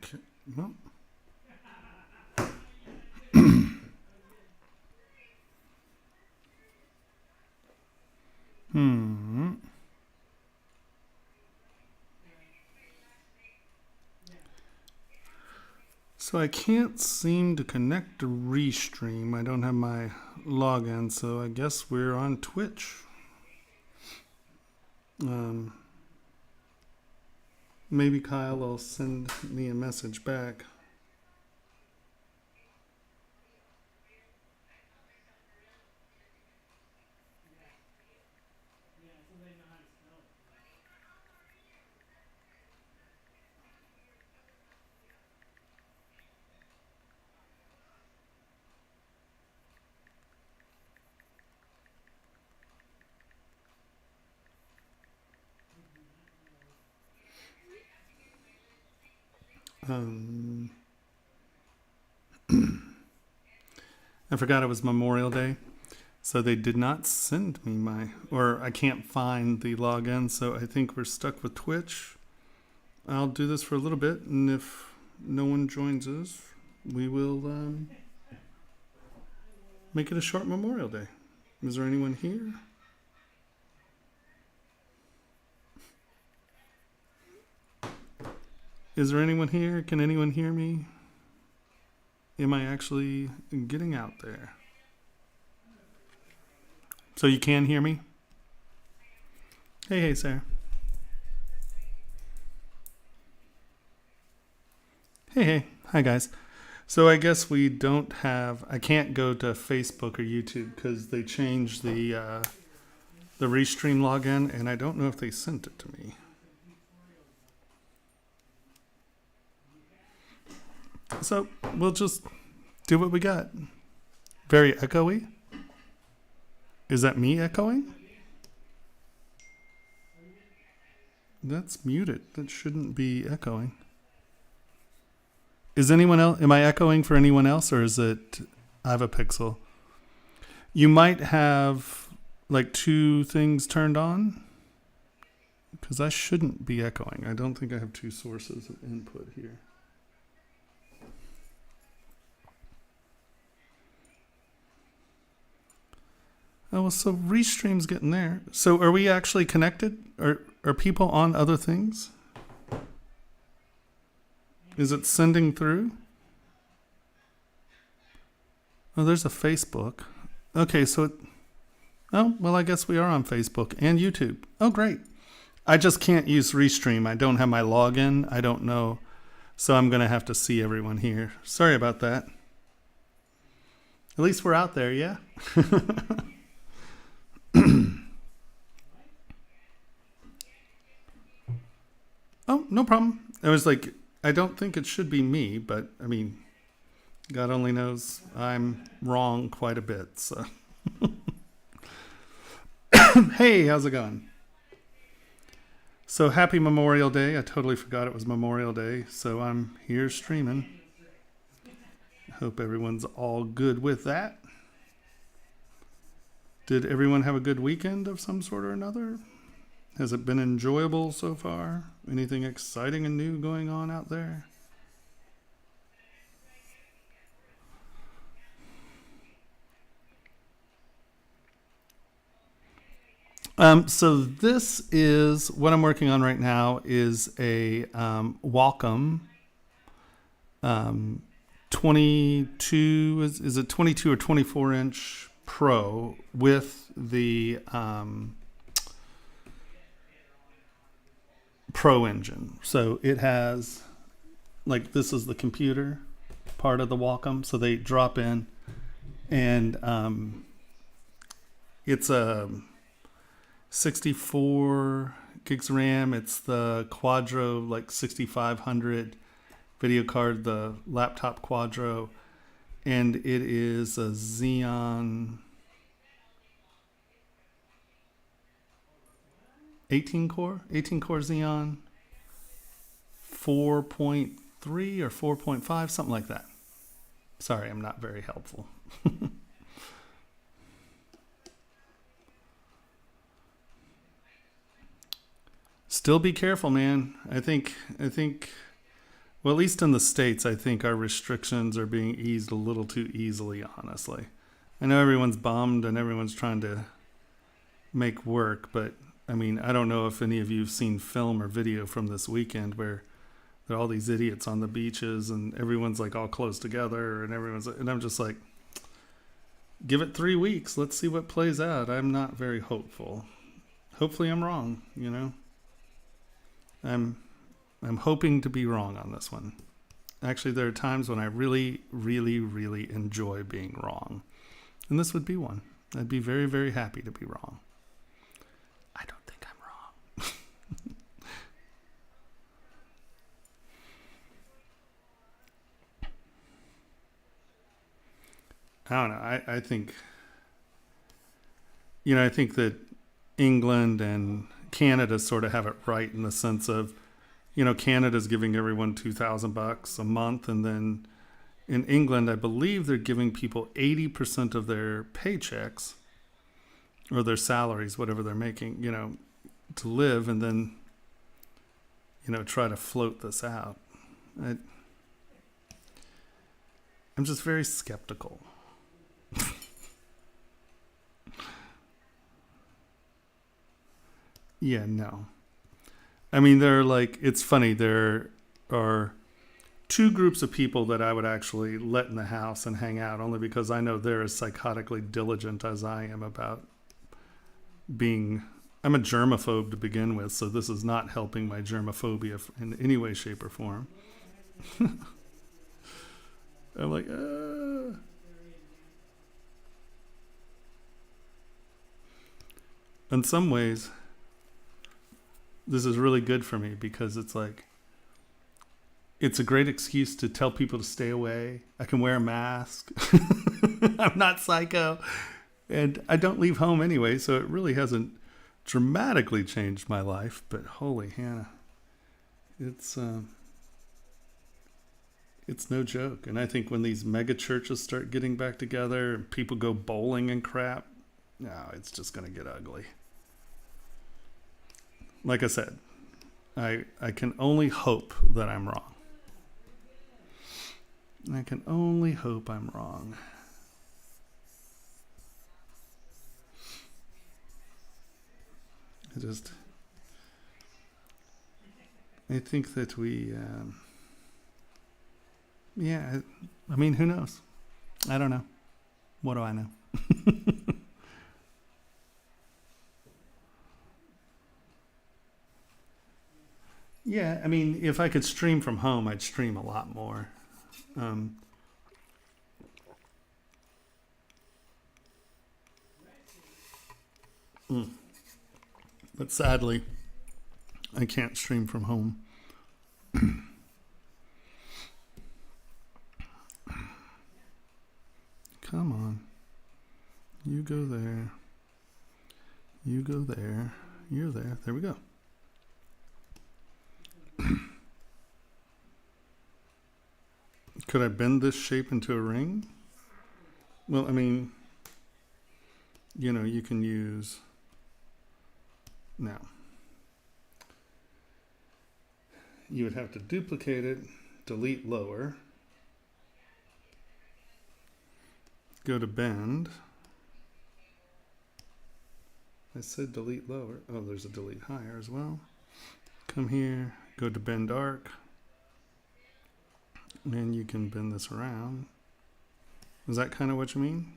Okay. Well. So I can't seem to connect to Restream. I don't have my login, so I guess we're on Twitch. Maybe Kyle will send me a message back. I forgot it was Memorial Day, so they did not send me or I can't find the login, so I think we're stuck with Twitch. I'll do this for a little bit, and if no one joins us, we will make it a short Memorial Day. Is there anyone here? Is there anyone here? Can anyone hear me? Am I actually getting out there? So you can hear me? Hey, Sarah. Hey. Hi, guys. So I guess we don't have... I can't go to Facebook or YouTube because they changed the Restream login, and I don't know if they sent it to me. So we'll just do what we got. Very echoey. Is that me echoing? That's muted. That shouldn't be echoing. Is anyone else? Am I echoing for anyone else, or is it? I have a Pixel. You might have like two things turned on, because I shouldn't be echoing. I don't think I have two sources of input here. Oh, well, so Restream's getting there. So are we actually connected? Are people on other things? Is it sending through? Oh, there's a Facebook. Okay, so oh, well, I guess we are on Facebook and YouTube. Oh, great. I just can't use Restream. I don't have my login. I don't know. So I'm going to have to see everyone here. Sorry about that. At least we're out there, yeah? Oh, no problem. I was like, I don't think it should be me, but I mean, God only knows I'm wrong quite a bit. So, hey, how's it going? So happy Memorial Day. I totally forgot it was Memorial Day. So I'm here streaming. Hope everyone's all good with that. Did everyone have a good weekend of some sort or another? Has it been enjoyable so far? Anything exciting and new going on out there? So this is what I'm working on right now is a Wacom 22, is it 22 or 24 inch Pro with the Pro engine. So it has, like, this is the computer part of the Wacom. So they drop in, and it's a 64 gigs RAM. It's the Quadro, like 6500 video card, the laptop Quadro, and it is a Xeon 18 core Xeon 4.3 or 4.5, something like that. Sorry, I'm not very helpful. Still be careful, man. I think Well, at least in the States, I think our restrictions are being eased a little too easily, honestly. I know everyone's bummed and everyone's trying to make work, but I mean, I don't know if any of you have seen film or video from this weekend where there are all these idiots on the beaches and everyone's like all close together and and I'm just like, give it 3 weeks. Let's see what plays out. I'm not very hopeful. Hopefully I'm wrong, you know. I'm hoping to be wrong on this one. Actually, there are times when I really, really, really enjoy being wrong. And this would be one. I'd be very, very happy to be wrong. I don't think I'm wrong. I don't know. I think, I think that England and Canada sort of have it right in the sense of, Canada's giving everyone $2,000 a month. And then in England, I believe they're giving people 80% of their paychecks or their salaries, whatever they're making, to live and then, try to float this out. I'm just very skeptical. Yeah, no. I mean, it's funny. There are two groups of people that I would actually let in the house and hang out only because I know they're as psychotically diligent as I am about I'm a germaphobe to begin with, so this is not helping my germophobia in any way, shape, or form. I'm like, In some ways, this is really good for me because it's a great excuse to tell people to stay away. I can wear a mask. I'm not psycho. And I don't leave home anyway, so it really hasn't dramatically changed my life. But holy Hannah, it's no joke. And I think when these mega churches start getting back together and people go bowling and crap, no, it's just going to get ugly. Like I said, I can only hope that I'm wrong. I can only hope I'm wrong. I think that I mean, who knows? I don't know. What do I know? Yeah, I mean, if I could stream from home, I'd stream a lot more. But sadly, I can't stream from home. Come on. You go there. You go there. You're there. There we go. Could I bend this shape into a ring? Well, I mean, you can use... Now, you would have to duplicate it, delete lower, go to bend. I said delete lower. Oh, there's a delete higher as well. Come here, go to bend arc, and you can bend this around. Is that kind of what you mean?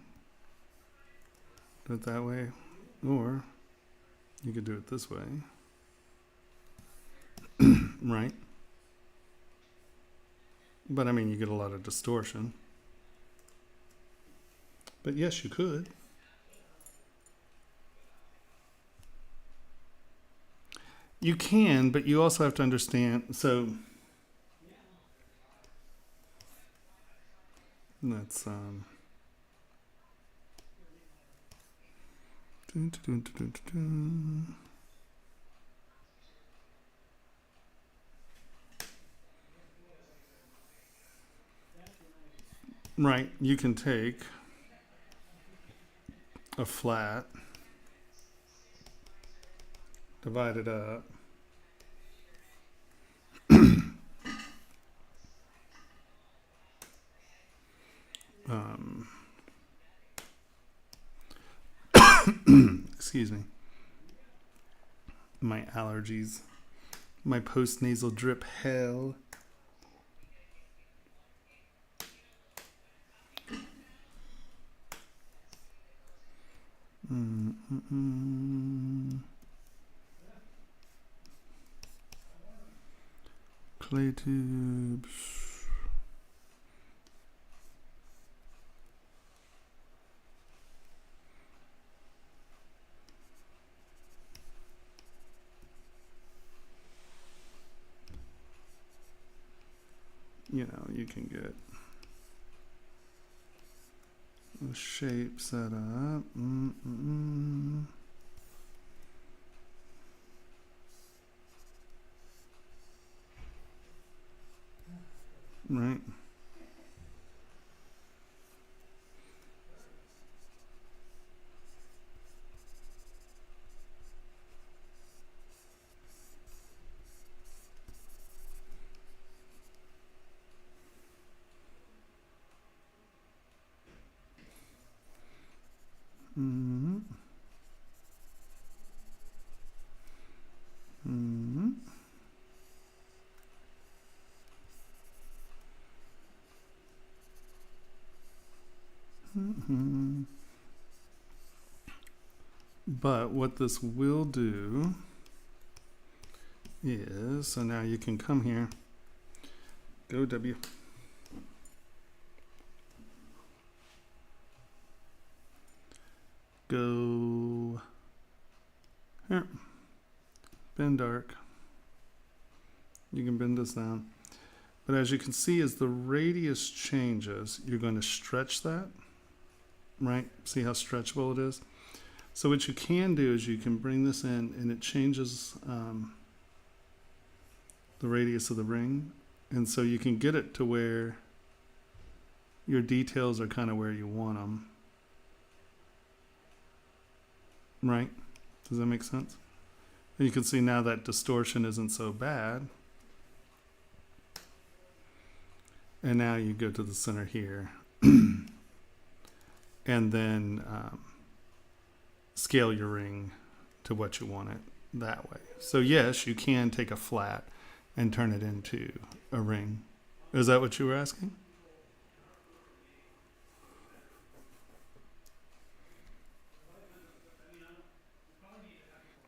Do it that way, or you could do it this way. Right? But I mean, you get a lot of distortion. But yes, you could. You can, but you also have to understand. So let's right, you can take a flat, divide it up, excuse me, my allergies, my post-nasal drip hell. Clay tubes. You know, you can get the shape set up. Right. But what this will do is, so now you can come here, go W, go here, bend dark. You can bend this down. But as you can see, as the radius changes, you're going to stretch that, right? See how stretchable it is? So what you can do is you can bring this in and it changes the radius of the ring. And so you can get it to where your details are kind of where you want them. Right? Does that make sense? And you can see now that distortion isn't so bad. And now you go to the center here. And then scale your ring to what you want it that way. So yes, you can take a flat and turn it into a ring. Is that what you were asking?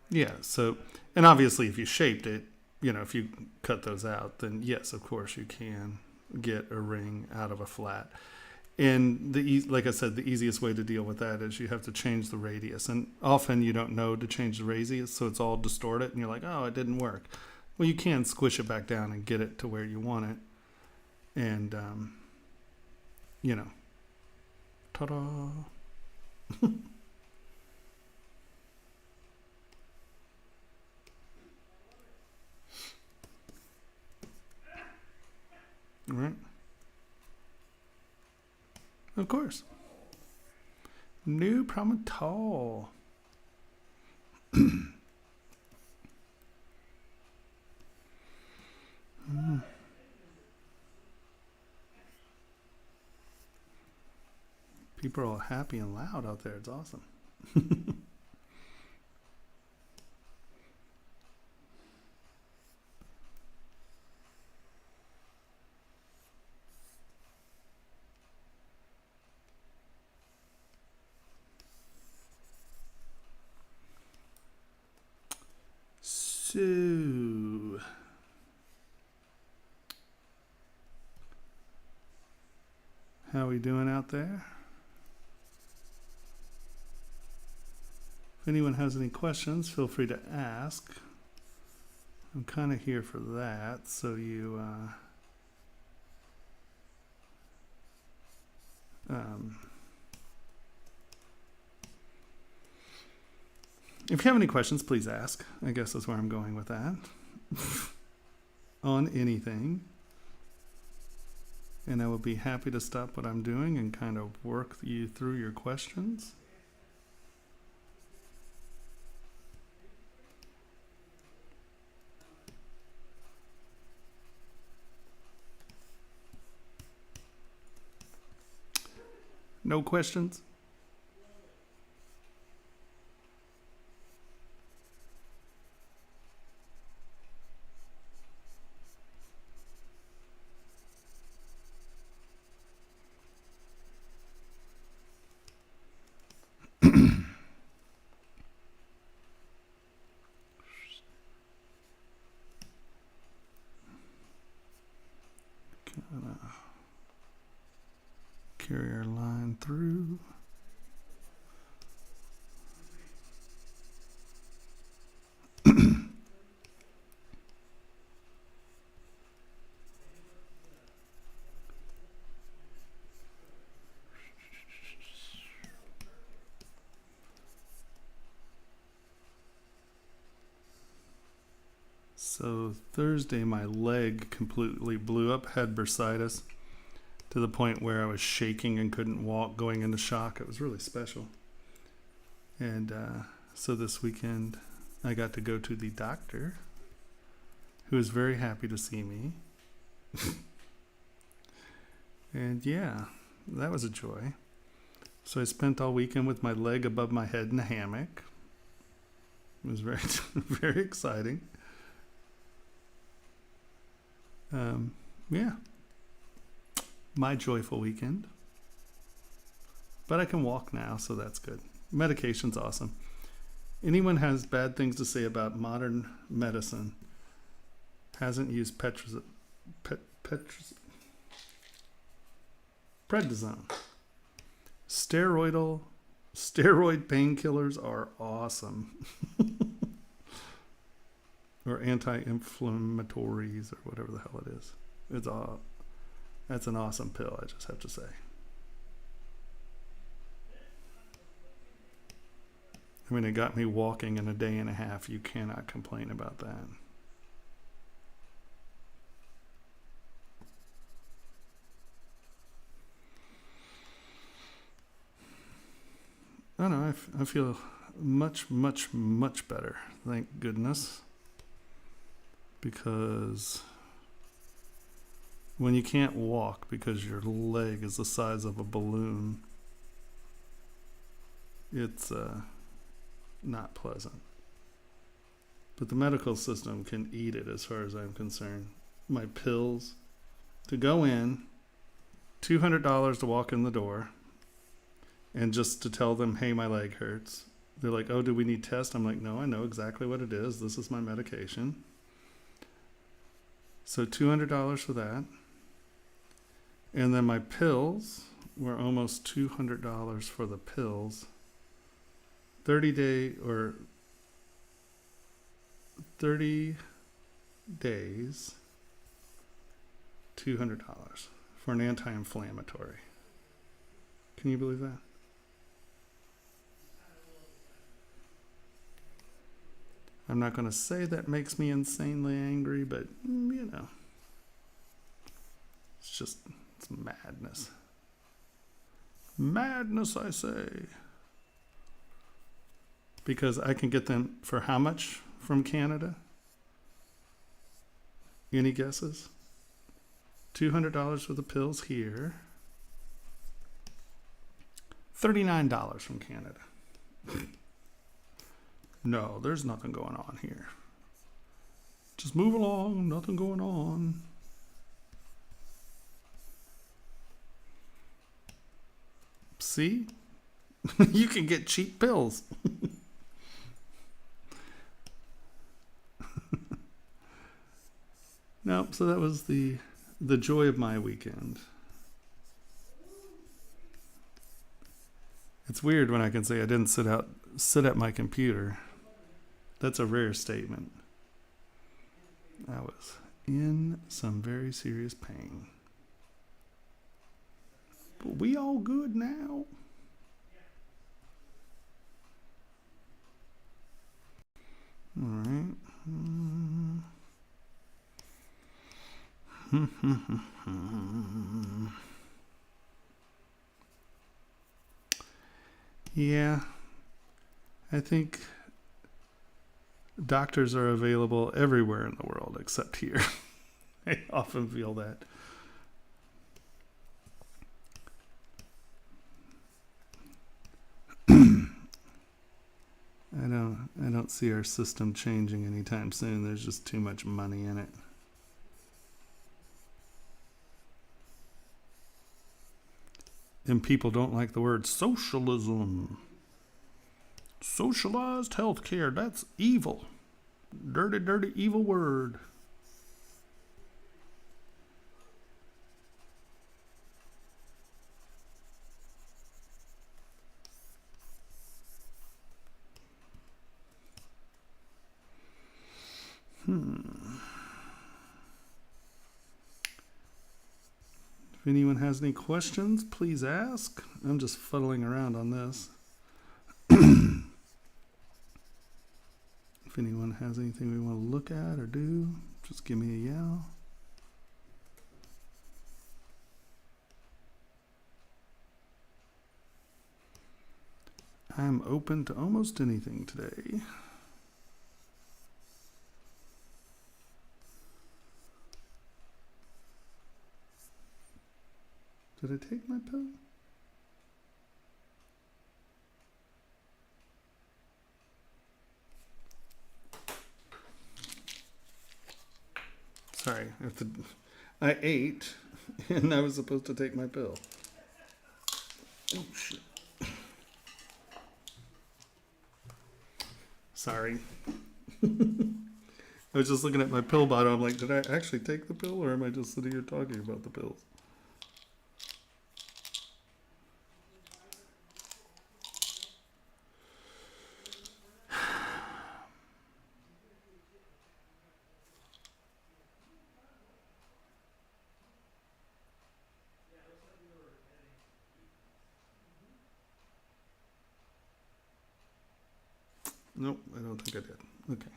Yeah, so, and obviously if you shaped it, you know, if you cut those out, then yes, of course you can get a ring out of a flat. And like I said, the easiest way to deal with that is you have to change the radius. And often you don't know to change the radius, so it's all distorted, and you're like, oh, it didn't work. Well, you can squish it back down and get it to where you want it. And, you know, ta-da. All right. Of course. No problem at all. People are all happy and loud out there. It's awesome. So, how are we doing out there? If anyone has any questions, feel free to ask. I'm kind of here for that, so you if you have any questions, please ask. I guess that's where I'm going with that. On anything. And I will be happy to stop what I'm doing and kind of work you through your questions. No questions? Carry our line through. So Thursday, my leg completely blew up, had bursitis, to the point where I was shaking and couldn't walk, going into shock. It was really special. And so this weekend, I got to go to the doctor, who was very happy to see me. And yeah, that was a joy. So I spent all weekend with my leg above my head in a hammock. It was very, very exciting. Yeah, my joyful weekend. But I can walk now, so that's good. Medication's awesome. Anyone has bad things to say about modern medicine hasn't used prednisone. Steroid painkillers are awesome. Or anti-inflammatories, or whatever the hell it is. That's an awesome pill, I just have to say. I mean, it got me walking in a day and a half. You cannot complain about that. I don't know, I feel much, much, much better. Thank goodness. Because when you can't walk because your leg is the size of a balloon, it's not pleasant. But the medical system can eat it as far as I'm concerned. My pills to go in, $200 to walk in the door, and just to tell them, hey, my leg hurts. They're like, oh, do we need tests? I'm like, no, I know exactly what it is. This is my medication. So $200 for that. And then my pills were almost $200 for the pills. 30 days, $200 for an anti-inflammatory. Can you believe that? I'm not going to say that makes me insanely angry, but you know, it's madness. Madness, I say. Because I can get them for how much from Canada? Any guesses? $200 for the pills here. $39 from Canada. No, there's nothing going on here. Just move along, nothing going on. See? You can get cheap pills. No, so that was the joy of my weekend. It's weird when I can say I didn't sit at my computer. That's a rare statement. I was in some very serious pain. But we all good now. All right. Yeah, I think doctors are available everywhere in the world except here. I often feel that. don't see our system changing anytime soon. There's just too much money in it. And people don't like the word socialism. Socialized healthcare, that's evil. Dirty, dirty, evil word. If anyone has any questions, please ask. I'm just fuddling around on this. If anyone has anything we want to look at or do, just give me a yell. I'm open to almost anything today. Did I take my pill? Sorry, I ate and I was supposed to take my pill. Oh shit. Sorry. I was just looking at my pill bottle. I'm like, did I actually take the pill or am I just sitting here talking about the pills? Nope, I don't think I did. Okay.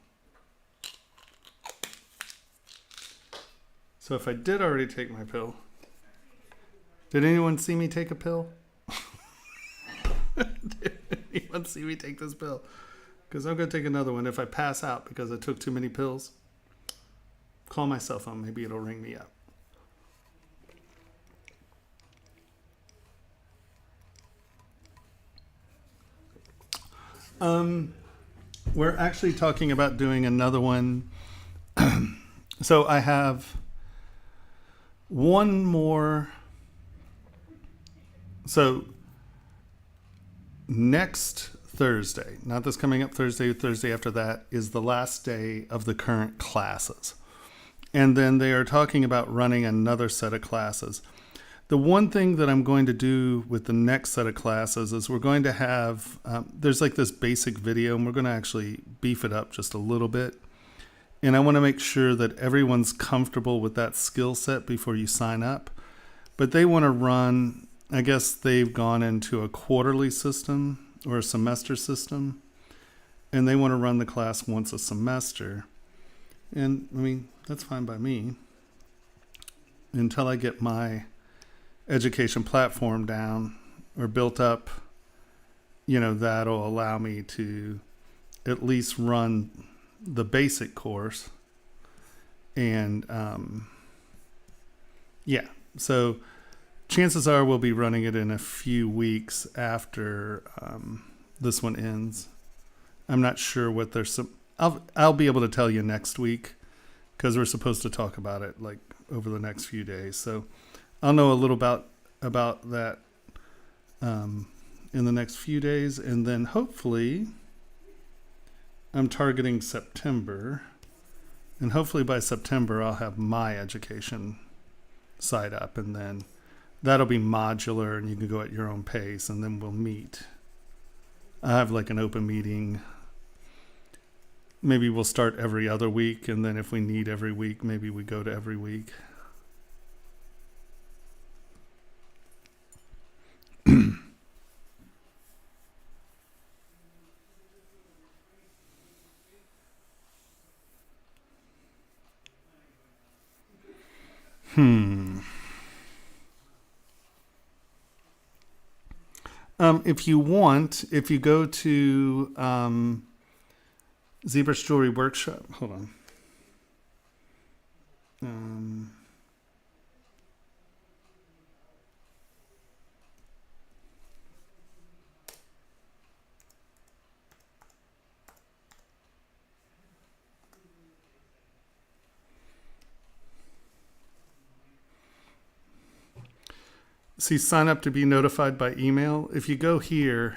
So if I did already take my pill, did anyone see me take a pill? Did anyone see me take this pill? Because I'm going to take another one. If I pass out because I took too many pills, call my cell phone. Maybe it'll ring me up. We're actually talking about doing another one. So I have one more. So next Thursday, not this coming up Thursday, Thursday after that, is the last day of the current classes. And then they are talking about running another set of classes. The one thing that I'm going to do with the next set of classes is we're going to have, there's like this basic video, and we're going to actually beef it up just a little bit. And I want to make sure that everyone's comfortable with that skill set before you sign up. But they want to run, I guess they've gone into a quarterly system or a semester system, and they want to run the class once a semester. And I mean, that's fine by me until I get my education platform down or built up. You know, that'll allow me to at least run the basic course. And yeah, so chances are we'll be running it in a few weeks after this one ends. I'm not sure what there's some. I'll be able to tell you next week because we're supposed to talk about it like over the next few days. So I'll know a little about that in the next few days, and then hopefully I'm targeting September, and hopefully by September I'll have my education site up, and then that'll be modular and you can go at your own pace, and then we'll meet. I have like an open meeting. Maybe we'll start every other week, and then if we need every week, maybe we go to every week. If you want, if you go to ZBrush Jewelry Workshop, hold on. See, sign up to be notified by email. If you go here,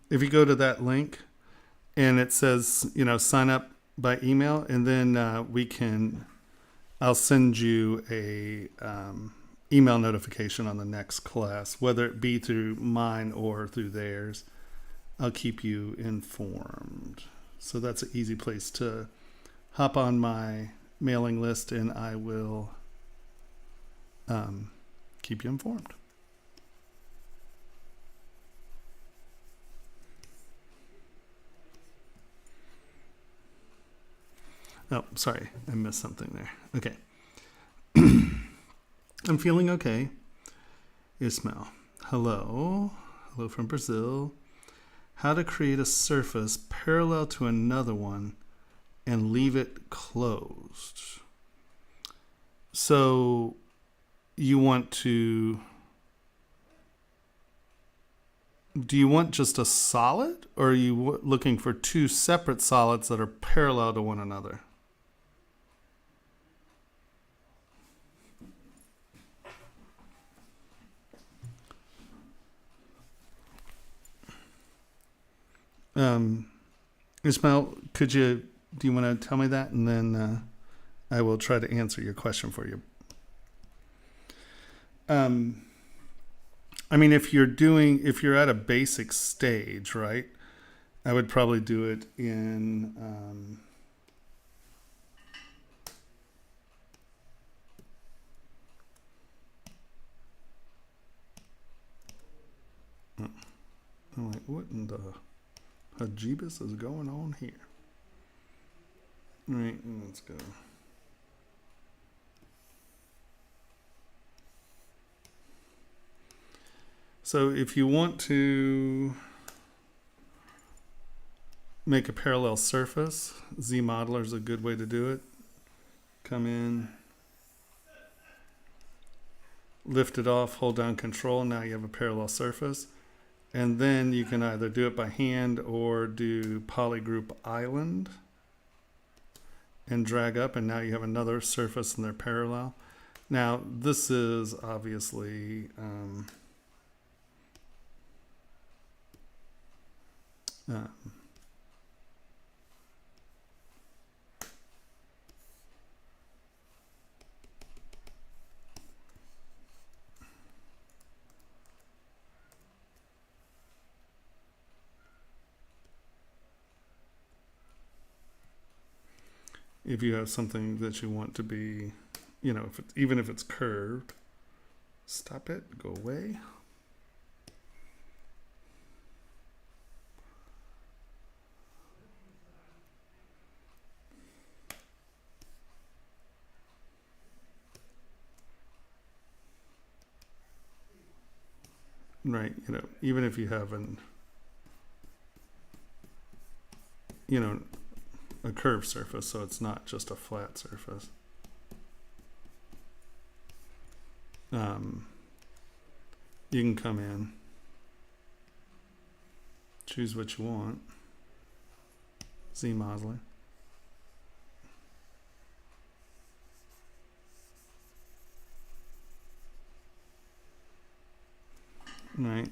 if you go to that link and it says, sign up by email, and then I'll send you a email notification on the next class, whether it be through mine or through theirs. I'll keep you informed. So that's an easy place to hop on my mailing list, and I will keep you informed. Oh, sorry, I missed something there. Okay. I'm feeling okay. Ismail. Hello. Hello from Brazil. How to create a surface parallel to another one and leave it closed. So you want to... Do you want just a solid, or are you looking for two separate solids that are parallel to one another? Ismail, do you want to tell me that, and then I will try to answer your question for you. I mean, if you're at a basic stage, right, I would probably do it in I'm like, what in the Hajibus is going on here? All right, let's go. So if you want to make a parallel surface, ZModeler is a good way to do it. Come in, lift it off, hold down Control. Now you have a parallel surface. And then you can either do it by hand or do Polygroup Island and drag up, and now you have another surface and they're parallel. Now this is obviously if you have something that you want to be, even if it's curved, stop it, go away. Right, even if you have a curved surface, so it's not just a flat surface. You can come in, choose what you want, ZModeler. Right.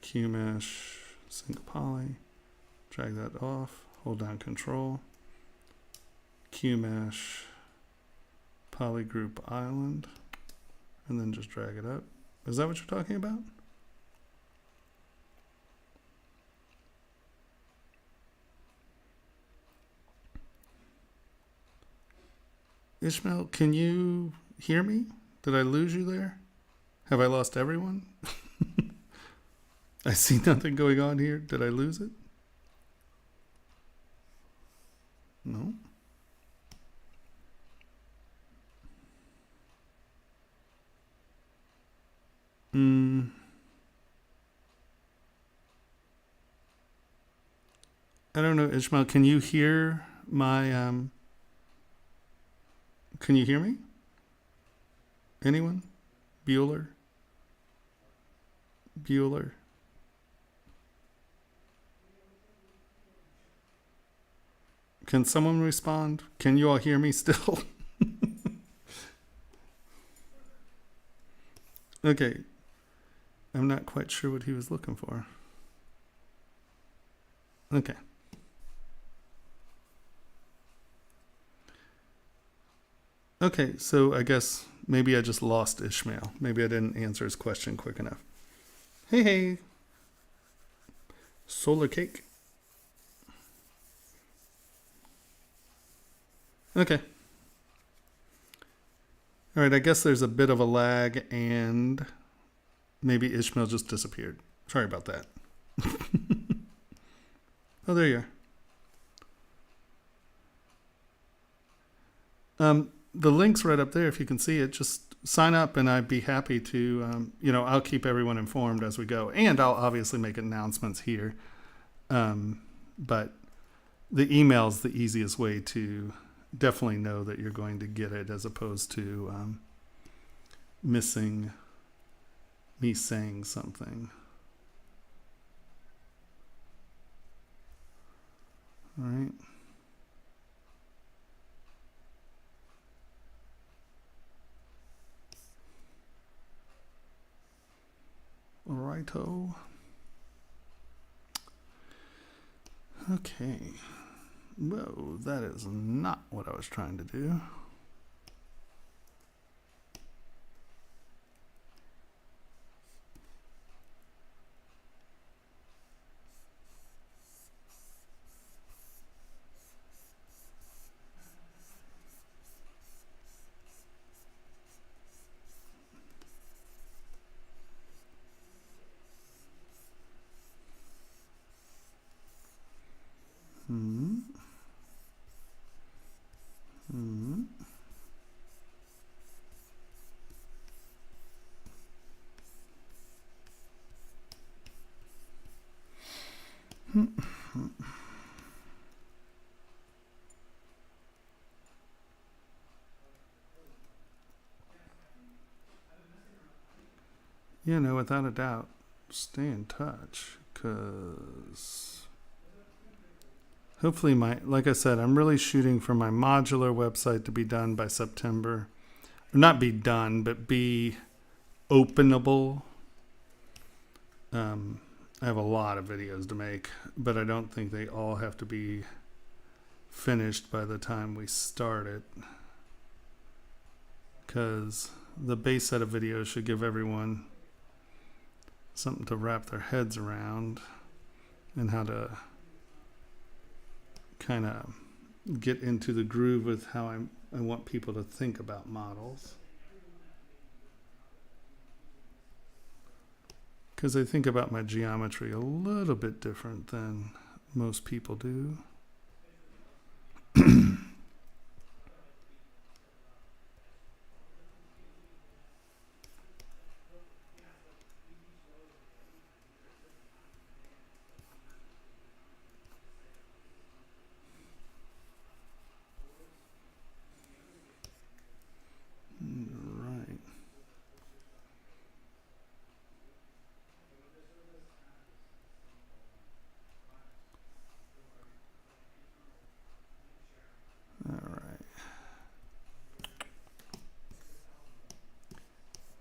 QMesh, sync poly. Drag that off, hold down Control, QMesh, Polygroup Island, and then just drag it up. Is that what you're talking about? Ishmael, can you hear me? Did I lose you there? Have I lost everyone? I see nothing going on here. Did I lose it? No. I don't know, Ishmael, can you hear my, can you hear me? Anyone? Bueller? Can someone respond? Can you all hear me still? Okay. I'm not quite sure what he was looking for. Okay. Okay, so I guess maybe I just lost Ishmael. Maybe I didn't answer his question quick enough. Hey, hey. Solar cake. Okay. All right, I guess there's a bit of a lag and maybe Ishmael just disappeared. Sorry about that. Oh, there you are. The link's right up there if you can see it. Just sign up and I'd be happy to, I'll keep everyone informed as we go. And I'll obviously make announcements here. But the email's the easiest way to definitely know that you're going to get it as opposed to missing me saying something. All right. Righto. Okay. Whoa, that is not what I was trying to do. Without a doubt, stay in touch because hopefully like I said, I'm really shooting for my modular website to be done by September. Or not be done, but be openable. I have a lot of videos to make, but I don't think they all have to be finished by the time we start it. Because the base set of videos should give everyone something to wrap their heads around and how to kind of get into the groove with how I want people to think about models. Because I think about my geometry a little bit different than most people do.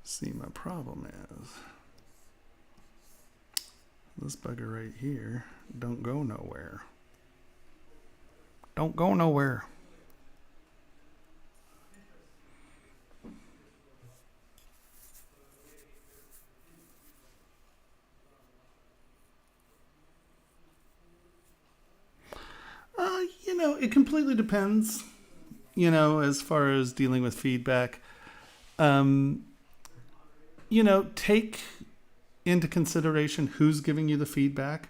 See, my problem is this bugger right here don't go nowhere. Don't go nowhere. It completely depends, as far as dealing with feedback. Take into consideration who's giving you the feedback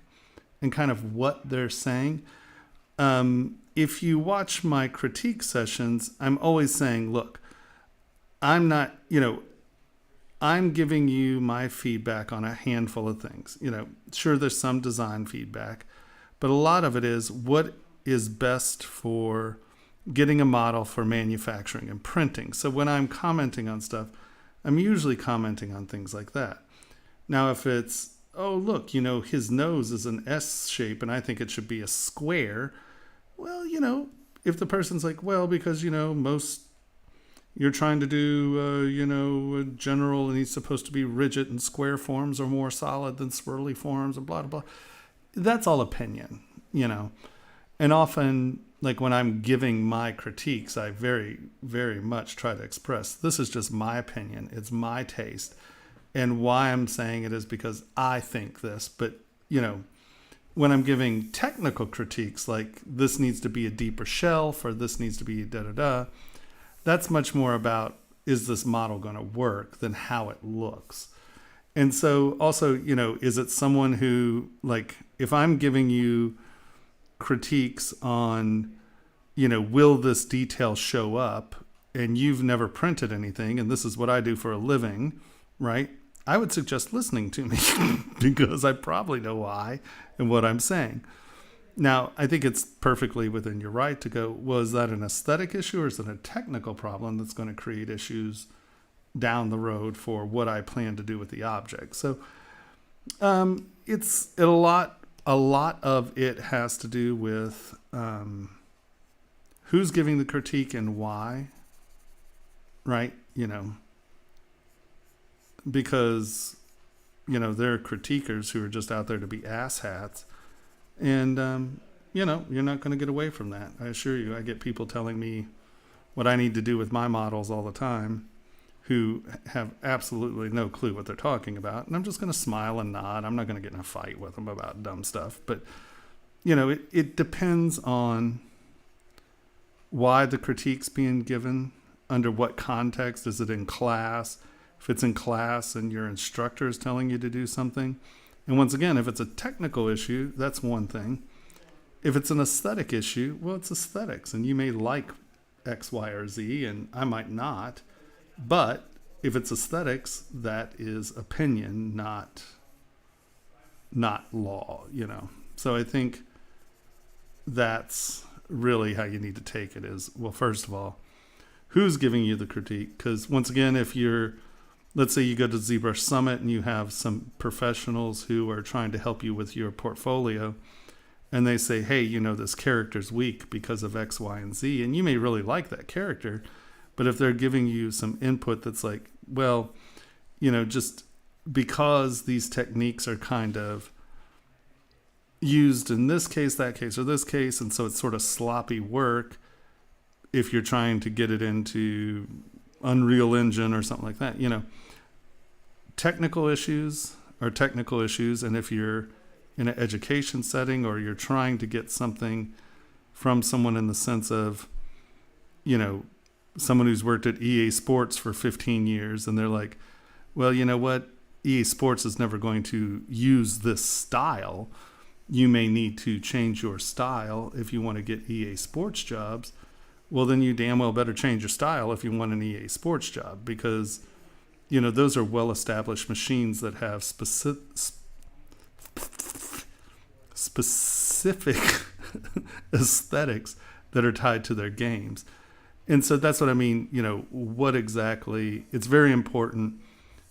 and kind of what they're saying. If you watch my critique sessions, I'm always saying, look, I'm giving you my feedback on a handful of things. Sure, there's some design feedback, but a lot of it is what is best for getting a model for manufacturing and printing. So when I'm commenting on stuff, I'm usually commenting on things like that. Now, if it's, oh, look, his nose is an S shape and I think it should be a square, Well, if the person's like, well, because, most you're trying to do, a general and he's supposed to be rigid and square forms are more solid than swirly forms and blah, blah, blah. That's all opinion, And often, like when I'm giving my critiques, I very, very much try to express, this is just my opinion. It's my taste. And why I'm saying it is because I think this. But, when I'm giving technical critiques, like this needs to be a deeper shelf or this needs to be da-da-da, that's much more about, is this model going to work than how it looks? And so also, is it someone who, like, if I'm giving you critiques on, will this detail show up, and you've never printed anything, and this is what I do for a living, right? I would suggest listening to me because I probably know why and what I'm saying. Now, I think it's perfectly within your right to go, well, is that an aesthetic issue or is it a technical problem that's going to create issues down the road for what I plan to do with the object? So it's a lot of it has to do with who's giving the critique and why, right? Because, there are critiquers who are just out there to be asshats. And, you're not going to get away from that. I assure you, I get people telling me what I need to do with my models all the time who have absolutely no clue what they're talking about. And I'm just going to smile and nod. I'm not going to get in a fight with them about dumb stuff. But, it depends on why the critique's being given, under what context. Is it in class? If it's in class and your instructor is telling you to do something. And once again, if it's a technical issue, that's one thing. If it's an aesthetic issue, well, it's aesthetics. And you may like X, Y, or Z, and I might not. But if it's aesthetics, that is opinion, not law, So I think that's really how you need to take it is, well, first of all, who's giving you the critique? Because once again, if let's say you go to ZBrush Summit and you have some professionals who are trying to help you with your portfolio, and they say, hey, this character's weak because of X, Y, and Z, and you may really like that character, but if they're giving you some input that's like, well, just because these techniques are kind of used in this case, that case, or this case, and so it's sort of sloppy work if you're trying to get it into Unreal Engine or something like that, technical issues are technical issues. And if you're in an education setting or you're trying to get something from someone in the sense of, someone who's worked at EA Sports for 15 years and they're like, well, you know what? EA Sports is never going to use this style. You may need to change your style if you want to get EA Sports jobs. Well, then you damn well better change your style if you want an EA Sports job, because, those are well-established machines that have specific aesthetics that are tied to their games. And so that's what I mean, what exactly, it's very important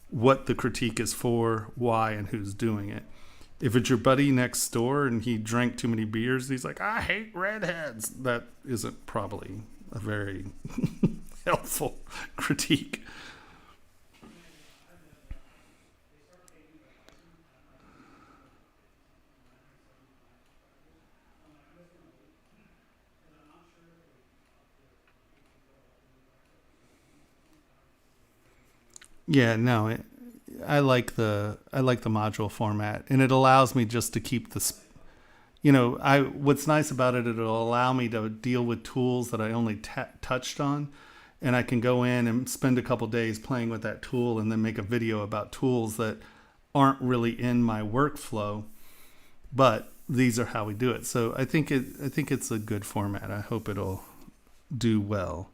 what the critique is for, why, and who's doing it. If it's your buddy next door and he drank too many beers and he's like, I hate redheads, that isn't probably a very helpful critique. Yeah, no, I like the module format, and it allows me just to keep this. What's nice about it, it'll allow me to deal with tools that I only touched on, and I can go in and spend a couple days playing with that tool, and then make a video about tools that aren't really in my workflow, but these are how we do it. So I think it's a good format. I hope it'll do well.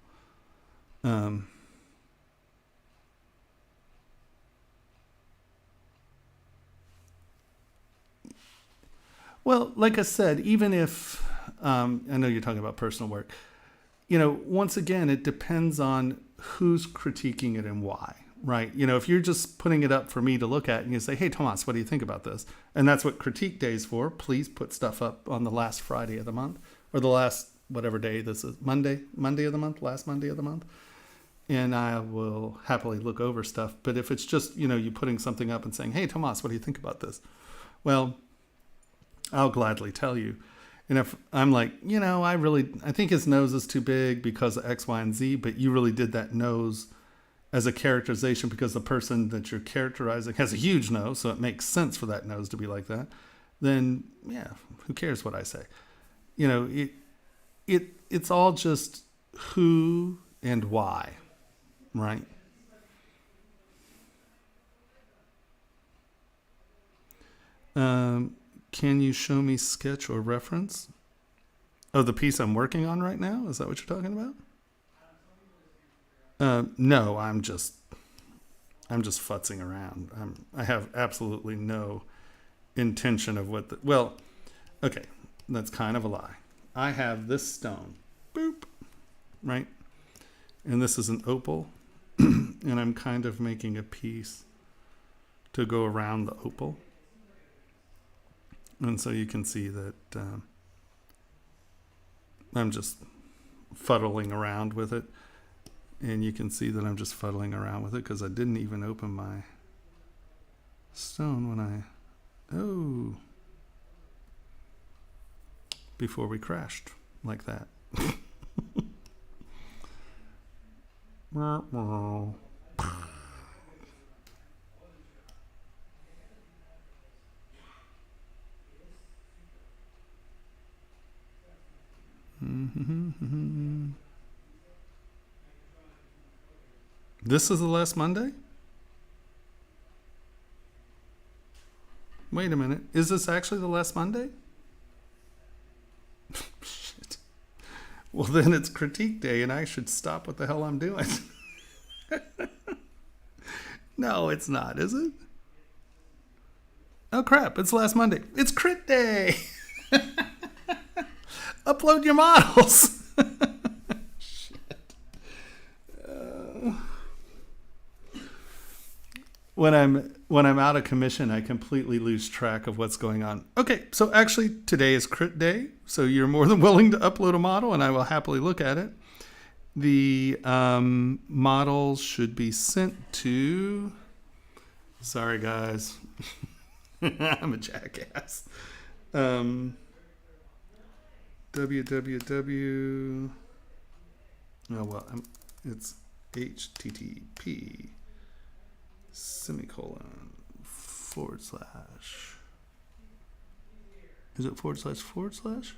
Well, like I said, even if, I know you're talking about personal work, once again, it depends on who's critiquing it and why, right? If you're just putting it up for me to look at and you say, hey, Tomas, what do you think about this? And that's what critique day is for. Please put stuff up on the last Friday of the month or the last whatever day this is, Monday of the month, last Monday of the month. And I will happily look over stuff. But if it's just, you putting something up and saying, hey, Tomas, what do you think about this? Well, I'll gladly tell you. And if I'm like, I think his nose is too big because of X, Y, and Z, but you really did that nose as a characterization because the person that you're characterizing has a huge nose, so it makes sense for that nose to be like that, then, yeah, who cares what I say? It's all just who and why. Right? Can you show me sketch or reference of the piece I'm working on right now? Is that what you're talking about? No, I'm just futzing around. I have absolutely no intention of well, okay, that's kind of a lie. I have this stone, boop, right? And this is an opal. And I'm kind of making a piece to go around the opal. And so you can see that I'm just fuddling around with it. And you can see that I'm just fuddling around with it because I didn't even open my stone before we crashed like that. This is the last Monday? Wait a minute. Is this actually the last Monday? Shit. Well, then it's critique day and I should stop what the hell I'm doing. No, it's not, is it? Oh, crap. It's last Monday. It's crit day. Upload your models. Shit. When I'm out of commission, I completely lose track of what's going on. Okay, so actually today is crit day, so you're more than willing to upload a model, and I will happily look at it. The models should be sent to. Sorry, guys, I'm a jackass. www. Oh well, it's http:// Is it //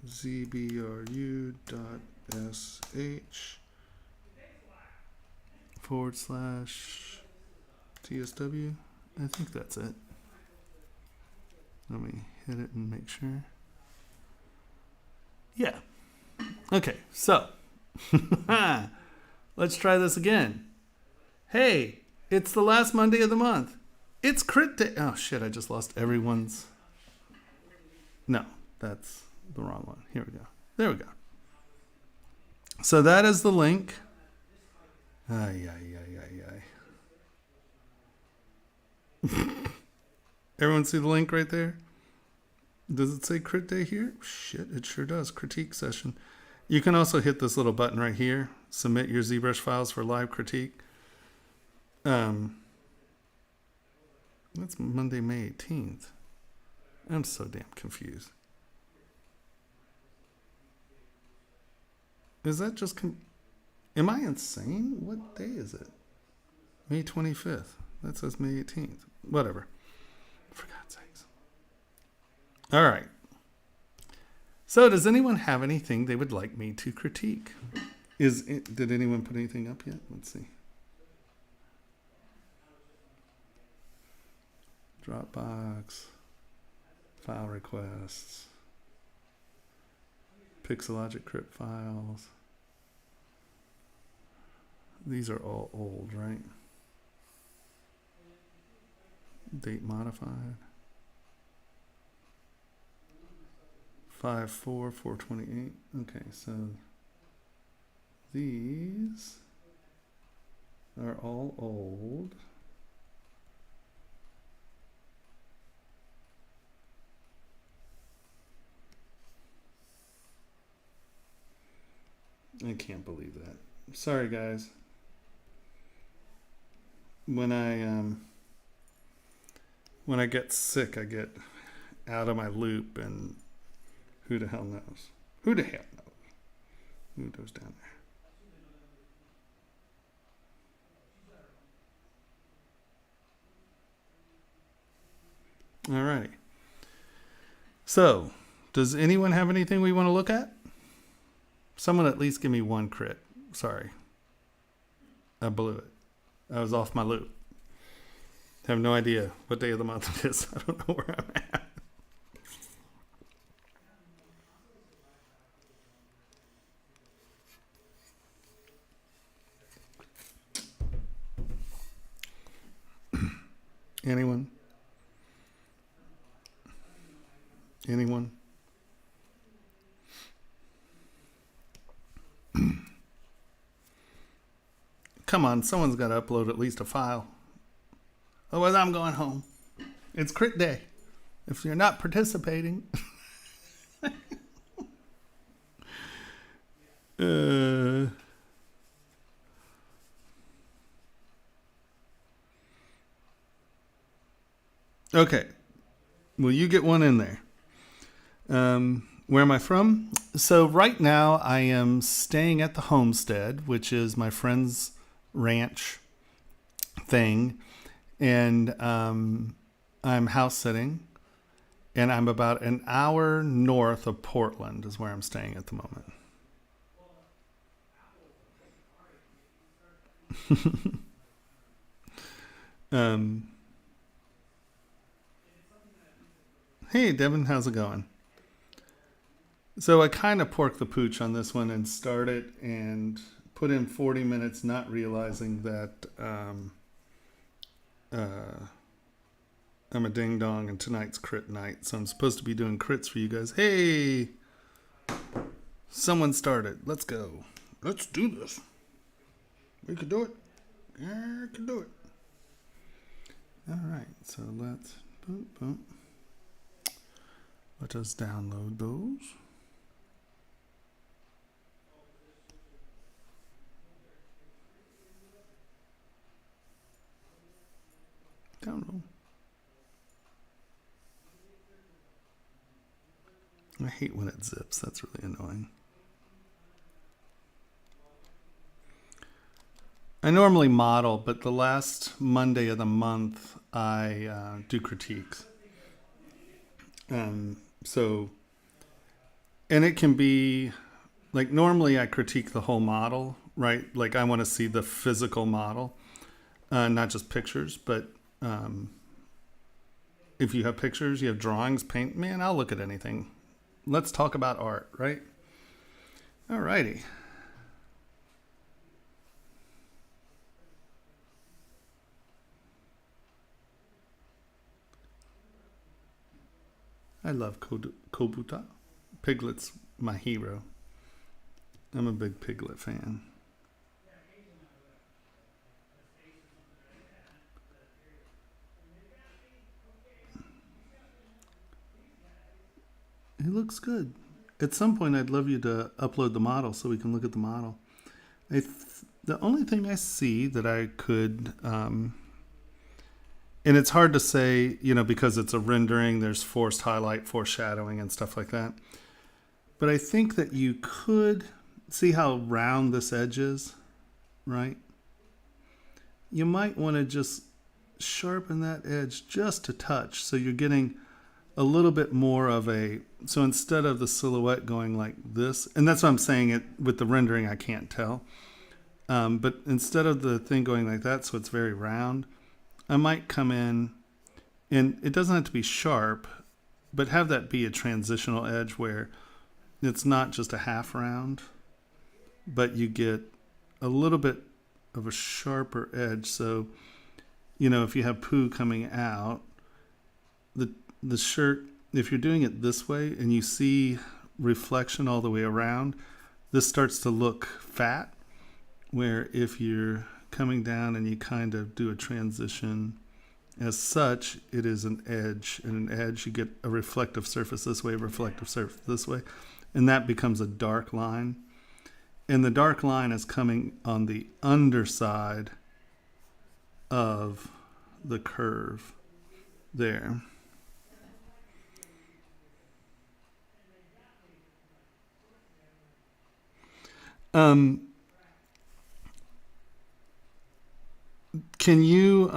ZBRU.sh/TSW. I think that's it. Let me hit it and make sure. Yeah. Okay, so let's try this again. Hey, it's the last Monday of the month. It's crit day. Oh shit, I just lost everyone's. No, that's the wrong one. Here we go. There we go. So that is the link. Everyone see the link right there? Does it say crit day here? Shit, it sure does. Critique session. You can also hit this little button right here. Submit your ZBrush files for live critique. That's Monday, May 18th. I'm so damn confused. Is that just... Am I insane? What day is it? May 25th. That says May 18th. Whatever. For God's sakes. All right. So does anyone have anything they would like me to critique? Did anyone put anything up yet? Let's see. Dropbox. File requests. Pixologic crypt files. These are all old, right? Date modified. 5/4/4/28. Okay, so these are all old. I can't believe that. Sorry, guys. When I get sick, I get out of my loop, and who the hell knows? Who the hell knows? Who goes down there? Alrighty. So, does anyone have anything we want to look at? Someone at least give me one crit. Sorry. I blew it. I was off my loop. I have no idea what day of the month it is. I don't know where I'm at. Anyone? Anyone? Come on, someone's got to upload at least a file. Otherwise, I'm going home. It's crit day. If you're not participating. Okay. Well, you get one in there. Where am I from? So right now I am staying at the homestead, which is my friend's ranch thing. And I'm house sitting. And I'm about an hour north of Portland is where I'm staying at the moment. Hey, Devin, how's it going? So I kind of porked the pooch on this one and started and put in 40 minutes, not realizing that I'm a ding dong and tonight's crit night. So I'm supposed to be doing crits for you guys. Hey, someone started. Let's go. Let's do this. We can do it. Yeah, we can do it. All right. So let's boom. Let us download those. Download. I hate when it zips. That's really annoying. I normally model, but the last Monday of the month I do critiques. So, and it can be like normally I critique the whole model, right? Like I want to see the physical model, not just pictures, but if you have pictures, you have drawings, paint, man, I'll look at anything. Let's talk about art, right? All righty. I love Kobuta. Piglet's my hero. I'm a big Piglet fan. It looks good. At some point, I'd love you to upload the model so we can look at the model. The only thing I see that I could... and it's hard to say, because it's a rendering, there's forced highlight, foreshadowing, and stuff like that. But I think that you could see how round this edge is, right? You might want to just sharpen that edge just a touch so you're getting a little bit more of a... So instead of the silhouette going like this, and that's what I'm saying, it with the rendering I can't tell. But instead of the thing going like that, so it's very round, I might come in, and it doesn't have to be sharp, but have that be a transitional edge where it's not just a half round, but you get a little bit of a sharper edge. So, if you have poo coming out, the shirt, if you're doing it this way and you see reflection all the way around, this starts to look fat, where if you're coming down and you kind of do a transition as such, it is an edge, and an edge you get a reflective surface this way, a reflective surface this way, and that becomes a dark line. And the dark line is coming on the underside of the curve there. Can you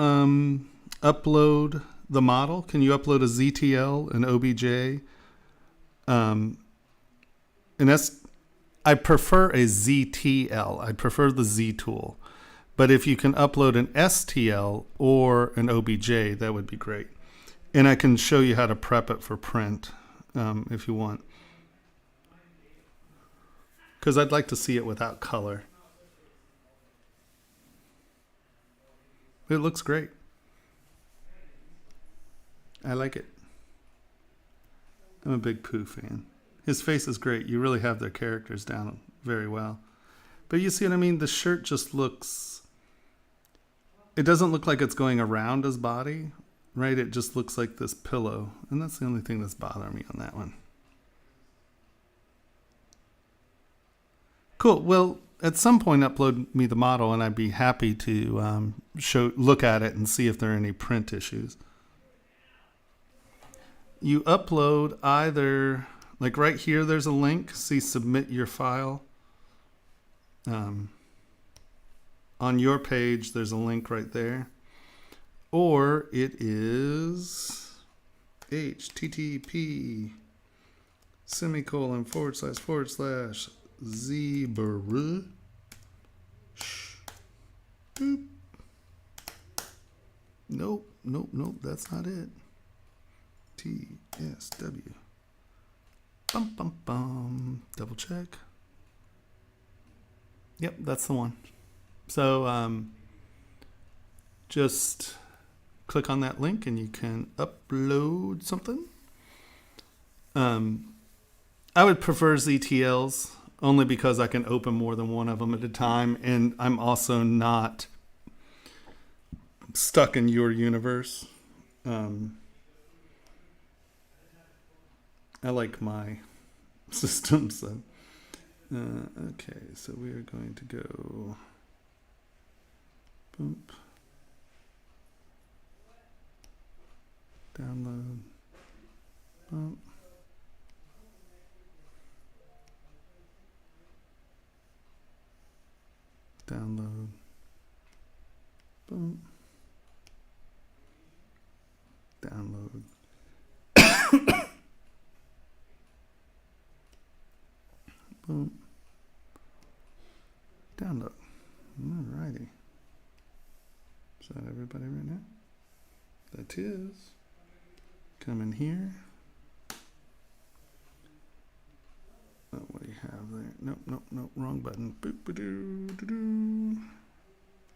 upload the model? Can you upload a ZTL, an OBJ? And I prefer a ZTL. I prefer the Z tool. But if you can upload an STL or an OBJ, that would be great. And I can show you how to prep it for print if you want. Because I'd like to see it without color. It looks great. I like it. I'm a big Pooh fan. His face is great. You really have their characters down very well. But you see what I mean? The shirt just looks... It doesn't look like it's going around his body, right? It just looks like this pillow. And that's the only thing that's bothering me on that one. Cool. Well, at some point upload me the model and I'd be happy to look at it and see if there are any print issues. You upload either, like right here, there's a link. See, submit your file. On your page, there's a link right there. Or it is http:// ZBrush. Boop. Nope, that's not it. TSW. Double check. Yep, that's the one. So just click on that link and you can upload something. I would prefer ZTLs only because I can open more than one of them at a time, and I'm also not stuck in your universe. I like my system, so okay, so we are going to go boom, download, boom, download, boom, download. Boom. Download. Alrighty. Is that everybody right now? That is. Come in here. Oh, what do you have there? Nope, wrong button. Boop, ba-doo, doo-doo,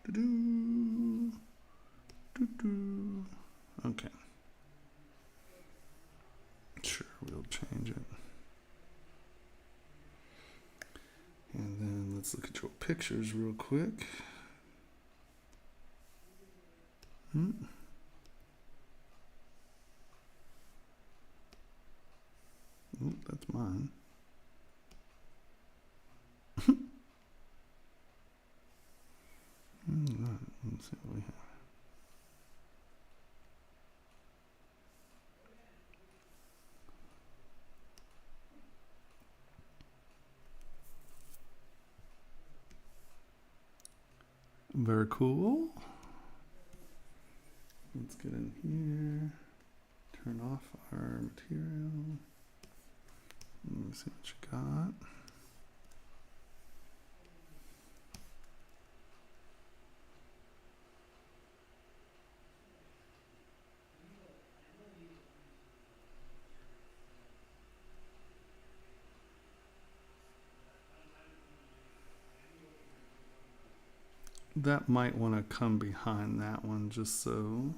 doo-doo, doo-doo. Okay. Sure, we'll change it. And then let's look at your pictures real quick. Oh, that's mine. Let's see what we have. Very cool. Let's get in here. Turn off our material. Let me see what you got. That might want to come behind that one just so.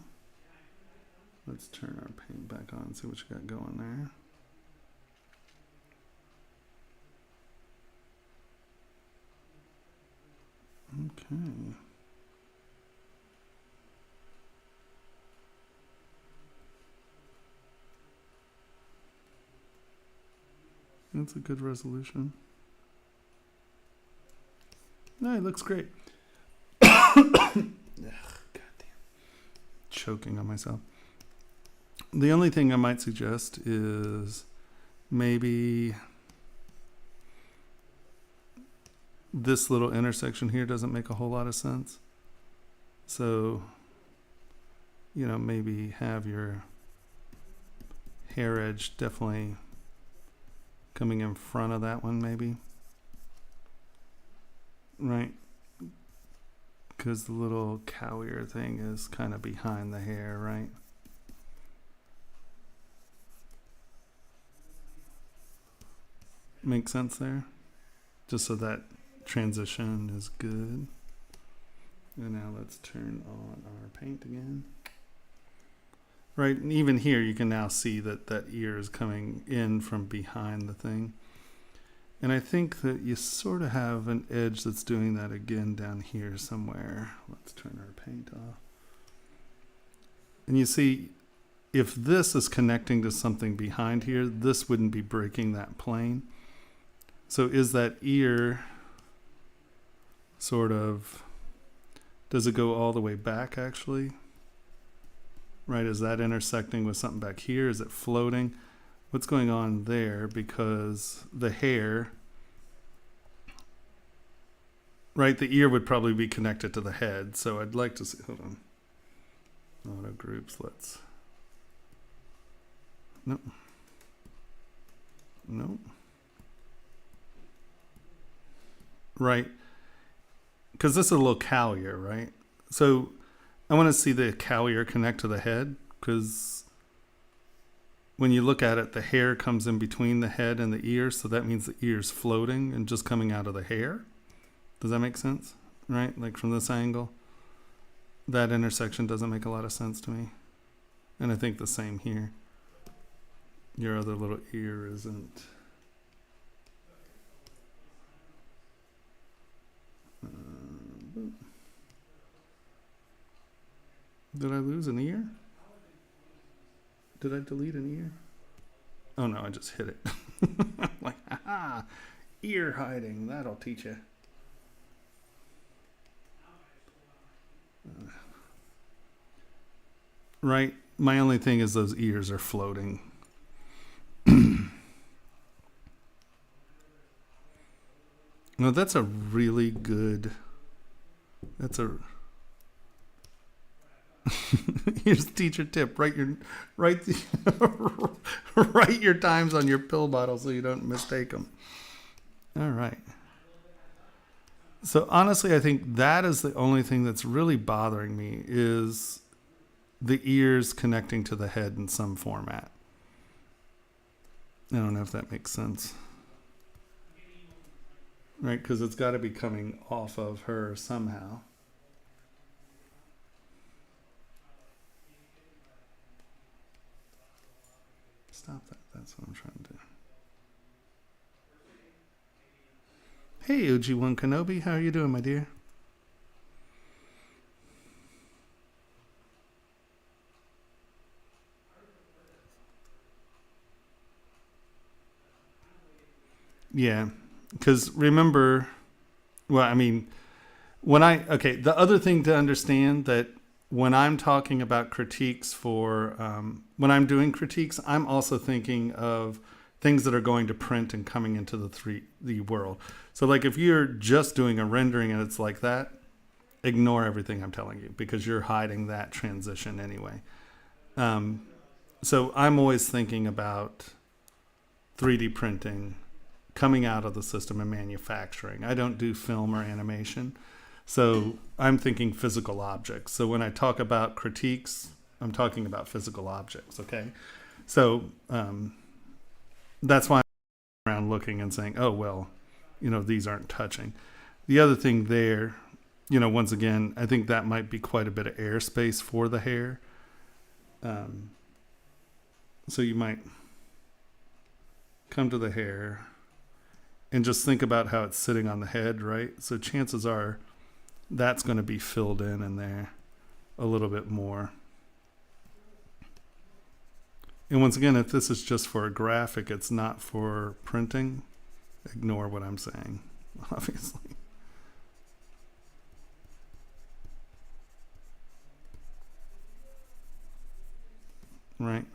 Let's turn our paint back on and see what you got going there. Okay. That's a good resolution. No, it looks great. Ugh, goddamn. Choking on myself. The only thing I might suggest is maybe this little intersection here doesn't make a whole lot of sense. So, you know, maybe have your hair edge definitely coming in front of that one, maybe. Right? Because the little cow ear thing is kind of behind the hair, right? Make sense there? Just so that transition is good. And now let's turn on our paint again. Right, and even here you can now see that that ear is coming in from behind the thing. And I think that you sort of have an edge that's doing that again down here somewhere. Let's turn our paint off. And you see, if this is connecting to something behind here, this wouldn't be breaking that plane. So is that ear sort of, does it go all the way back actually? Right, is that intersecting with something back here? Is it floating? What's going on there? Because the hair, right, the ear would probably be connected to the head. So I'd like to see, hold on. Auto groups, let's, nope. Nope. Right, because this is a little cow ear, right? So I want to see the cow ear connect to the head, because when you look at it, the hair comes in between the head and the ear, so that means the ear's floating and just coming out of the hair. Does that make sense? Right, like from this angle, that intersection doesn't make a lot of sense to me. And I think the same here. Your other little ear isn't. Did I lose an ear? Did I delete an ear? Oh no, I just hit it. I'm like, aha, ear hiding, that'll teach you. Right, my only thing is those ears are floating. No, that's a really good, that's a, here's the teacher tip, write your times on your pill bottle so you don't mistake them. All right. So honestly, I think that is the only thing that's really bothering me, is the ears connecting to the head in some format. I don't know if that makes sense. Right, because it's got to be coming off of her somehow. Stop that. That's what I'm trying to do. Hey, OG1 Kenobi. How are you doing, my dear? Yeah, because remember, well, I mean, the other thing to understand, that when I'm talking about critiques for, when I'm doing critiques, I'm also thinking of things that are going to print and coming into the 3D world. So like if you're just doing a rendering and it's like that, ignore everything I'm telling you, because you're hiding that transition anyway. So I'm always thinking about 3D printing coming out of the system and manufacturing. I don't do film or animation. So I'm thinking physical objects. So when I talk about critiques, I'm talking about physical objects, okay? So that's why I'm around looking and saying, oh, well, you know, these aren't touching. The other thing there, you know, once again, I think that might be quite a bit of airspace for the hair. So you might come to the hair and just think about how it's sitting on the head, right? So chances are that's going to be filled in there a little bit more. And once again, if this is just for a graphic, it's not for printing, ignore what I'm saying, obviously. right?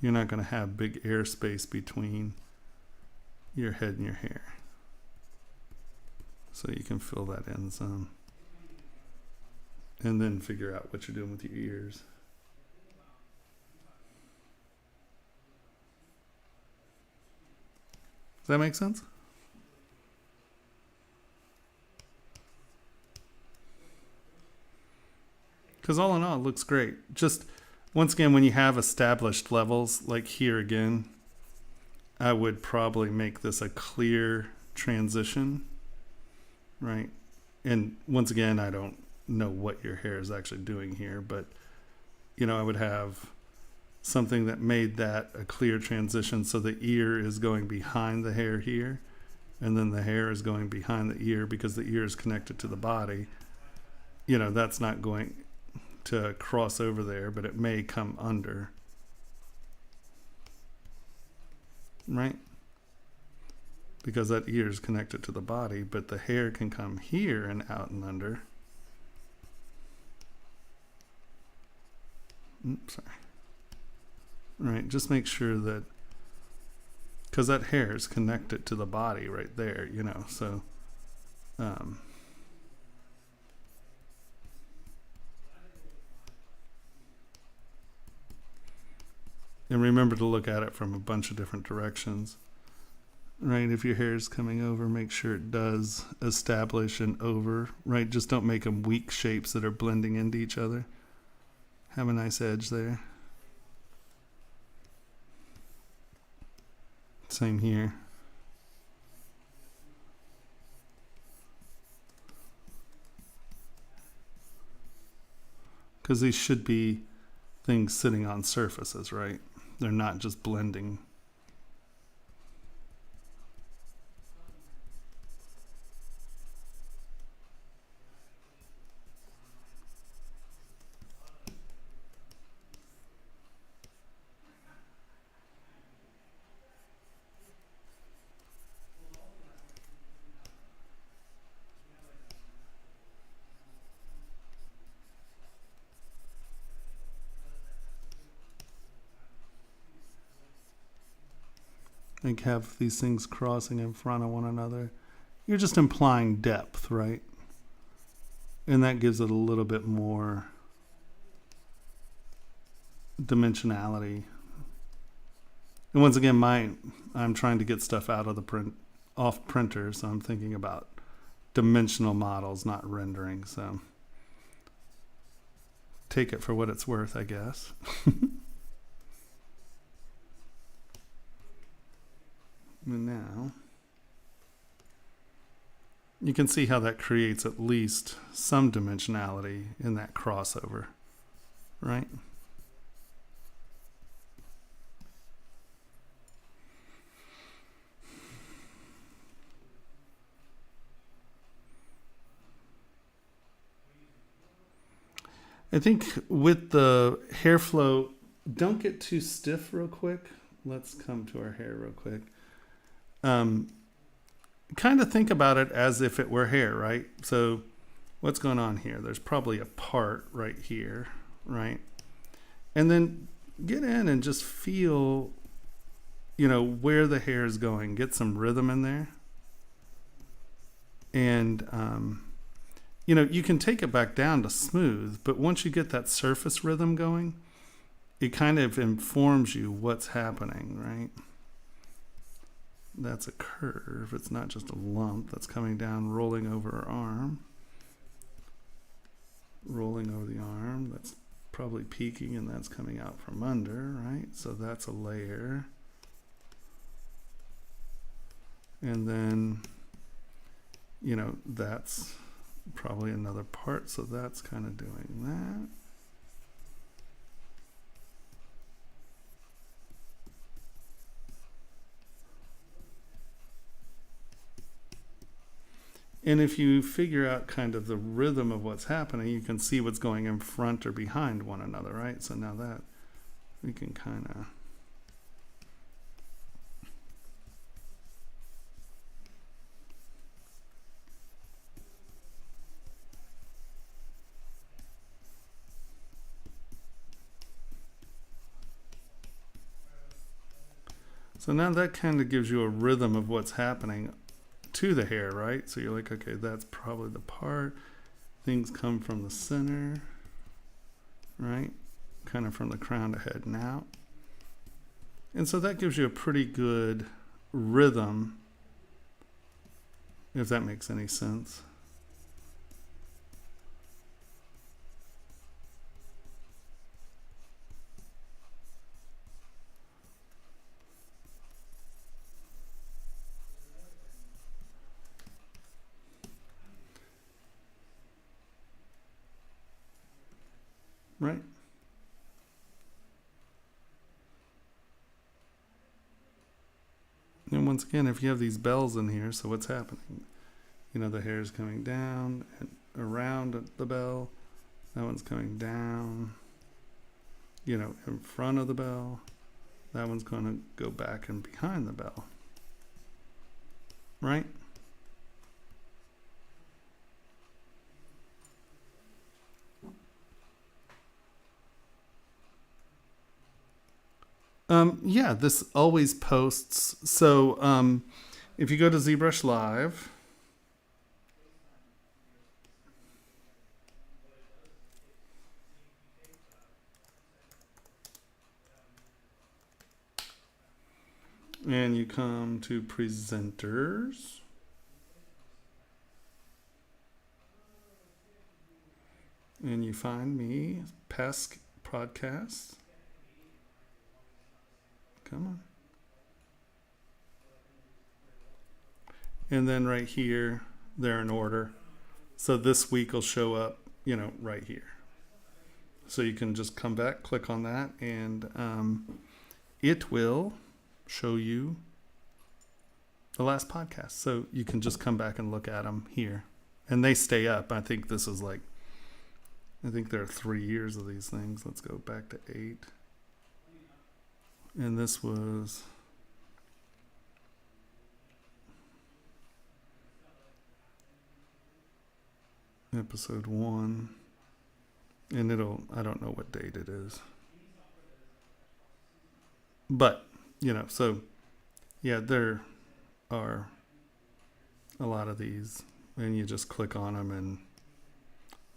You're not going to have big airspace between your head and your hair. So you can fill that in some. And then figure out what you're doing with your ears. Does that make sense? Because all in all, it looks great. Just, once again, when you have established levels, like here again, I would probably make this a clear transition, right? And once again, I don't know what your hair is actually doing here, but, you know, I would have something that made that a clear transition, so the ear is going behind the hair here, and then the hair is going behind the ear because the ear is connected to the body. You know, that's not going to cross over there, but it may come under, right? Because that ear is connected to the body, but the hair can come here and out and under. Oops, sorry. Right, just make sure that, because that hair is connected to the body right there, you know, so and remember to look at it from a bunch of different directions, right? If your hair is coming over, make sure it does establish and over, right? Just don't make them weak shapes that are blending into each other. Have a nice edge there. Same here. Because these should be things sitting on surfaces, right? They're not just blending. Like have these things crossing in front of one another. You're just implying depth, right? And that gives it a little bit more dimensionality. And once again, I'm trying to get stuff out of the off printer, so I'm thinking about dimensional models, not rendering. So take it for what it's worth, I guess. And now you can see how that creates at least some dimensionality in that crossover, right? I think with the hair flow, don't get too stiff real quick. Let's come to our hair real quick. Kind of think about it as if it were hair, right? So what's going on here? There's probably a part right here, right? And then get in and just feel, you know, where the hair is going. Get some rhythm in there. And, you know, you can take it back down to smooth, but once you get that surface rhythm going, it kind of informs you what's happening, right? That's a curve. It's not just a lump that's coming down, rolling over our arm. Rolling over the arm. That's probably peaking, and that's coming out from under, right? So that's a layer. And then, you know, that's probably another part. So that's kind of doing that. And if you figure out kind of the rhythm of what's happening, you can see what's going in front or behind one another, right? So now that we can kind of So now that kind of gives you a rhythm of what's happening to the hair, right? So you're like, okay, that's probably the part. Things come from the center, right? Kind of from the crown to head and out. And so that gives you a pretty good rhythm, if that makes any sense. Right? And once again, if you have these bells in here, so what's happening? You know, the hair is coming down and around the bell. That one's coming down, you know, in front of the bell. That one's going to go back and behind the bell. Right? Yeah, this always posts. So if you go to ZBrush Live, and you come to presenters, and you find me, past podcasts. Come on. And then right here, they're in order. So this week will show up, you know, right here. So you can just come back, click on that, and it will show you the last podcast. So you can just come back and look at them here. And they stay up. I think this is like, I think there are 3 years of these things. Let's go back to 8. And this was episode 1. And I don't know what date it is. But, you know, so yeah, there are a lot of these. And you just click on them and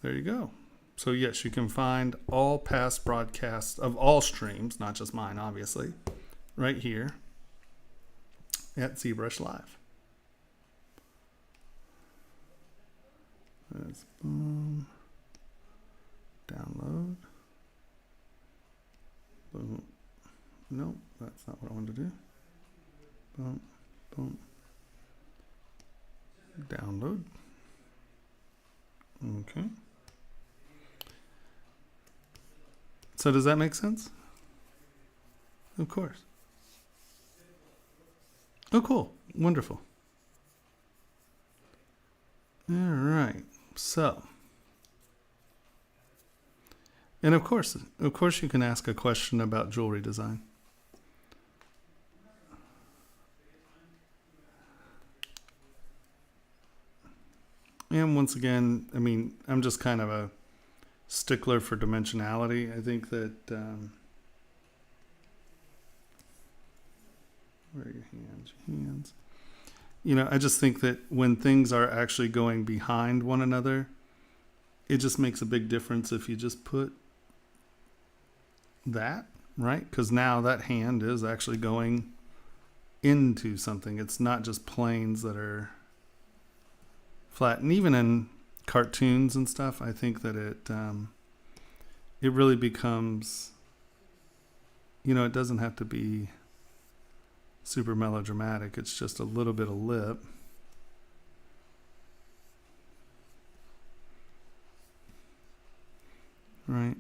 there you go. So yes, you can find all past broadcasts of all streams, not just mine, obviously, right here at ZBrush Live. That's boom. Download. Boom. Nope, that's not what I wanted to do. Boom, boom. Download. Okay. So does that make sense? Of course. Oh, cool. Wonderful. All right. So, and of course you can ask a question about jewelry design. And once again, I mean, I'm just kind of a stickler for dimensionality. I think that where are your hands? Your hands. You know, I just think that when things are actually going behind one another, it just makes a big difference if you just put that, right? Because now that hand is actually going into something. It's not just planes that are flat. And even in cartoons and stuff, I think that it really becomes, you know, it doesn't have to be super melodramatic. It's just a little bit of lip. Right.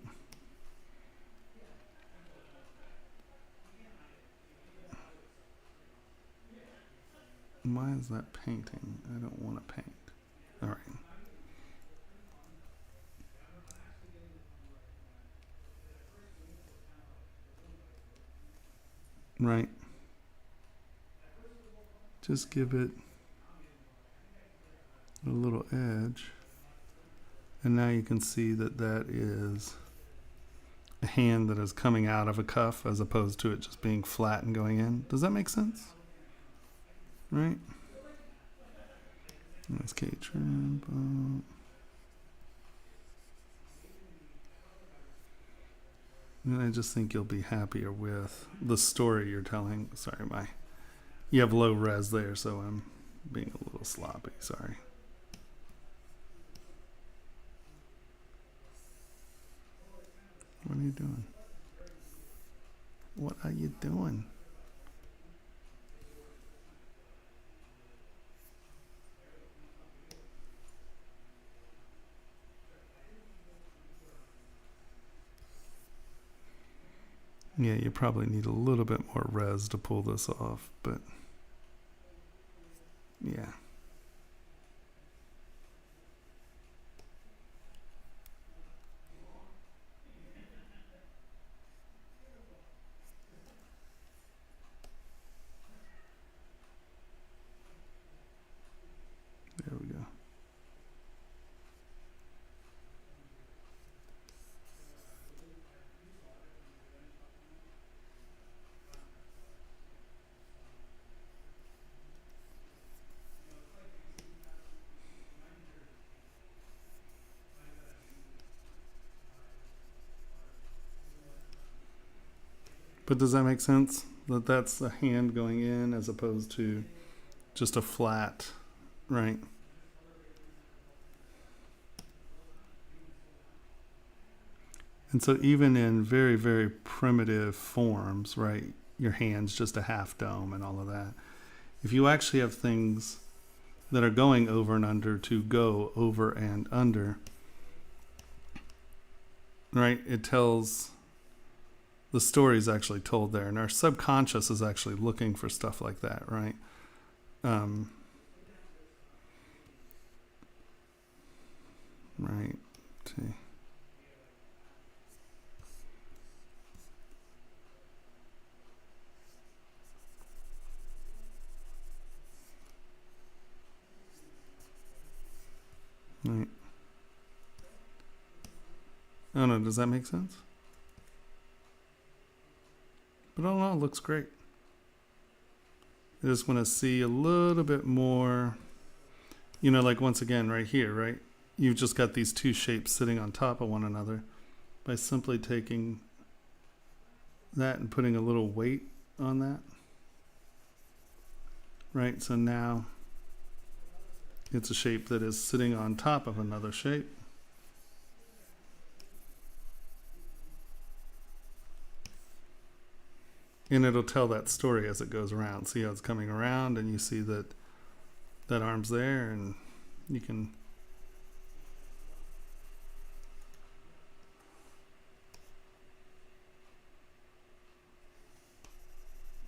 Why is that painting? I don't want to paint. All right. Right. Just give it a little edge. And now you can see that that is a hand that is coming out of a cuff as opposed to it just being flat and going in. Does that make sense? Right? That's K-trim. And I just think you'll be happier with the story you're telling. Sorry, you have low res there, so I'm being a little sloppy. Sorry. What are you doing? What are you doing? Yeah, you probably need a little bit more res to pull this off, but yeah. There we go. But does that make sense? That that's the hand going in as opposed to just a flat, right? And so even in very, very primitive forms, right, your hand's just a half dome and all of that. If you actually have things that are going over and under to go over and under, right, it tells... the story is actually told there, and our subconscious is actually looking for stuff like that, right? Right. See. Right. I don't know, does that make sense? But all in all, it looks great. I just want to see a little bit more, you know, like once again, right here, right? You've just got these two shapes sitting on top of one another by simply taking that and putting a little weight on that. Right, so now it's a shape that is sitting on top of another shape. And it'll tell that story as it goes around. See how it's coming around, and you see that that arm's there, and you can...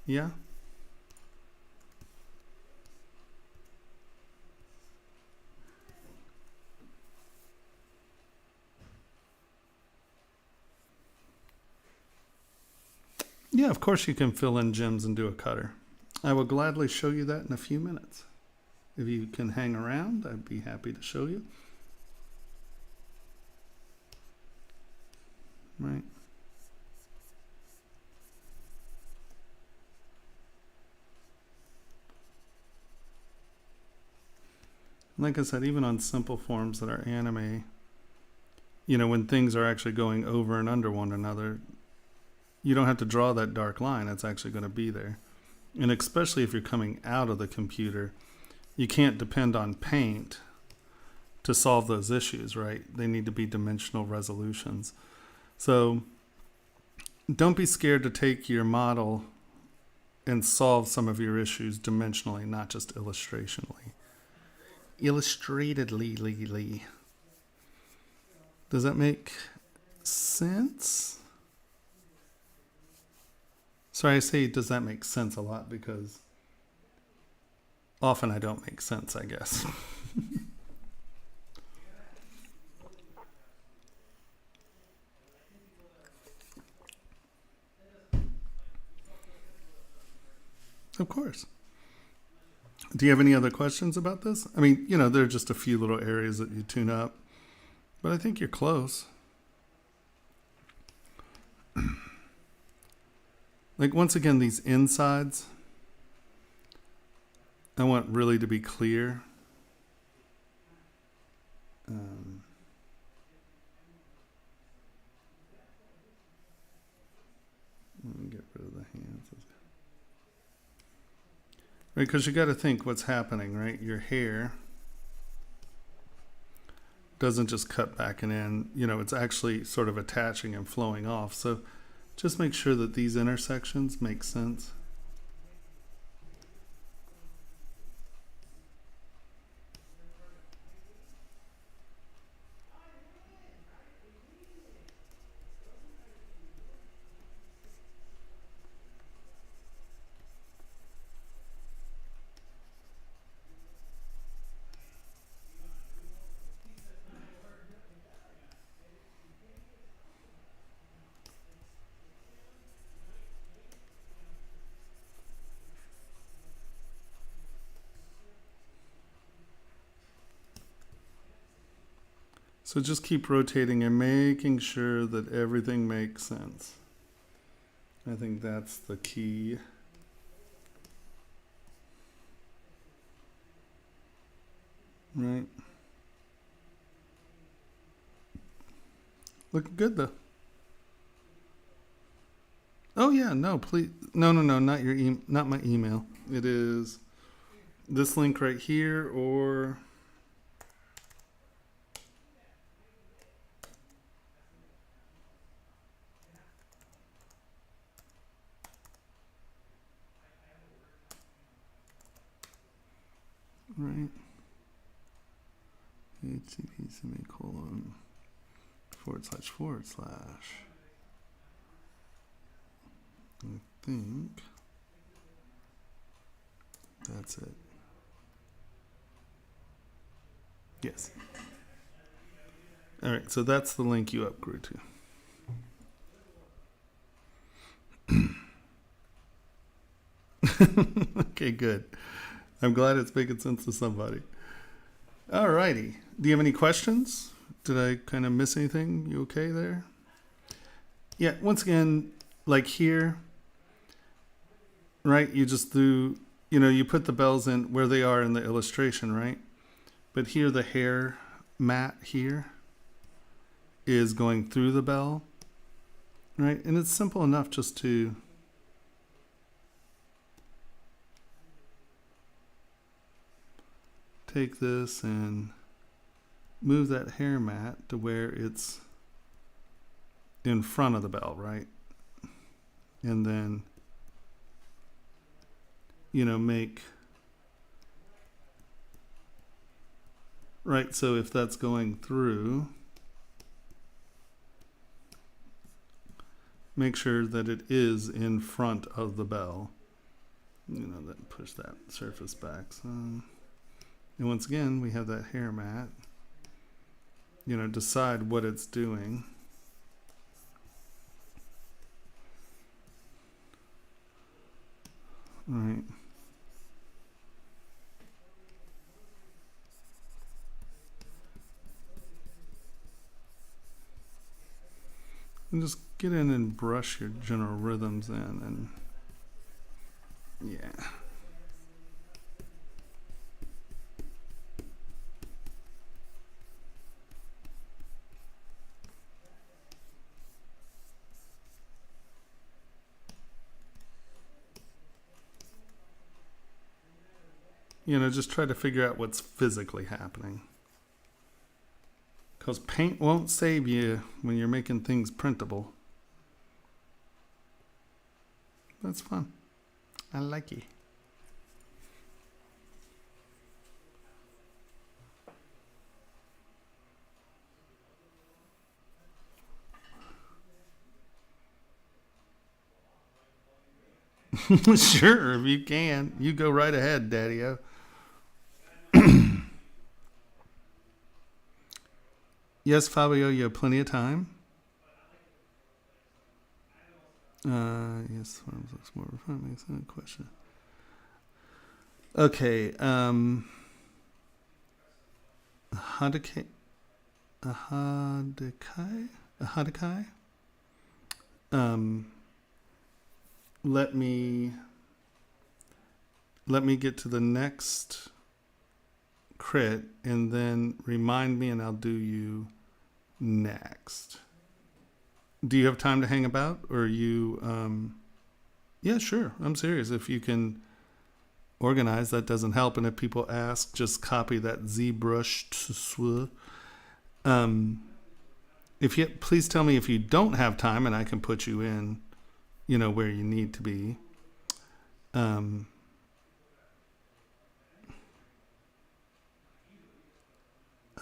Yeah? Yeah, of course you can fill in gems and do a cutter. I will gladly show you that in a few minutes. If you can hang around, I'd be happy to show you. Right. Like I said, even on simple forms that are anime, you know, when things are actually going over and under one another, you don't have to draw that dark line. It's actually going to be there. And especially if you're coming out of the computer, you can't depend on paint to solve those issues, right? They need to be dimensional resolutions. So don't be scared to take your model and solve some of your issues dimensionally, not just illustrationally. Illustratedly. Does that make sense? Sorry, I say does that make sense a lot because often I don't make sense, I guess. Of course. Do you have any other questions about this? I mean, you know, there are just a few little areas that you tune up, but I think you're close. Like once again, these insides, I want really to be clear. Let me get rid of the hands. Right, because you got to think what's happening, right? Your hair doesn't just cut back and in, you know, it's actually sort of attaching and flowing off. So just make sure that these intersections make sense. So just keep rotating and making sure that everything makes sense. I think that's the key. Right. Looking good though. Oh yeah, no, please. No, not your not my email. It is this link right here or right. HTTP semicolon // I think that's it. Yes. All right, so that's the link you upgrew to. Okay, good. I'm glad it's making sense to somebody. All righty. Do you have any questions? Did I kind of miss anything? You okay there? Yeah, once again, like here, right? You just do, you know, you put the bells in where they are in the illustration, right? But here, the hair mat here is going through the bell, right? And it's simple enough just to take this and move that hair mat to where it's in front of the bell, right? And then, you know, make, right, so if that's going through, make sure that it is in front of the bell. You know, then push that surface back. So, and once again, we have that hair mat. You know, decide what it's doing. All right. And just get in and brush your general rhythms in, and yeah. You know, just try to figure out what's physically happening. Because paint won't save you when you're making things printable. That's fun. I like it. Sure, if you can. You go right ahead, Daddy-O. Yes, Fabio, you have plenty of time. Yes, forms looks more refined. Makes a question. Okay. Ahadikai? let me get to the next crit and then remind me and I'll do you next. Do you have time to hang about, or are you yeah, sure, I'm serious. If you can organize, that doesn't help. And if people ask, just copy that ZBrush. If you please tell me if you don't have time and I can put you in, where you need to be.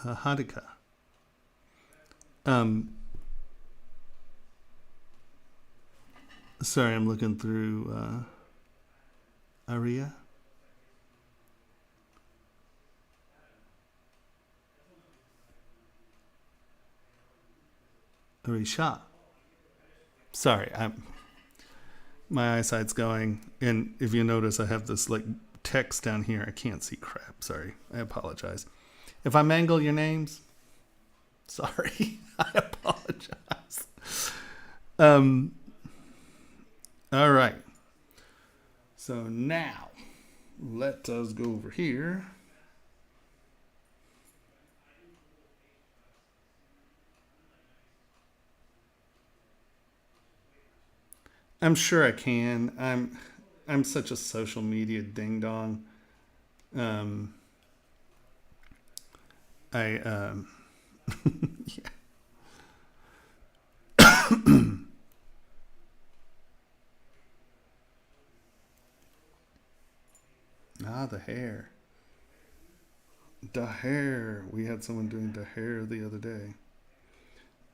Hadika. Sorry, I'm looking through Aria. Arisha. Sorry, my eyesight's going, and if you notice, I have this like text down here. I can't see crap. Sorry, I apologize. If I mangle your names, sorry, I apologize. All right. So now, let us go over here. I'm sure I can. I'm such a social media ding dong. Yeah. The hair. The hair. We had someone doing the hair the other day.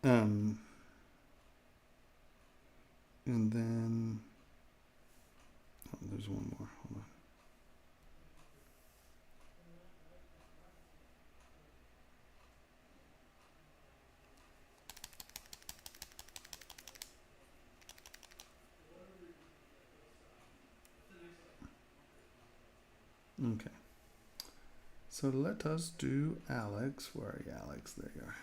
And then there's one more. Hold on. Okay. So let us do Alex. Where are you, Alex? There you are.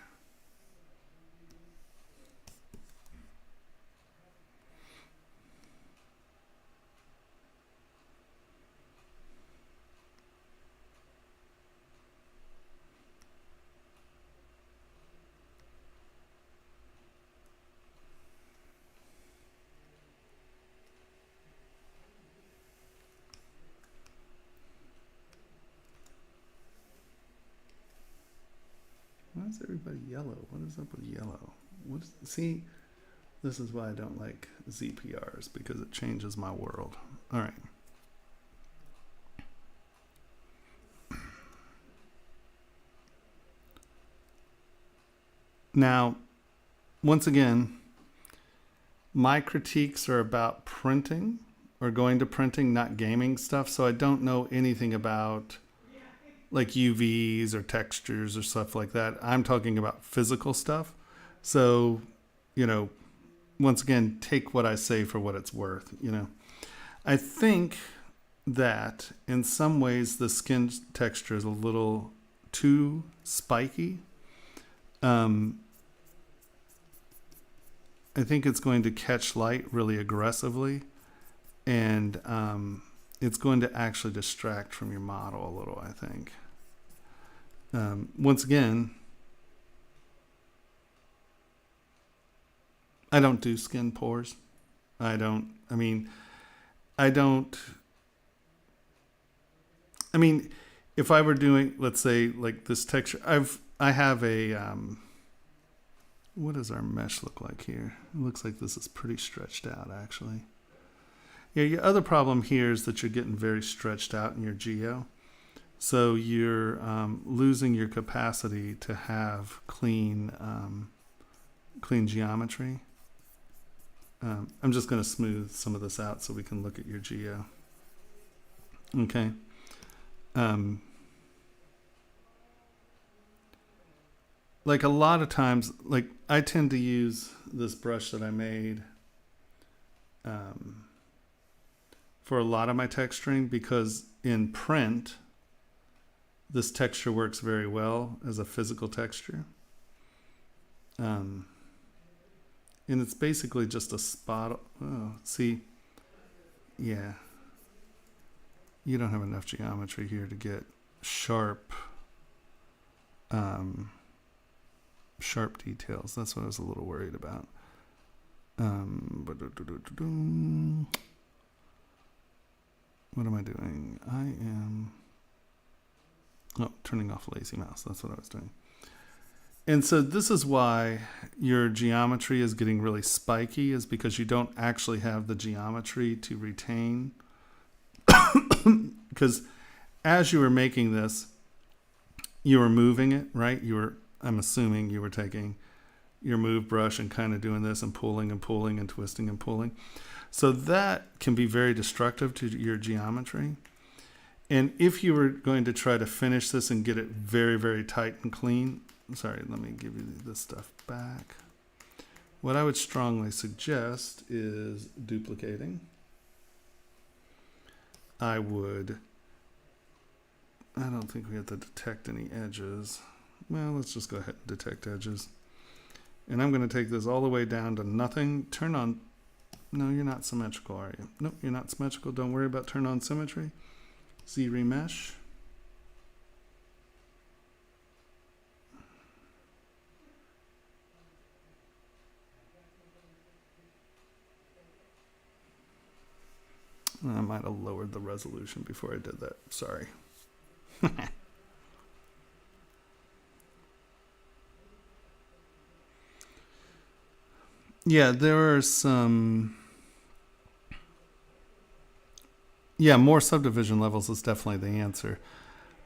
Why is everybody yellow? What is up with yellow? See, this is why I don't like ZPRs, because it changes my world. All right. Now, once again, my critiques are about printing or going to printing, not gaming stuff. So I don't know anything about like UVs or textures or stuff like that. I'm talking about physical stuff. So, once again, take what I say for what it's worth. I think that in some ways the skin texture is a little too spiky. I think it's going to catch light really aggressively, and it's going to actually distract from your model a little, I think. Once again, I don't do skin pores. If I were doing, let's say, like this texture, I have a, what does our mesh look like here? It looks like this is pretty stretched out, actually. Yeah, your other problem here is that you're getting very stretched out in your geo. So you're losing your capacity to have clean geometry. I'm just going to smooth some of this out so we can look at your geo. Okay. Like a lot of times, like I tend to use this brush that I made for a lot of my texturing, because in print, this texture works very well as a physical texture. And it's basically just a spot. Oh, see, yeah. You don't have enough geometry here to get sharp, sharp details. That's what I was a little worried about. What am I doing? I am turning off lazy mouse. That's what I was doing. And so this is why your geometry is getting really spiky, is because you don't actually have the geometry to retain. Because as you were making this, you were moving it, right? I'm assuming you were taking your move brush and kind of doing this and pulling and pulling and twisting and pulling. So that can be very destructive to your geometry. And if you were going to try to finish this and get it very, very tight and clean, sorry, let me give you this stuff back. What I would strongly suggest is duplicating. I don't think we have to detect any edges. Well, let's just go ahead and detect edges. And I'm going to take this all the way down to nothing. Turn on, no, you're not symmetrical, are you? Nope, you're not symmetrical. Don't worry about turn on symmetry. ZRemesh. I might have lowered the resolution before I did that. Sorry. Yeah, there are some... Yeah, more subdivision levels is definitely the answer.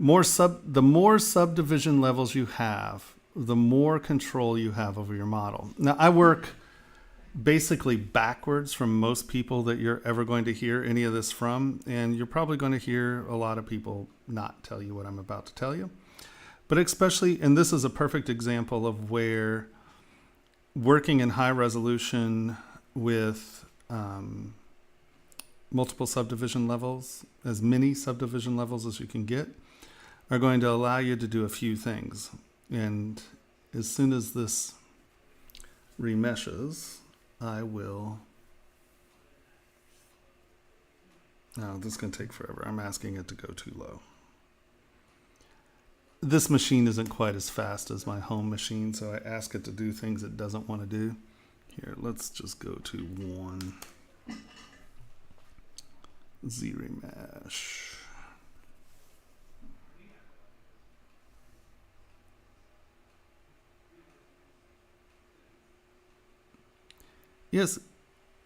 The more subdivision levels you have, the more control you have over your model. Now, I work basically backwards from most people that you're ever going to hear any of this from, and you're probably going to hear a lot of people not tell you what I'm about to tell you. But especially, and this is a perfect example of where working in high resolution with multiple subdivision levels, as many subdivision levels as you can get, are going to allow you to do a few things. And as soon as this remeshes, I will... Oh, this is going to take forever. I'm asking it to go too low. This machine isn't quite as fast as my home machine, so I ask it to do things it doesn't want to do. Here, let's just go to 1. ZRemesh. Yes,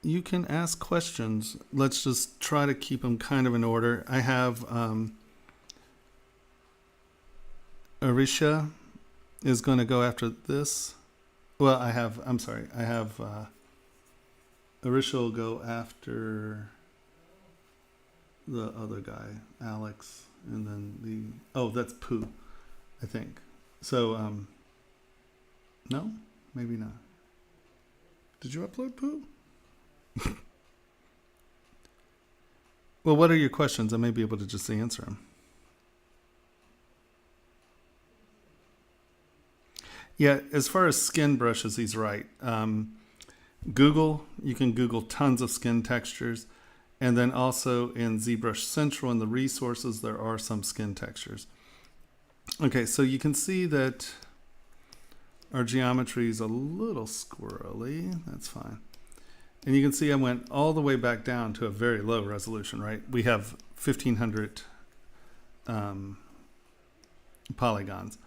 you can ask questions. Let's just try to keep them kind of in order. I have Arisha is going to go after this. Well, I have Arisha will go after the other guy, Alex, and then that's Pooh, I think. So, no, maybe not. Did you upload Pooh? Well, what are your questions? I may be able to just answer them. Yeah, as far as skin brushes, he's right. You can Google tons of skin textures. And then also in ZBrush Central in the resources, there are some skin textures. Okay, so you can see that our geometry is a little squirrely. That's fine. And you can see I went all the way back down to a very low resolution, right? We have 1,500 polygons.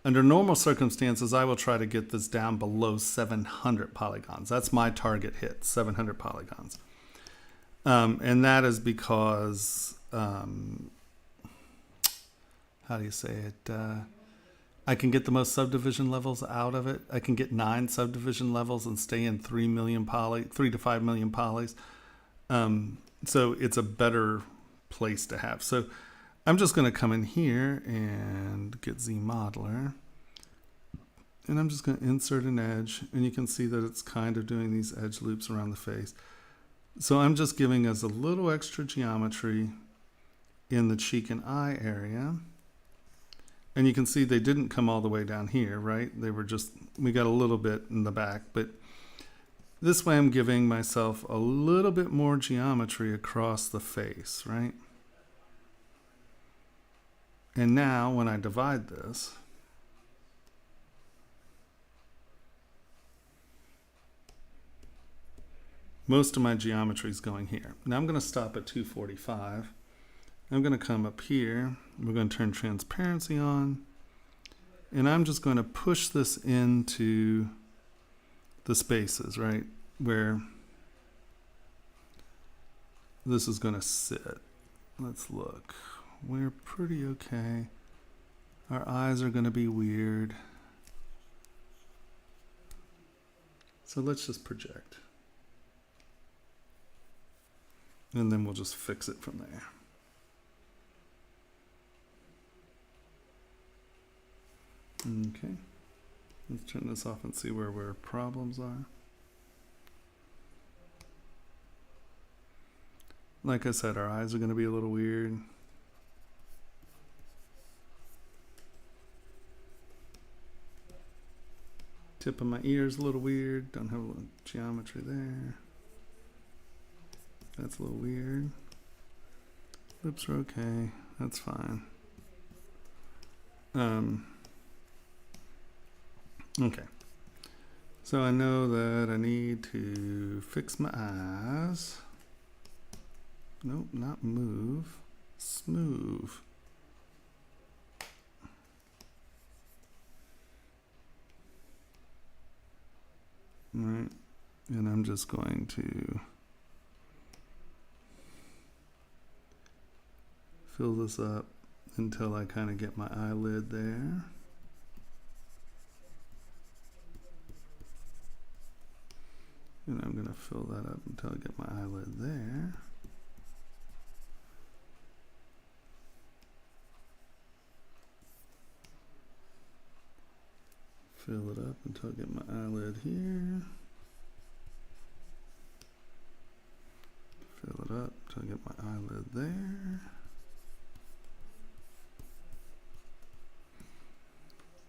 Under normal circumstances, I will try to get this down below 700 polygons. That's my target hit, 700 polygons. And that is because, how do you say it? I can get the most subdivision levels out of it. I can get 9 subdivision levels and stay in 3 to 5 million polys. So it's a better place to have. So I'm just going to come in here and get ZModeler. And I'm just going to insert an edge. And you can see that it's kind of doing these edge loops around the face. So I'm just giving us a little extra geometry in the cheek and eye area. And you can see they didn't come all the way down here, right? They were just, we got a little bit in the back, but This way I'm giving myself a little bit more geometry across the face, right? And now when I divide this, most of my geometry is going here. Now I'm going to stop at 245. I'm going to come up here. We're going to turn transparency on. And I'm just going to push this into the spaces, right? Where this is going to sit. Let's look. We're pretty okay. Our eyes are going to be weird. So let's just project. And then we'll just fix it from there. Okay. Let's turn this off and see where problems are. Like I said, our eyes are going to be a little weird. Tip of my ear is a little weird. Don't have a little geometry there. That's a little weird. Lips are okay. That's fine. Okay. So I know that I need to fix my eyes. Nope, not move. Smooth. All right. And I'm just going to fill this up until I kind of get my eyelid there. And I'm going to fill that up until I get my eyelid there. Fill it up until I get my eyelid here. Fill it up until I get my eyelid there.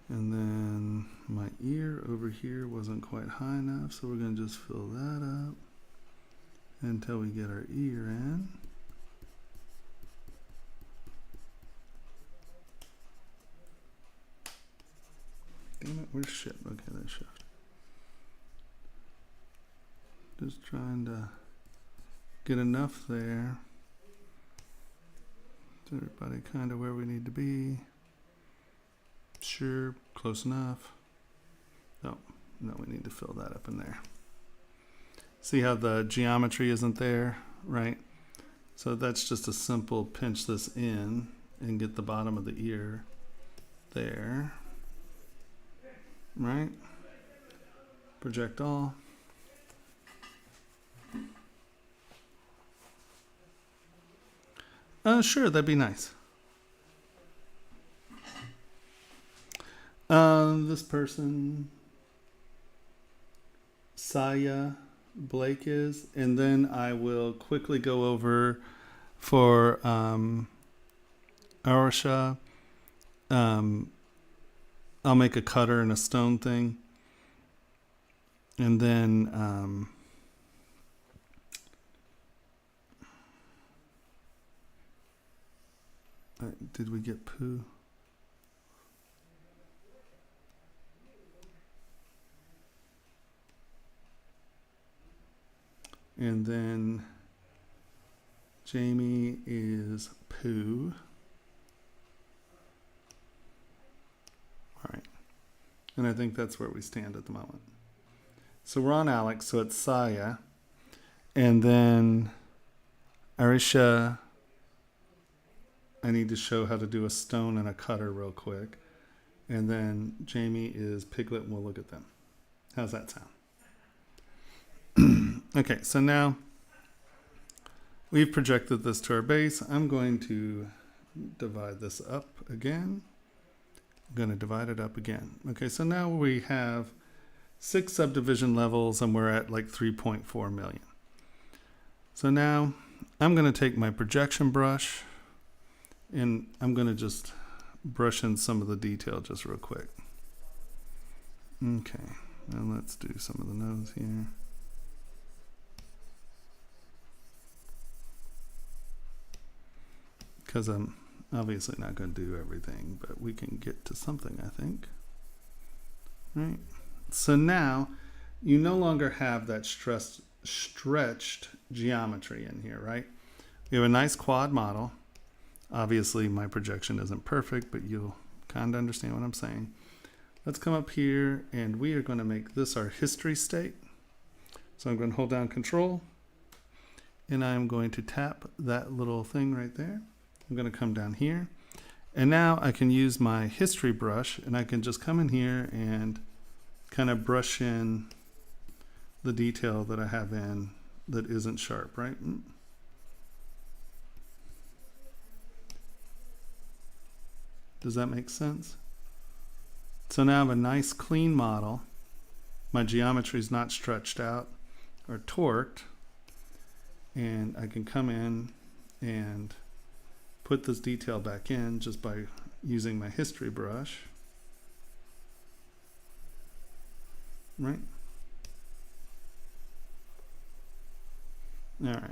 And then my ear over here wasn't quite high enough, so we're going to just fill that up until we get our ear in. Damn it, where's shift? Okay, there's shift. Just trying to get enough there. Is everybody kind of where we need to be? Sure, close enough. No, we need to fill that up in there. See how the geometry isn't there, right? So that's just a simple pinch this in and get the bottom of the ear there, right? Project all. Sure, that'd be nice. This person, Saya Blake is, and then I will quickly go over for Arisha. I'll make a cutter and a stone thing, and then did we get poo? And then Jamie is poo. All right. And I think that's where we stand at the moment. So we're on Alex, so it's Saya. And then Arisha, I need to show how to do a stone and a cutter real quick. And then Jamie is Piglet, and we'll look at them. How's that sound? Okay, so now we've projected this to our base. I'm going to divide this up again. I'm going to divide it up again. Okay, so now we have 6 subdivision levels and we're at like 3.4 million. So now I'm going to take my projection brush and I'm going to just brush in some of the detail just real quick. Okay, now let's do some of the nose here. because I'm obviously not going to do everything, but we can get to something, I think. Right. So now you no longer have that stretched geometry in here, right? We have a nice quad model. Obviously my projection isn't perfect, but you'll kind of understand what I'm saying. Let's come up here and we are going to make this our history state. So I'm going to hold down Control and I'm going to tap that little thing right there. I'm going to come down here and now I can use my history brush and I can just come in here and kind of brush in the detail that I have in that isn't sharp, right? Does that make sense? So now I have a nice clean model. My geometry is not stretched out or torqued. And I can come in and put this detail back in just by using my history brush. Right? All right.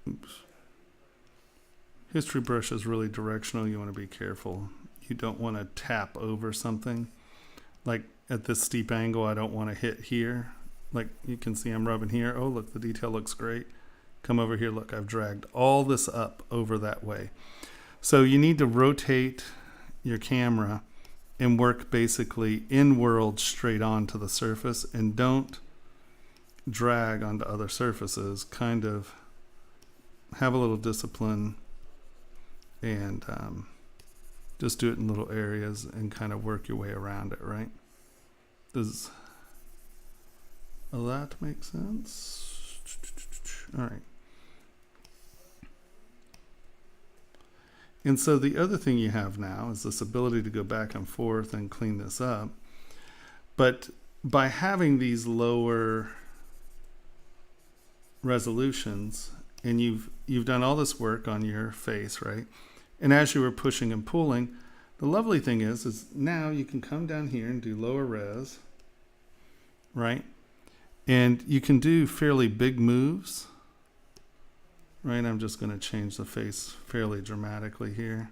Oops. History brush is really directional. You want to be careful. You don't want to tap over something. Like at this steep angle, I don't want to hit here. Like you can see I'm rubbing here. Oh, look, the detail looks great. Come over here. Look, I've dragged all this up over that way. So you need to rotate your camera and work basically in-world straight onto the surface and don't drag onto other surfaces. Kind of have a little discipline and just do it in little areas and kind of work your way around it, right? Does that make sense? All right. And so the other thing you have now is this ability to go back and forth and clean this up. But by having these lower resolutions, and you've done all this work on your face, right? And as you were pushing and pulling, the lovely thing is now you can come down here and do lower res, right? And you can do fairly big moves, right? I'm just going to change the face fairly dramatically here.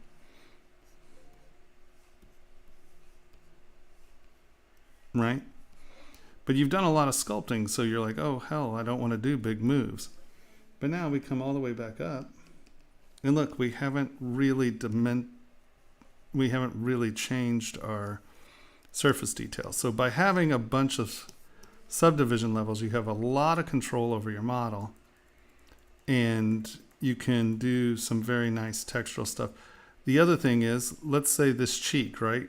Right? But you've done a lot of sculpting, so you're like, oh, hell, I don't want to do big moves. But now we come all the way back up. And look, we haven't really changed our surface detail. So by having a bunch of subdivision levels, you have a lot of control over your model. And you can do some very nice textural stuff. The other thing is, let's say this cheek, right?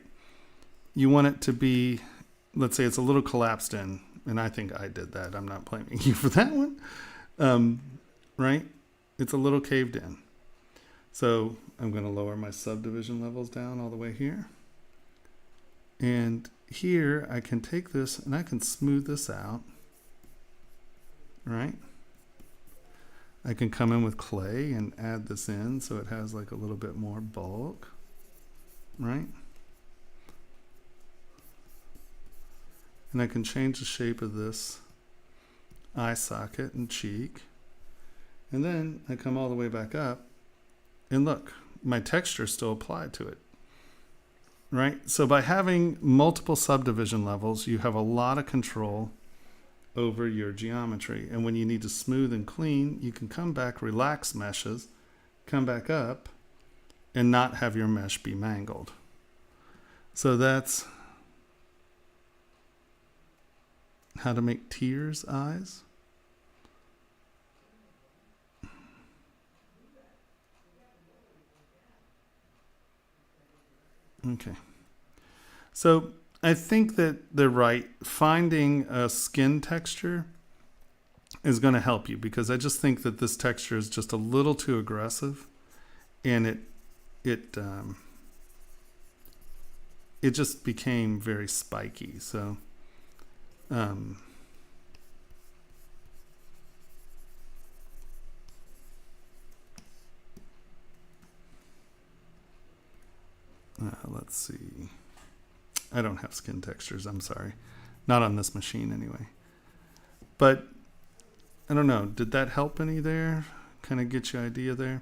You want it to be, let's say it's a little collapsed in. And I think I did that. I'm not blaming you for that one. Right? It's a little caved in. So I'm going to lower my subdivision levels down all the way here. And here I can take this and I can smooth this out. Right? I can come in with clay and add this in so it has like a little bit more bulk. Right? And I can change the shape of this eye socket and cheek. And then I come all the way back up and look, my texture is still applied to it, right? So by having multiple subdivision levels, you have a lot of control over your geometry. And when you need to smooth and clean, you can come back, relax meshes, come back up and not have your mesh be mangled. So that's how to make tears eyes. Okay. So I think that they're right. Finding a skin texture is going to help you because I just think that this texture is just a little too aggressive and it just became very spiky. So Let's see. I don't have skin textures, I'm sorry. Not on this machine anyway. But I don't know, did that help any there? Kind of get you an idea there?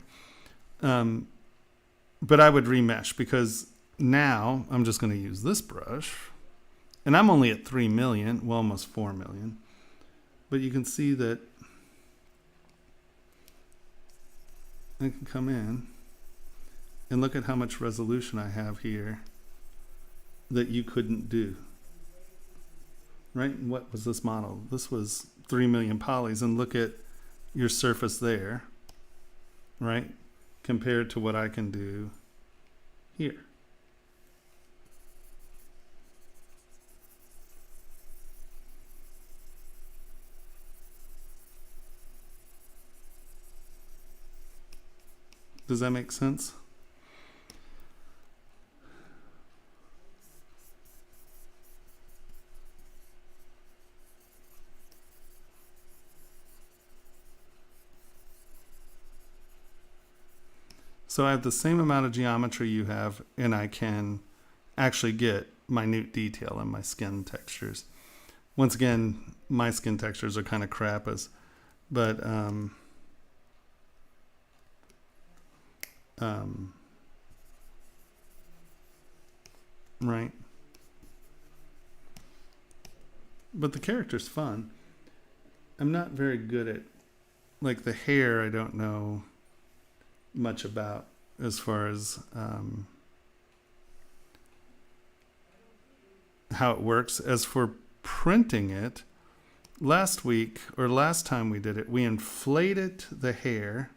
But I would remesh, because now I'm just going to use this brush. And I'm only at 3 million, well, almost 4 million. But you can see that I can come in and look at how much resolution I have here that you couldn't do. Right? And what was this model? This was 3 million polys, and look at your surface there, right? Compared to what I can do here. Does that make sense? So I have the same amount of geometry you have, and I can actually get minute detail in my skin textures. Once again, my skin textures are kind of crap, but right. But the character's fun. I'm not very good at, like, the hair, I don't know much about as far as how it works. As for printing it, last time we did it, we inflated the hair,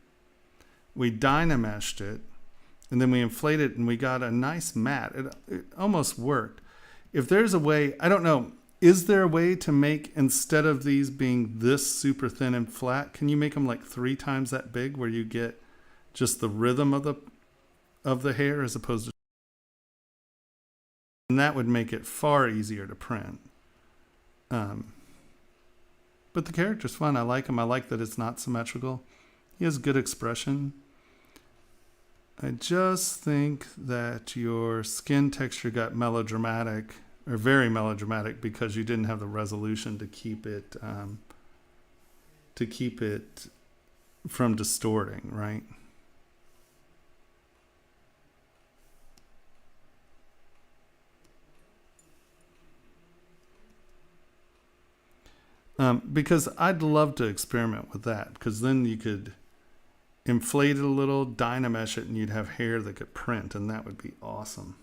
we dynameshed it, and then we inflated it, and we got a nice matte. It almost worked. If there's a way, I don't know, is there a way to make, instead of these being this super thin and flat, can you make them like 3 times that big, where you get just the rhythm of the hair as opposed to, and that would make it far easier to print. But the character's fun. I like him. I like that it's not symmetrical. He has good expression. I just think that your skin texture got melodramatic, or very melodramatic, because you didn't have the resolution to keep it from distorting, right? Because I'd love to experiment with that, because then you could inflate it a little, dynamesh it, and you'd have hair that could print, and that would be awesome.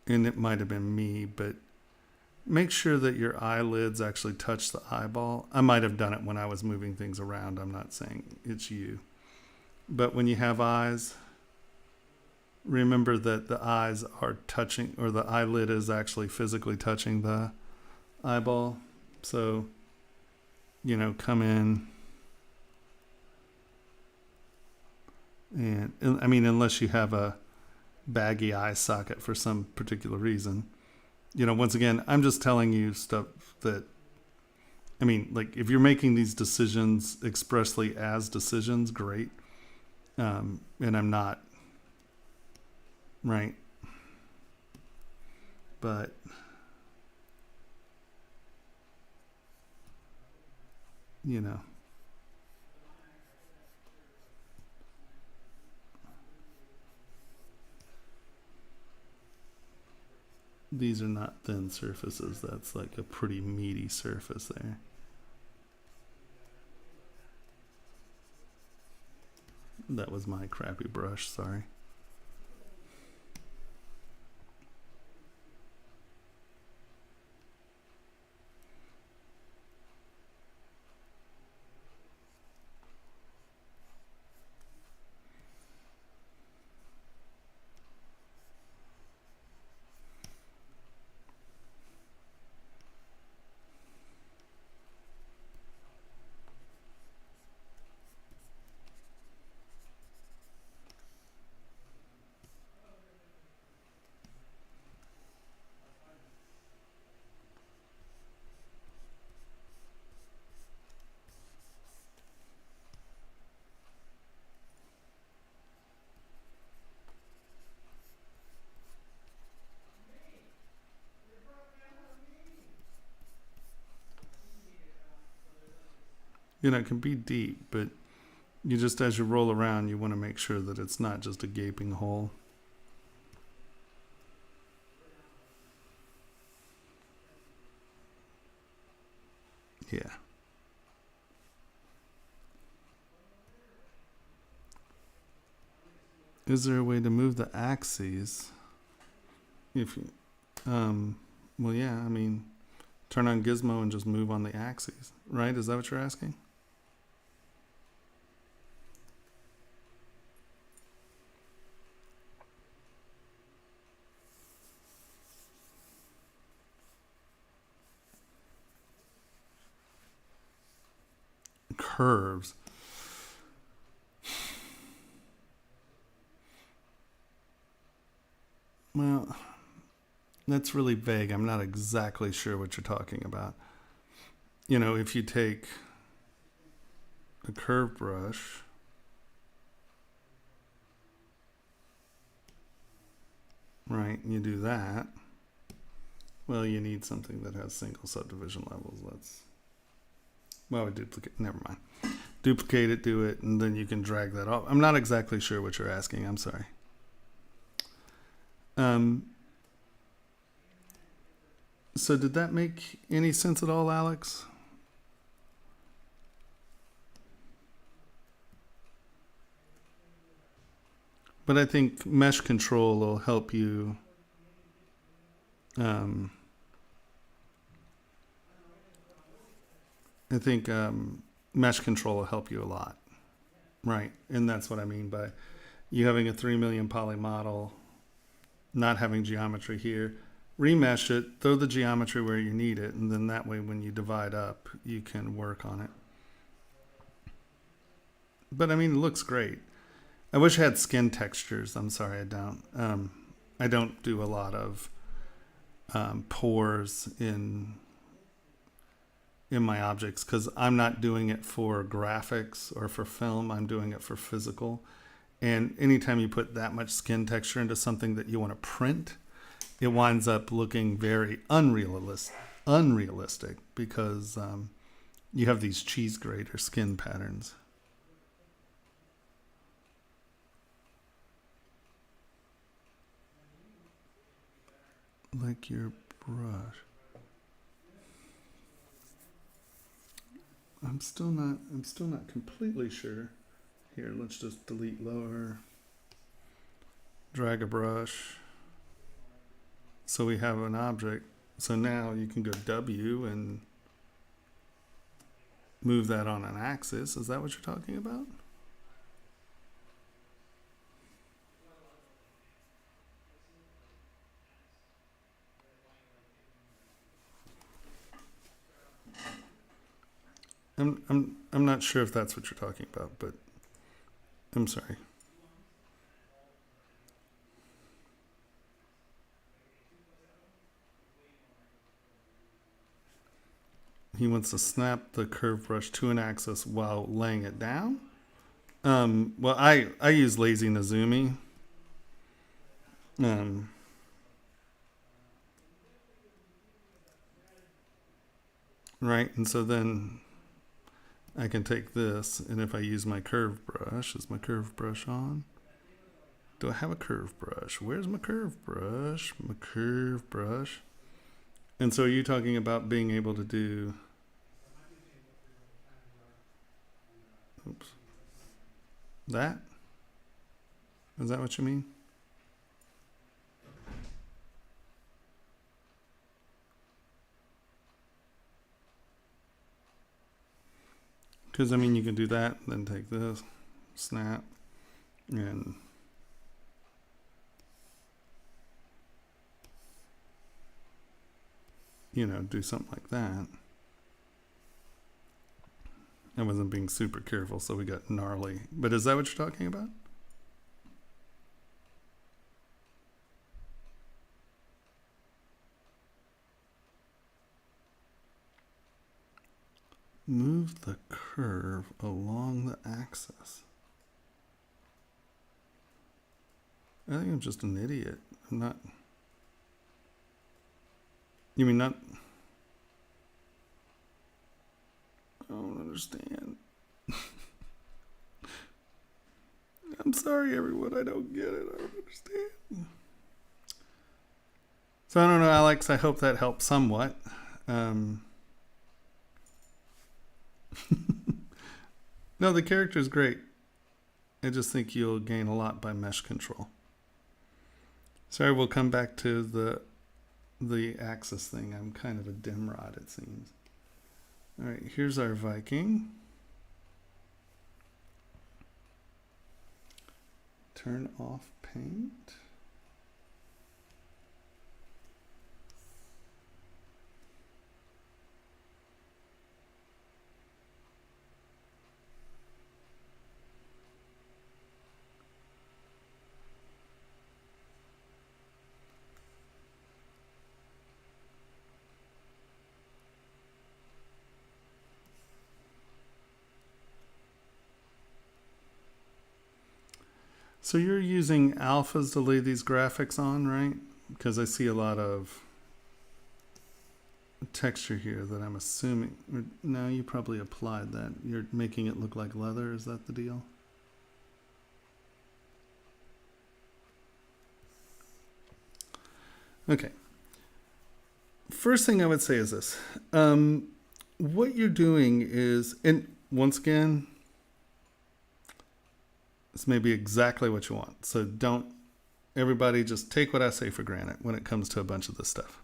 And it might have been me, but make sure that your eyelids actually touch the eyeball. I might have done it when I was moving things around. I'm not saying it's you. But when you have eyes, remember that the eyes are touching, or the eyelid is actually physically touching the eyeball. So, you know, come in and I mean, unless you have a baggy eye socket for some particular reason, you know, once again, I'm just telling you stuff that, I mean, like, if you're making these decisions expressly as decisions, great. And I'm not, right? But you know, these are not thin surfaces. That's like a pretty meaty surface there. That was my crappy brush, sorry. You know, it can be deep, but you just, as you roll around, you want to make sure that it's not just a gaping hole. Yeah. Is there a way to move the axes? If you, well, yeah, I mean, turn on Gizmo and just move on the axes, right? Is that what you're asking? Curves. Well, that's really vague. I'm not exactly sure what you're talking about. You know, if you take a curve brush, right, and you do that, well, you need something that has single subdivision levels. Well, we duplicate, never mind. Duplicate it, do it, and then you can drag that off. I'm not exactly sure what you're asking. I'm sorry. So did that make any sense at all, Alex? But I think mesh control will help you. I think mesh control will help you a lot, right? And that's what I mean by you having a 3 million poly model, not having geometry here. Remesh it, throw the geometry where you need it, and then that way when you divide up, you can work on it. But I mean, it looks great. I wish I had skin textures. I'm sorry, I don't. I don't do a lot of pores in my objects because I'm not doing it for graphics or for film. I'm doing it for physical. And anytime you put that much skin texture into something that you want to print, it winds up looking very unrealistic because you have these cheese grater skin patterns. Like your brush. I'm still not completely sure. Here, let's just delete lower. Drag a brush. So we have an object. So now you can go W and move that on an axis. Is that what you're talking about? I'm not sure if that's what you're talking about, but I'm sorry. He wants to snap the curve brush to an axis while laying it down. Well, I use lazy Nezumi. Right, and so then I can take this, and if I use my curve brush, is my curve brush on? Do I have a curve brush? Where's my curve brush? My curve brush. And so are you talking about being able to do... Oops. That? Is that what you mean? Because, I mean, you can do that, then take this, snap, and you know, do something like that. I wasn't being super careful, so we got gnarly. But is that what you're talking about? Move the curve along the axis. I think I'm just an idiot. I'm not... You mean not... don't understand. I'm sorry, everyone. I don't get it. I don't understand. So I don't know, Alex. I hope that helps somewhat. No, the character is great. I just think you'll gain a lot by mesh control. Sorry, we'll come back to the axis thing. I'm kind of a dim rod, it seems. All right, here's our Viking. Turn off paint. So you're using alphas to lay these graphics on, right? Because I see a lot of texture here that I'm assuming. No, you probably applied that. You're making it look like leather. Is that the deal? Okay. First thing I would say is this. What you're doing is, and once again, this may be exactly what you want. So don't, everybody just take what I say for granted when it comes to a bunch of this stuff.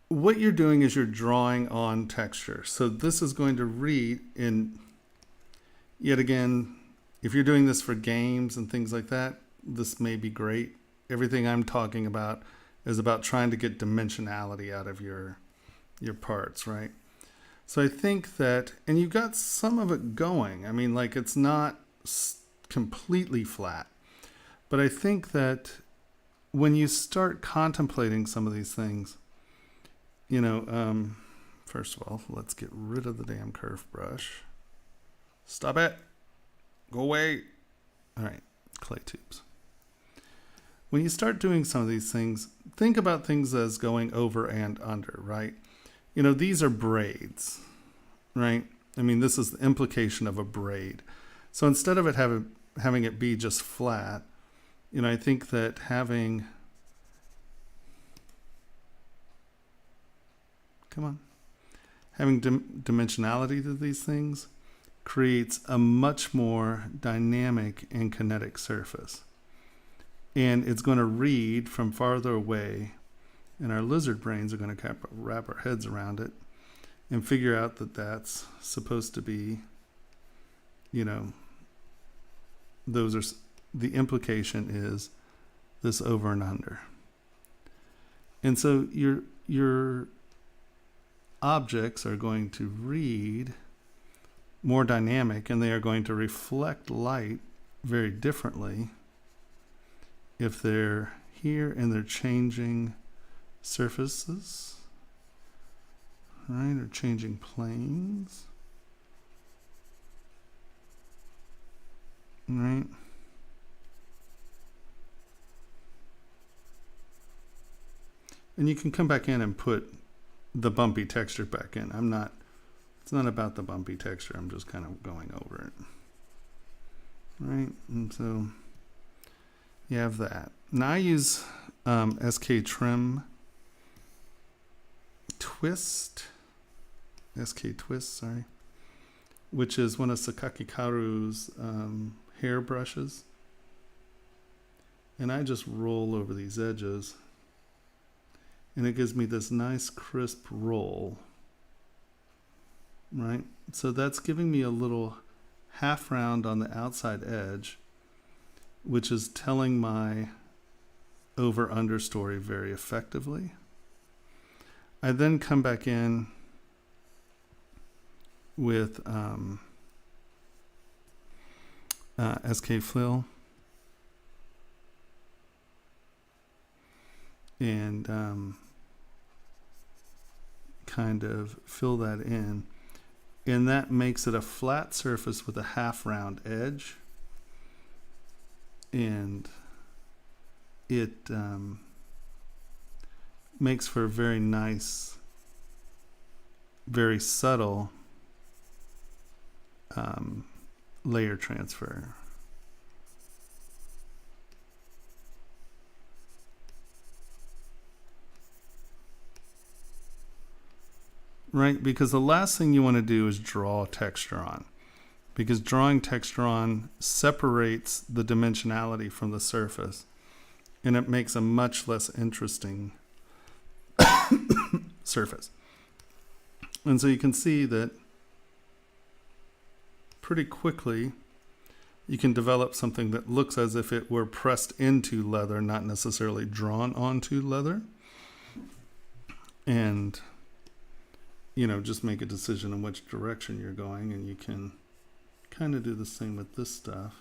What you're doing is you're drawing on texture. So this is going to read in, yet again, if you're doing this for games and things like that, this may be great. Everything I'm talking about is about trying to get dimensionality out of your parts, right? So I think that, and you've got some of it going. I mean, like, it's not completely flat, but I think that when you start contemplating some of these things, you know, first of all, let's get rid of the damn curve brush. Stop it. Go away. All right, clay tubes. When you start doing some of these things, think about things as going over and under, right? You know, these are braids, right? I mean, this is the implication of a braid. So instead of it having it be just flat, you know, I think that having, having dimensionality to these things creates a much more dynamic and kinetic surface. And it's going to read from farther away, and our lizard brains are going to wrap our heads around it and figure out that that's supposed to be, you know, those are, the implication is this over and under. And so your objects are going to read more dynamic, and they are going to reflect light very differently if they're here and they're changing surfaces, right, or changing planes, right? And you can come back in and put the bumpy texture back in. It's not about the bumpy texture. I'm just kind of going over it, right? And so you have that. Now I use SK Trim Twist, sorry, which is one of Sakaki Karu's hair brushes. And I just roll over these edges, and it gives me this nice crisp roll, right? So that's giving me a little half round on the outside edge, which is telling my over-under story very effectively. I then come back in with SK Fill and kind of fill that in, and that makes it a flat surface with a half round edge, and it makes for a very nice, very subtle layer transfer. Right, because the last thing you want to do is draw texture on, because drawing texture on separates the dimensionality from the surface, and it makes a much less interesting surface. And so you can see that pretty quickly you can develop something that looks as if it were pressed into leather, not necessarily drawn onto leather. And you know, just make a decision in which direction you're going, and you can kind of do the same with this stuff.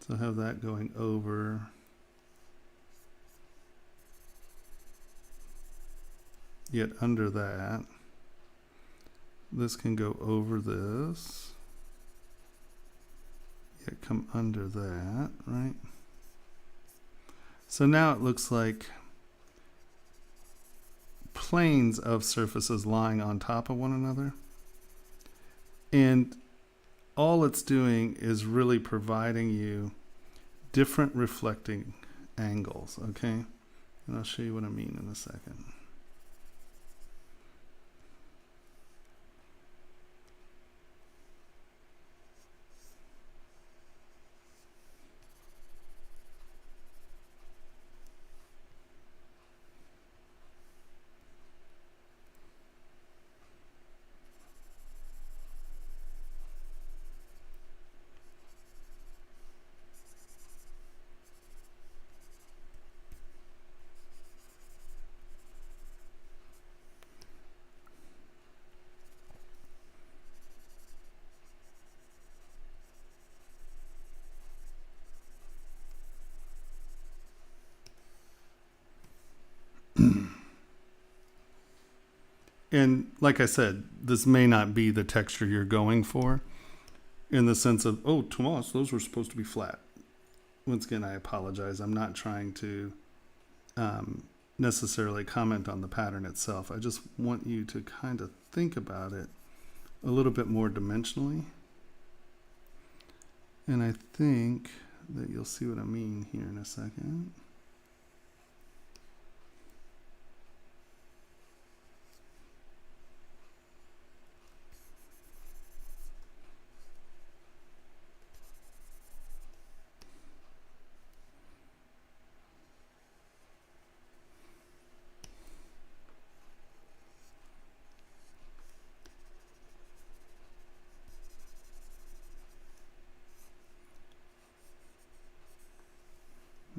So have that going over. Yet under that, this can go over this. Yet come under that, right? So now it looks like planes of surfaces lying on top of one another. And all it's doing is really providing you different reflecting angles, okay? And I'll show you what I mean in a second. And like I said, this may not be the texture you're going for, in the sense of, oh, Tomas, those were supposed to be flat. Once again, I apologize. I'm not trying to necessarily comment on the pattern itself. I just want you to kind of think about it a little bit more dimensionally. And I think that you'll see what I mean here in a second.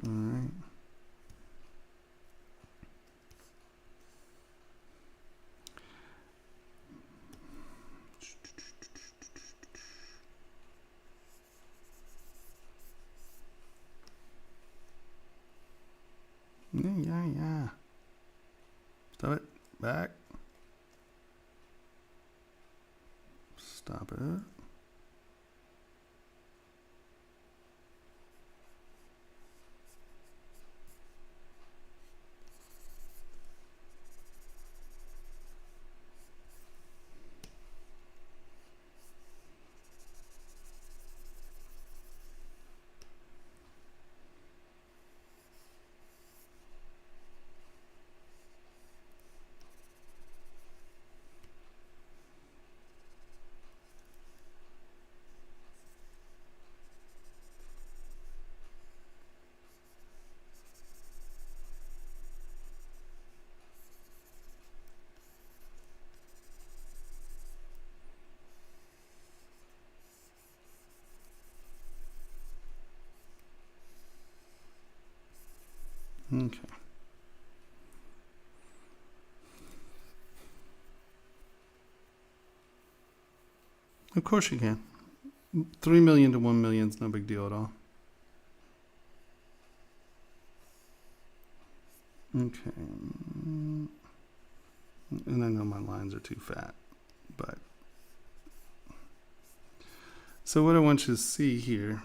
All right. Yeah. Stop it. Back. Stop it. Okay. Of course you can. 3 million to 1 million is no big deal at all. Okay. And I know my lines are too fat, but. So what I want you to see here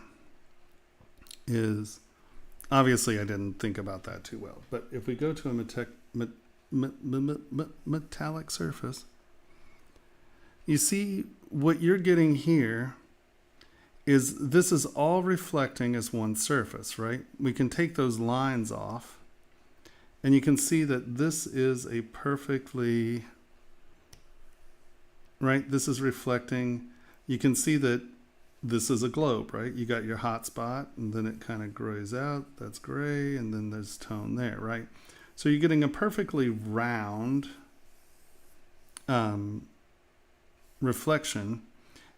is, obviously I didn't think about that too well, but if we go to a metallic surface, you see what you're getting here is this is all reflecting as one surface, right? We can take those lines off and you can see that this is a perfectly, right? This is reflecting. You can see that this is a globe, right? You got your hot spot and then it kind of grays out. That's gray. And then there's tone there, right? So you're getting a perfectly round reflection.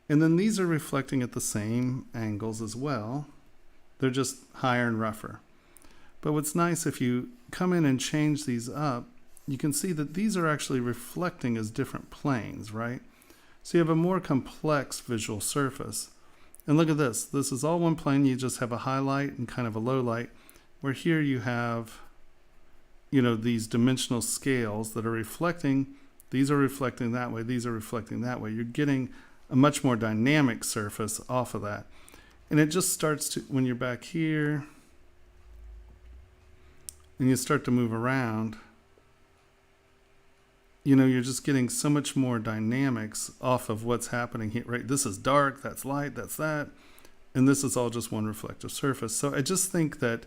And then these are reflecting at the same angles as well. They're just higher and rougher. But what's nice, if you come in and change these up, you can see that these are actually reflecting as different planes, right? So you have a more complex visual surface. And look at this. This is all one plane. You just have a highlight and kind of a low light, where here you have, you know, these dimensional scales that are reflecting. These are reflecting that way. These are reflecting that way. You're getting a much more dynamic surface off of that. And it just starts to, when you're back here and you start to move around, you know, you're just getting so much more dynamics off of what's happening here, right? This is dark, that's light, that's that. And this is all just one reflective surface. So I just think that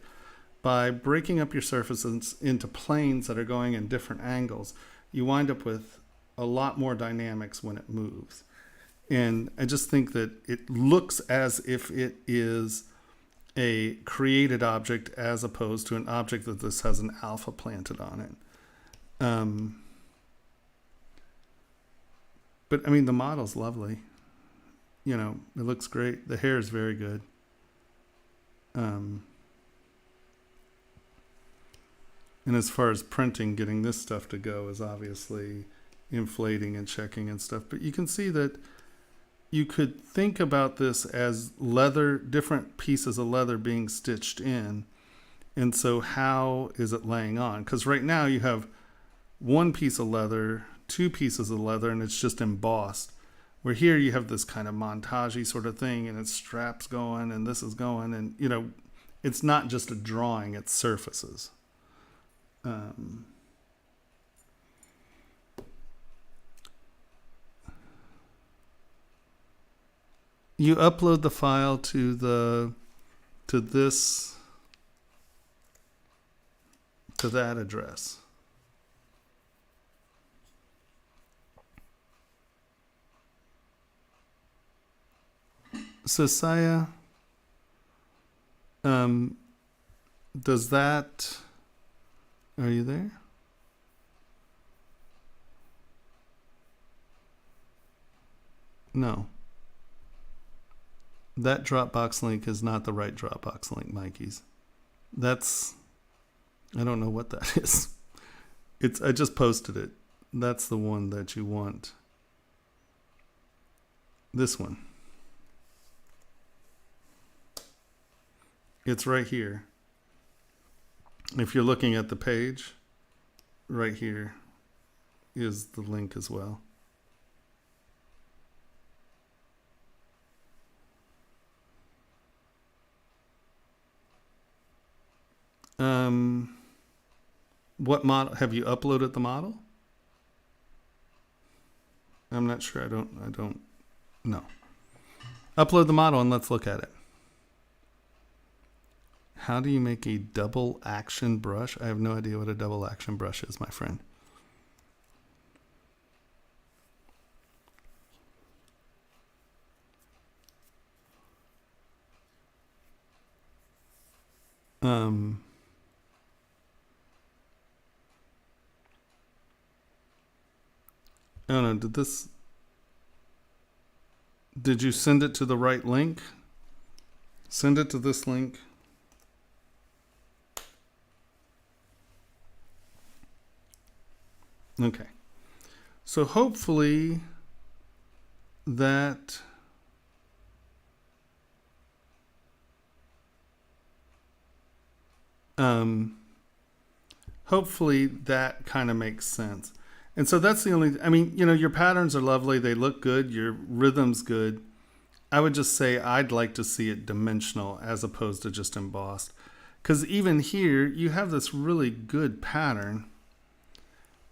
by breaking up your surfaces into planes that are going in different angles, you wind up with a lot more dynamics when it moves. And I just think that it looks as if it is a created object as opposed to an object that this has an alpha planted on it. But I mean, the model's lovely. You know, it looks great. The hair is very good. And as far as printing, getting this stuff to go is obviously inflating and checking and stuff. But you can see that you could think about this as leather, different pieces of leather being stitched in. And so how is it laying on? Because right now you have one piece of leather, two pieces of leather, and it's just embossed. Where here you have this kind of montage-y sort of thing, and it's straps going, and this is going, and, you know, it's not just a drawing, it's surfaces. You upload the file to that address. So Saya, does that, are you there? No. That Dropbox link is not the right Dropbox link, Mikey's. That's, I don't know what that is. I just posted it. That's the one that you want. This one. It's right here. If you're looking at the page, right here is the link as well. What model have you uploaded the model? I'm not sure. I don't know. Upload the model and let's look at it. How do you make a double action brush? I have no idea what a double action brush is, my friend. I don't know, did you send it to the right link? Send it to this link. Okay. So hopefully that kind of makes sense. And so that's the only, I mean, you know, your patterns are lovely. They look good. Your rhythm's good. I would just say I'd like to see it dimensional as opposed to just embossed. Because even here, you have this really good pattern,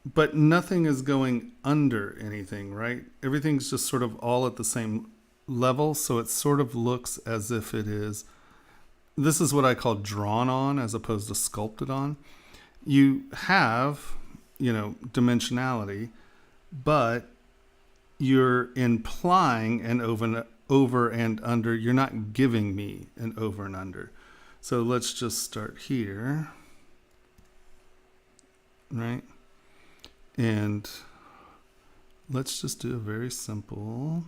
but nothing is going under anything, right? Everything's just sort of all at the same level, so it sort of looks as if it is. This is what I call drawn on as opposed to sculpted on. You have, dimensionality, but you're implying an over and under. You're not giving me an over and under. So let's just start here, right? And let's just do a very simple.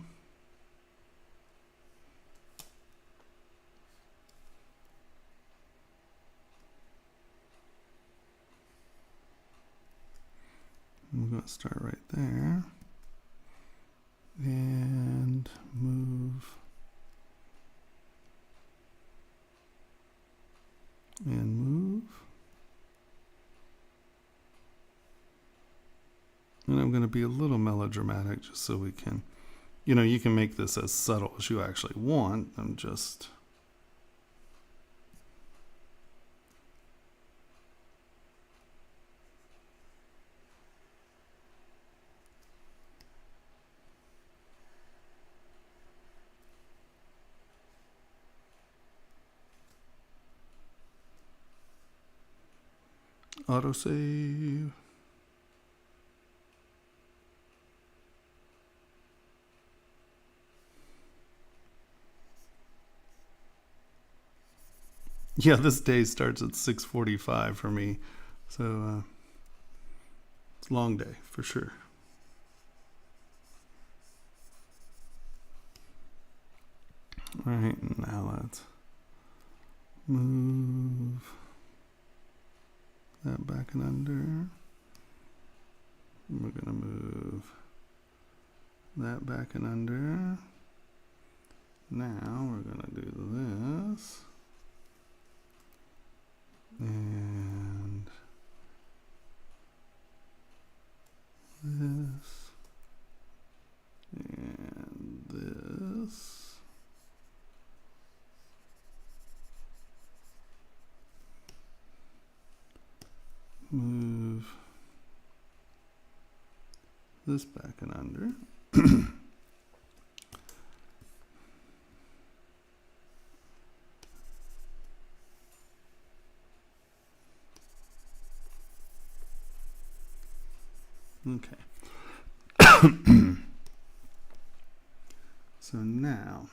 I'm going to start right there and move and move. And I'm going to be a little melodramatic just so we can, you can make this as subtle as you actually want. I'm just... Autosave. Yeah, this day starts at 6:45 for me, so it's a long day for sure. All right, now let's move that back and under. We're going to move that back and under. Now we're going to do this. And this. And this. Move this back and under. Okay. So now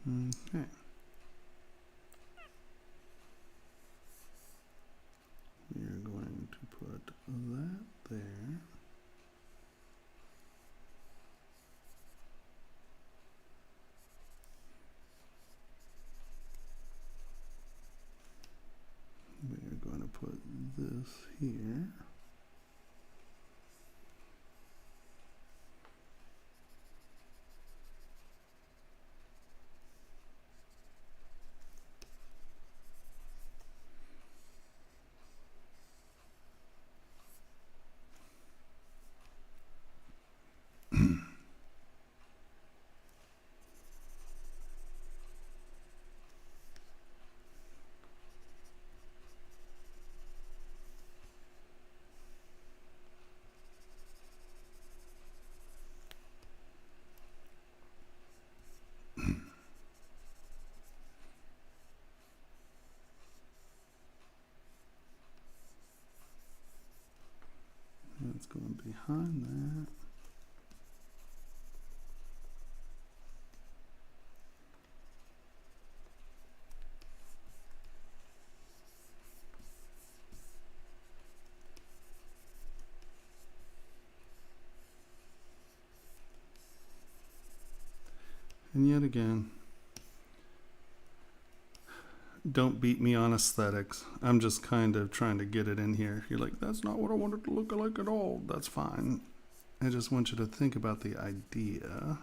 okay. We are going to put that there. We are going to put this here. That's going behind that. And yet again, don't beat me on aesthetics. I'm just kind of trying to get it in here. You're like, that's not what I want it to look like at all. That's fine. I just want you to think about the idea.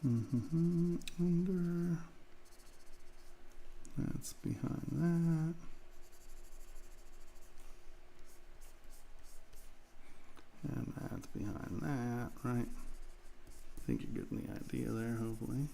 Under. That's behind that. And that's behind that, right? I think you're getting the idea there, hopefully.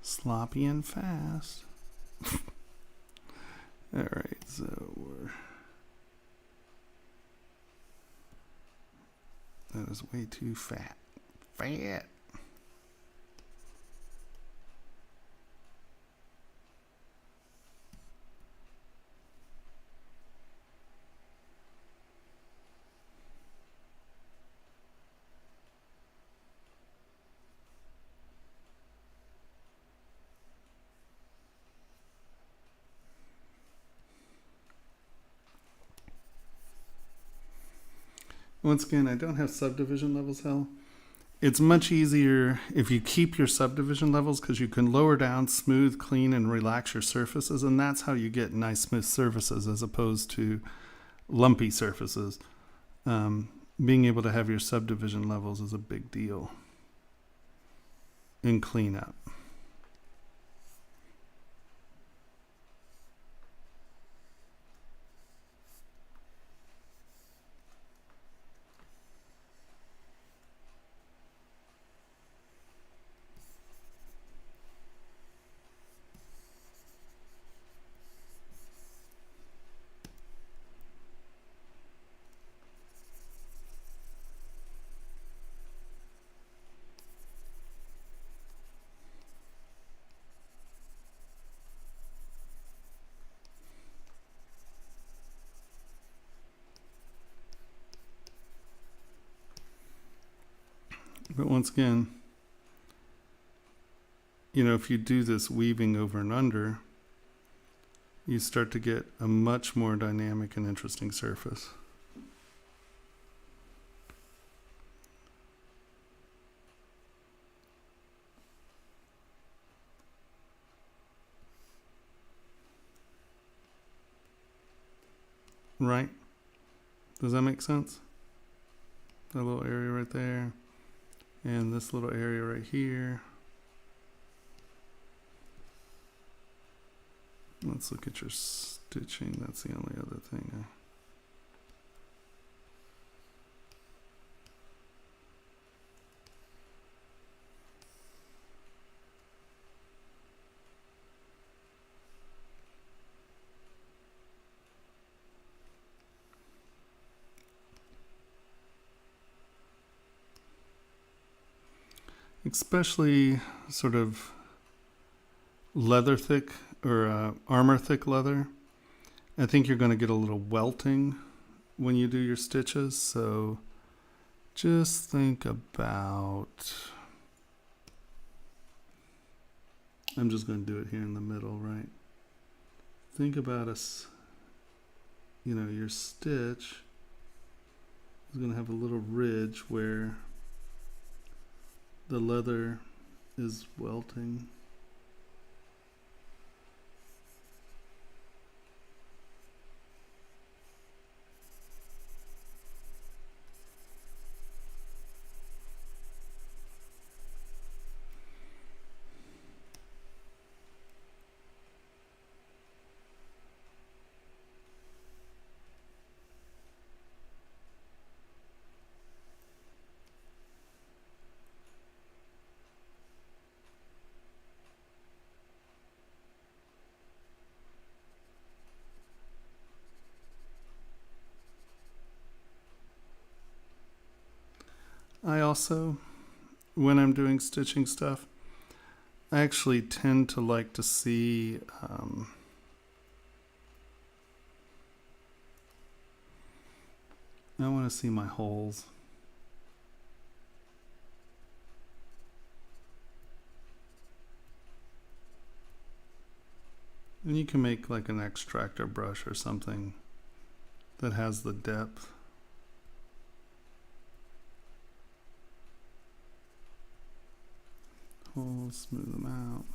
Sloppy and fast. All right, so that is way too fat. Fat. Once again, I don't have subdivision levels, Hell. It's much easier if you keep your subdivision levels because you can lower down, smooth, clean, and relax your surfaces. And that's how you get nice, smooth surfaces as opposed to lumpy surfaces. Being able to have your subdivision levels is a big deal in cleanup. But once again, you know, if you do this weaving over and under, you start to get a much more dynamic and interesting surface. Right? Does that make sense? That little area right there. And this little area right here. Let's look at your stitching. That's the only other thing. Especially sort of leather thick or armor thick leather. I think you're going to get a little welting when you do your stitches. So just think about, I'm just going to do it here in the middle, right? Think about you know, your stitch is going to have a little ridge where the leather is welting. I also, when I'm doing stitching stuff, I actually tend to like to see I want to see my holes. And you can make like an extractor brush or something that has the depth. We'll smooth them out.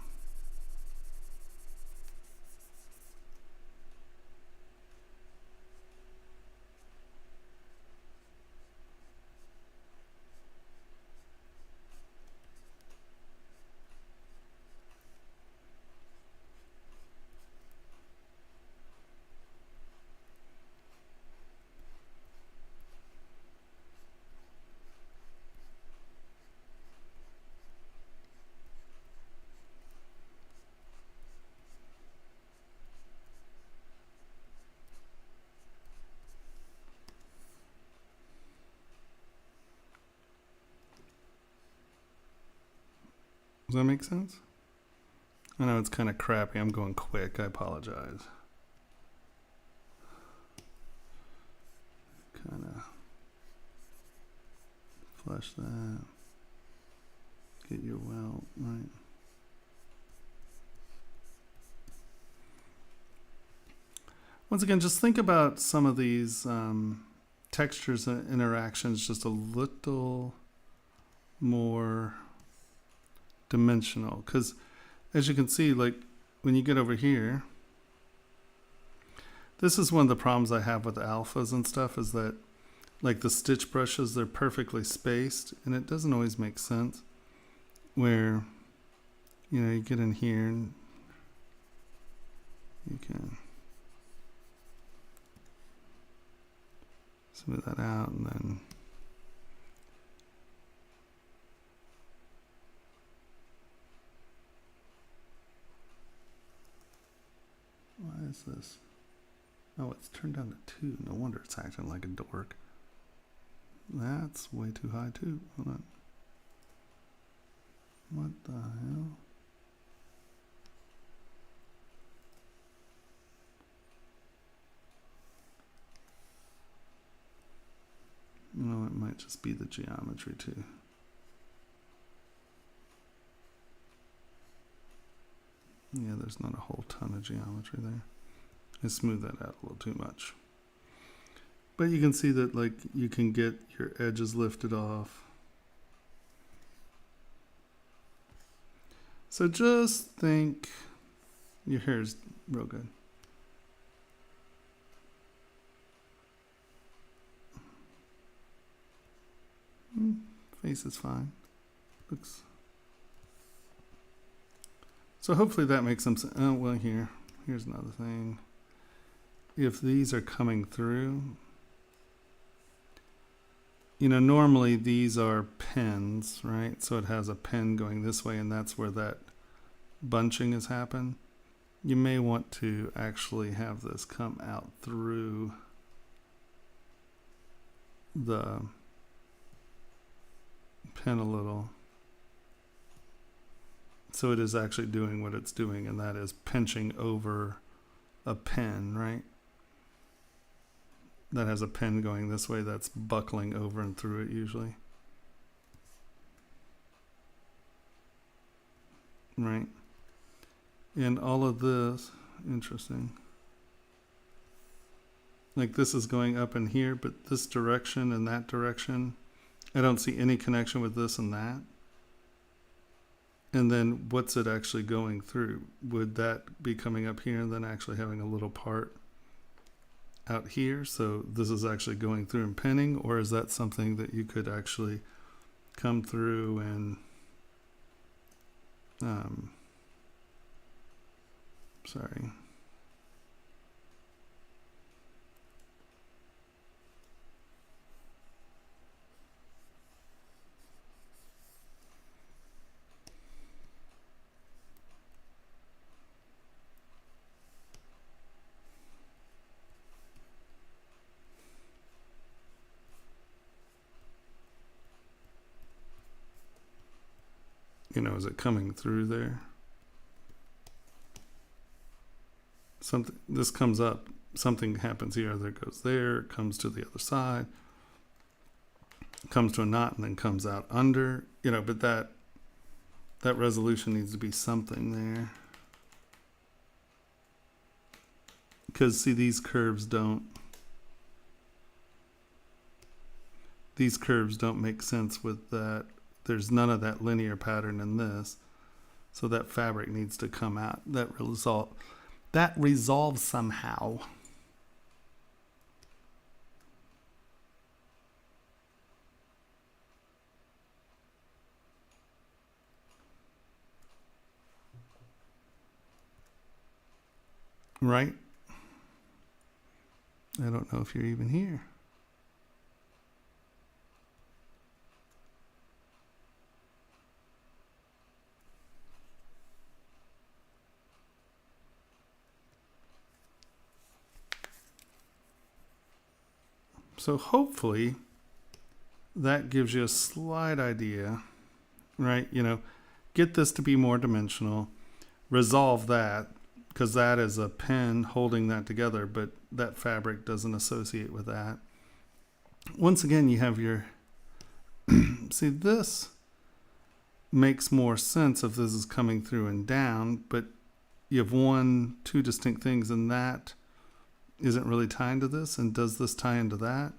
Does that make sense? I know it's kind of crappy. I'm going quick. I apologize. Kind of flush that. Get your welt, right? Once again, just think about some of these textures and interactions just a little more dimensional, because as you can see, like when you get over here, this is one of the problems I have with alphas and stuff, is that like the stitch brushes, they're perfectly spaced and it doesn't always make sense, where you know you get in here and you can smooth that out, and then why is this? Oh, it's turned down to 2. No wonder it's acting like a dork. That's way too high too. Hold on. What the hell? No, it might just be the geometry too. Yeah, there's not a whole ton of geometry there. I smooth that out a little too much. But you can see that like you can get your edges lifted off. So just think, your hair's real good. Face is fine. Looks. So hopefully that makes some sense. Oh, well, here's another thing. If these are coming through, you know, normally these are pens, right? So it has a pen going this way, and that's where that bunching has happened. You may want to actually have this come out through the pen a little. So it is actually doing what it's doing, and that is pinching over a pen, right? That has a pen going this way, that's buckling over and through it usually. Right? And all of this, interesting. Like this is going up in here, but this direction and that direction, I don't see any connection with this and that. And then what's it actually going through? Would that be coming up here and then actually having a little part out here? So this is actually going through and pinning, or is that something that you could actually come through and sorry. You know, is it coming through there? Something, this comes up, something happens here, that goes there, it comes to the other side, comes to a knot, and then comes out under, you know, but that resolution needs to be something there. Because see, these curves don't these curves don't make sense with that. There's none of that linear pattern in this. So that fabric needs to come out. That resolves somehow. Right? I don't know if you're even here. So hopefully that gives you a slight idea, right? You know, get this to be more dimensional, resolve that, because that is a pen holding that together, but that fabric doesn't associate with that. Once again, you have your, see, this makes more sense if this is coming through and down, but you have two distinct things, and that isn't really tying to this. And does this tie into that?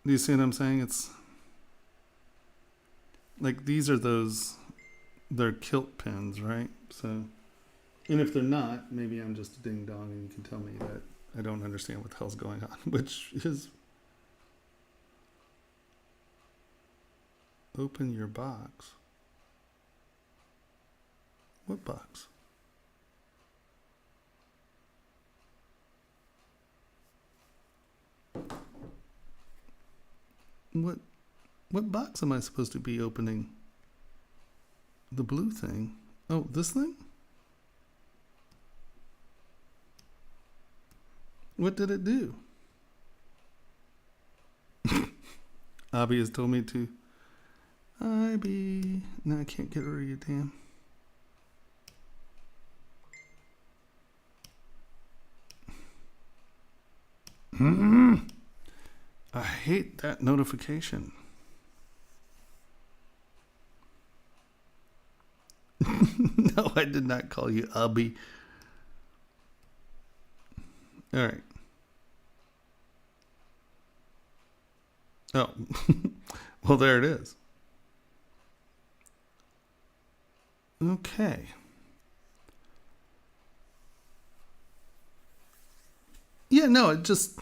Do you see what I'm saying? It's like these are they're kilt pins, right? So, and if they're not, maybe I'm just a ding dong and you can tell me that I don't understand what the hell's going on, which is open your box. What box? What box am I supposed to be opening? The blue thing. Oh, this thing? What did it do? Abby has told me to. Abby. No, I can't get rid of you, damn. I hate that notification. No, I did not call you Abby. All right. Oh, well, there it is. Okay. Yeah, no, it just,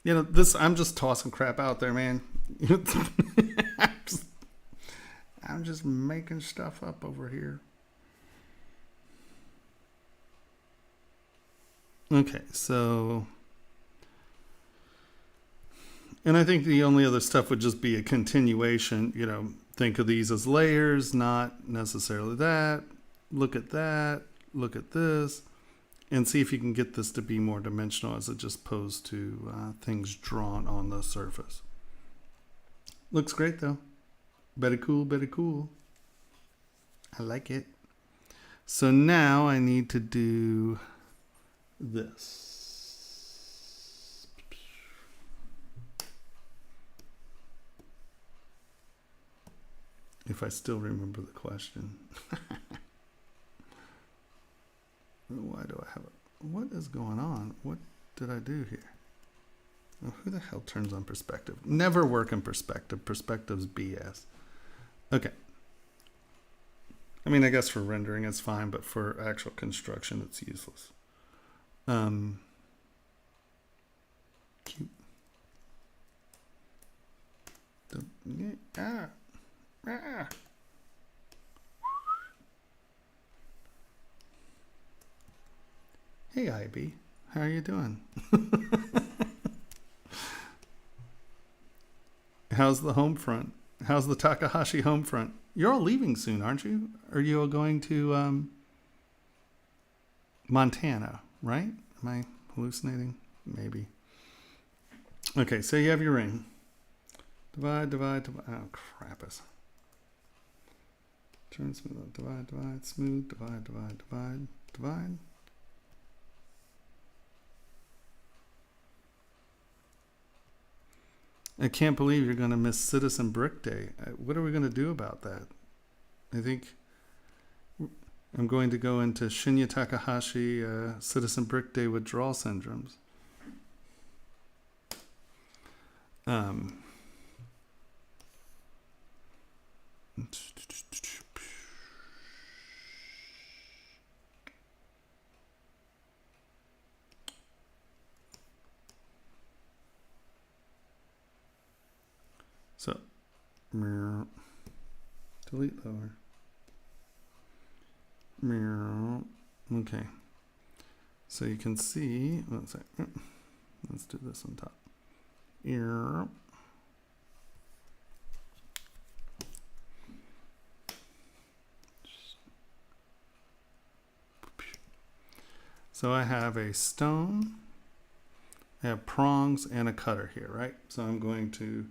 you know, I'm just tossing crap out there, man. I'm just making stuff up over here. Okay, so, and I think the only other stuff would just be a continuation, you know, think of these as layers, not necessarily that. Look at that, look at this, and see if you can get this to be more dimensional as just opposed to things drawn on the surface. Looks great though. Better cool, better cool. I like it. So now I need to do this. If I still remember the question. Why do I have it? What is going on? What did I do here? Oh, who the hell turns on perspective? Never work in perspective. Perspective's BS. Okay. I mean, I guess for rendering it's fine, but for actual construction it's useless. Cute. Hey, IB. How are you doing? How's the home front? How's the Takahashi home front? You're all leaving soon, aren't you? Are you all going to Montana, right? Am I hallucinating? Maybe. Okay, so you have your ring. Divide, divide, divide. Oh, crapus. Turn smooth. Divide, divide, smooth. Divide, divide, divide, divide. I can't believe you're going to miss Citizen Brick Day. What are we going to do about that? I think I'm going to go into Shinya Takahashi Citizen Brick Day withdrawal syndromes. Um, so, delete lower. Okay. So you can see, let's do this on top. Here. So I have a stone, I have prongs and a cutter here, right? So I'm going to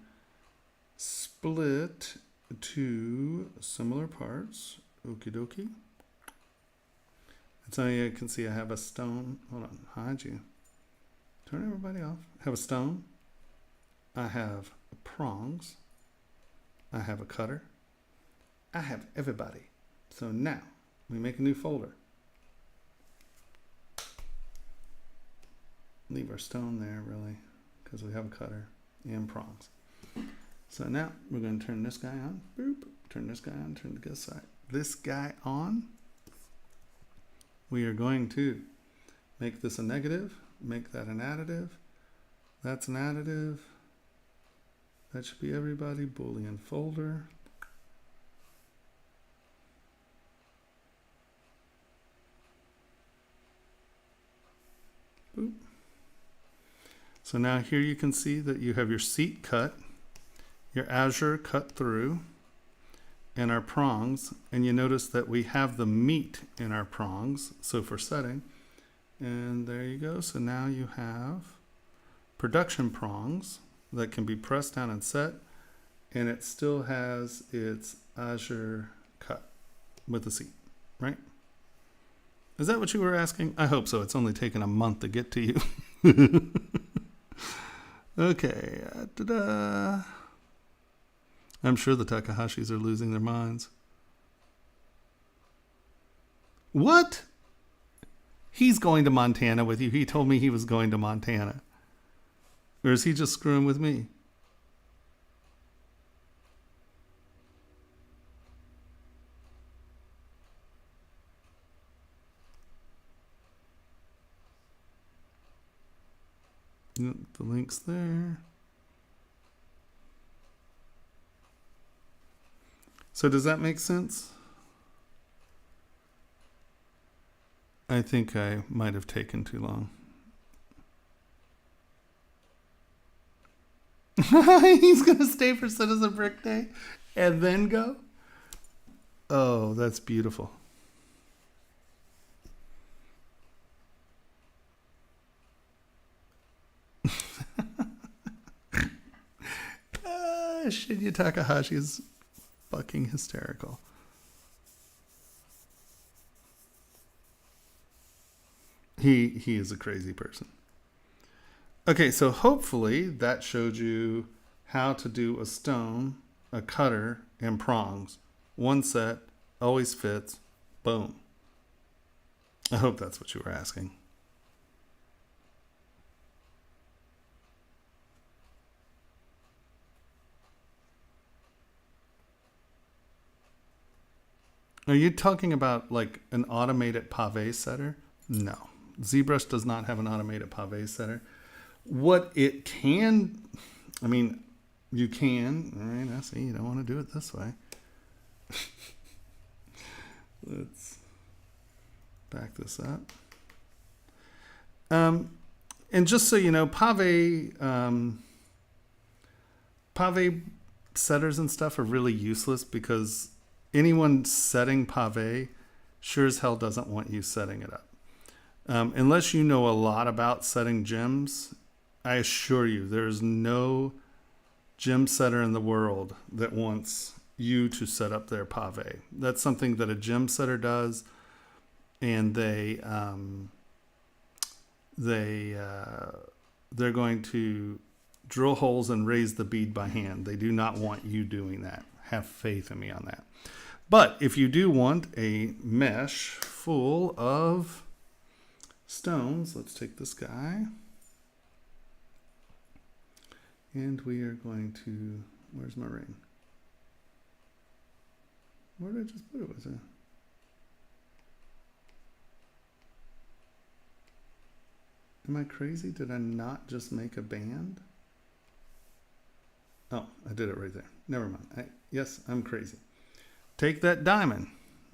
split two similar parts. Okie dokie. So you can see I have a stone. Hold on, hide you. Turn everybody off. I have a stone. I have prongs. I have a cutter. I have everybody. So now we make a new folder. Leave our stone there, really, because we have a cutter and prongs. So now we're going to turn this guy on. Boop. Turn this guy on. Turn this guy on. We are going to make this a negative, make that an additive. That's an additive. That should be everybody. Boolean folder. Boop. So now here you can see that you have your seat cut, your azure cut through, and our prongs, and you notice that we have the meat in our prongs. So for setting, and there you go. So now you have production prongs that can be pressed down and set, and it still has its azure cut with the seat, right? Is that what you were asking? I hope so. It's only taken a month to get to you. Okay. Ta-da. I'm sure the Takahashis are losing their minds. What? He's going to Montana with you. He told me he was going to Montana. Or is he just screwing with me? Yep, the link's there. So does that make sense? I think I might have taken too long. He's going to stay for Citizen Brick Day and then go? Oh, that's beautiful. Shinya Takahashi is fucking hysterical. He is a crazy person. Okay, so hopefully that showed you how to do a stone, a cutter, and prongs. One set, always fits, boom. I hope that's what you were asking. Are you talking about like an automated pave setter? No. ZBrush does not have an automated pave setter. What it can, I mean, you can, all right, I see, you don't want to do it this way. Let's back this up. And just so you know, pave setters and stuff are really useless because anyone setting pave sure as hell doesn't want you setting it up. Unless you know a lot about setting gems, I assure you there's no gem setter in the world that wants you to set up their pave. That's something that a gem setter does, and they're going to drill holes and raise the bead by hand. They do not want you doing that. Have faith in me on that. But if you do want a mesh full of stones, let's take this guy. And we are going to, where's my ring? Where did I just put it? Was it? Am I crazy? Did I not just make a band? Oh, I did it right there. Never mind. Yes, I'm crazy. Take that diamond.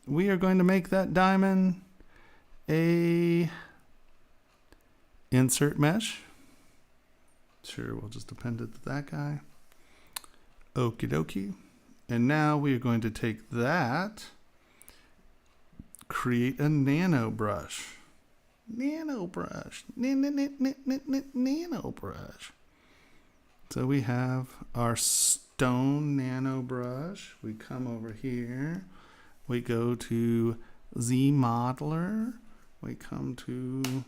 We are going to make that diamond a insert mesh. Sure, we'll just append it to that guy. Okie dokie. And now we are going to take that, create a nano brush. Nano brush. Nano brush. So we have our stone nano brush. We come over here. We go to Z modeler. We come to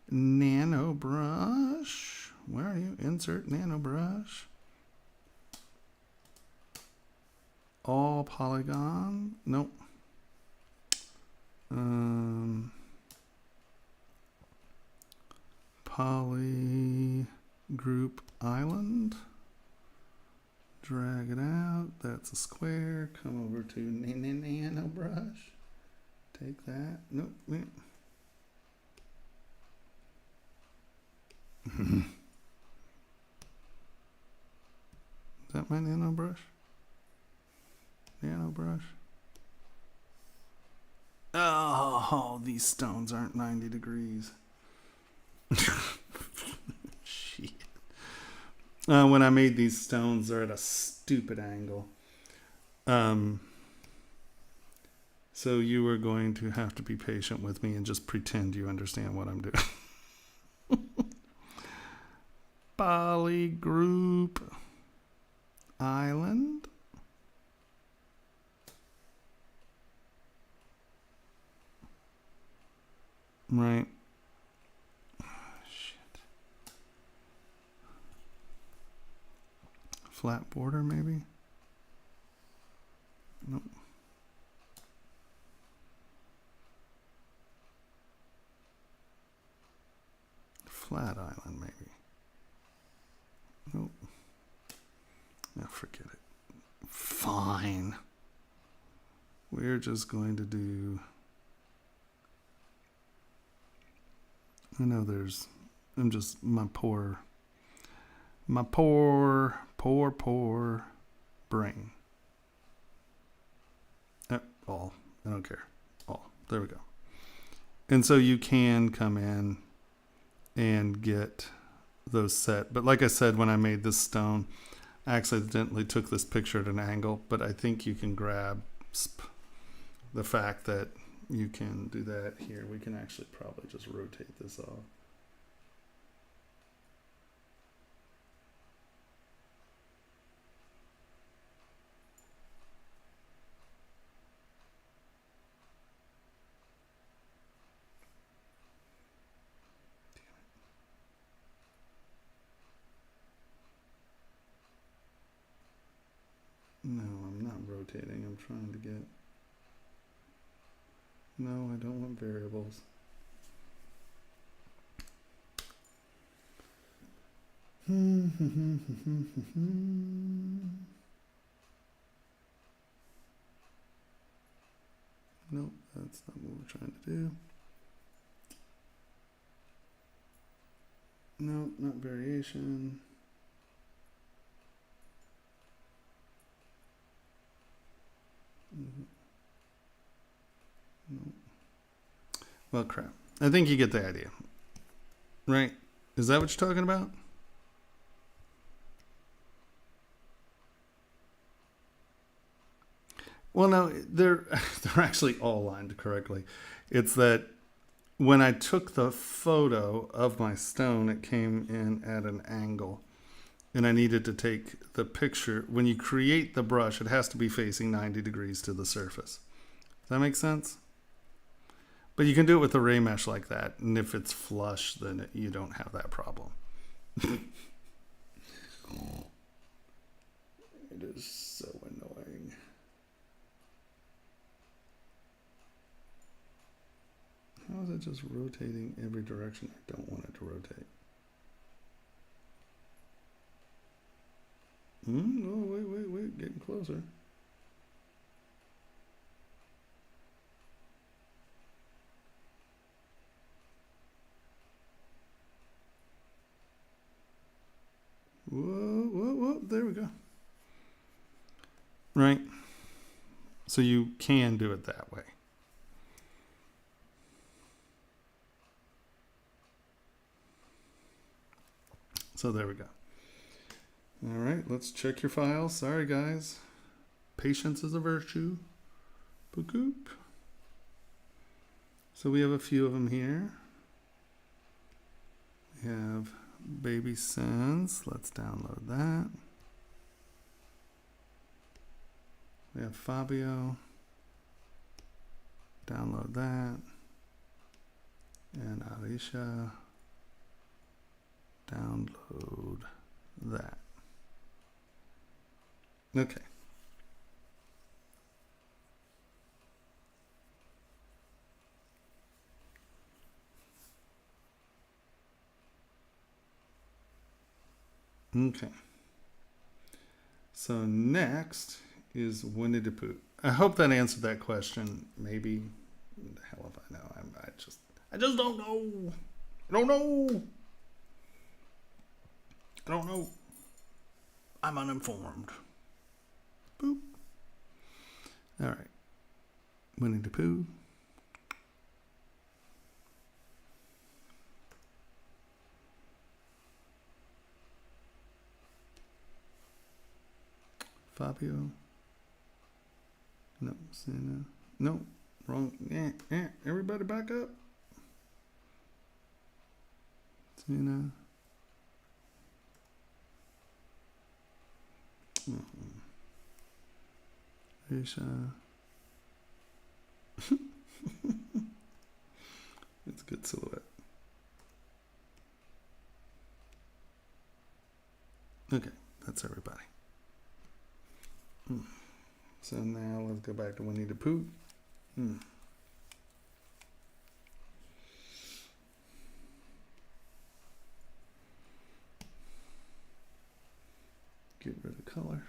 nano brush. Where are you? Insert nano brush. All polygon. Nope. Poly group island. Drag it out. That's a square. Come over to nano brush. Take that. Nope. Is that my nano brush? Nano brush. Oh, these stones aren't 90 degrees. Shit. When I made these stones, they're at a stupid angle. So you are going to have to be patient with me and just pretend you understand what I'm doing. Poly group island. Right. Shit. Flat border, maybe? Nope. Flat island, maybe. Nope. No, forget it. Fine. We're just going to do... I know I'm just, my poor brain. All, I don't care. All, there we go. And so you can come in and get those set. But like I said, when I made this stone, I accidentally took this picture at an angle, but I think you can grasp the fact that you can do that here. We can actually probably just rotate this off. No, I'm not rotating. I'm trying to get... No, I don't want variables. Nope, that's not what we're trying to do. No, not variation. No. Well, crap. I think you get the idea. Right? Is that what you're talking about? Well, no, they're actually all lined correctly. It's that when I took the photo of my stone, it came in at an angle. And I needed to take the picture. When you create the brush, it has to be facing 90 degrees to the surface. Does that make sense? But you can do it with a ray mesh like that. And if it's flush, then you don't have that problem. It is so annoying. How is it just rotating every direction I don't want it to rotate? Oh, wait, getting closer. Whoa, there we go. Right. So you can do it that way. So there we go. All right, let's check your files. Sorry, guys. Patience is a virtue. Boop. So we have a few of them here. We have Baby Sense. Let's download that. We have Fabio. Download that. And Alicia. Download that. Okay. Okay. So next is Winnie the Pooh. I hope that answered that question. Maybe. The hell if I know. I just don't know. I don't know. I'm uninformed. Boop. All right. Winnie the Pooh. Fabio. No, Santa. No, wrong. Everybody back up. Santa. Aisha. It's a good silhouette. Okay, that's everybody. So now let's go back to Winnie the Pooh. Get rid of color.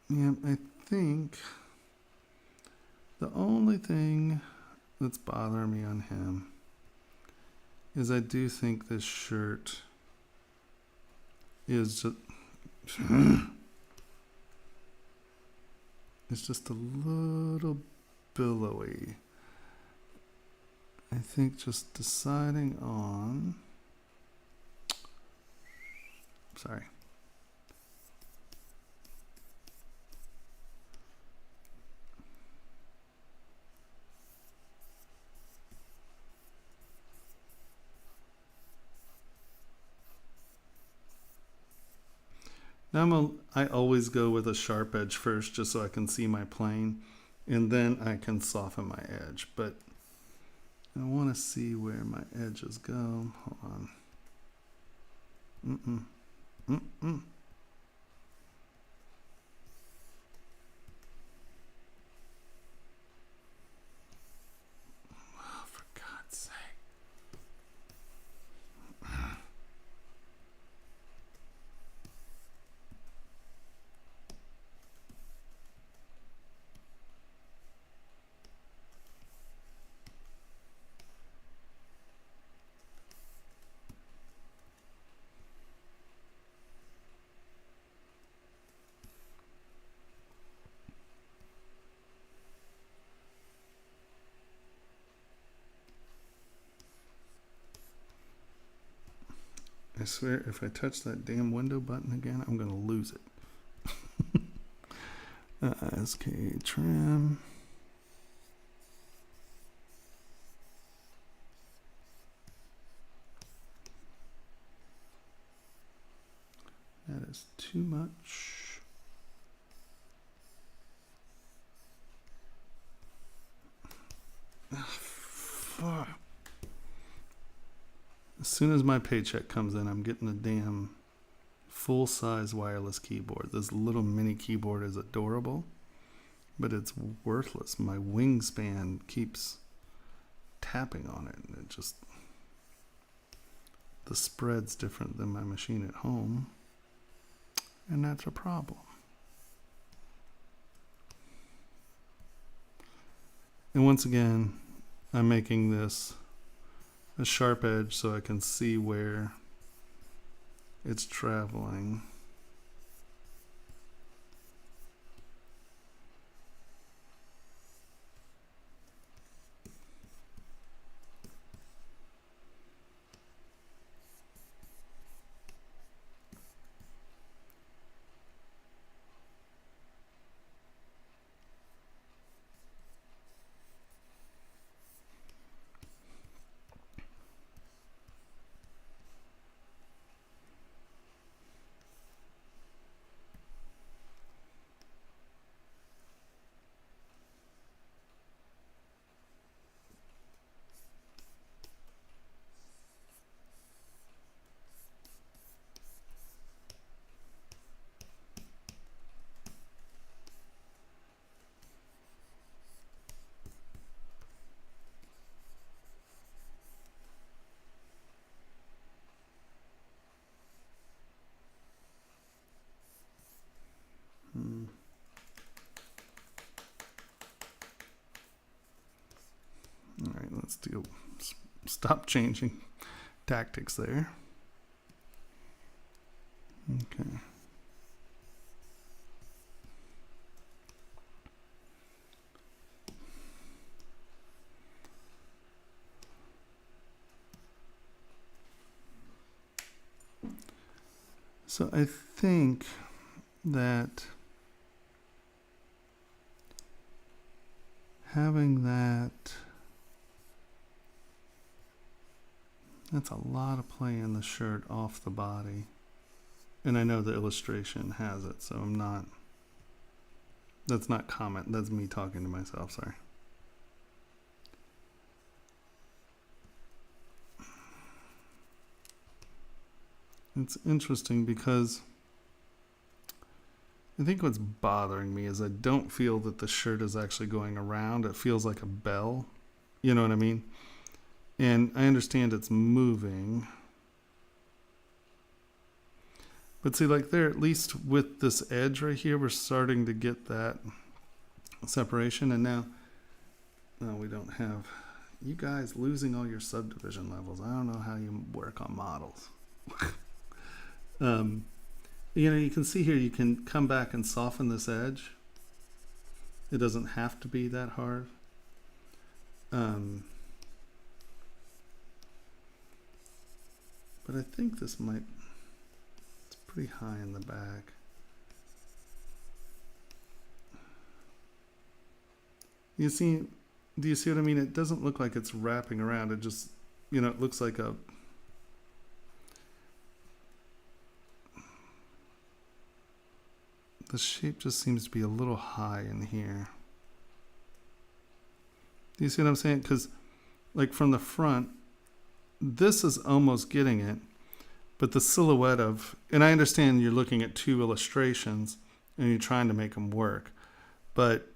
Yeah, I think the only thing that's bothering me on him is I do think this shirt is just it's just a little billowy. I think just deciding on sorry. Now I always go with a sharp edge first just so I can see my plane and then I can soften my edge, but I want to see where my edges go. Hold on. Oh, for God's sake. I swear, if I touch that damn window button again, I'm going to lose it. SK trim. That is too much. Fuck. As soon as my paycheck comes in, I'm getting a damn full-size wireless keyboard. This little mini keyboard is adorable. but it's worthless. My wingspan keeps tapping on it, and it just, the spread's different than my machine at home, and that's a problem. And once again, I'm making this a sharp edge so I can see where it's traveling. All right, let's stop changing tactics there. Okay. So I think that having that's a lot of play in the shirt off the body. And I know the illustration has it, so that's not comment, that's me talking to myself, sorry. It's interesting because I think what's bothering me is I don't feel that the shirt is actually going around. It feels like a bell. You know what I mean? And I understand it's moving. But see, like there, at least with this edge right here, we're starting to get that separation. And now, no, we don't have, you guys losing all your subdivision levels. I don't know how you work on models. You know, you can see here, you can come back and soften this edge. It doesn't have to be that hard. But I think this might, it's pretty high in the back. You see, do you see what I mean? It doesn't look like it's wrapping around. It just, you know, it looks like a, the shape just seems to be a little high in here. Do you see what I'm saying? Because like from the front, this is almost getting it, but the silhouette of, and I understand you're looking at two illustrations and you're trying to make them work, but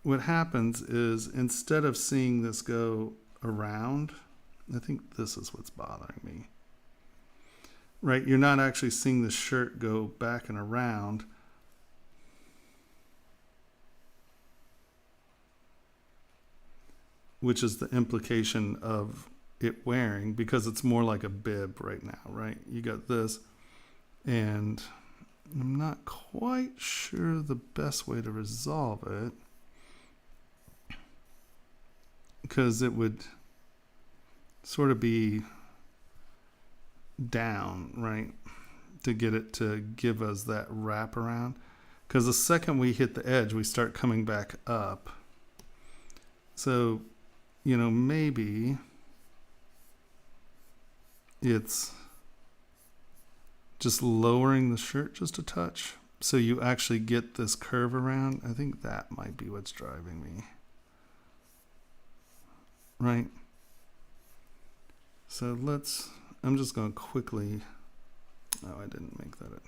what happens is instead of seeing this go around, I think this is what's bothering me. Right? You're not actually seeing the shirt go back and around. Which is the implication of it wearing, because it's more like a bib right now, right? You got this, and I'm not quite sure the best way to resolve it, because it would sort of be down, right? To get it to give us that wrap around. Because the second we hit the edge, we start coming back up. So, you know, maybe it's just lowering the shirt just a touch so you actually get this curve around. I think that might be what's driving me. Right? So let's, I'm just going to quickly, oh, I didn't make that.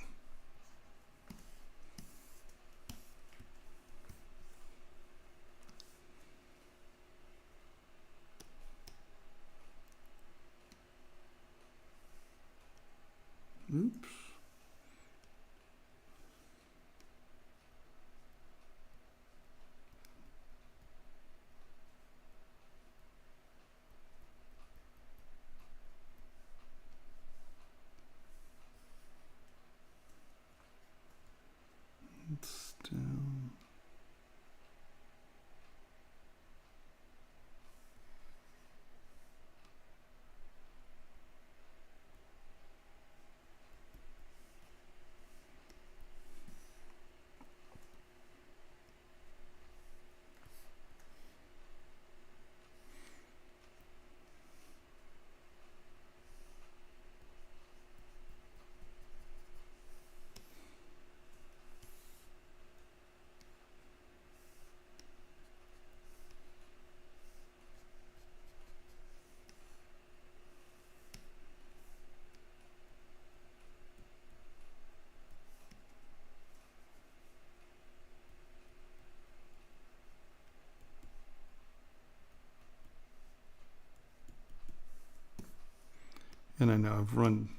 And I know I've run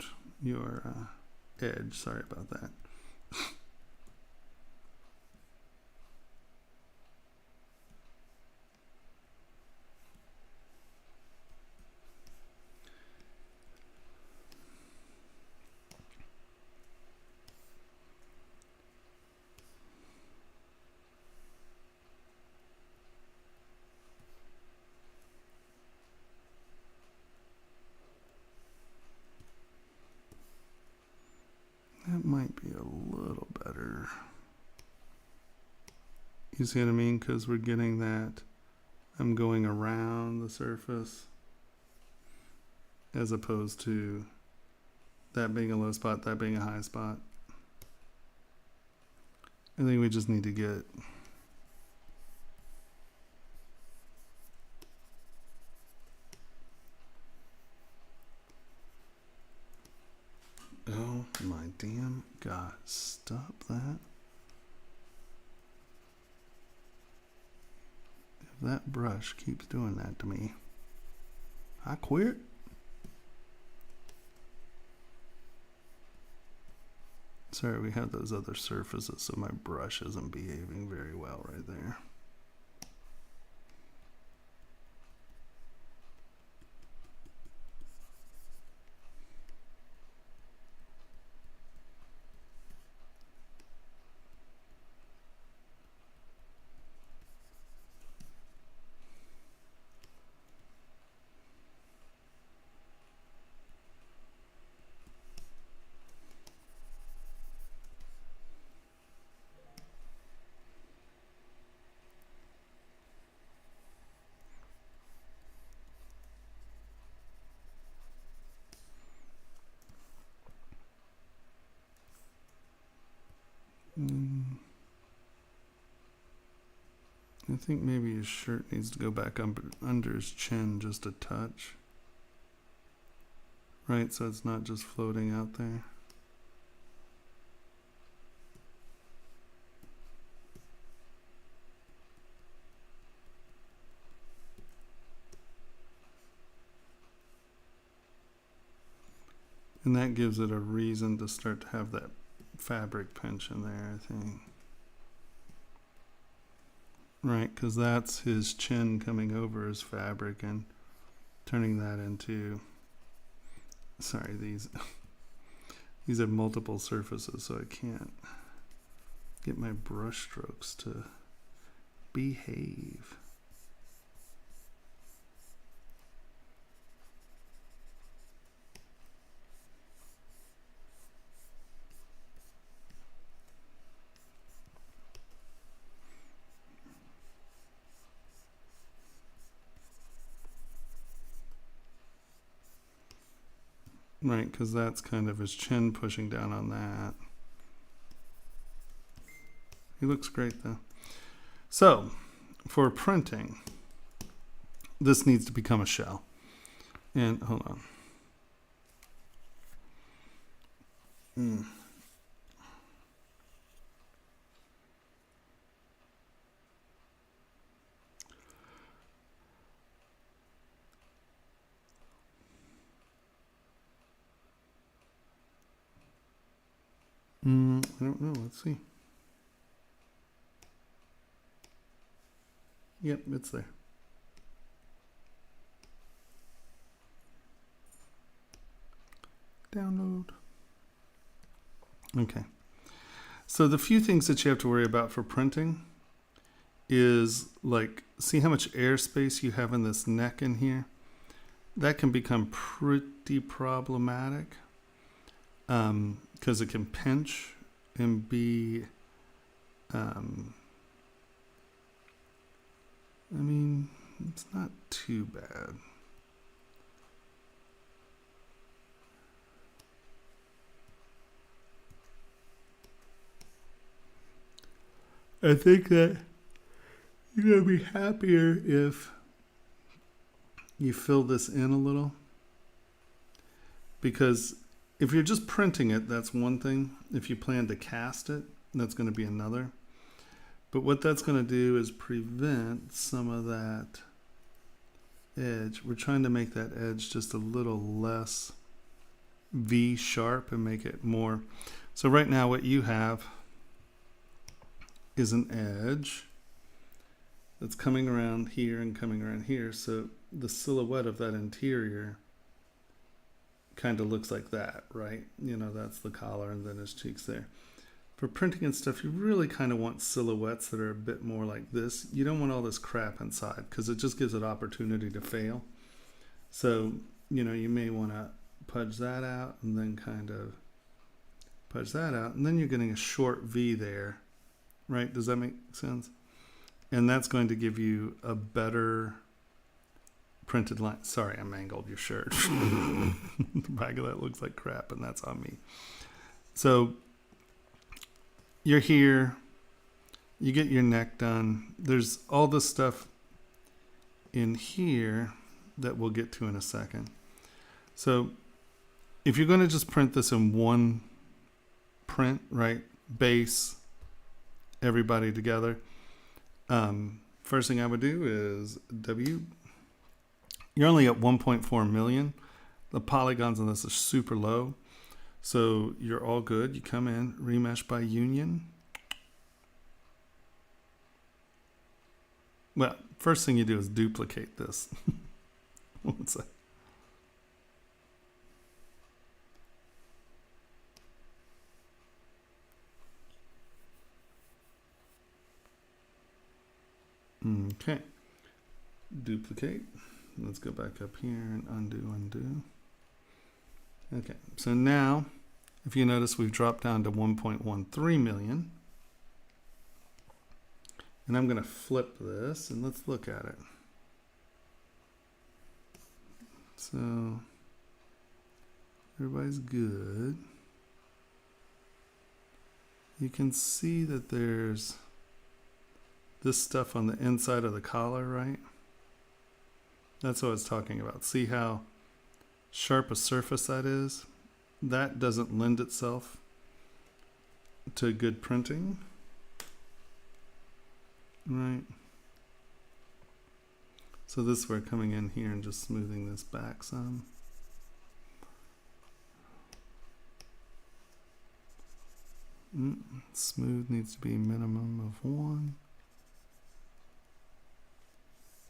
your edge. Sorry about that. That might be a little better. You see what I mean? Because we're getting that I'm going around the surface as opposed to that being a low spot, that being a high spot. I think we just need to get oh my damn God, stop that. If that brush keeps doing that to me, I quit. Sorry, we have those other surfaces, so my brush isn't behaving very well right there. I think maybe his shirt needs to go back under his chin just a touch. Right, so it's not just floating out there. And that gives it a reason to start to have that fabric pinch in there, I think. Right, because that's his chin coming over his fabric and turning that into, sorry, these have multiple surfaces, so I can't get my brush strokes to behave. Right, because that's kind of his chin pushing down on that. He looks great though. So, for printing, this needs to become a shell. And hold on. I don't know. Let's see. Yep, it's there. Download. Okay. So the few things that you have to worry about for printing is, like, see how much airspace you have in this neck in here? That can become pretty problematic because it can pinch and be, I mean, it's not too bad. I think that you're going to be happier if you fill this in a little. Because if you're just printing it, that's one thing. If you plan to cast it, that's going to be another. But what that's going to do is prevent some of that edge. We're trying to make that edge just a little less V sharp and make it more. So right now what you have is an edge that's coming around here and coming around here. So the silhouette of that interior kind of looks like that, right? You know, that's the collar and then his cheeks there. For printing and stuff, you really kind of want silhouettes that are a bit more like this. You don't want all this crap inside because it just gives it opportunity to fail. So, you know, you may want to pudge that out and then kind of pudge that out. And then you're getting a short V there, right? Does that make sense? And that's going to give you a better printed line. Sorry, I mangled your shirt. The back of that looks like crap, and that's on me. So you're here. You get your neck done. There's all this stuff in here that we'll get to in a second. So if you're going to just print this in one print, right? Base, everybody together. First thing I would do is W. You're only at 1.4 million. The polygons on this are super low. So you're all good. You come in, remesh by union. Well, first thing you do is duplicate this. What's that? Okay. Duplicate. Let's go back up here and undo. Okay, so now, if you notice, we've dropped down to 1.13 million. And I'm going to flip this, and let's look at it. So, everybody's good. You can see that there's this stuff on the inside of the collar, right? That's what I was talking about. See how sharp a surface that is? That doesn't lend itself to good printing. Right. So this we're coming in here and just smoothing this back some. Smooth needs to be minimum of 1.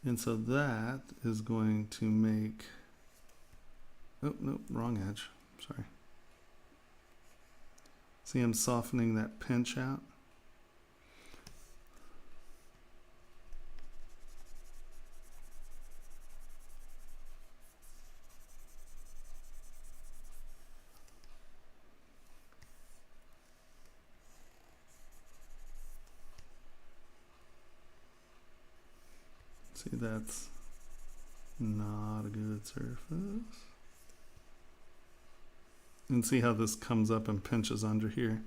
And so that is going to make, oh, no, wrong edge, sorry. See, I'm softening that pinch out. See, that's not a good surface. And see how this comes up and pinches under here?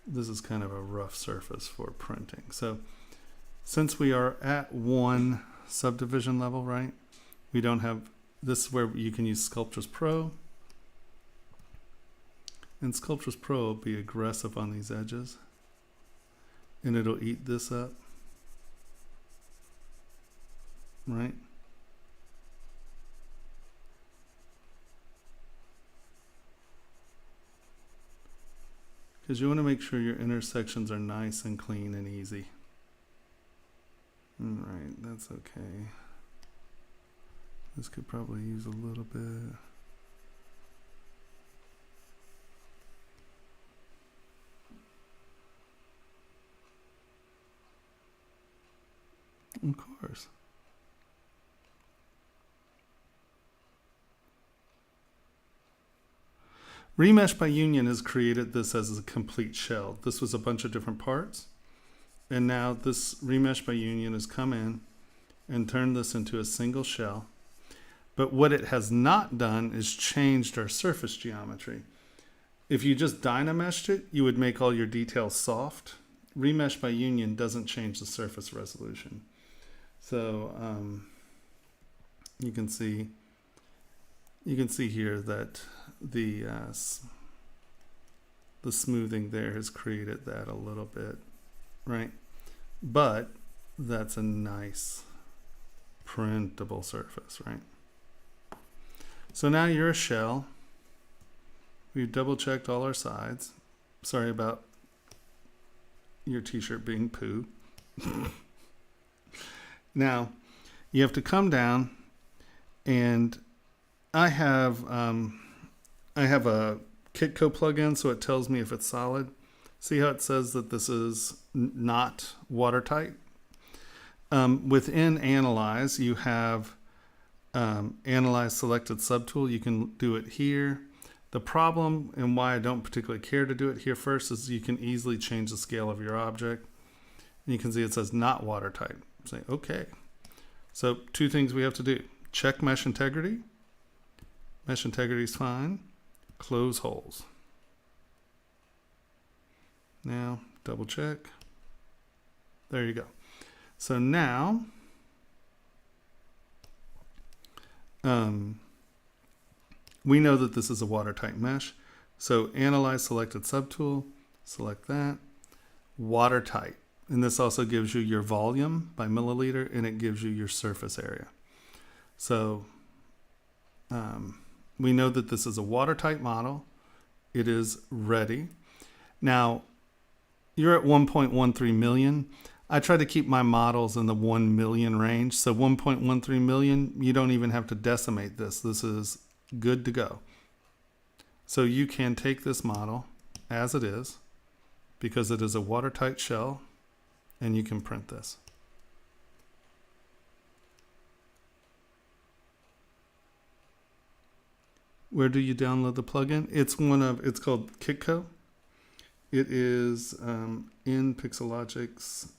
This is kind of a rough surface for printing. So since we are at one subdivision level, right? We don't have, this is where you can use Sculptris Pro. And Sculptris Pro will be aggressive on these edges. And it'll eat this up. Right? Because you want to make sure your intersections are nice and clean and easy. Alright, that's okay. This could probably use a little bit. Of course. Remesh by Union has created this as a complete shell. This was a bunch of different parts. And now this Remesh by Union has come in and turned this into a single shell. But what it has not done is changed our surface geometry. If you just Dynameshed it, you would make all your details soft. Remesh by Union doesn't change the surface resolution. So you can see here that the smoothing there has created that a little bit, right? But that's a nice printable surface, right? So now you're a shell. We've double checked all our sides. Sorry about your t-shirt being poo. Now, you have to come down, and I have a Kitco plugin, so it tells me if it's solid. See how it says that this is not watertight? Within Analyze, you have Analyze Selected Subtool. You can do it here. The problem, and why I don't particularly care to do it here first, is you can easily change the scale of your object. And you can see it says not watertight. Say, okay. So 2 things we have to do. Check mesh integrity. Mesh integrity is fine. Close holes. Now, double check. There you go. So now, we know that this is a watertight mesh. So Analyze Selected Subtool, select that. Watertight. And this also gives you your volume by milliliter, and it gives you your surface area. So we know that this is a watertight model. It is ready. Now, you're at 1.13 million. I try to keep my models in the 1 million range. So 1.13 million, you don't even have to decimate this. This is good to go. So you can take this model as it is, because it is a watertight shell, and you can print this. Where do you download the plugin? It's called Kitco. It is in Pixologic's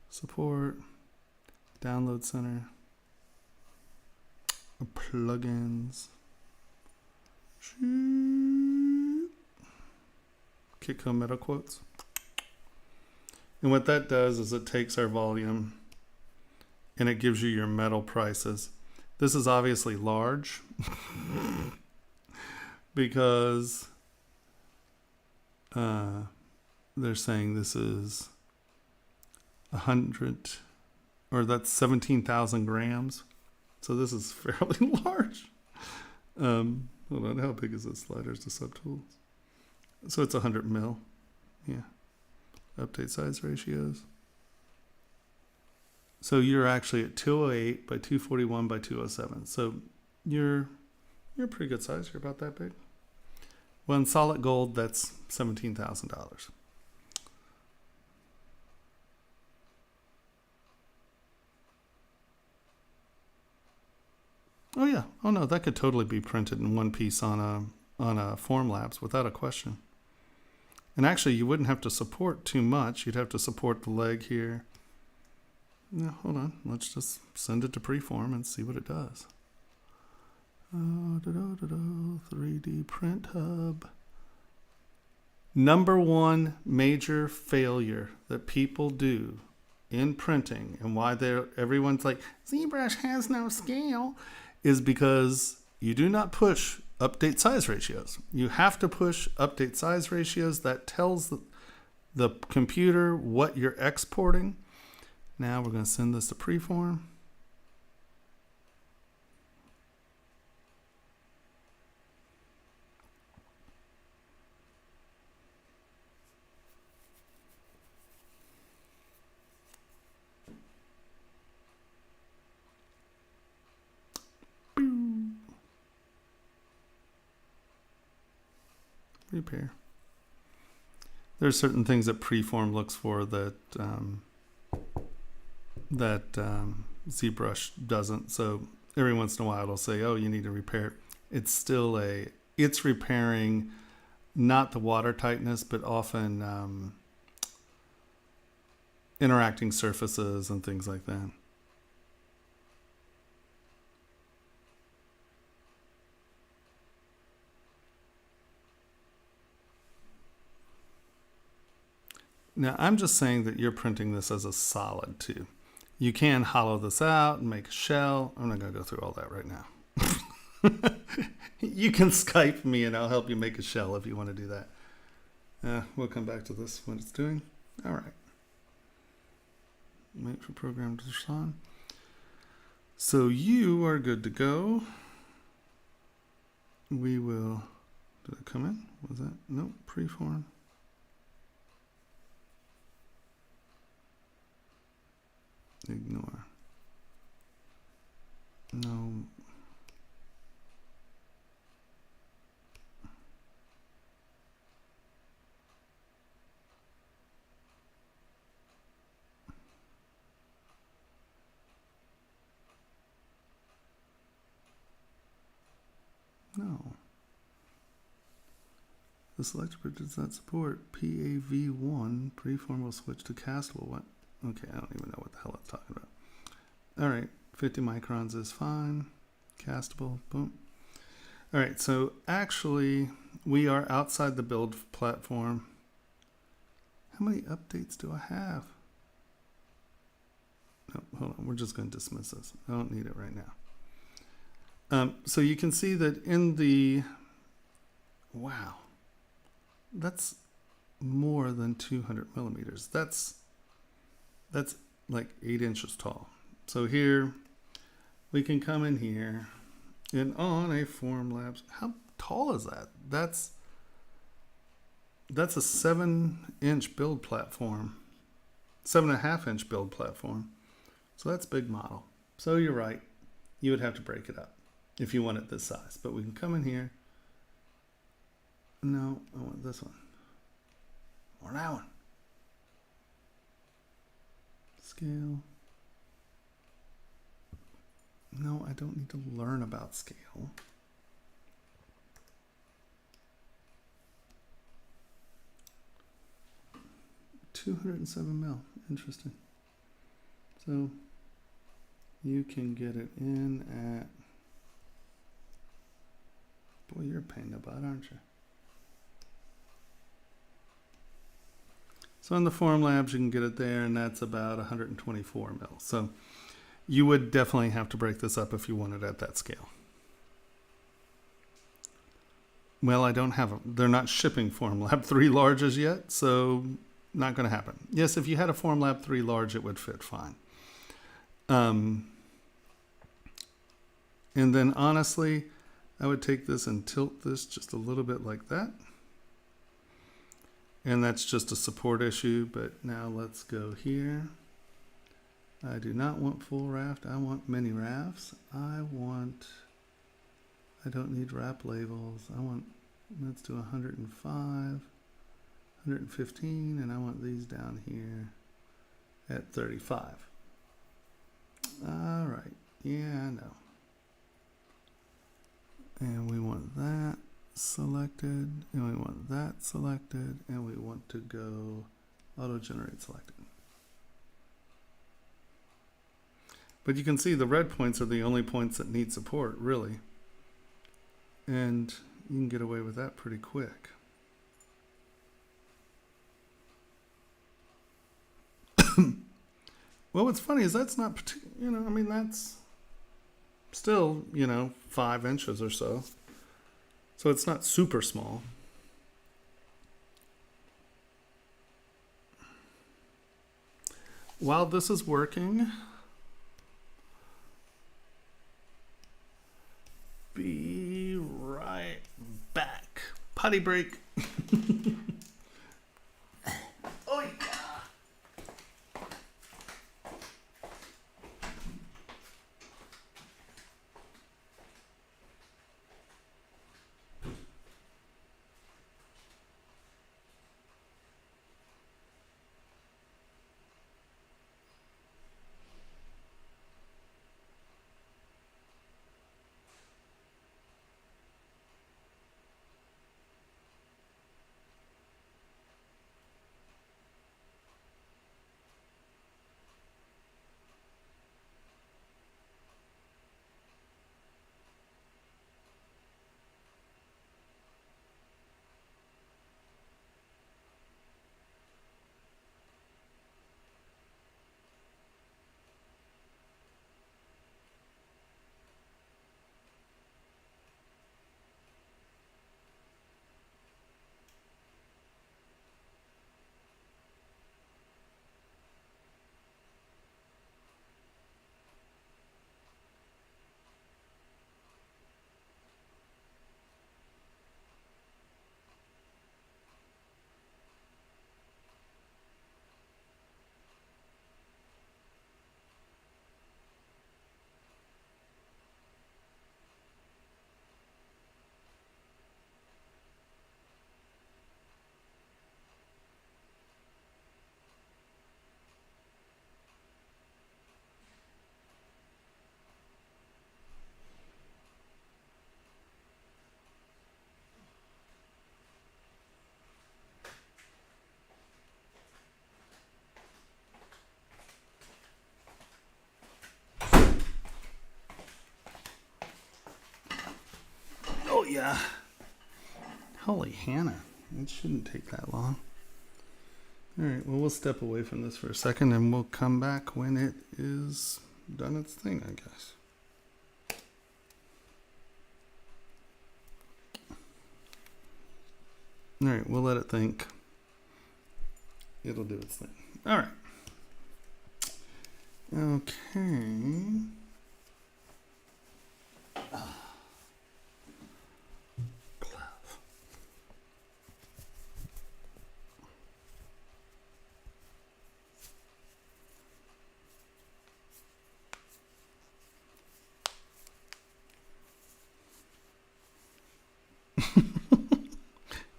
support, download center, plugins, Kitco meta quotes. And what that does is it takes our volume and it gives you your metal prices. This is obviously large because they're saying this is 100, or that's 17,000 grams. So this is fairly large. Hold on, how big is this? Sliders to subtools. So it's 100 mil. Yeah. Update size ratios. So you're actually at 208 by 241 by 207. So you're pretty good size. You're about that big. Well, in solid gold, that's $17,000. Oh yeah. Oh no, that could totally be printed in one piece on a Formlabs without a question. And actually, you wouldn't have to support too much. You'd have to support the leg here. No, hold on. Let's just send it to Preform and see what it does. 3D Print Hub. Number one major failure that people do in printing, and why everyone's like, ZBrush has no scale, is because you do not push update size ratios. You have to push update size ratios. That tells the computer what you're exporting. Now we're going to send this to Preform. Repair. There's certain things that Preform looks for that ZBrush doesn't. So every once in a while it'll say, oh, you need to repair it. It's repairing not the water tightness, but often interacting surfaces and things like that. Now, I'm just saying that you're printing this as a solid too. You can hollow this out and make a shell. I'm not going to go through all that right now. You can Skype me and I'll help you make a shell if you want to do that. We'll come back to this when it's doing. All right. Wait for program to respond. So you are good to go. We will, did it come in? Was that, nope, preform. Ignore. No. No. The selector bridge does not support PAV1. Preform will switch to castable. What? Okay, I don't even know what the hell it's talking about. All right, 50 microns is fine. Castable, boom. All right, so actually we are outside the build platform. How many updates do I have? No, hold on, we're just going to dismiss this. I don't need it right now. So you can see that in the, wow, that's more than 200 millimeters. That's like 8 inches tall. So here we can come in here and on a Formlabs. How tall is that? That's a 7-inch build platform, 7.5-inch build platform. So that's big model. So you're right. You would have to break it up if you want it this size, but we can come in here. No, I want this one or that one. Scale. No, I don't need to learn about scale. $207 mil. Interesting. So you can get it in at, boy, you're a pain in the butt, aren't you? So in the Formlabs, you can get it there, and that's about 124 mil. So you would definitely have to break this up if you want it at that scale. Well, I don't have they're not shipping Formlab 3 larges yet, so not going to happen. Yes, if you had a Formlab 3 large, it would fit fine. And then honestly, I would take this and tilt this just a little bit like that. And that's just a support issue, but now let's go here. I do not want full raft. I want mini rafts. I don't need wrap labels. Let's do 105, 115, and I want these down here at 35. All right, yeah, I know. And we want that selected, and we want that selected, and we want to go auto generate selected. But you can see the red points are the only points that need support, really. And you can get away with that pretty quick. Well, what's funny is that's not, I mean, that's still, 5 inches or so. So it's not super small. While this is working, be right back. Potty break. Oh, yeah. yeah. Holy Hannah. It shouldn't take that long. All right, well, we'll step away from this for a second and we'll come back when it is done its thing, I guess. All right, we'll let it think. It'll do its thing. All right. Okay.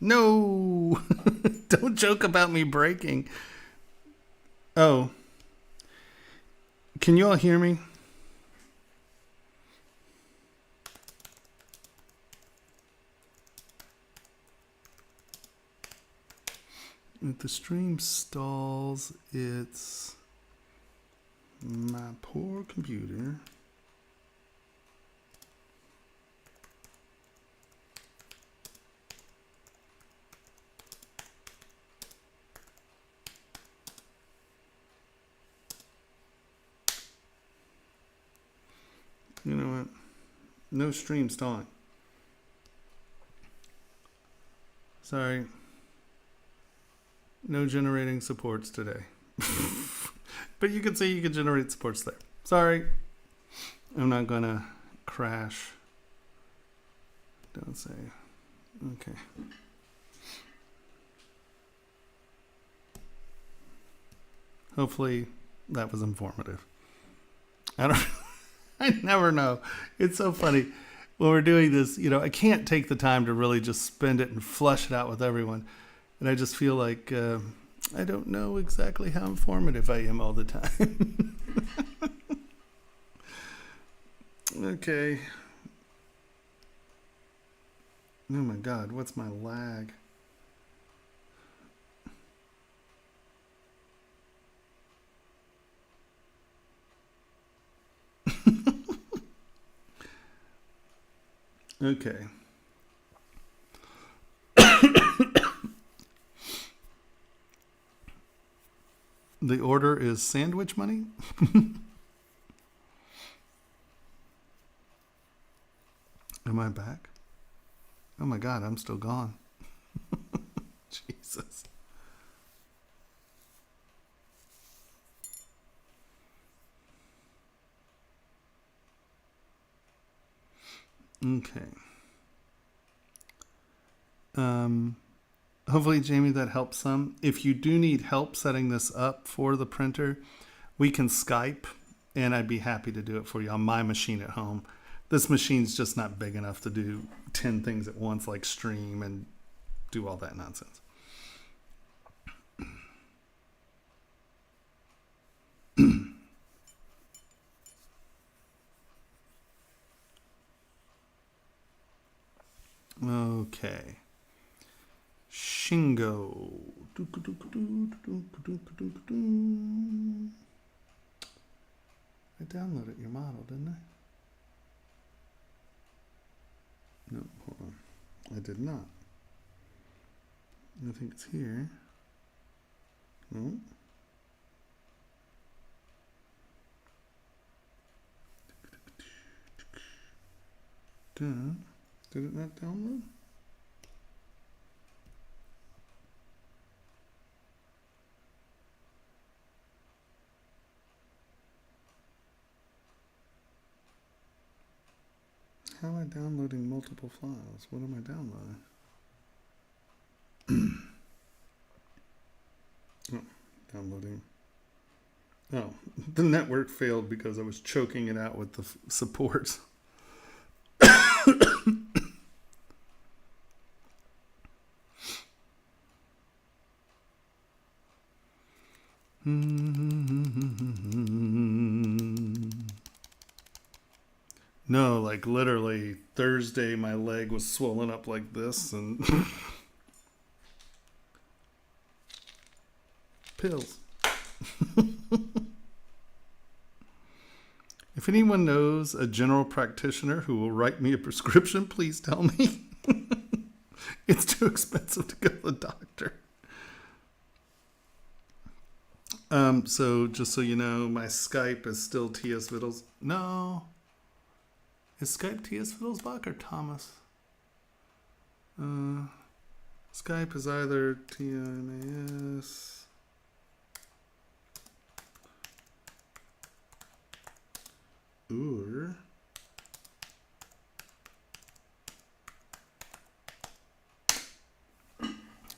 No, don't joke about me breaking. Oh, can you all hear me? If the stream stalls, it's my poor computer. You know what? No stream stalling. Sorry. No generating supports today. But you can see you can generate supports there. Sorry. I'm not going to crash. Don't say. Okay. Hopefully that was informative. I never know. It's so funny when we're doing this, you know, I can't take the time to really just spend it and flush it out with everyone. And I just feel like I don't know exactly how informative I am all the time. Okay. Oh my God, what's my lag? Okay. The order is sandwich money? Am I back? Oh my God, I'm still gone. Jesus. Okay. Hopefully, Jamie, that helps some. If you do need help setting this up for the printer, we can Skype, and I'd be happy to do it for you on my machine at home. This machine's just not big enough to do 10 things at once, like stream and do all that nonsense. Okay. Shingo. I downloaded your model, didn't I? No, hold on. I did not. I think it's here. No. Did it not download? How am I downloading multiple files? What am I downloading? Oh, downloading. Oh, the network failed because I was choking it out with the supports. No, like literally Thursday, my leg was swollen up like this and Pills. If If anyone knows a general practitioner who will write me a prescription, please tell me. It's too expensive to go to the doctor. So just so you know, my Skype is still T.S. Wittelsbach. No. Is Skype T.S. Wittelsbach or Tomas? Skype is either T-I-M-A-S or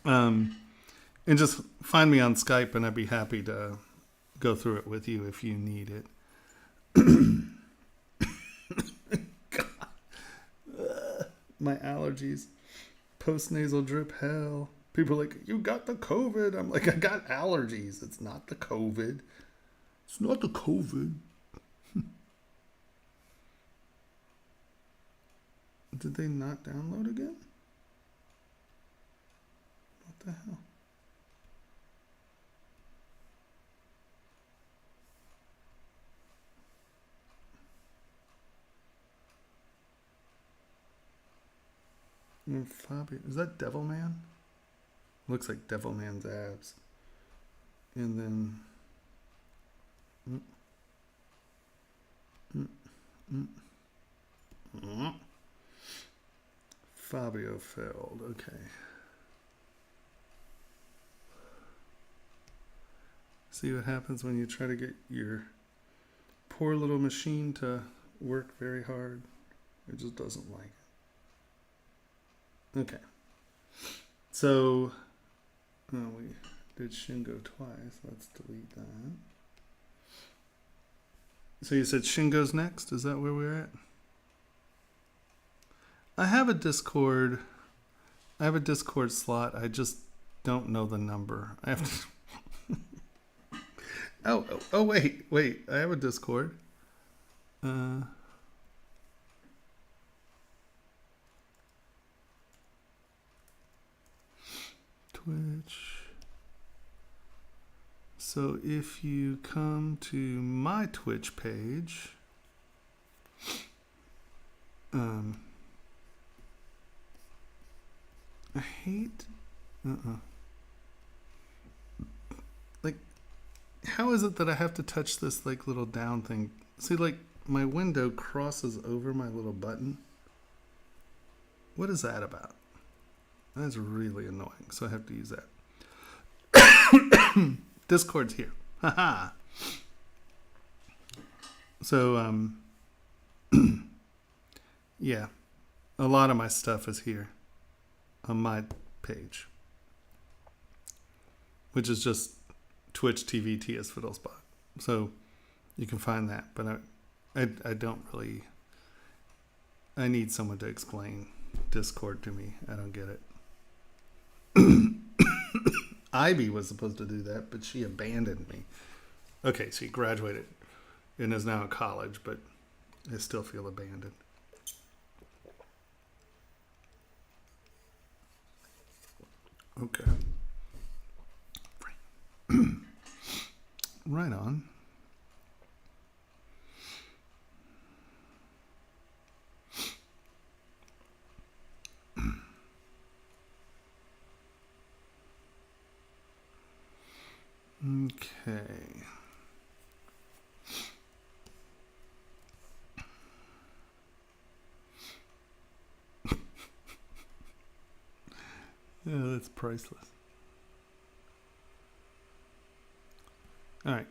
and just find me on Skype and I'd be happy to go through it with you if you need it. My allergies. Post-nasal drip hell. People are like, you got the COVID. I'm like, I got allergies. It's not the COVID. It's not the COVID. Did they not download again? What the hell? Fabio, is that Devilman? Looks like Devilman's abs. And then Fabio failed. Okay. See what happens when you try to get your poor little machine to work very hard. It just doesn't like it. Okay. So, we did Shingo twice. Let's delete that. So you said Shingo's next? Is that where we're at? I have a Discord slot. I just don't know the number. I have to... oh, wait. I have a Discord. Twitch. So if you come to my Twitch page, I hate, like, how is it that I have to touch this like little down thing? See, like my window crosses over my little button. What is that about? That's really annoying, so I have to use that. Discord's here. Haha. So, yeah, a lot of my stuff is here on my page, which is just Twitch TV TS Wittelsbach. So you can find that, but I don't really, I need someone to explain Discord to me. I don't get it. Ivy was supposed to do that, but she abandoned me. Okay, she graduated and is now in college, but I still feel abandoned. Okay. Right on. Okay. Yeah, that's priceless. All right.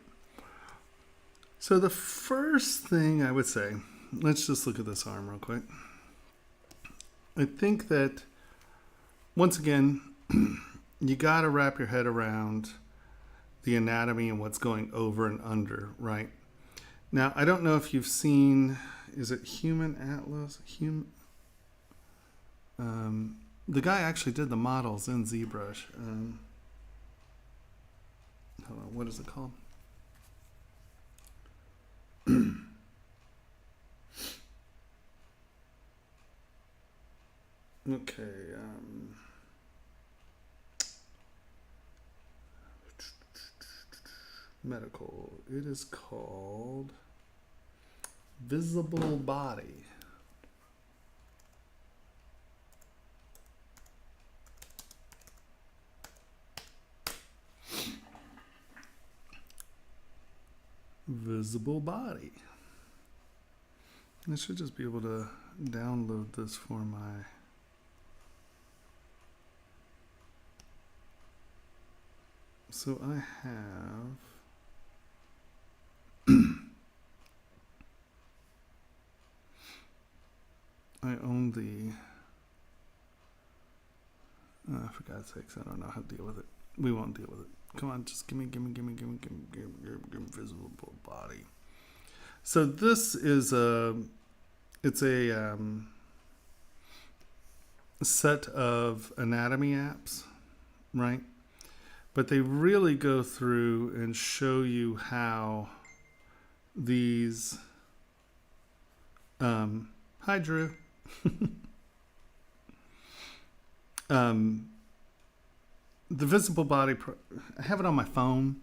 So the first thing I would say, let's just look at this arm real quick. I think that, once again, you got to wrap your head around the anatomy and what's going over and under, right? Now, I don't know if you've seen, is it Human Atlas? The guy actually did the models in ZBrush. Hold on, what is it called? Okay. Medical. It is called Visible body. Visible body. I should just be able to download this for my so I have I own the for God's sakes, I don't know how to deal with it. We won't deal with it. Come on, just give me visible body. So this is it's a set of anatomy apps, right? But they really go through and show you how these hi Drew. The visible body, I have it on my phone.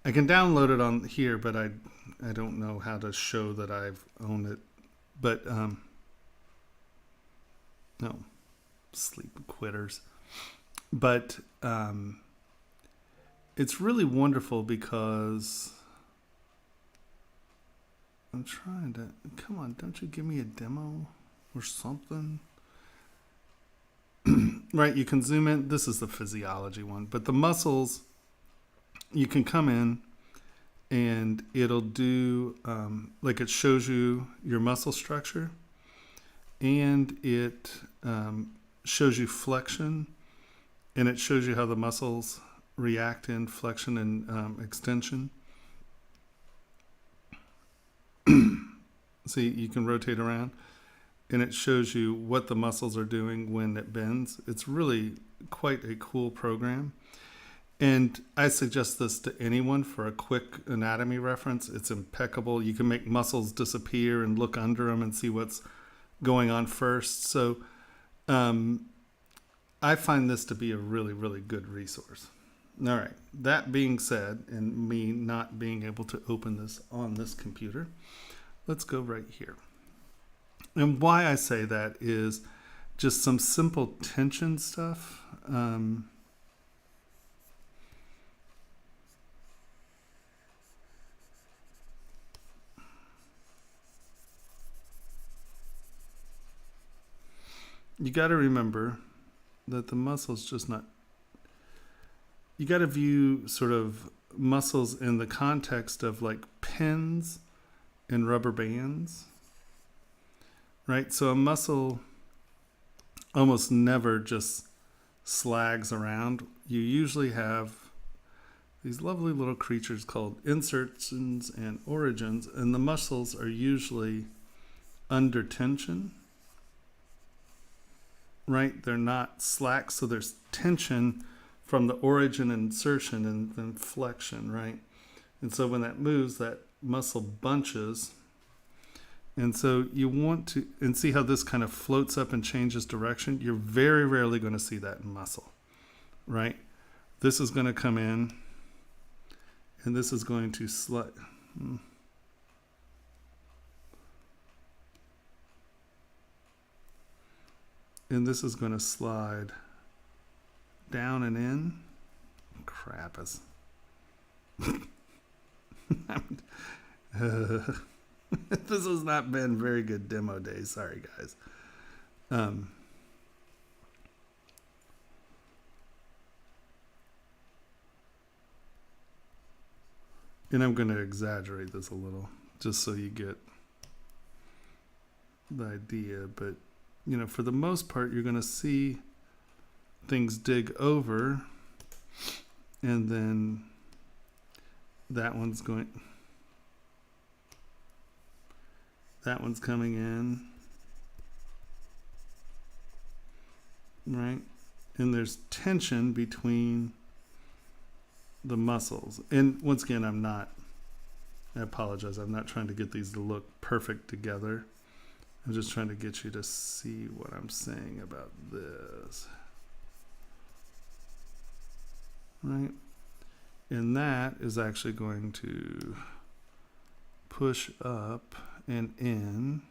I can download it on here, but I don't know how to show that I've owned it. But no, sleep quitters. But it's really wonderful because I'm trying to, come on, don't you give me a demo or something? Right, you can zoom in. This is the physiology one, but the muscles, you can come in and it'll do, like it shows you your muscle structure, and it shows you flexion, and it shows you how the muscles react in flexion and extension. See, you can rotate around, and it shows you what the muscles are doing when it bends. It's really quite a cool program. And I suggest this to anyone for a quick anatomy reference. It's impeccable. You can make muscles disappear and look under them and see what's going on first. So I find this to be a really, really good resource. All right. That being said, and me not being able to open this on this computer, let's go right here. And why I say that is just some simple tension stuff. You got to remember that the muscle's just not, you got to view sort of muscles in the context of like pins and rubber bands, right? So a muscle almost never just slags around. You usually have these lovely little creatures called insertions and origins, and the muscles are usually under tension, right? They're not slack, so there's tension from the origin and insertion and then flexion, right? And so when that moves, that muscle bunches. And so you want to, and see how this kind of floats up and changes direction? You're very rarely going to see that in muscle, right? This is going to come in, and this is going to slide. And this is going to slide down and in. Crap is. This has not been very good demo day. Sorry, guys. And I'm going to exaggerate this a little just so you get the idea. But, you know, for the most part, you're going to see things dig over, and then that one's going, that one's coming in, right? And there's tension between the muscles. And once again, I apologize, I'm not trying to get these to look perfect together. I'm just trying to get you to see what I'm saying about this. Right? And that is actually going to push up and in.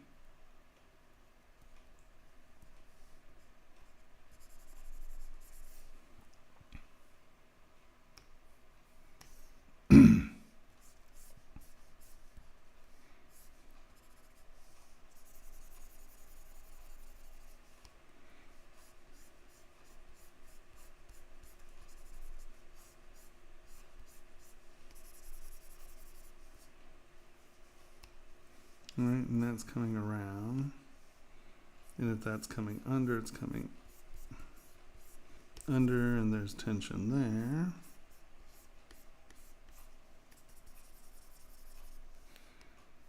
Right, and that's coming around. And if that's coming under, it's coming under, and there's tension there.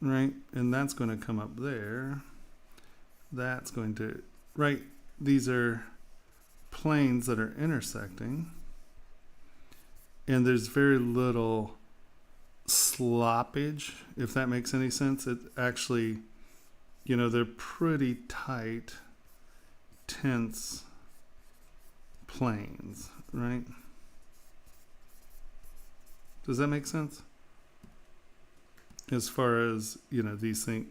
Right, and that's going to come up there. That's going to, right, these are planes that are intersecting. And there's very little sloppage, if that makes any sense. It actually, you know, they're pretty tight, tense planes, right? Does that make sense? As far as, you know, these things.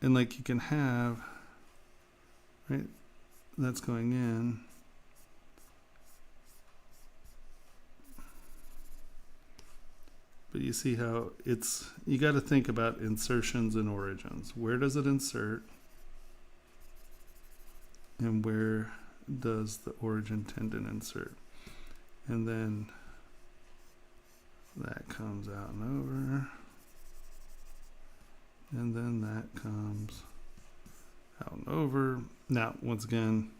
And like you can have, right, that's going in. But you see how it's, you got to think about insertions and origins. Where does it insert? And where does the origin tendon insert? And then that comes out and over. And then that comes out and over. Now, once again,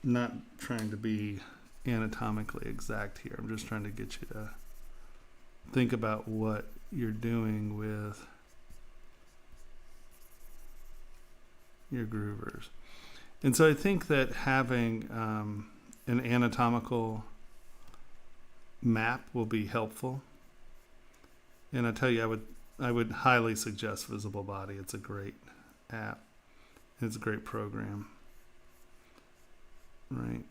not trying to be anatomically exact here. I'm just trying to get you to think about what you're doing with your groovers. And so I think that having an anatomical map will be helpful. And I tell you, I would highly suggest Visible Body. It's a great app. It's a great program. Right.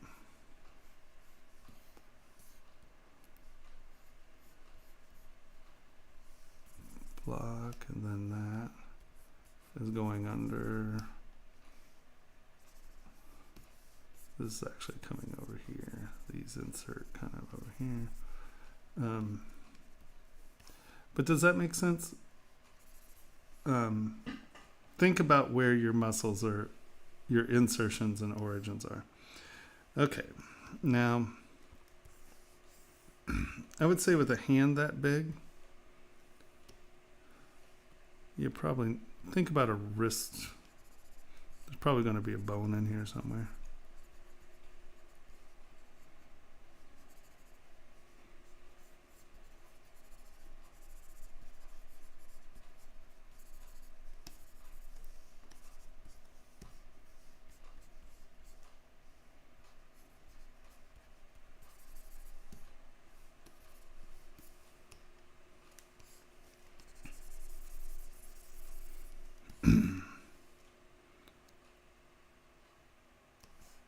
Block, and then that is going under. This is actually coming over here. These insert kind of over here. But does that make sense? Think about where your muscles are, your insertions and origins are. Okay, now I would say with a hand that big, you probably think about a wrist. There's probably going to be a bone in here somewhere.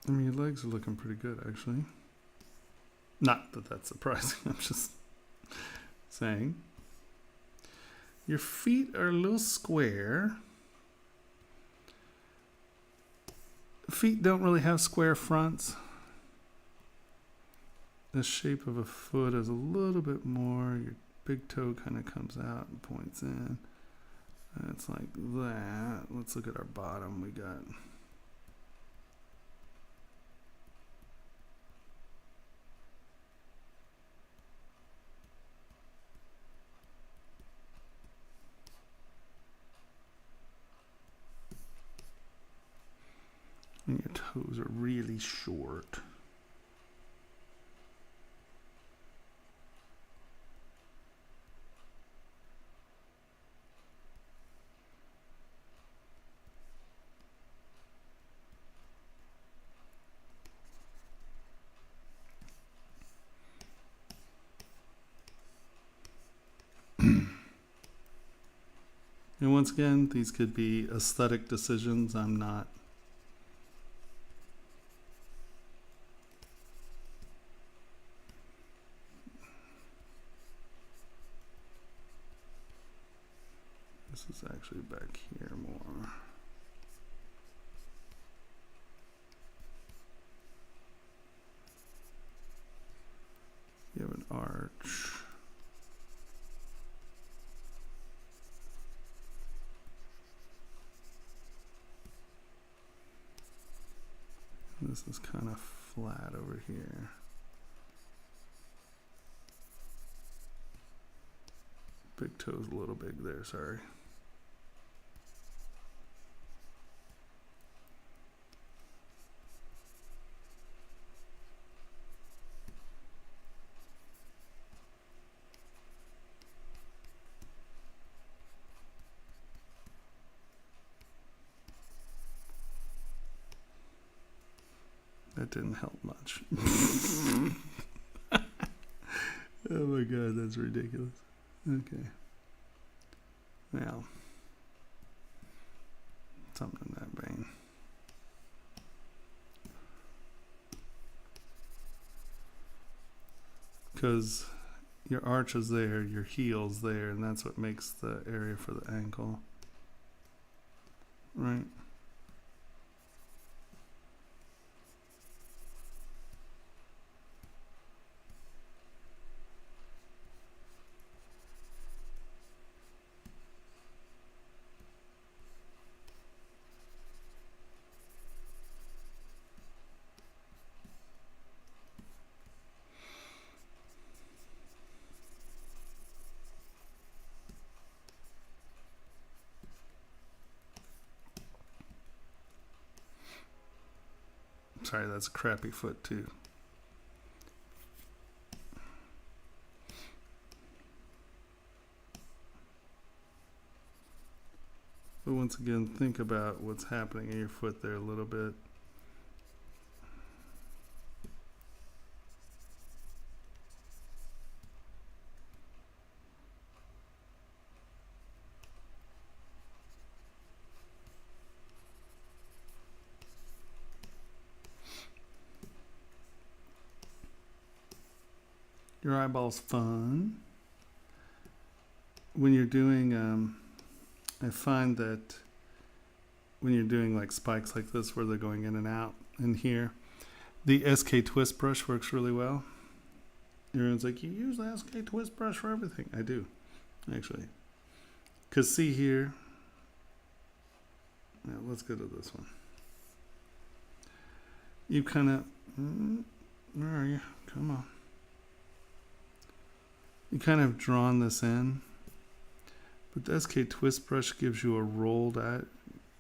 I mean, your legs are looking pretty good, actually. Not that that's surprising. I'm just saying. Your feet are a little square. Feet don't really have square fronts. The shape of a foot is a little bit more. Your big toe kind of comes out and points in. And it's like that. Let's look at our bottom. We got... and your toes are really short. And once again, these could be aesthetic decisions. I'm not This is actually back here more. You have an arch. This is kind of flat over here. Big toe's a little big there, sorry. That didn't help much. Oh my God, that's ridiculous. Okay. Now, something in that vein. Because your arch is there, your heel's there, and that's what makes the area for the ankle. Right? Sorry, that's a crappy foot too. But once again, think about what's happening in your foot there a little bit. Your eyeball's fun. When you're doing, I find that when you're doing like spikes like this where they're going in and out in here, the SK twist brush works really well. Everyone's like, you use the SK twist brush for everything. I do, actually. Because see here, now let's go to this one. You kind of, where are you? Come on. You kind of drawn this in, but the SK twist brush gives you a rolled out.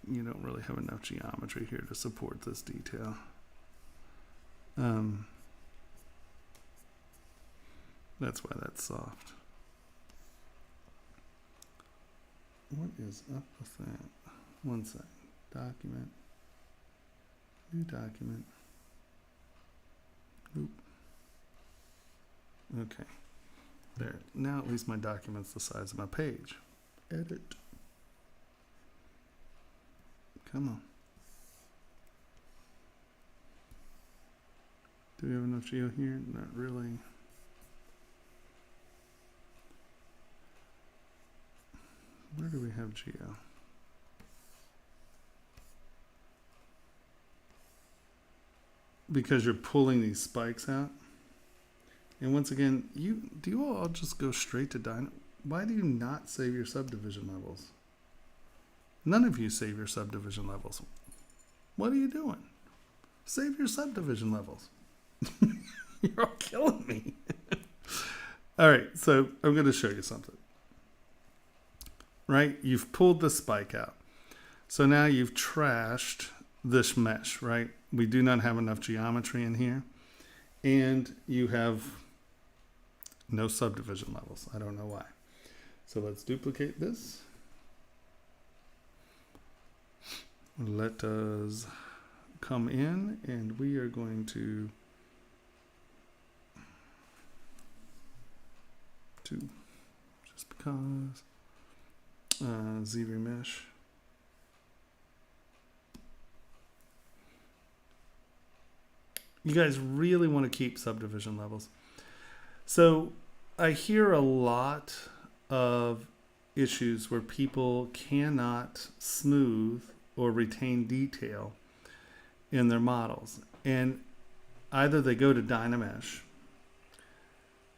You don't really have enough geometry here to support this detail. That's why that's soft. What is up with that? One sec. Document. New document. Oop. Okay. There. Now at least my document's the size of my page. Edit. Come on. Do we have enough geo here? Not really. Where do we have geo? Because you're pulling these spikes out. And once again, do you all just go straight to Dino? Why do you not save your subdivision levels? None of you save your subdivision levels. What are you doing? Save your subdivision levels. You're all killing me. All right, so I'm going to show you something. Right? You've pulled the spike out. So now you've trashed this mesh, right? We do not have enough geometry in here. And you have no subdivision levels. I don't know why. So let's duplicate this. Let us come in and we are going to just because ZBrush. You guys really want to keep subdivision levels. So I hear a lot of issues where people cannot smooth or retain detail in their models. And either they go to Dynamesh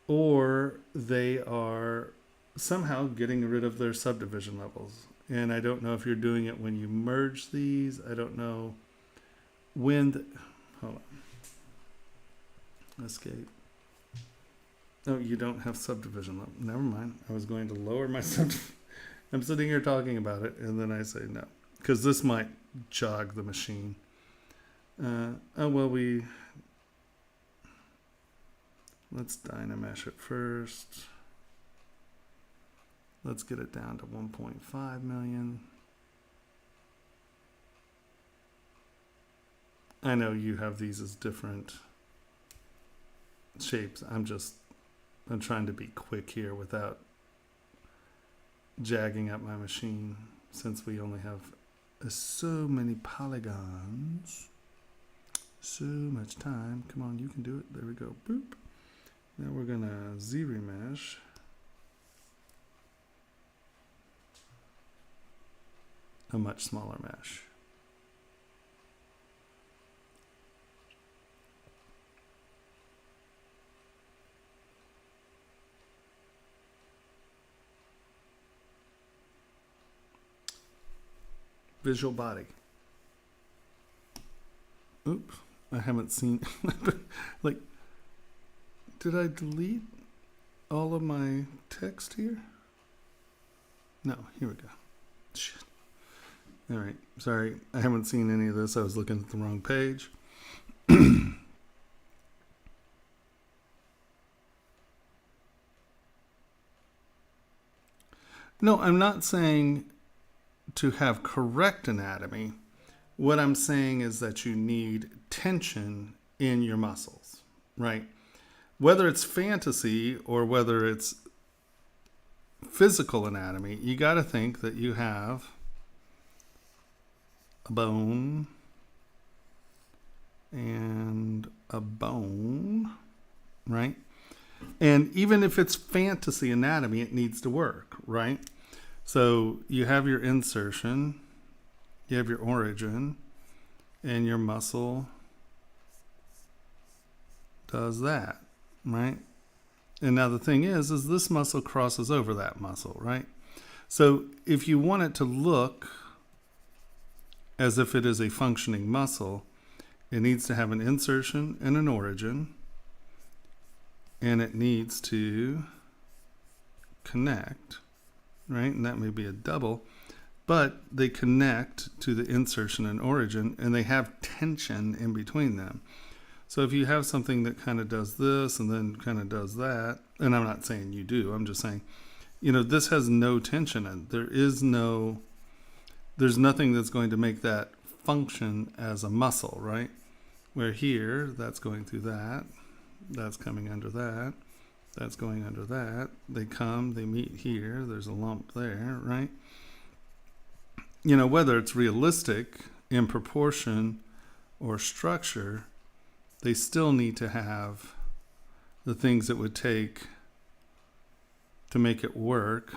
or they are somehow getting rid of their subdivision levels. And I don't know if you're doing it when you merge these. I don't know when. Hold on. Escape. Oh, you don't have subdivision level. Never mind. I was going to lower my subdivision. I'm sitting here talking about it, and then I say no. Because this might jog the machine. Oh, well, let's Dynamesh it first. Let's get it down to 1.5 million. I know you have these as different shapes. I'm trying to be quick here without jagging up my machine, since we only have so many polygons. So much time. Come on, you can do it. There we go. Boop. Now we're going to ZBrush. A much smaller mesh. Visual body. Oops, I haven't seen. Like, did I delete all of my text here? No, here we go. Shit. All right, sorry, I haven't seen any of this. I was looking at the wrong page. No, I'm not saying to have correct anatomy. What I'm saying is that you need tension in your muscles, right? Whether it's fantasy or whether it's physical anatomy, you got to think that you have a bone and a bone, right? And even if it's fantasy anatomy, it needs to work, right? So you have your insertion, you have your origin, and your muscle does that, right? And now the thing is this muscle crosses over that muscle, right? So if you want it to look as if it is a functioning muscle, it needs to have an insertion and an origin, and it needs to connect, right? And that may be a double, but they connect to the insertion and origin, and they have tension in between them. So if you have something that kind of does this and then kind of does that, and I'm not saying you do, I'm just saying, this has no tension in it. There's nothing that's going to make that function as a muscle, right? Where here, that's going through that, that's coming under that, that's going under that. They meet here, there's a lump there, right? Whether it's realistic in proportion or structure, they still need to have the things it would take to make it work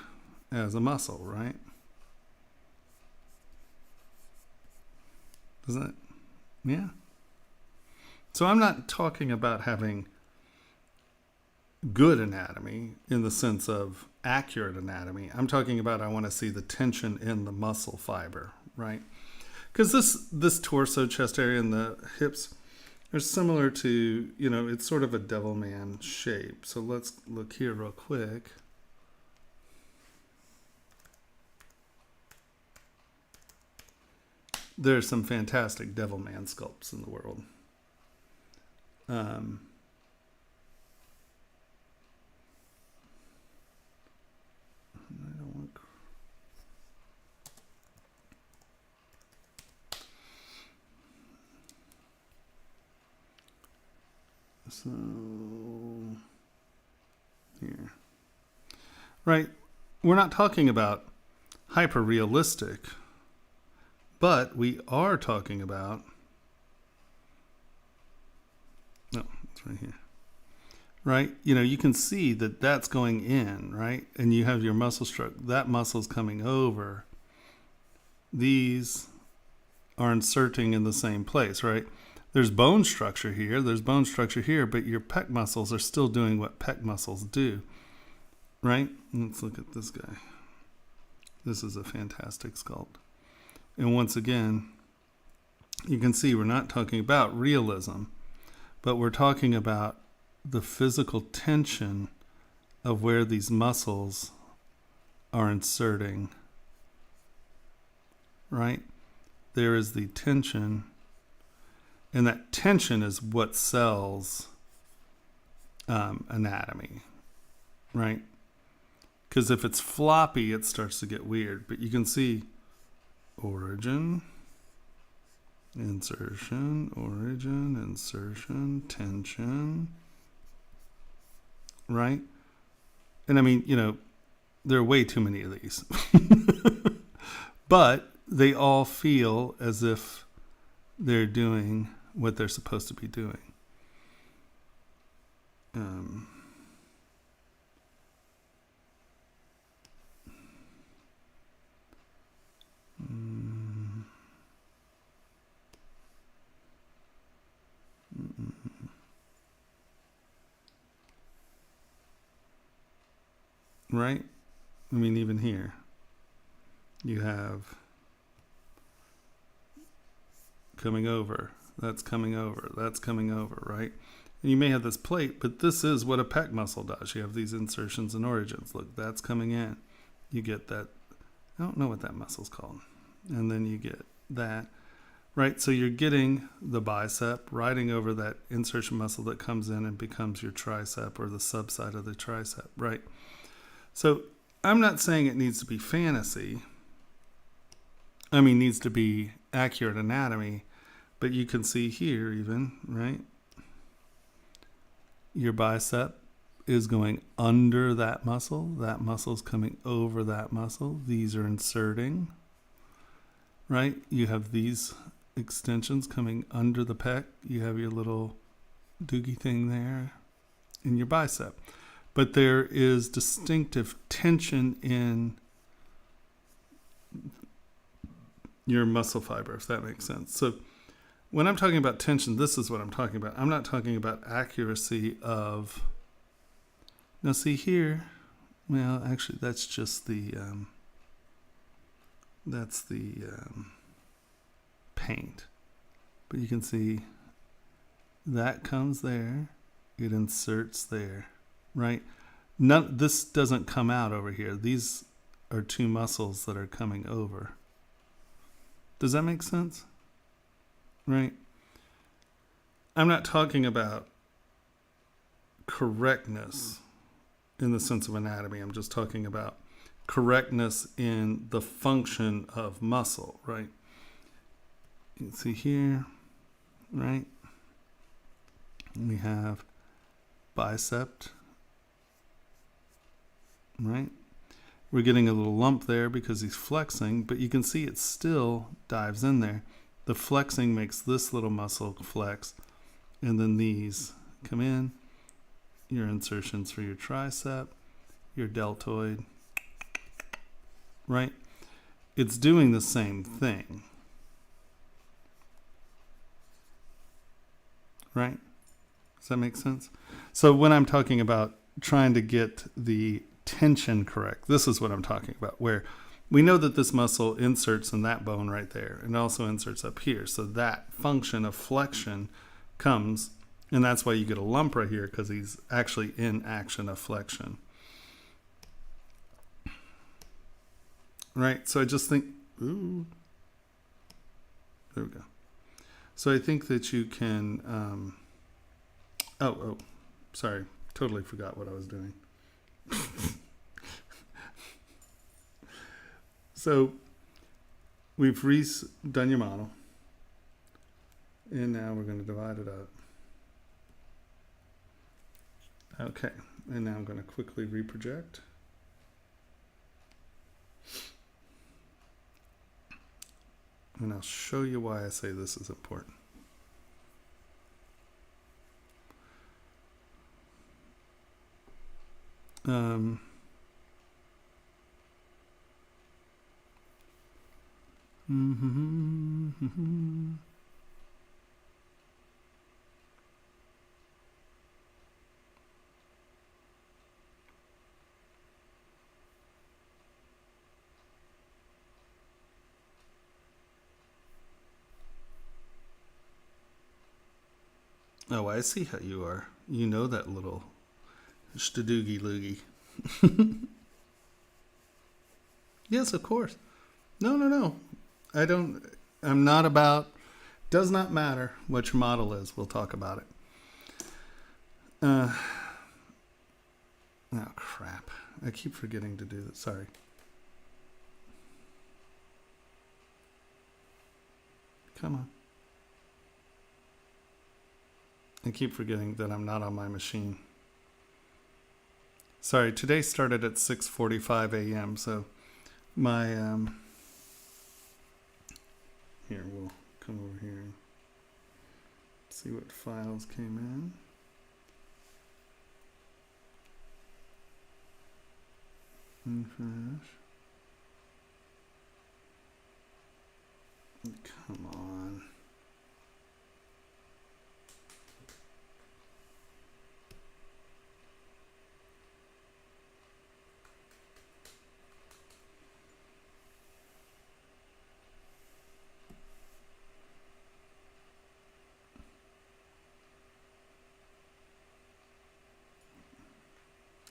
as a muscle, right? Doesn't it? Yeah. So I'm not talking about having good anatomy in the sense of accurate anatomy. I'm talking about I want to see the tension in the muscle fiber, right? Because this torso, chest area, and the hips are similar to, it's sort of a devil man shape. So let's look here real quick. There's some fantastic devil man sculpts in the world. I don't want. So here, right? We're not talking about hyper realistic. But we are talking about, no, it's right here. right? You know, you can see that that's going in, right? And you have your muscle stroke. That muscle's coming over. These are inserting in the same place, right? There's bone structure here, there's bone structure here, but your pec muscles are still doing what pec muscles do, right? Let's look at this guy. This is a fantastic sculpt. And once again, you can see we're not talking about realism, but we're talking about the physical tension of where these muscles are inserting, right? There is the tension, and that tension is what sells anatomy, right? Because if it's floppy, it starts to get weird. But you can see origin, insertion, origin, insertion, tension, right? And I mean, you know, there are way too many of these. But they all feel as if they're doing what they're supposed to be doing. Right? I mean, even here, you have coming over, that's coming over, that's coming over, right? And you may have this plate, but this is what a pec muscle does. You have these insertions and origins. Look, that's coming in. You get that. I don't know what that muscle's called. And then you get that, right? So you're getting the bicep riding over that insertion muscle that comes in and becomes your tricep or the subside of the tricep, right? So I'm not saying it needs to be fantasy. I mean, needs to be accurate anatomy, but you can see here even, right? Your bicep is going under that muscle's coming over that muscle. These are inserting, right? You have these extensions coming under the pec. You have your little doogie thing there in your bicep. But there is distinctive tension in your muscle fiber, if that makes sense. So when I'm talking about tension, this is what I'm talking about. I'm not talking about accuracy of... Now see here, well, actually that's just the, paint. But you can see that comes there, it inserts there, right? This doesn't come out over here. These are two muscles that are coming over. Does that make sense? Right? I'm not talking about correctness in the sense of anatomy. I'm just talking about correctness in the function of muscle, right? You can see here, right? We have bicep, right? We're getting a little lump there because he's flexing, but you can see it still dives in there. The flexing makes this little muscle flex, and then these come in. Your insertions for your tricep, your deltoid, right? It's doing the same thing, right? Does that make sense? So when I'm talking about trying to get the tension correct, this is what I'm talking about, where we know that this muscle inserts in that bone right there and also inserts up here. So that function of flexion comes, and that's why you get a lump right here, because he's actually in action of flexion. Right? So I just think, ooh, there we go. So I think that you can, sorry, totally forgot what I was doing. So we've done your model, and now we're going to divide it up. Okay, and now I'm going to quickly reproject. And I'll show you why I say this is important. Um, Oh, I see how you are. You know that little stadoogie loogie. Yes, of course. No, no, no. I don't. I'm not about. Does not matter what your model is. We'll talk about it. Oh, crap. I keep forgetting to do that. Sorry. Come on. I keep forgetting that I'm not on my machine. Sorry, today started at 6:45 a.m. So my here we'll come over here and see what files came in. Finish. Come on.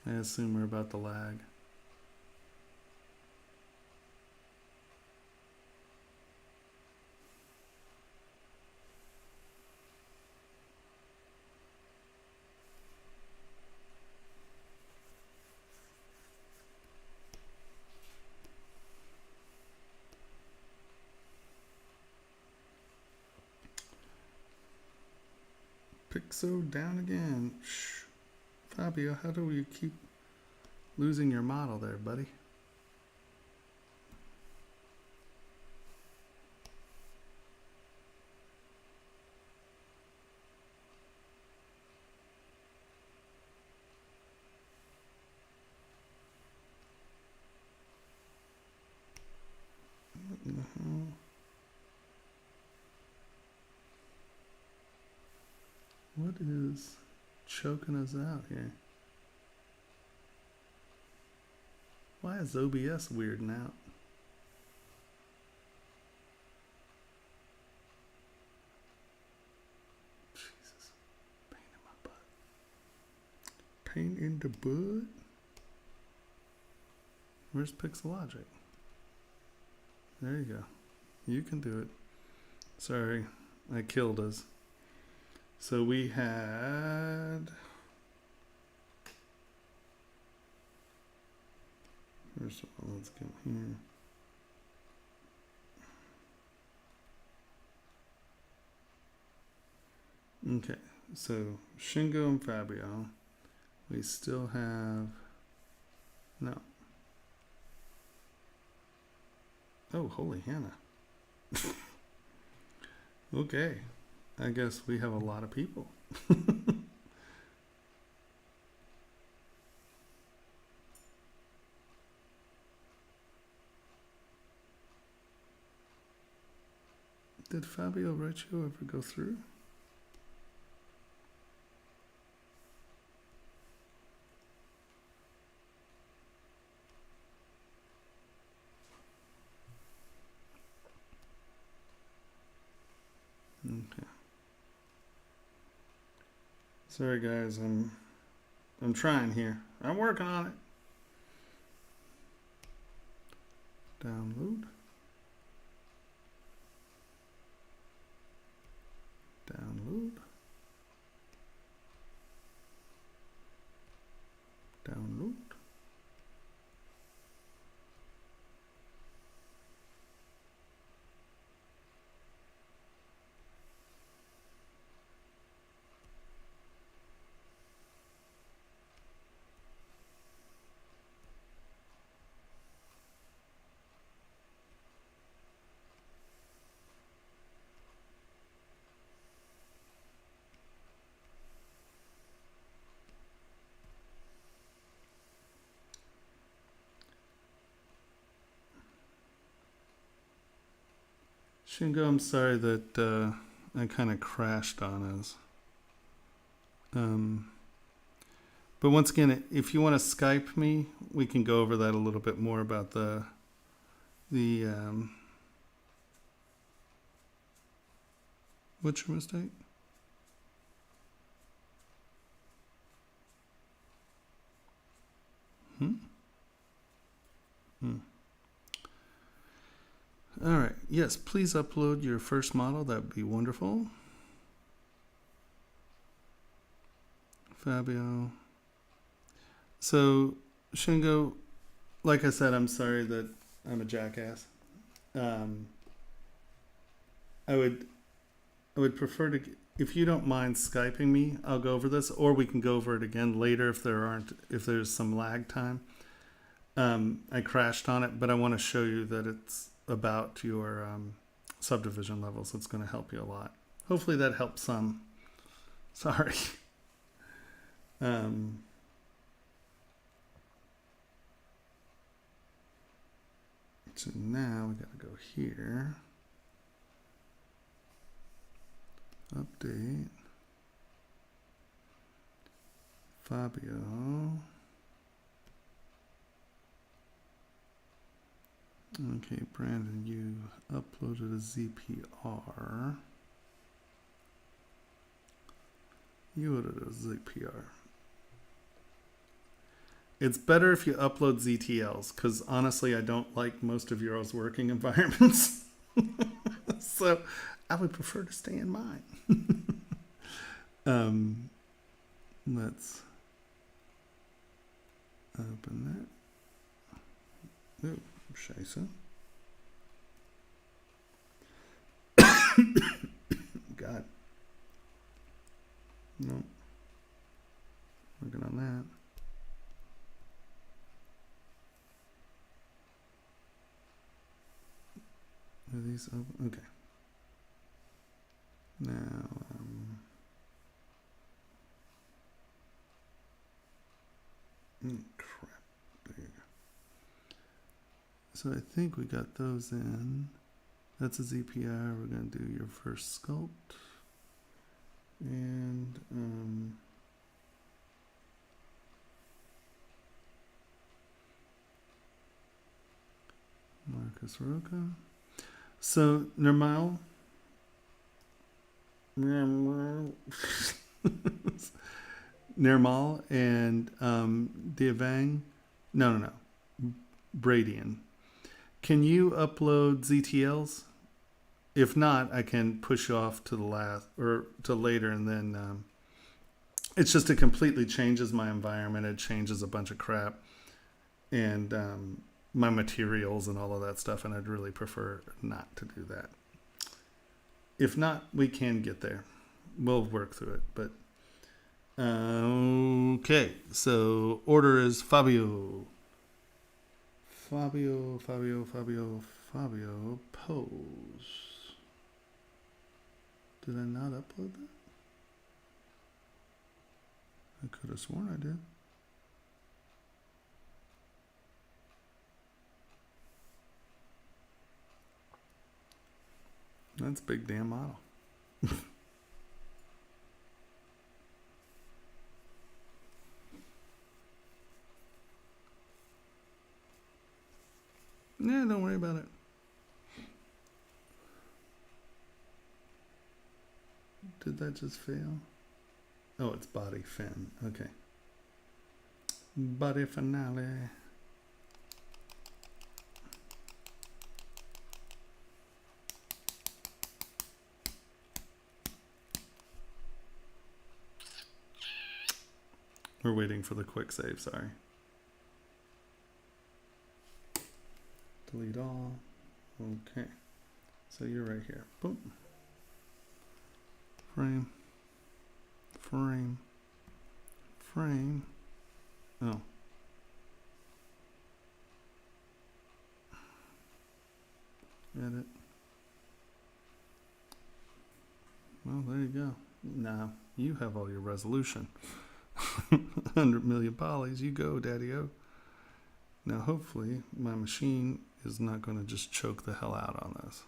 I assume we're about the lag. Pixo down again. Shh. Fabio, how do you keep losing your model there, buddy? What in the hell? What is choking us out here? Why is OBS weirding out? Jesus. Pain in my butt. Pain in the butt? Where's Pixologic? There you go. You can do it. Sorry, I killed us. So we had... First of all, let's go here. Okay, so Shingo and Fabio. We still have... No. Oh, holy Hannah. Okay. I guess we have a lot of people. Did Fabio Reccio ever go through? Okay. Sorry guys, I'm trying here. I'm working on it. Download. Download. Download. Shingo, I'm sorry that I kind of crashed on us. But once again, if you want to Skype me, we can go over that a little bit more about the what's your mistake? All right. Yes, please upload your first model. That would be wonderful. Fabio. So, Shingo, like I said, I'm sorry that I'm a jackass. I would prefer to, if you don't mind Skyping me, I'll go over this, or we can go over it again later if there's some lag time. I crashed on it, but I want to show you that it's about your subdivision levels. It's going to help you a lot. Hopefully that helps some. Sorry. So now we got to go here. Update. Fabio. Okay, Brandon, you uploaded a ZPR. You uploaded a ZPR. It's better if you upload ZTLs, because honestly, I don't like most of your working environments. So I would prefer to stay in mine. Let's open that. Ooh. Scheiße. God. No. Working on that. Are these open? Okay. Now, crap. There you go. So I think we got those in. That's a ZPR. We're going to do your first sculpt. And Marcus Roca. So normal. Nirmal and Diavang. No. Bradian. Can you upload ZTLs? If not, I can push you off to the last or to later, and then it's just it completely changes my environment. It changes a bunch of crap and my materials and all of that stuff, and I'd really prefer not to do that. If not, we can get there. We'll work through it. But okay, so order is Fabio. Fabio, pose. Did I not upload that? I could have sworn I did. That's a big damn model. Yeah, don't worry about it. Did that just fail? Oh, it's body fin. Okay. Body finale. We're waiting for the quick save, sorry. Delete all. Okay. So you're right here. Boom. Frame. Frame. Frame. Oh. Edit. Well, there you go. Now you have all your resolution. 100 million polys. You go, Daddy-O. Now hopefully my machine is not going to just choke the hell out on this.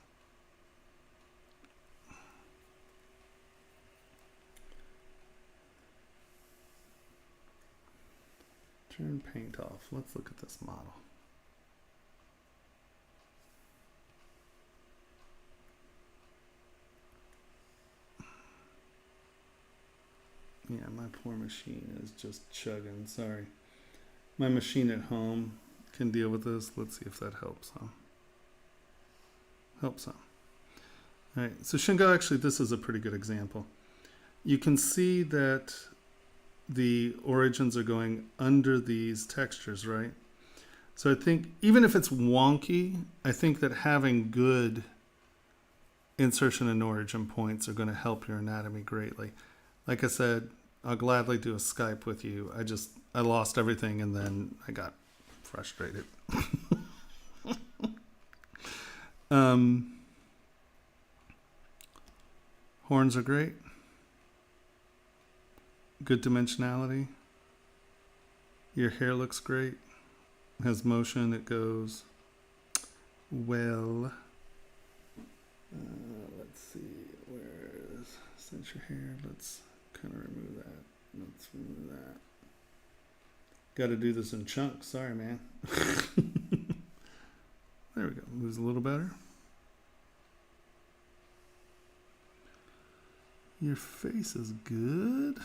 Turn paint off. Let's look at this model. Yeah, my poor machine is just chugging. Sorry. My machine at home can deal with this. Let's see if that helps some. Helps some. All right. So Shingo, actually, this is a pretty good example. You can see that the origins are going under these textures, right? So I think even if it's wonky, I think that having good insertion and origin points are going to help your anatomy greatly. Like I said, I'll gladly do a Skype with you. I lost everything and then I got frustrated. Horns are great. Good dimensionality. Your hair looks great. Has motion. It goes well. Let's see. Where's censor hair? Let's kind of remove that. Let's remove that. Got to do this in chunks. Sorry, man. There we go. Moves a little better. Your face is good.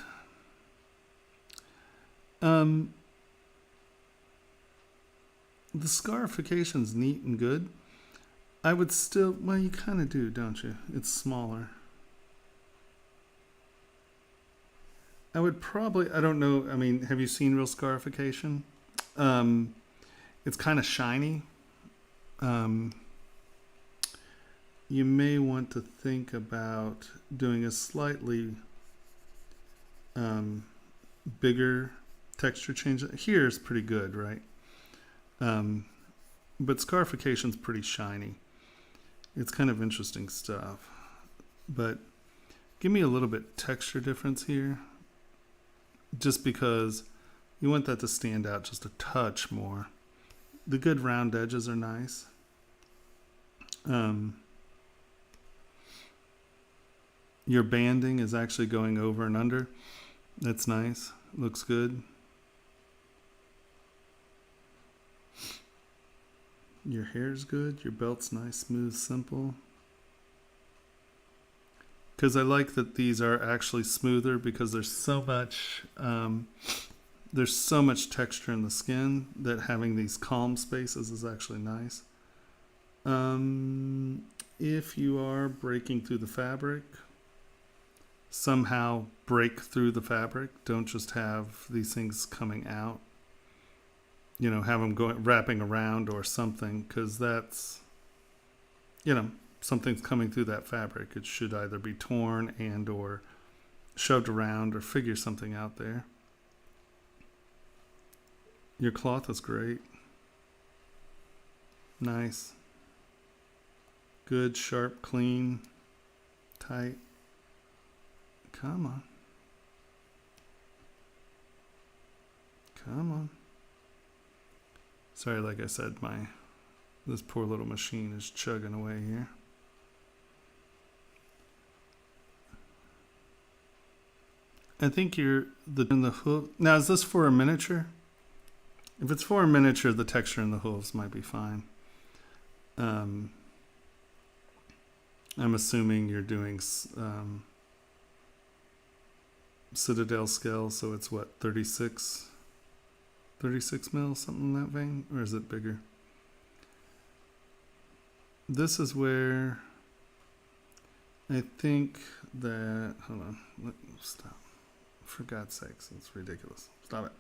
The scarification's neat and good. I would still, well, you kind of do, don't you? It's smaller. I would probably, I don't know, I mean, have you seen real scarification? It's kind of shiny. You may want to think about doing a slightly bigger texture change. Here is pretty good, right? But scarification's pretty shiny. It's kind of interesting stuff. But give me a little bit texture difference here. Just because you want that to stand out just a touch more. The good round edges are nice. Your banding is actually going over and under. That's nice. Looks good. Your hair's good. Your belt's nice, smooth, simple. Because I like that these are actually smoother because there's so much texture in the skin that having these calm spaces is actually nice. If you are breaking through the fabric, somehow break through the fabric. Don't just have these things coming out. You know, have them going wrapping around or something, because that's, you know, something's coming through that fabric. It should either be torn and or shoved around or figure something out there. Your cloth is great. Nice. Good, sharp, clean, tight. Come on. Come on. Sorry, like I said, this poor little machine is chugging away here. I think in the hoof. Now, is this for a miniature? If it's for a miniature, the texture in the hooves might be fine. I'm assuming you're doing Citadel scale, so it's what, 36 mil, something in that vein? Or is it bigger? This is where I think that, hold on, stop. For God's sakes, it's ridiculous. Stop it.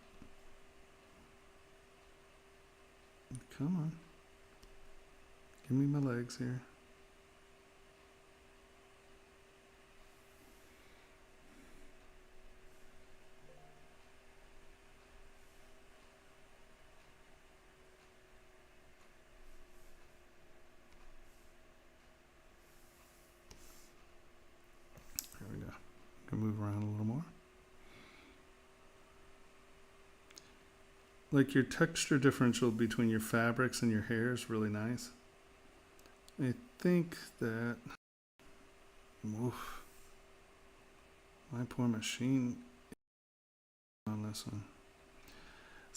Come on. Give me my legs here. There we go. Can move around a little more. Like your texture differential between your fabrics and your hair is really nice. I think that, oof, my poor machine on this one.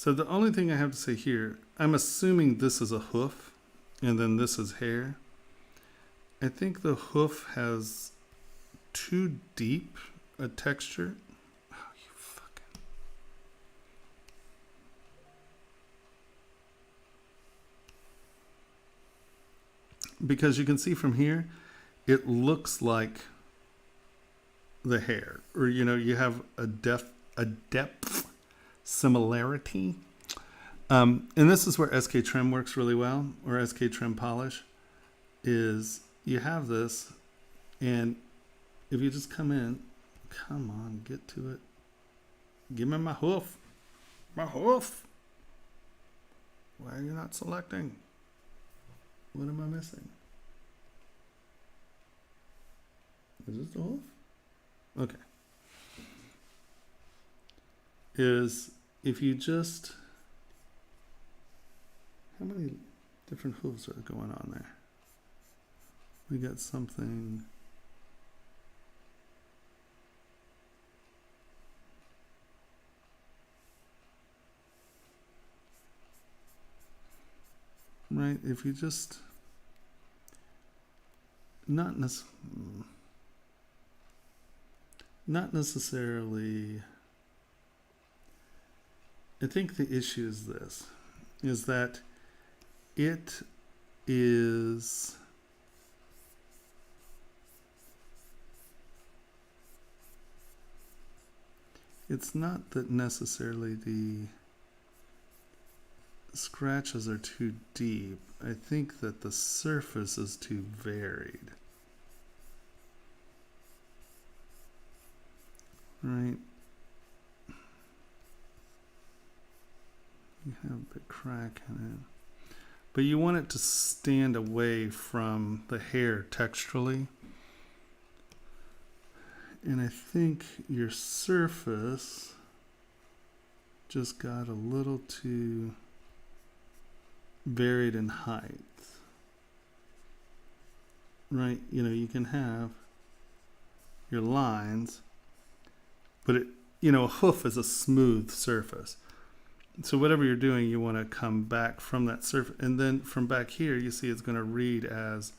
So the only thing I have to say here, I'm assuming this is a hoof and then this is hair. I think the hoof has too deep a texture. Oh, you fucking. Because you can see from here, it looks like the hair, or you know, you have a depth similarity. And this is where SK Trim works really well, or SK Trim Polish, is you have this, and if you just come in, come on, get to it. Give me my hoof. My hoof. Why are you not selecting? What am I missing? Is this the hoof? Okay. Is if you just, how many different hooves are going on there? We got something. Right, if you just, not necessarily, I think the issue is this, is that it is, it's not that necessarily the scratches are too deep. I think that the surface is too varied. Right? You have a bit crack in it. But you want it to stand away from the hair texturally. And I think your surface just got a little too varied in height. Right? You know, you can have your lines, but it, you know, a hoof is a smooth surface. So whatever you're doing, you want to come back from that surface, and then from back here, you see it's going to read as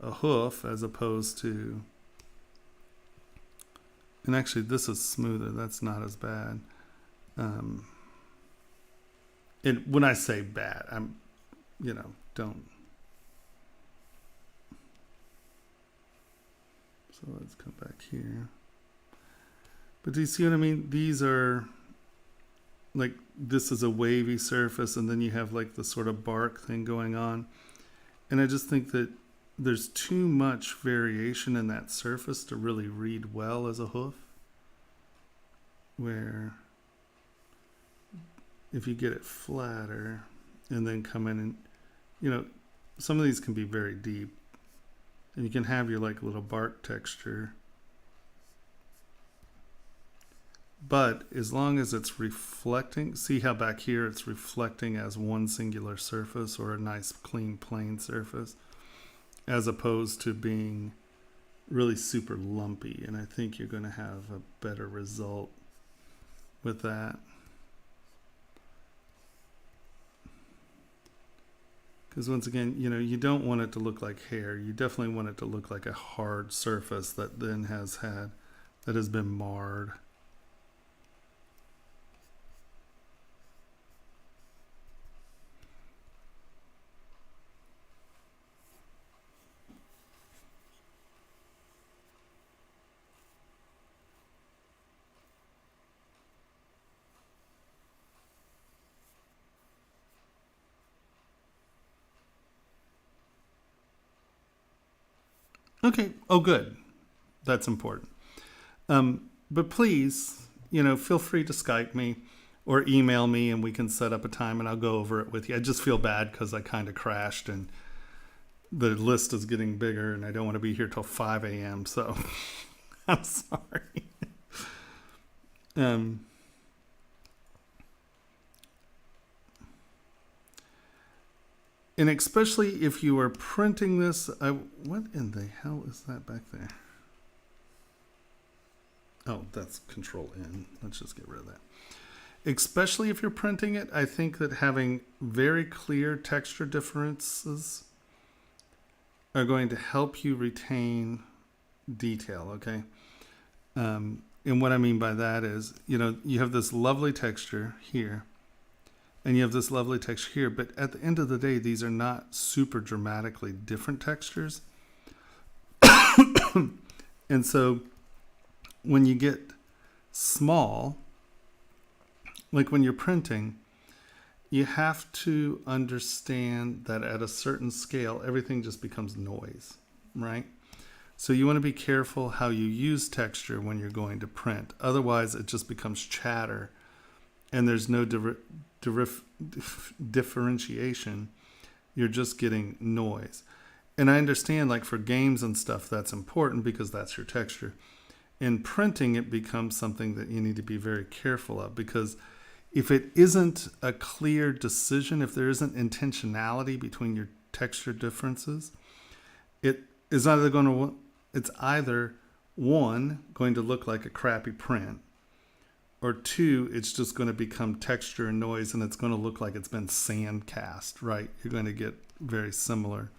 a hoof as opposed to, and actually this is smoother. That's not as bad. And when I say bad, I'm, you know, don't. So let's come back here. But do you see what I mean? These are like, this is a wavy surface, and then you have like the sort of bark thing going on. And I just think that there's too much variation in that surface to really read well as a hoof. Where if you get it flatter and then come in and, you know, some of these can be very deep, and you can have your like little bark texture. But as long as it's reflecting, see how back here it's reflecting as one singular surface, or a nice clean plane surface, as opposed to being really super lumpy. And I think you're going to have a better result with that. Because once again, you know, you don't want it to look like hair. You definitely want it to look like a hard surface that then has been marred. Okay. Oh, good. That's important. But please, you know, feel free to Skype me or email me, and we can set up a time and I'll go over it with you. I just feel bad because I kind of crashed and the list is getting bigger and I don't want to be here till 5 a.m. So I'm sorry. And especially if you are printing this, what in the hell is that back there? Oh, that's Control N. Let's just get rid of that. especially if you're printing it, I think that having very clear texture differences are going to help you retain detail, okay? And what I mean by that is, you have this lovely texture here, and you have this lovely texture here, but at the end of the day, these are not super dramatically different textures. And so when you get small, like when you're printing, you have to understand that at a certain scale, everything just becomes noise, right? So you want to be careful how you use texture when you're going to print. Otherwise, it just becomes chatter, and there's no differentiation. You're just getting noise. And I understand, like for games and stuff, that's important because that's your texture. In printing, it becomes something that you need to be very careful of, because if it isn't a clear decision, if there isn't intentionality between your texture differences, it's either one, going to look like a crappy print, or two, it's just going to become texture and noise, and it's going to look like it's been sand cast, right? You're going to get very similar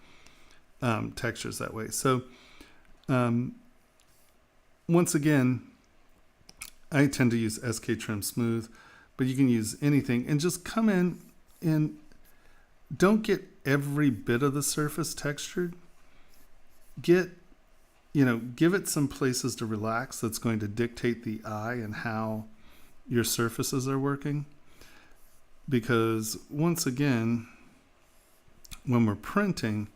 textures that way. So once again, I tend to use SK Trim Smooth, but you can use anything, and just come in and don't get every bit of the surface textured. Give it some places to relax that's going to dictate the eye and how your surfaces are working. Because once again, when we're printing,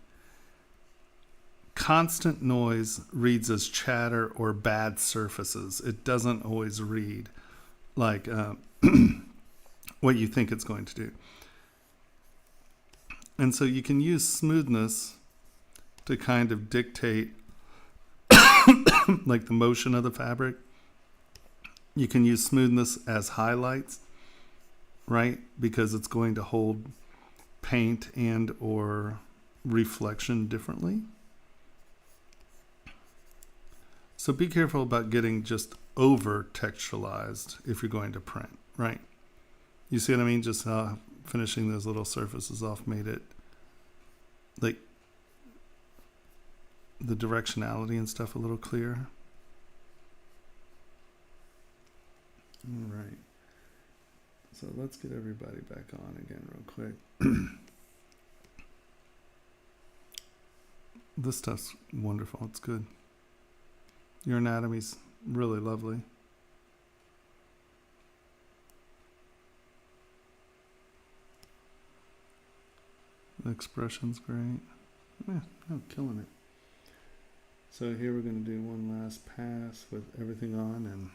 constant noise reads as chatter or bad surfaces. It doesn't always read like what you think it's going to do. And so you can use smoothness to kind of dictate like the motion of the fabric. You can use smoothness as highlights, right? Because it's going to hold paint and or reflection differently. So be careful about getting just over texturalized if you're going to print, right? You see what I mean? Just finishing those little surfaces off made it like the directionality and stuff a little clearer. All right. So let's get everybody back on again real quick. This stuff's wonderful. It's good. Your anatomy's really lovely. The expression's great. Yeah, I'm killing it. So here we're going to do one last pass with everything on, and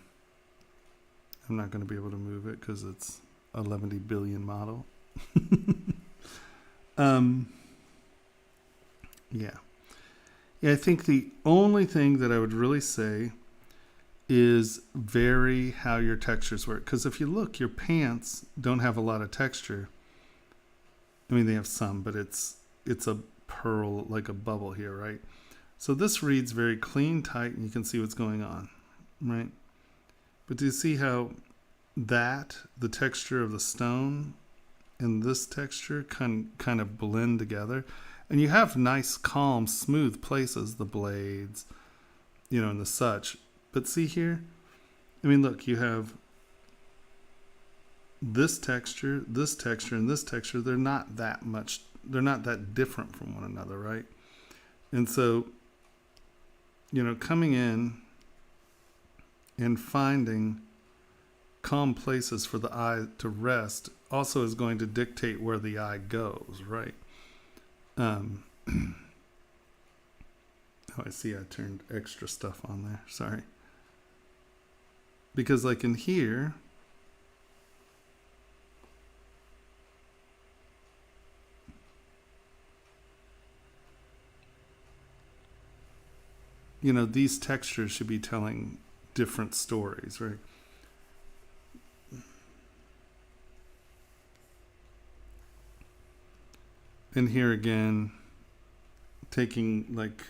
I'm not going to be able to move it because it's a 11 billion model. Yeah, I think the only thing that I would really say is vary how your textures work. Because if you look, your pants don't have a lot of texture. I mean, they have some, but it's a pearl, like a bubble here, right? So this reads very clean, tight, and you can see what's going on, right? But do you see how the texture of the stone and this texture kind of blend together? And you have nice, calm, smooth places, the blades, and the such. But see here? I mean, look, you have this texture, and this texture. They're not that different from one another, right? And so, coming in and finding calm places for the eye to rest also is going to dictate where the eye goes, right? Oh, I see I turned extra stuff on there. Sorry. Because like in here, these textures should be telling different stories, right? And here again, taking like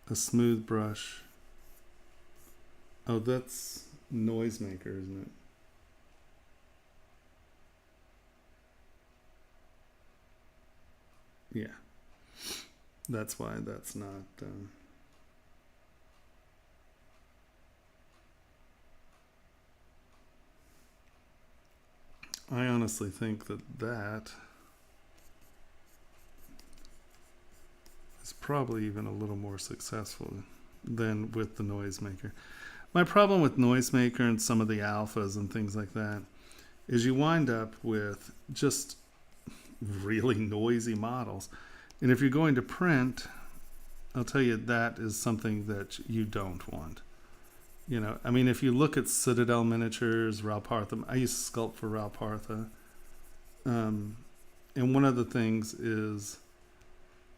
a smooth brush. Oh, that's noisemaker, isn't it? Yeah. That's why that's not... I honestly think that is probably even a little more successful than with the noisemaker. My problem with noisemaker and some of the alphas and things like that is you wind up with just really noisy models. And if you're going to print, I'll tell you that is something that you don't want. You know, I mean, if you look at Citadel Miniatures, Raupartha, I used to sculpt for Raupartha. And one of the things is,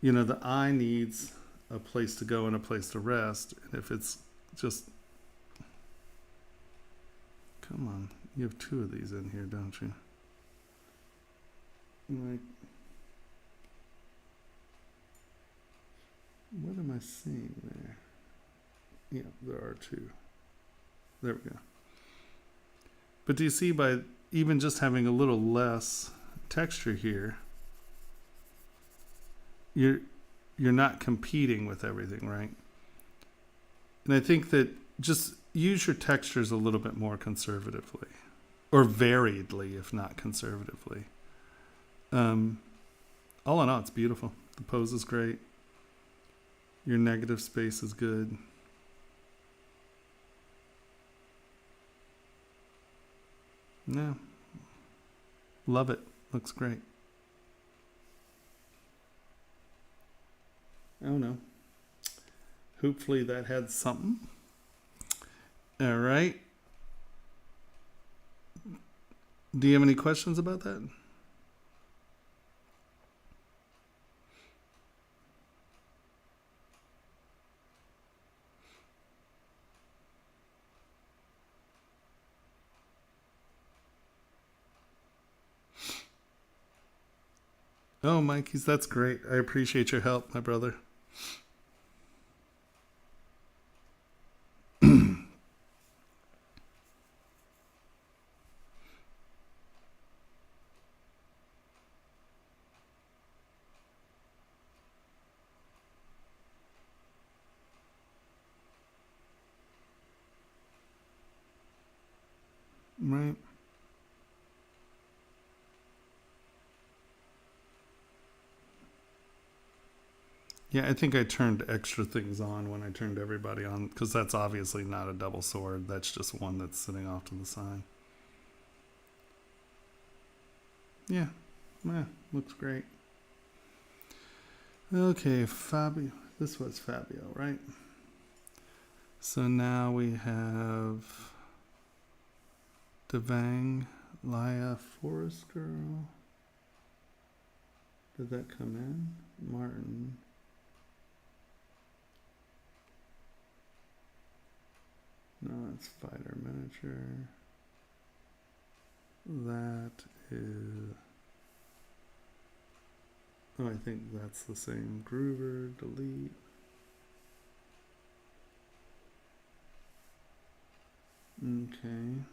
you know, the eye needs a place to go and a place to rest. And if it's just, come on, you have two of these in here, don't you? Like, what am I seeing there? Yeah, there are two. There we go. But do you see, by even just having a little less texture here, you're not competing with everything, right? And I think that just use your textures a little bit more conservatively, or variedly, if not conservatively. All in all, it's beautiful. The pose is great. Your negative space is good. Yeah. Love it. Looks great. Oh no. Hopefully that had something. All right. Do you have any questions about that? Oh, Mikey's, that's great. I appreciate your help, my brother. Right. Yeah, I think I turned extra things on when I turned everybody on, because that's obviously not a double sword. That's just one that's sitting off to the side. Yeah, looks great. Okay, Fabio. This was Fabio, right? So now we have Devang, Laya, Forest Girl. Did that come in? Martin. No, that's Fighter Miniature. That is... Oh, I think that's the same. Groover, delete. Okay.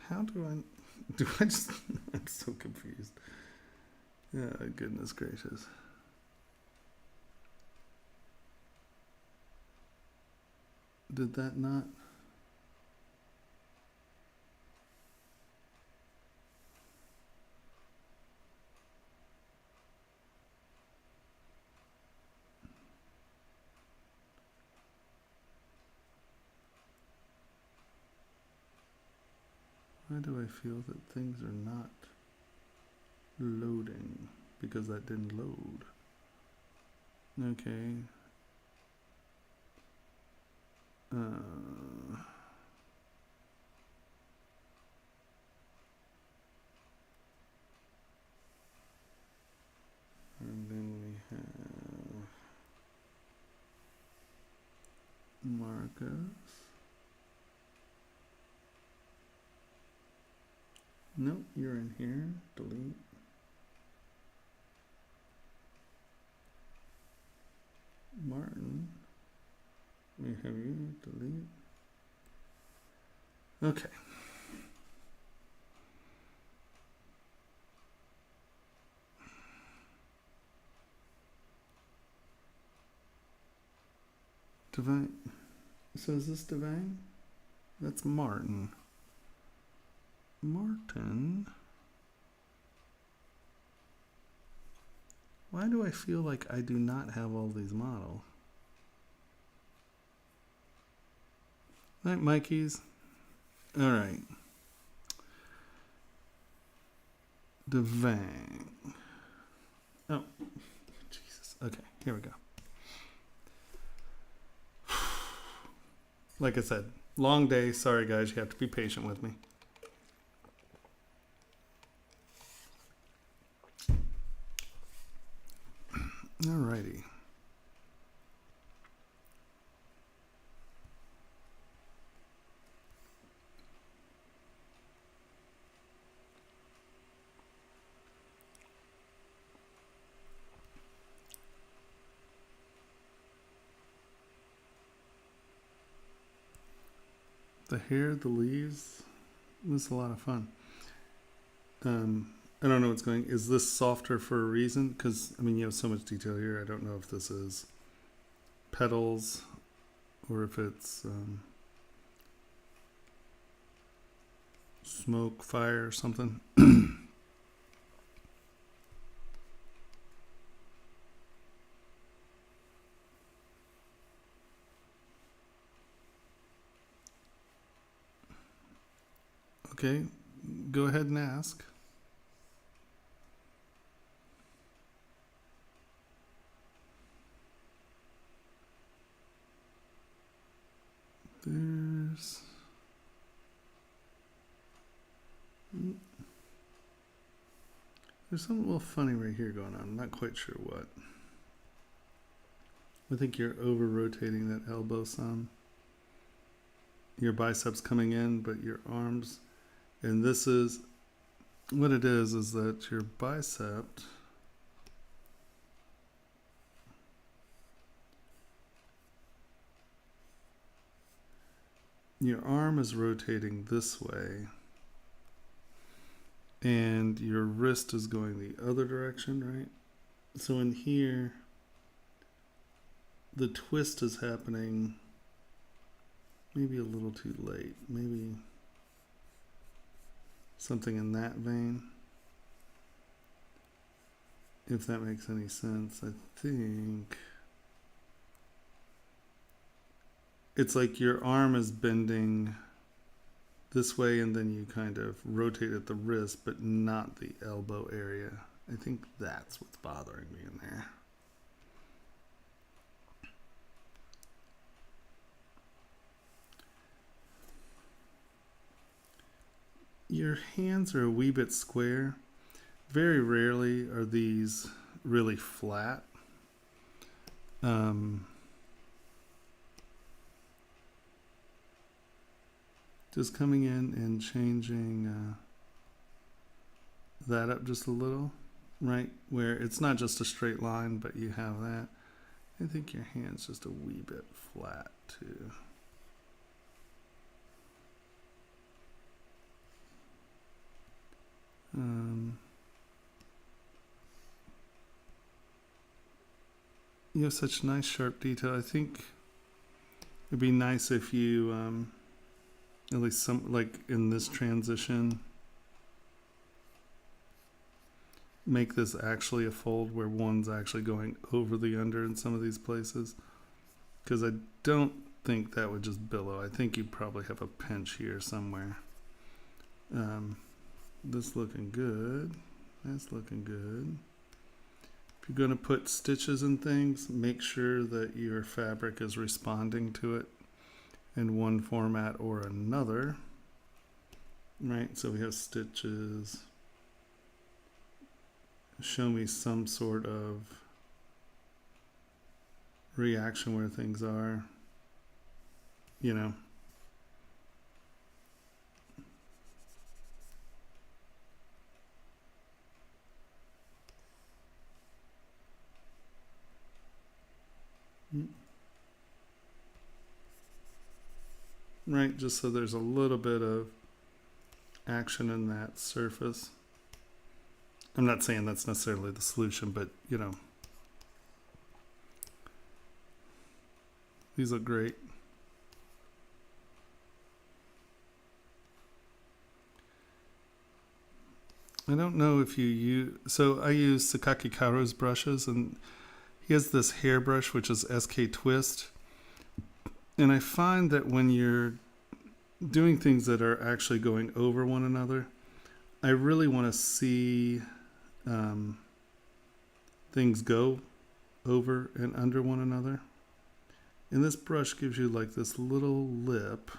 How do I just, I'm so confused. Yeah, goodness gracious. Did that not? Why do I feel that things are not loading? Because that didn't load. Okay. And then we have Marcus. Nope, you're in here. Delete. Martin. We have you. Delete. Okay. Devane. So is this Devane? That's Martin. Martin. Why do I feel like I do not have all these models? Right, Mikey's. All right. Devane. Oh, Jesus. Okay, here we go. Like I said, long day. Sorry, guys. You have to be patient with me. Alrighty. The hair, the leaves, it was a lot of fun. I don't know what's going. Is this softer for a reason? Because I mean, you have so much detail here. I don't know if this is petals or if it's smoke, fire, or something. Okay, go ahead and ask. There's something a little funny right here going on. I'm not quite sure what. I think you're over rotating that elbow some. Your biceps coming in, but your arms. And this is what it is that your bicep your arm is rotating this way and your wrist is going the other direction, right? So in here, the twist is happening maybe a little too late. Maybe something in that vein. If that makes any sense, I think it's like your arm is bending this way and then you kind of rotate at the wrist, but not the elbow area. I think that's what's bothering me in there. Your hands are a wee bit square. Very rarely are these really flat. Just coming in and changing that up just a little, right? Where it's not just a straight line, but you have that. I think your hand's just a wee bit flat too. You have such nice sharp detail. I think it'd be nice if you at least some, like in this transition, make this actually a fold where one's actually going over the under in some of these places, because I don't think that would just billow. I think you probably have a pinch here somewhere. This looking good. That's looking good. If you're going to put stitches and things, make sure that your fabric is responding to it in one format or another. Right, so we have stitches. Show me some sort of reaction where things are, you know. Right, just so there's a little bit of action in that surface. I'm not saying that's necessarily the solution, but you know. These look great. I don't know if you use, so I use Sakaki Karo's brushes, and he has this hairbrush, which is SK Twist. And I find that when you're doing things that are actually going over one another, I really want to see things go over and under one another. And this brush gives you like this little lip.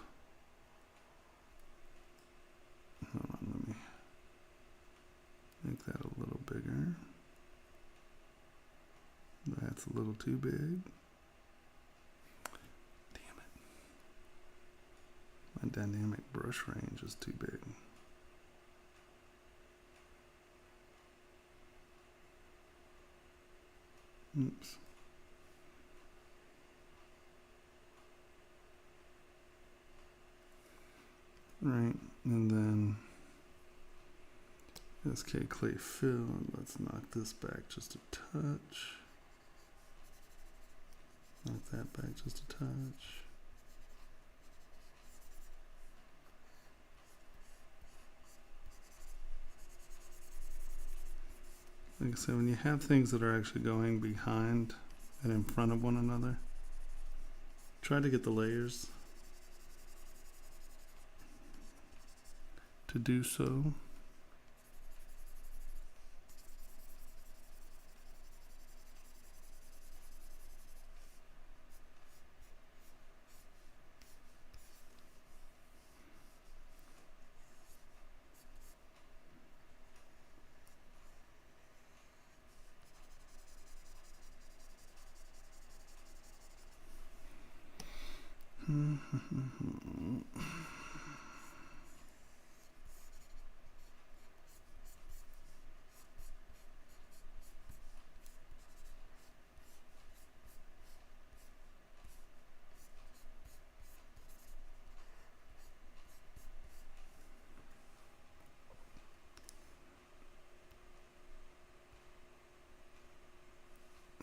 Hold on, let me make that a little bigger. That's a little too big. Damn it. My dynamic brush range is too big. Oops. Right, and then SK Clay Fill. Let's knock this back just a touch. Knock that back just a touch. Like I said, when you have things that are actually going behind and in front of one another, try to get the layers to do so.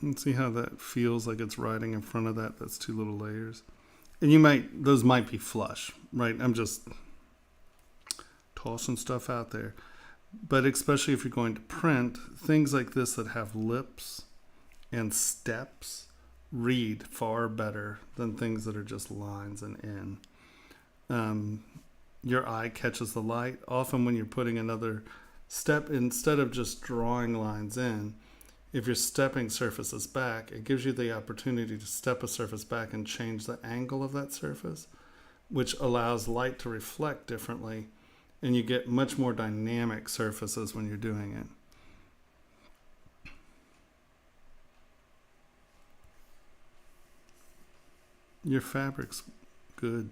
And see how that feels like it's riding in front of that. That's two little layers. And those might be flush, right? I'm just tossing stuff out there. But especially if you're going to print, things like this that have lips and steps read far better than things that are just lines and in. Your eye catches the light. Often when you're putting another step, instead of just drawing lines in, if you're stepping surfaces back, it gives you the opportunity to step a surface back and change the angle of that surface, which allows light to reflect differently, and you get much more dynamic surfaces when you're doing it. Your fabric's good.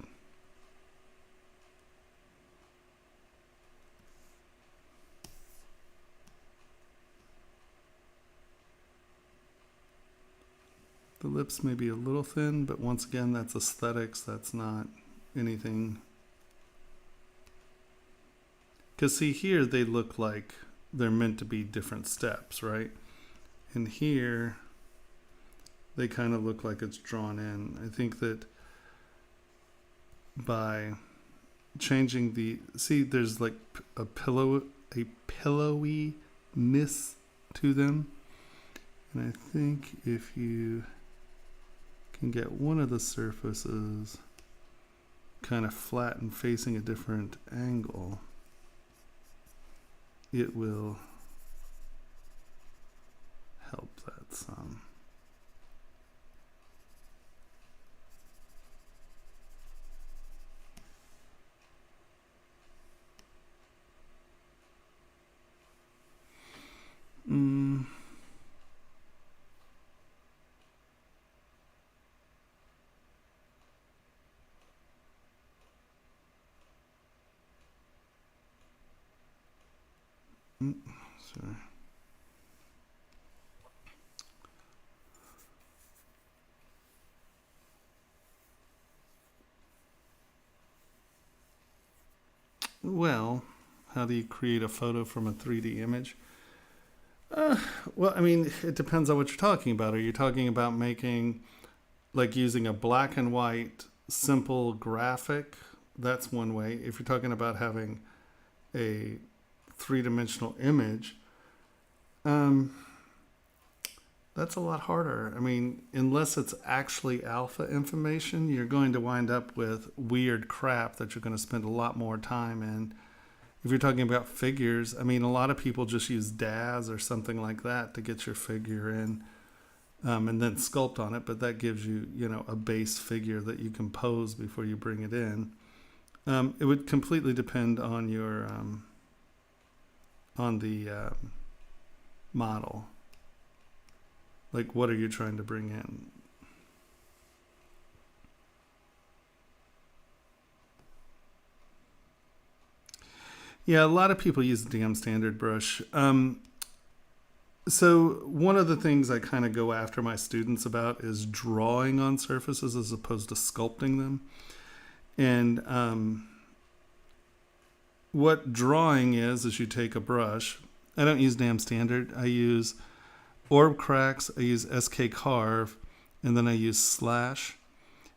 The lips may be a little thin, but once again, that's aesthetics. That's not anything. Because see here, they look like they're meant to be different steps, right? And here, they kind of look like it's drawn in. I think that by changing there's like a pillowiness to them. And I think if you can get one of the surfaces kind of flat and facing a different angle, it will help that some. Sorry. Well, how do you create a photo from a 3D image? Well, I mean, it depends on what you're talking about. Are you talking about making like using a black and white simple graphic, that's one way. If you're talking about having a three-dimensional image, that's a lot harder. I mean, unless it's actually alpha information, you're going to wind up with weird crap that you're going to spend a lot more time in. If you're talking about figures, I mean, a lot of people just use DAZ or something like that to get your figure in, and then sculpt on it, but that gives you, you know, a base figure that you can pose before you bring it in. It would completely depend on your, on the model. Like, what are you trying to bring in? Yeah, a lot of people use the damn standard brush. So one of the things I kind of go after my students about is drawing on surfaces as opposed to sculpting them. And what drawing is you take a brush. I don't use damn standard. I use orb cracks, I use SK Carve, and then I use slash.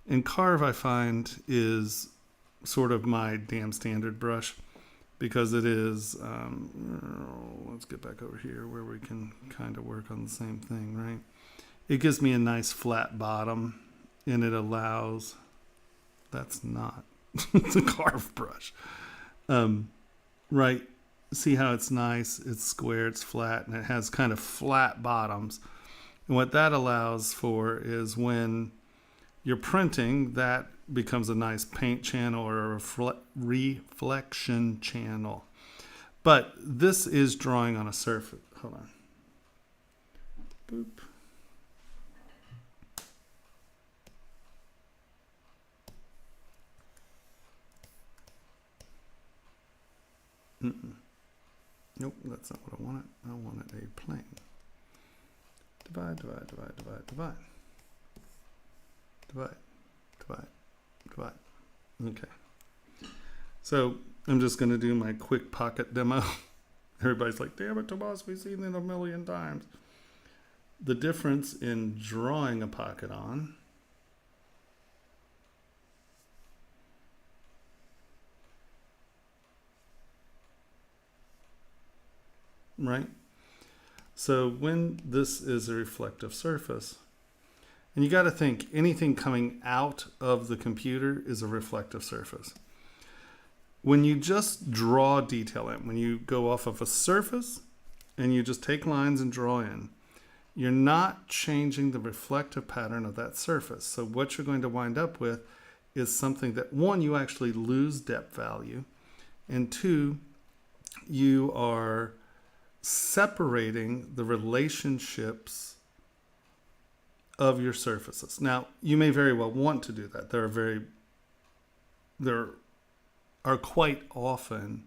And Carve, I find, is sort of my damn standard brush because it is, let's get back over here where we can kind of work on the same thing, right? It gives me a nice flat bottom, and it allows, that's not, it's a Carve brush. Right, see how it's nice, it's square, it's flat, and it has kind of flat bottoms. And what that allows for is when you're printing, that becomes a nice paint channel or a reflection channel. But this is drawing on a surface. Hold on. Boop. Nope, that's not what I wanted. I wanted a plane. Divide, divide, divide, divide, divide. Divide, divide, divide. Okay. So I'm just going to do my quick pocket demo. Everybody's like, damn it, Tomas, we've seen it a million times. The difference in drawing a pocket on right? So when this is a reflective surface, and you got to think anything coming out of the computer is a reflective surface. When you just draw detail in, when you go off of a surface and you just take lines and draw in, you're not changing the reflective pattern of that surface. So what you're going to wind up with is something that, one, you actually lose depth value, and two, you are separating the relationships of your surfaces. Now, you may very well want to do that. There are quite often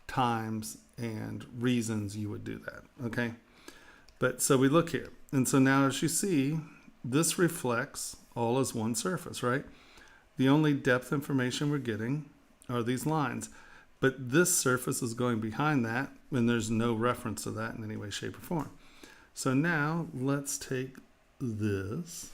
times and reasons you would do that, okay? But so we look here, and so now as you see, this reflects all as one surface, right? The only depth information we're getting are these lines. But this surface is going behind that, and there's no reference to that in any way, shape, or form. So now let's take this.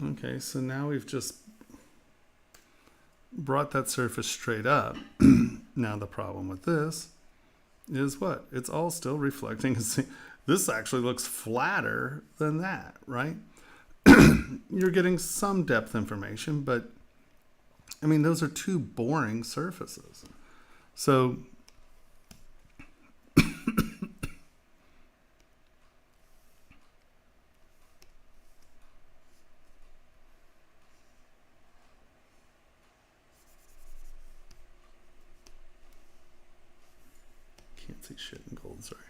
Okay, so now we've just brought that surface straight up. Now the problem with this is what? It's all still reflecting. This actually looks flatter than that, right? You're getting some depth information, but I mean, those are two boring surfaces. So can't see shit in gold, sorry.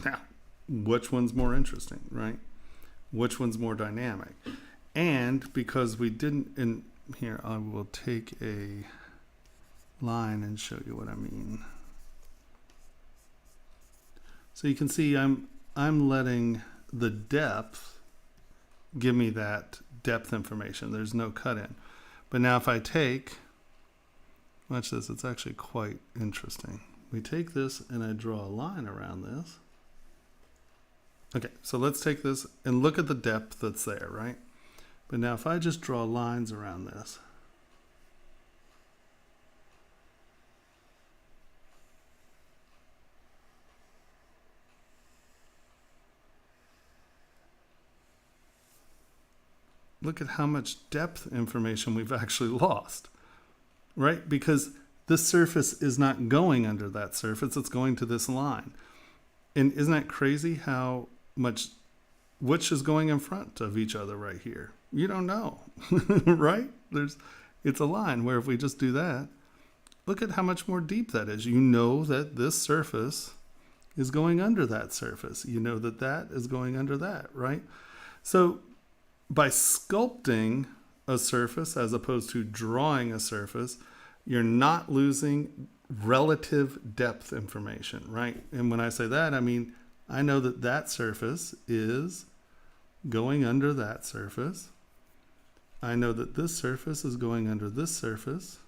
Now, which one's more interesting, right? Which one's more dynamic? And because we didn't, in here, I will take a line and show you what I mean. So you can see I'm letting the depth give me that depth information. There's no cut in. But now if I take, watch this, it's actually quite interesting. We take this and I draw a line around this. Okay, so let's take this and look at the depth that's there, right? But now if I just draw lines around this, look at how much depth information we've actually lost, right? Because this surface is not going under that surface, it's going to this line. And isn't that crazy how much, which is going in front of each other right here? You don't know, right? It's a line where if we just do that, look at how much more deep that is. You know that this surface is going under that surface. You know that that is going under that, right? So by sculpting a surface as opposed to drawing a surface, you're not losing relative depth information, right? And when I say that, I mean, I know that that surface is going under that surface. I know that this surface is going under this surface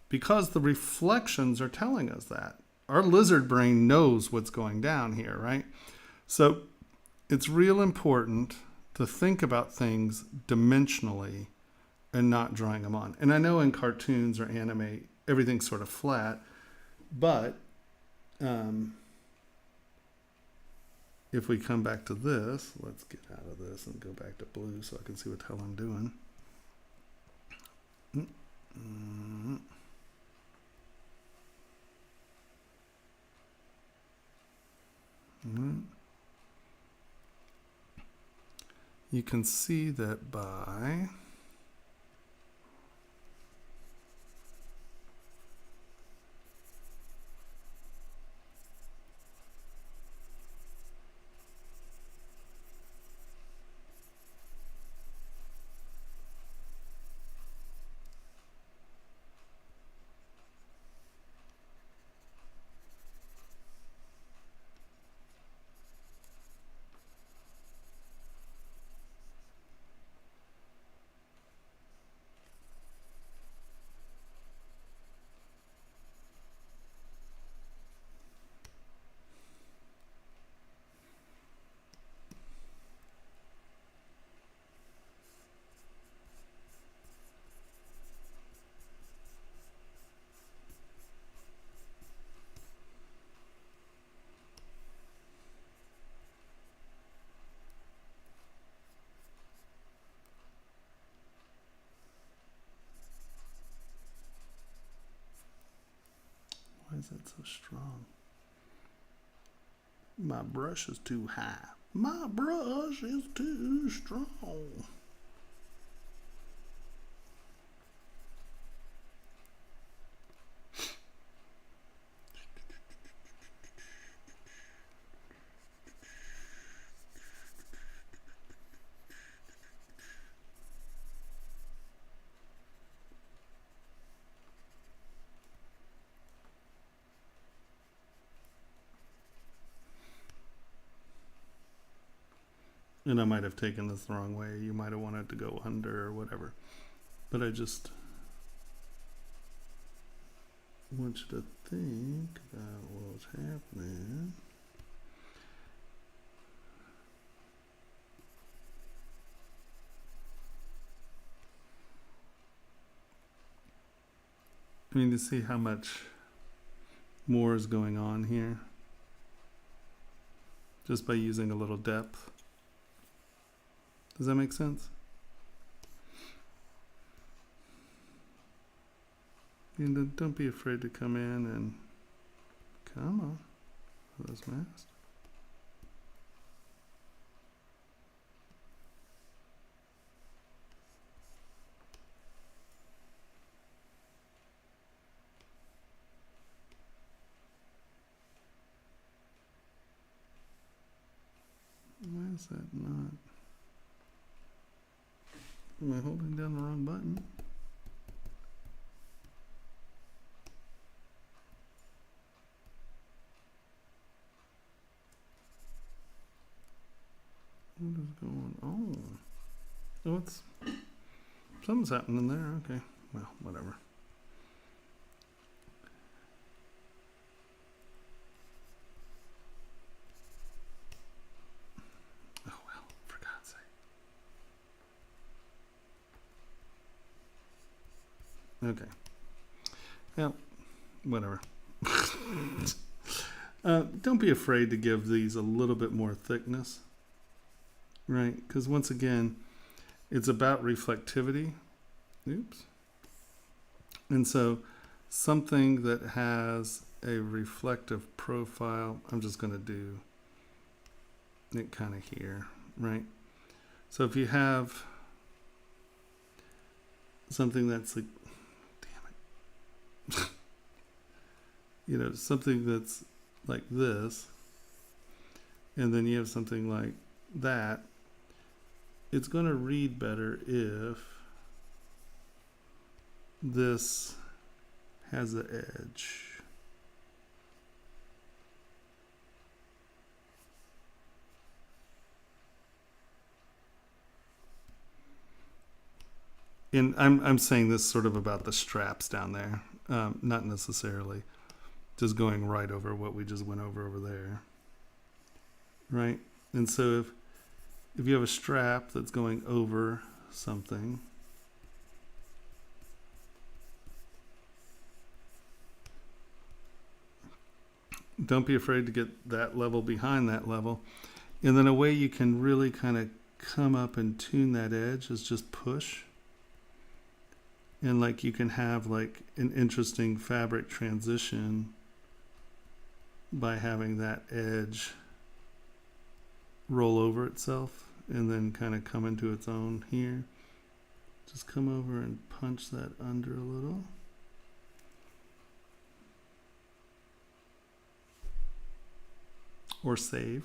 because the reflections are telling us that. Our lizard brain knows what's going down here, right? So it's real important to think about things dimensionally and not drawing them on. And I know in cartoons or anime, everything's sort of flat, but if we come back to this, let's get out of this and go back to blue so I can see what the hell I'm doing. You can see that by why is that so strong? My brush is too high. My brush is too strong. And I might have taken this the wrong way. You might have wanted to go under or whatever. But I just want you to think about what's happening. I mean, to see how much more is going on here just by using a little depth. Does that make sense? And don't be afraid to come in and come on this mask. Why is that not? Am I holding down the wrong button? What is going on? Oh, it's something's happening there. Okay, well, whatever. Oh well, for God's sake. Okay. Yeah, whatever. Don't be afraid to give these a little bit more thickness. Right, because once again, it's about reflectivity. Oops. And so something that has a reflective profile, I'm just going to do it kind of here, right? So if you have something that's like, damn it, you know, something that's like this, and then you have something like that, it's going to read better if this has an edge. And I'm saying this sort of about the straps down there, not necessarily just going right over what we just went over there, right? And so if you have a strap that's going over something, don't be afraid to get that level behind that level. And then a way you can really kind of come up and tune that edge is just push. And like you can have like an interesting fabric transition by having that edge roll over itself and then kind of come into its own here. Just come over and punch that under a little. Or save.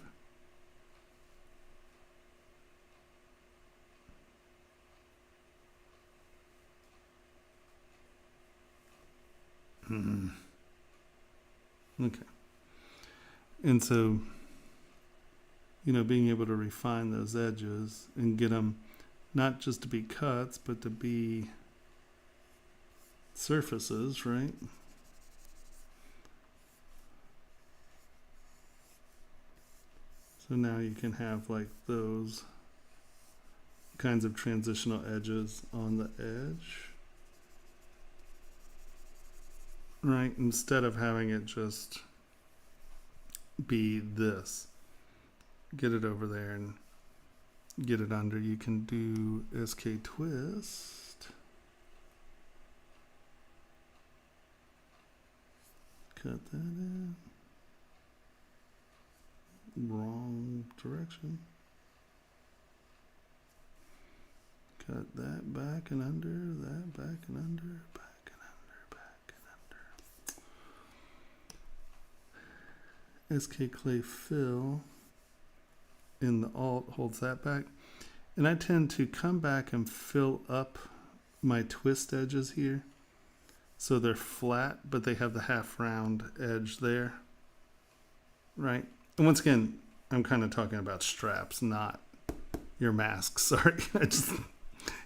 Okay. And so, you know, being able to refine those edges and get them not just to be cuts, but to be surfaces, right? So now you can have like those kinds of transitional edges on the edge. Right, instead of having it just be this. Get it over there and get it under. You can do SK twist. Cut that in. wrong direction. Cut that back and under, that back and under, back and under, back and under. SK Clay Fill in the Alt holds that back. And I tend to come back and fill up my twist edges here. So they're flat, but they have the half round edge there. Right? And once again, I'm kind of talking about straps, not your mask. Sorry, I just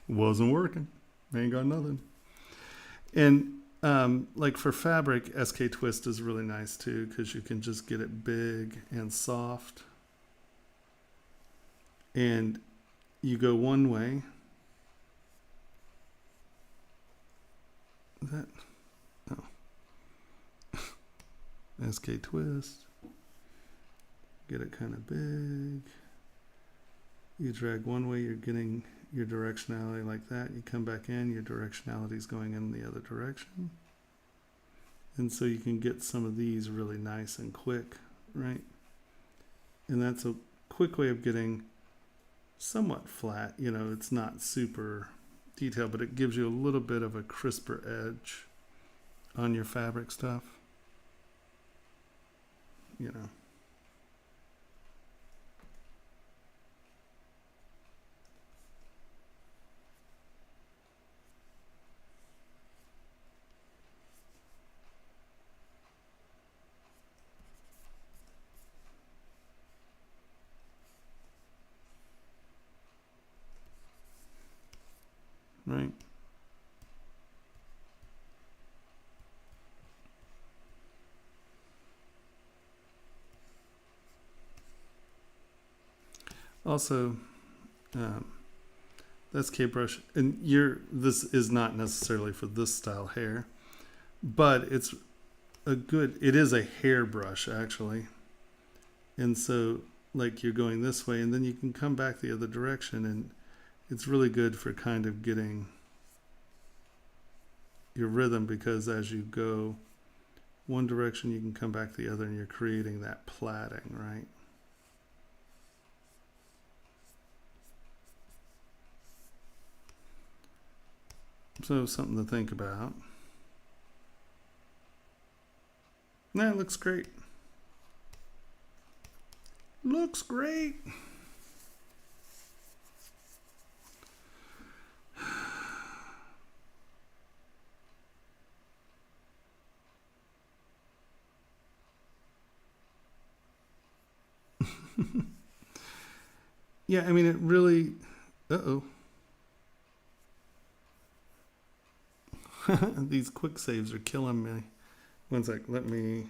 wasn't working. Ain't got nothing. And like for fabric, SK Twist is really nice too, because you can just get it big and soft. And you go one way. That, oh. SK Twist. Get it kind of big. You drag one way, you're getting your directionality like that. You come back in, your directionality is going in the other direction. And so you can get some of these really nice and quick, right? And that's a quick way of getting somewhat flat. You know, it's not super detailed, but it gives you a little bit of a crisper edge on your fabric stuff. You know. Right. Also, that's ZBrush, and this is not necessarily for this style hair, but it is a hair brush actually. And so like you're going this way and then you can come back the other direction, and it's really good for kind of getting your rhythm, because as you go one direction, you can come back the other and you're creating that plaiting, right? So something to think about. That looks great. Looks great. Yeah, I mean, it really... Uh-oh. These quick saves are killing me. One sec, let me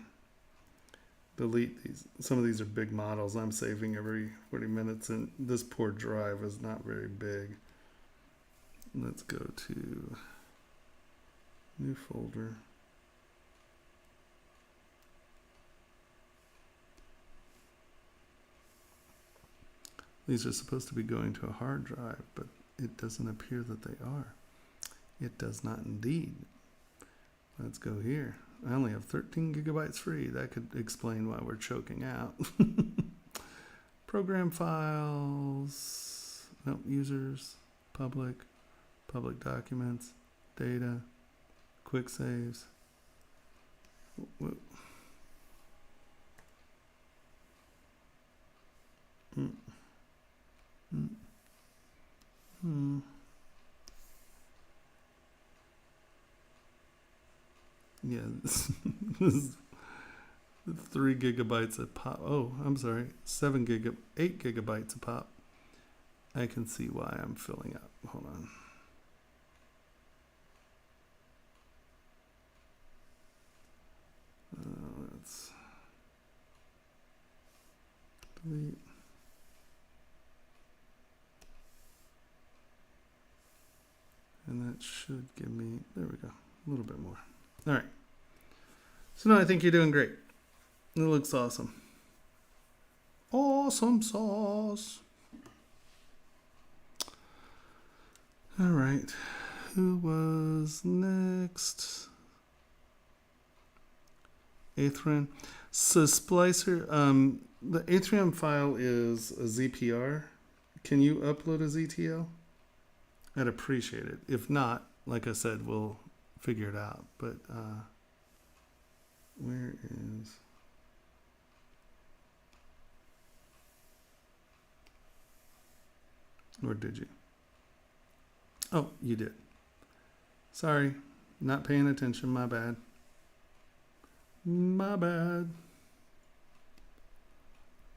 delete these. Some of these are big models. I'm saving every 40 minutes, and this poor drive is not very big. Let's go to new folder. These are supposed to be going to a hard drive, but it doesn't appear that they are. It does not indeed. Let's go here. I only have 13 gigabytes free. That could explain why we're choking out. Program files. Nope, users. Public documents. Data. Quick saves. Yeah, this is 3 gigabytes a pop. Oh, I'm sorry, 8 gigabytes a pop. I can see why I'm filling up. Hold on. Let's delete. And that should give me, there we go, a little bit more. All right. So now I think you're doing great. It looks awesome. Awesome sauce. All right. Who was next? Atherin. So Splicer, the Atrium file is a ZPR. Can you upload a ZTL? I'd appreciate it. If not, like I said, we'll figure it out. But where is... Or did you? Oh, you did. Sorry, not paying attention. My bad. My bad.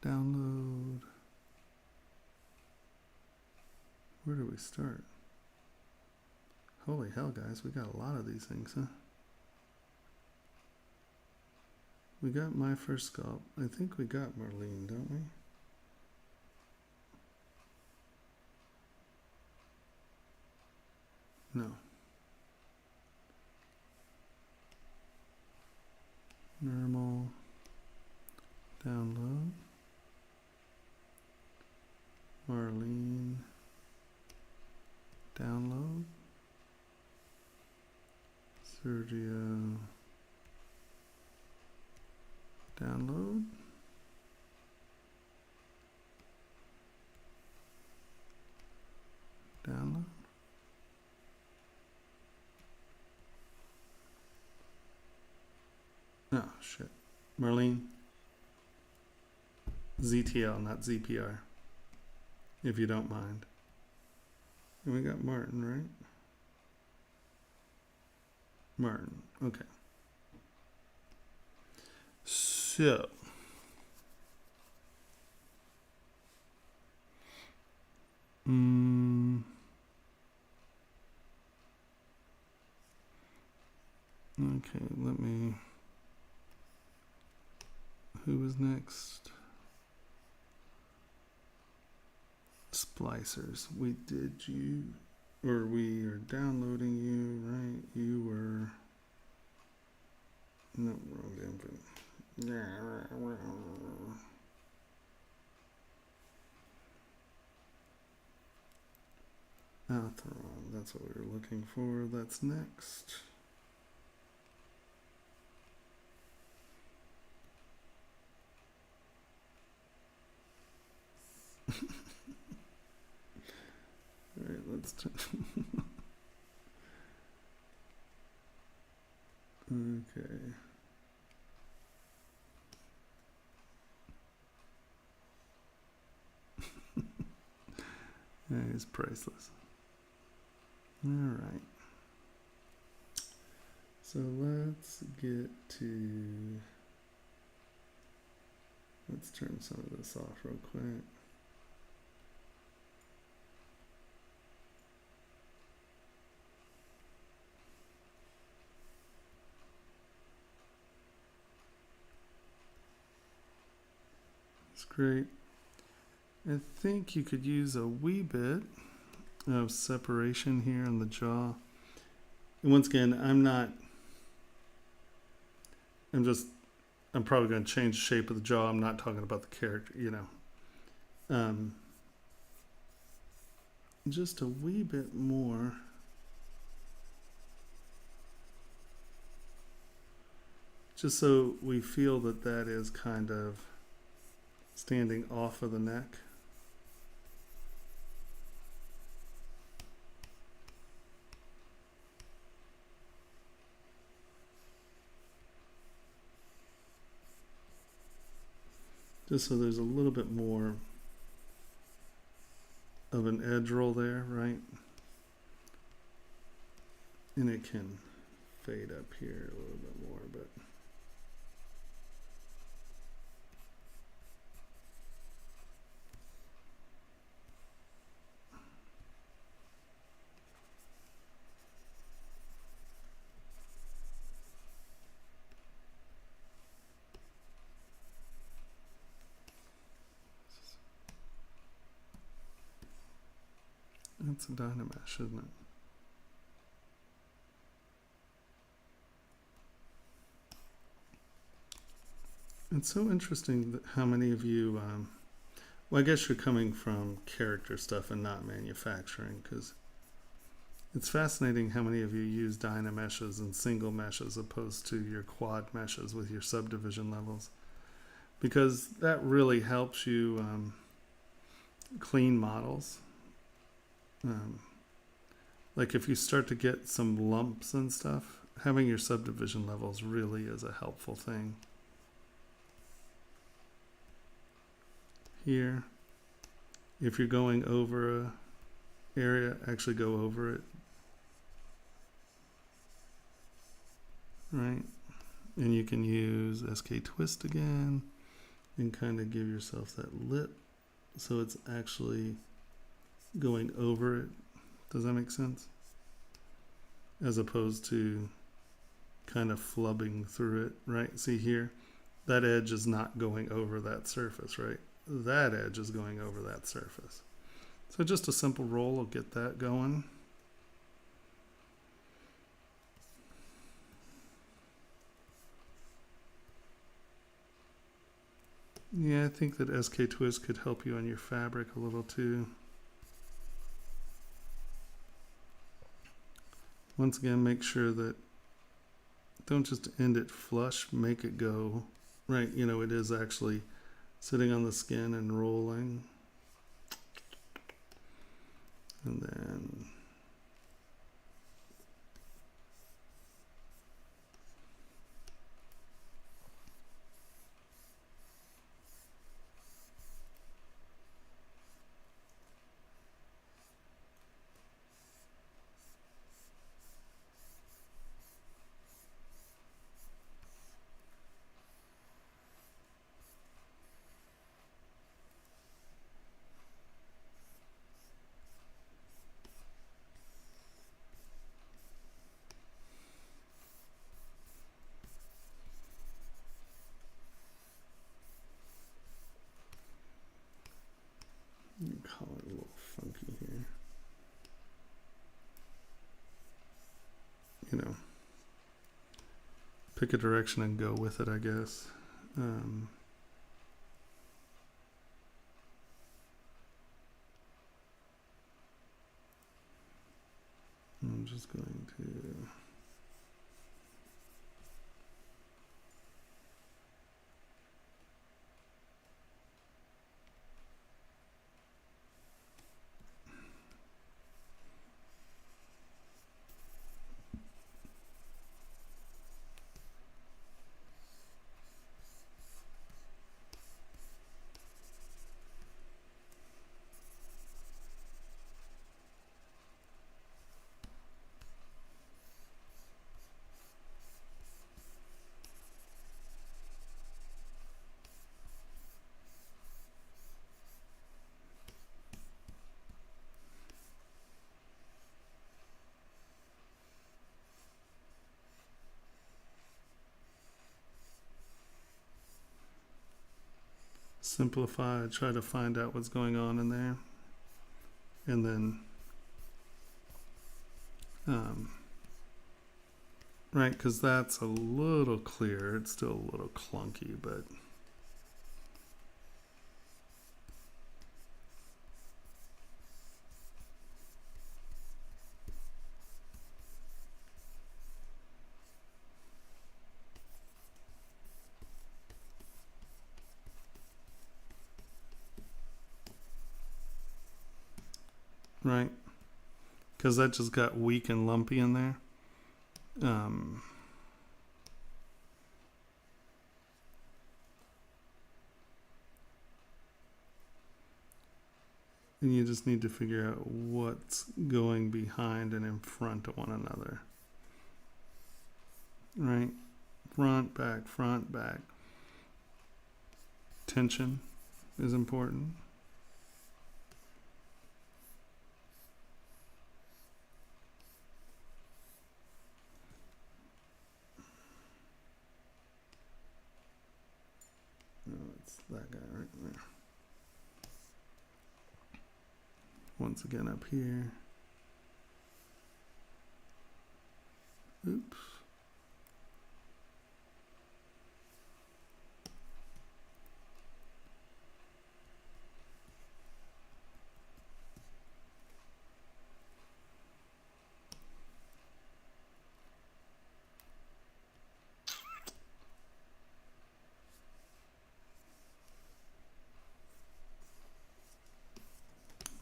Download. Where do we start? Holy hell, guys, we got a lot of these things, huh? We got my first sculpt. I think we got Marlene, don't we? No. Normal. Download. Marlene. Download. Sergio. Download. Download. Oh, shit. Marlene. ZTL, not ZPR. If you don't mind. And we got Martin, right? Martin. Okay. So. Okay, let me... Who was next? Splicers. We did you, or we are downloading you, right? You were... No, wrong input. Altheron, that's what we were looking for. That's next. All right, let's okay. That is priceless. All right. So let's get to... Let's turn some of this off real quick. That's great. I think you could use a wee bit of separation here in the jaw. And once again, I'm probably going to change the shape of the jaw. I'm not talking about the character, you know. Just a wee bit more. Just so we feel that that is kind of standing off of the neck. Just so there's a little bit more of an edge roll there, right? And it can fade up here a little bit more, but that's a Dynamesh, isn't it? It's so interesting that how many of you, well, I guess you're coming from character stuff and not manufacturing, because it's fascinating how many of you use Dynameshes and single mesh as opposed to your quad meshes with your subdivision levels. because that really helps you clean models. Like if you start to get some lumps and stuff, having your subdivision levels really is a helpful thing. Here, if you're going over a area, actually go over it. Right? And you can use SK twist again and kind of give yourself that lip so it's actually going over it. Does that make sense? As opposed to kind of flubbing through it, right? See here, that edge is not going over that surface, right? That edge is going over that surface. So just a simple roll will get that going. Yeah, I think that SK twist could help you on your fabric a little too. Once again, make sure that don't just end it flush, make it go right. You know, it is actually sitting on the skin and rolling. And then call it a little funky here. You know, pick a direction and go with it, I guess. I'm just going to simplify, try to find out what's going on in there, and then right, because that's a little clear. It's still a little clunky, but right, because that just got weak and lumpy in there. And you just need to figure out what's going behind and in front of one another. Right? Front, back. Tension is important. No, it's that guy right there. Once again up here. Oops.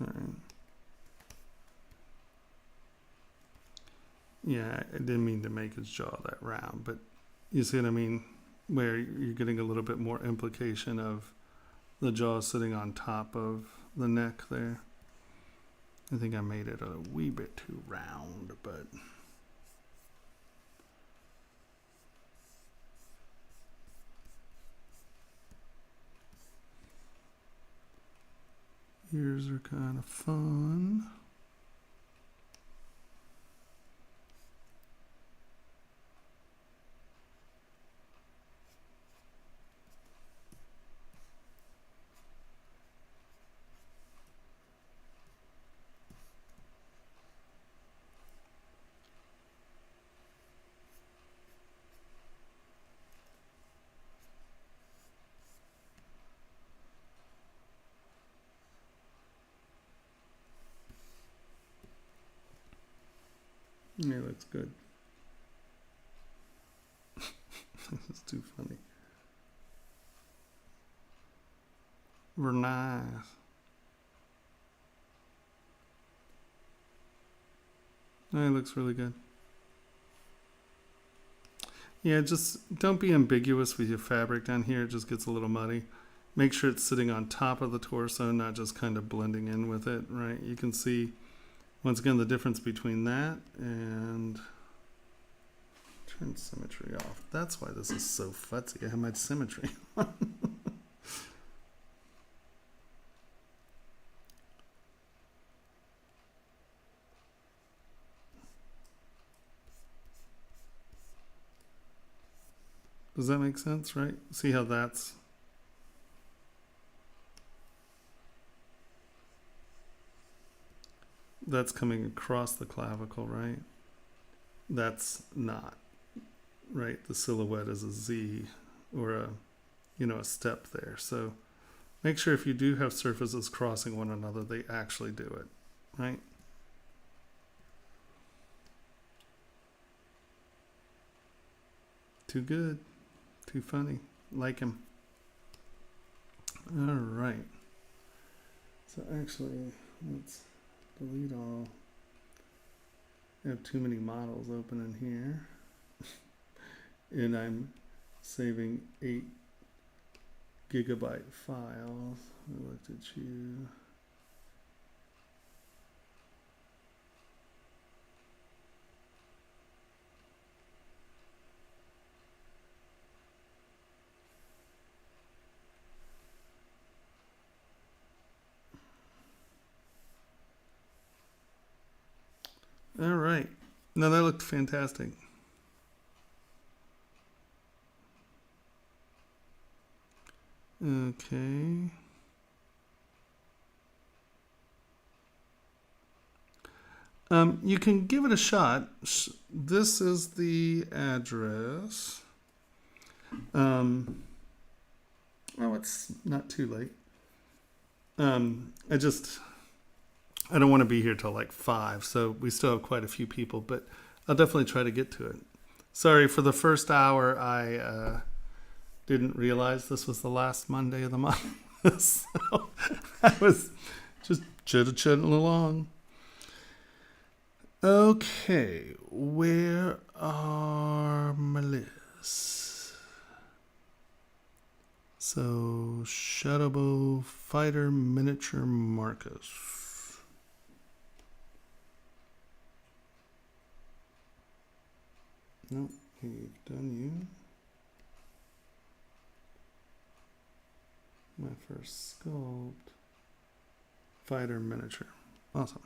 All right. Yeah, I didn't mean to make his jaw that round, but you see what I mean? Where you're getting a little bit more implication of the jaw sitting on top of the neck there. I think I made it a wee bit too round, but ears are kind of fun. Yeah, that's good. That's too funny. Very nice. That looks really good. Yeah, just don't be ambiguous with your fabric down here. It just gets a little muddy. Make sure it's sitting on top of the torso, not just kind of blending in with it, right? You can see, once again, the difference between that and turn symmetry off. That's why this is so futzy. I have my symmetry on. Does that make sense, right? See how that's coming across the clavicle, right? That's not, right? The silhouette is a Z or a, a step there. So make sure if you do have surfaces crossing one another, they actually do it, right? Too good. Too funny. Like him. All right. So actually, let's delete all. I have too many models open in here. And I'm saving 8 gigabyte files. I looked at you. All right. No, that looked fantastic. Okay. You can give it a shot. This is the address. Oh, it's not too late. I don't want to be here till like 5, so we still have quite a few people, but I'll definitely try to get to it. Sorry, for the first hour, I didn't realize this was the last Monday of the month. So I was just chitter-chatting along. Okay, where are my lists? So, Shadowbow Fighter Miniature Marcus. Nope, we've done you. My first sculpt. Fighter miniature. Awesome.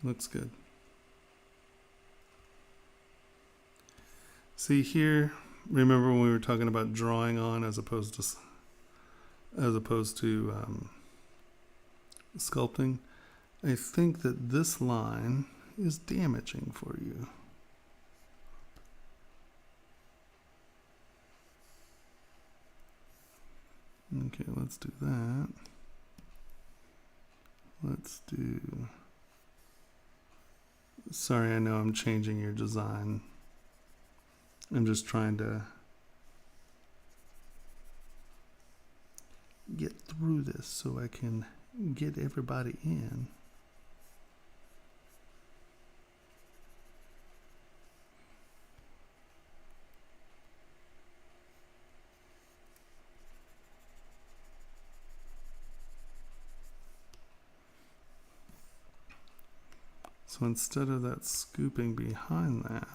Looks good. See here, remember when we were talking about drawing on as opposed to sculpting? I think that this line is damaging for you. Okay, let's do that. Let's do... Sorry, I know I'm changing your design. I'm just trying to get through this so I can get everybody in. So instead of that scooping behind that,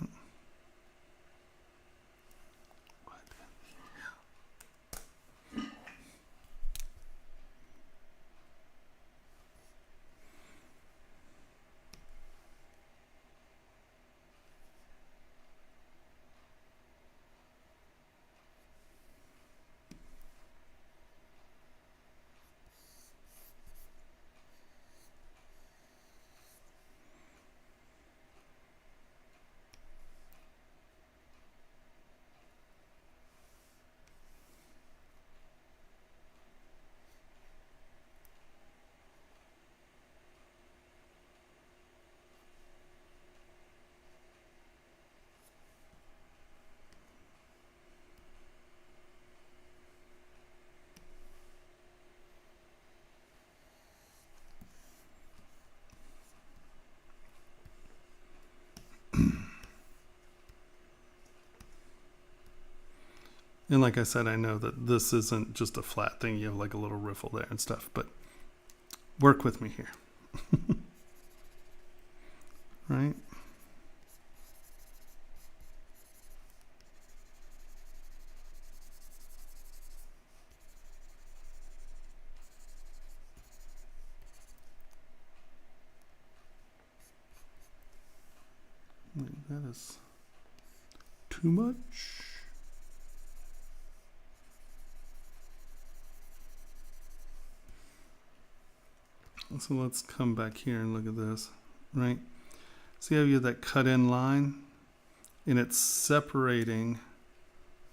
and like I said, I know that this isn't just a flat thing. You have like a little riffle there and stuff, but work with me here. Right? That is too much. So let's come back here and look at this, right? See how you have that cut in line? And it's separating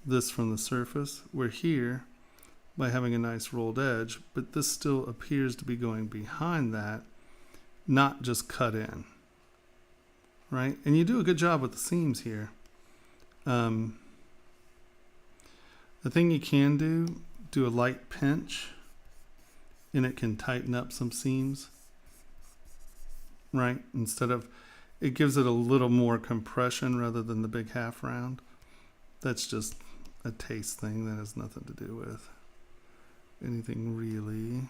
this from the surface. We're here by having a nice rolled edge, but this still appears to be going behind that, not just cut in, right? And you do a good job with the seams here. The thing you can do a light pinch, and it can tighten up some seams, right? Instead of, it gives it a little more compression rather than the big half round. That's just a taste thing. That has nothing to do with anything really.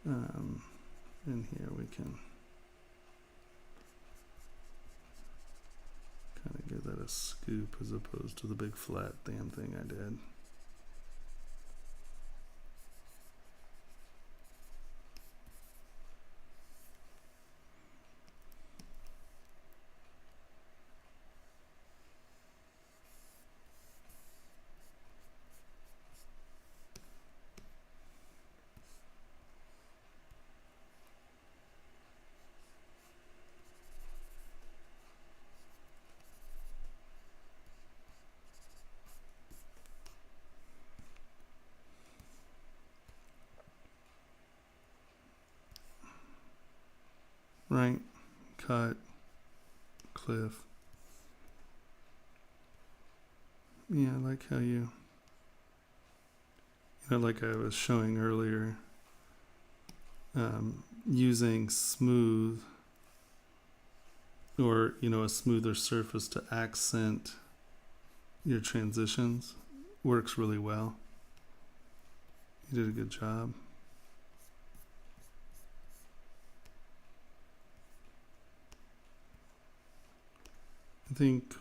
In here we can kind of give that a scoop as opposed to the big flat damn thing I did. Right, cut, cliff. Yeah, I like how you know, like I was showing earlier, using smooth or, you know, a smoother surface to accent your transitions works really well. You did a good job. I think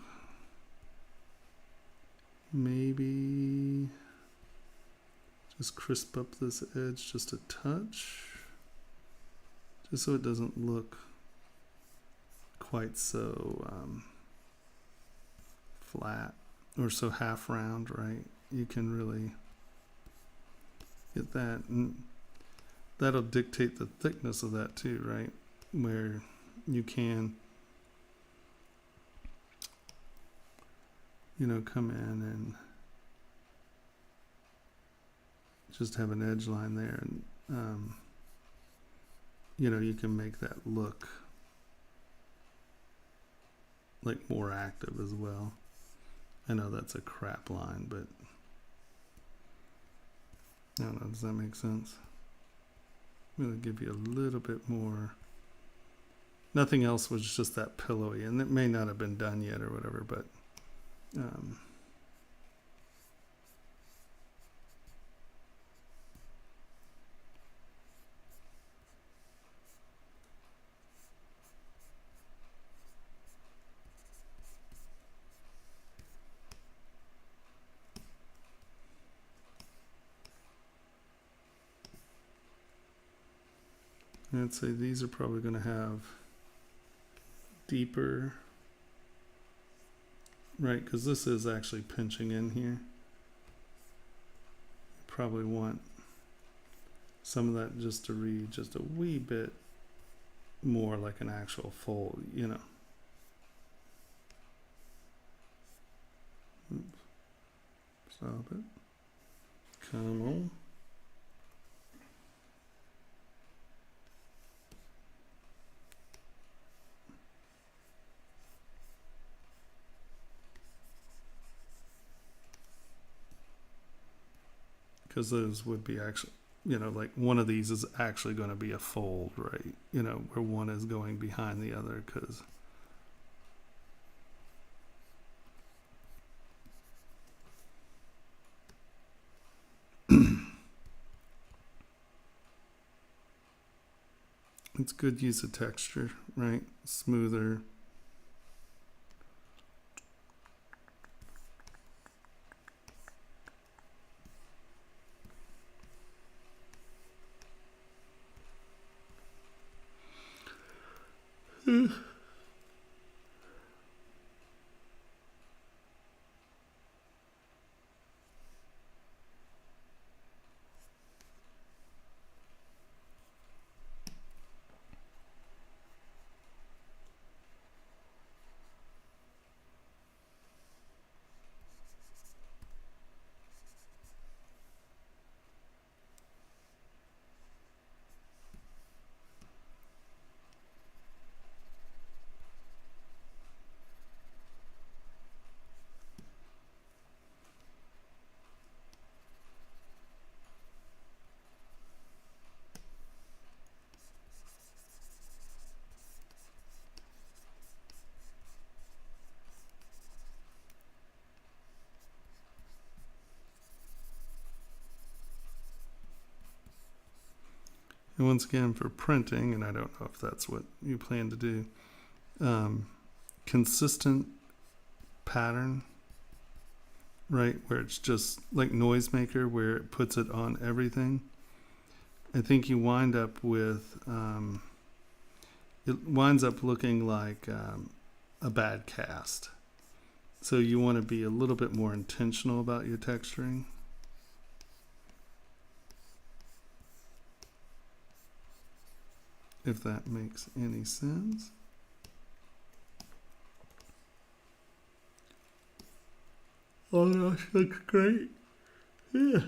maybe just crisp up this edge just a touch, just so it doesn't look quite so flat or so half round, right? You can really get that, and that'll dictate the thickness of that too, right? Where you can, you know, come in and just have an edge line there, and you know, you can make that look like more active as well. I know that's a crap line, but I don't know, does that make sense? I'm going to give you a little bit more. Nothing else was just that pillowy, and it may not have been done yet or whatever, but I'd say these are probably going to have deeper, right, because this is actually pinching in here. You probably want some of that just to read just a wee bit more like an actual fold, you know. Oops. Stop it. Come on. Because those would be actually, you know, like one of these is actually going to be a fold, right? You know, where one is going behind the other, because it's good use of texture, right? Smoother. And once again, for printing, and I don't know if that's what you plan to do, consistent pattern, right, where it's just like Noisemaker, where it puts it on everything. I think you wind up with, it winds up looking like a bad cast. So you want to be a little bit more intentional about your texturing. If that makes any sense. Oh gosh, looks great. Yeah.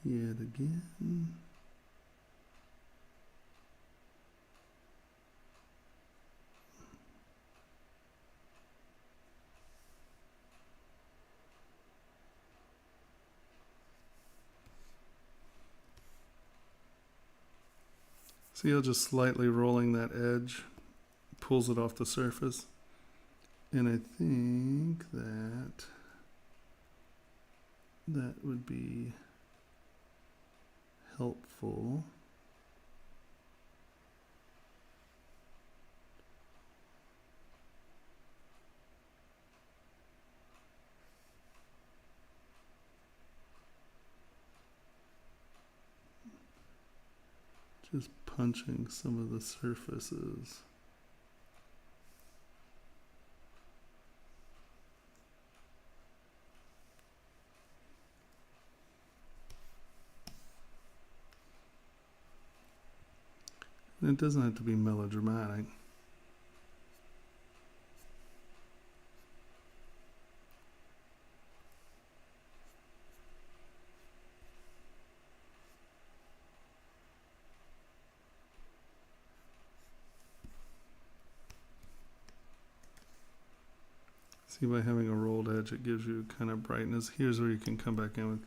Yet again. See how just slightly rolling that edge pulls it off the surface? And I think that that would be helpful. Just punching some of the surfaces. It doesn't have to be melodramatic. See, by having a rolled edge, it gives you kind of brightness. Here's where you can come back in with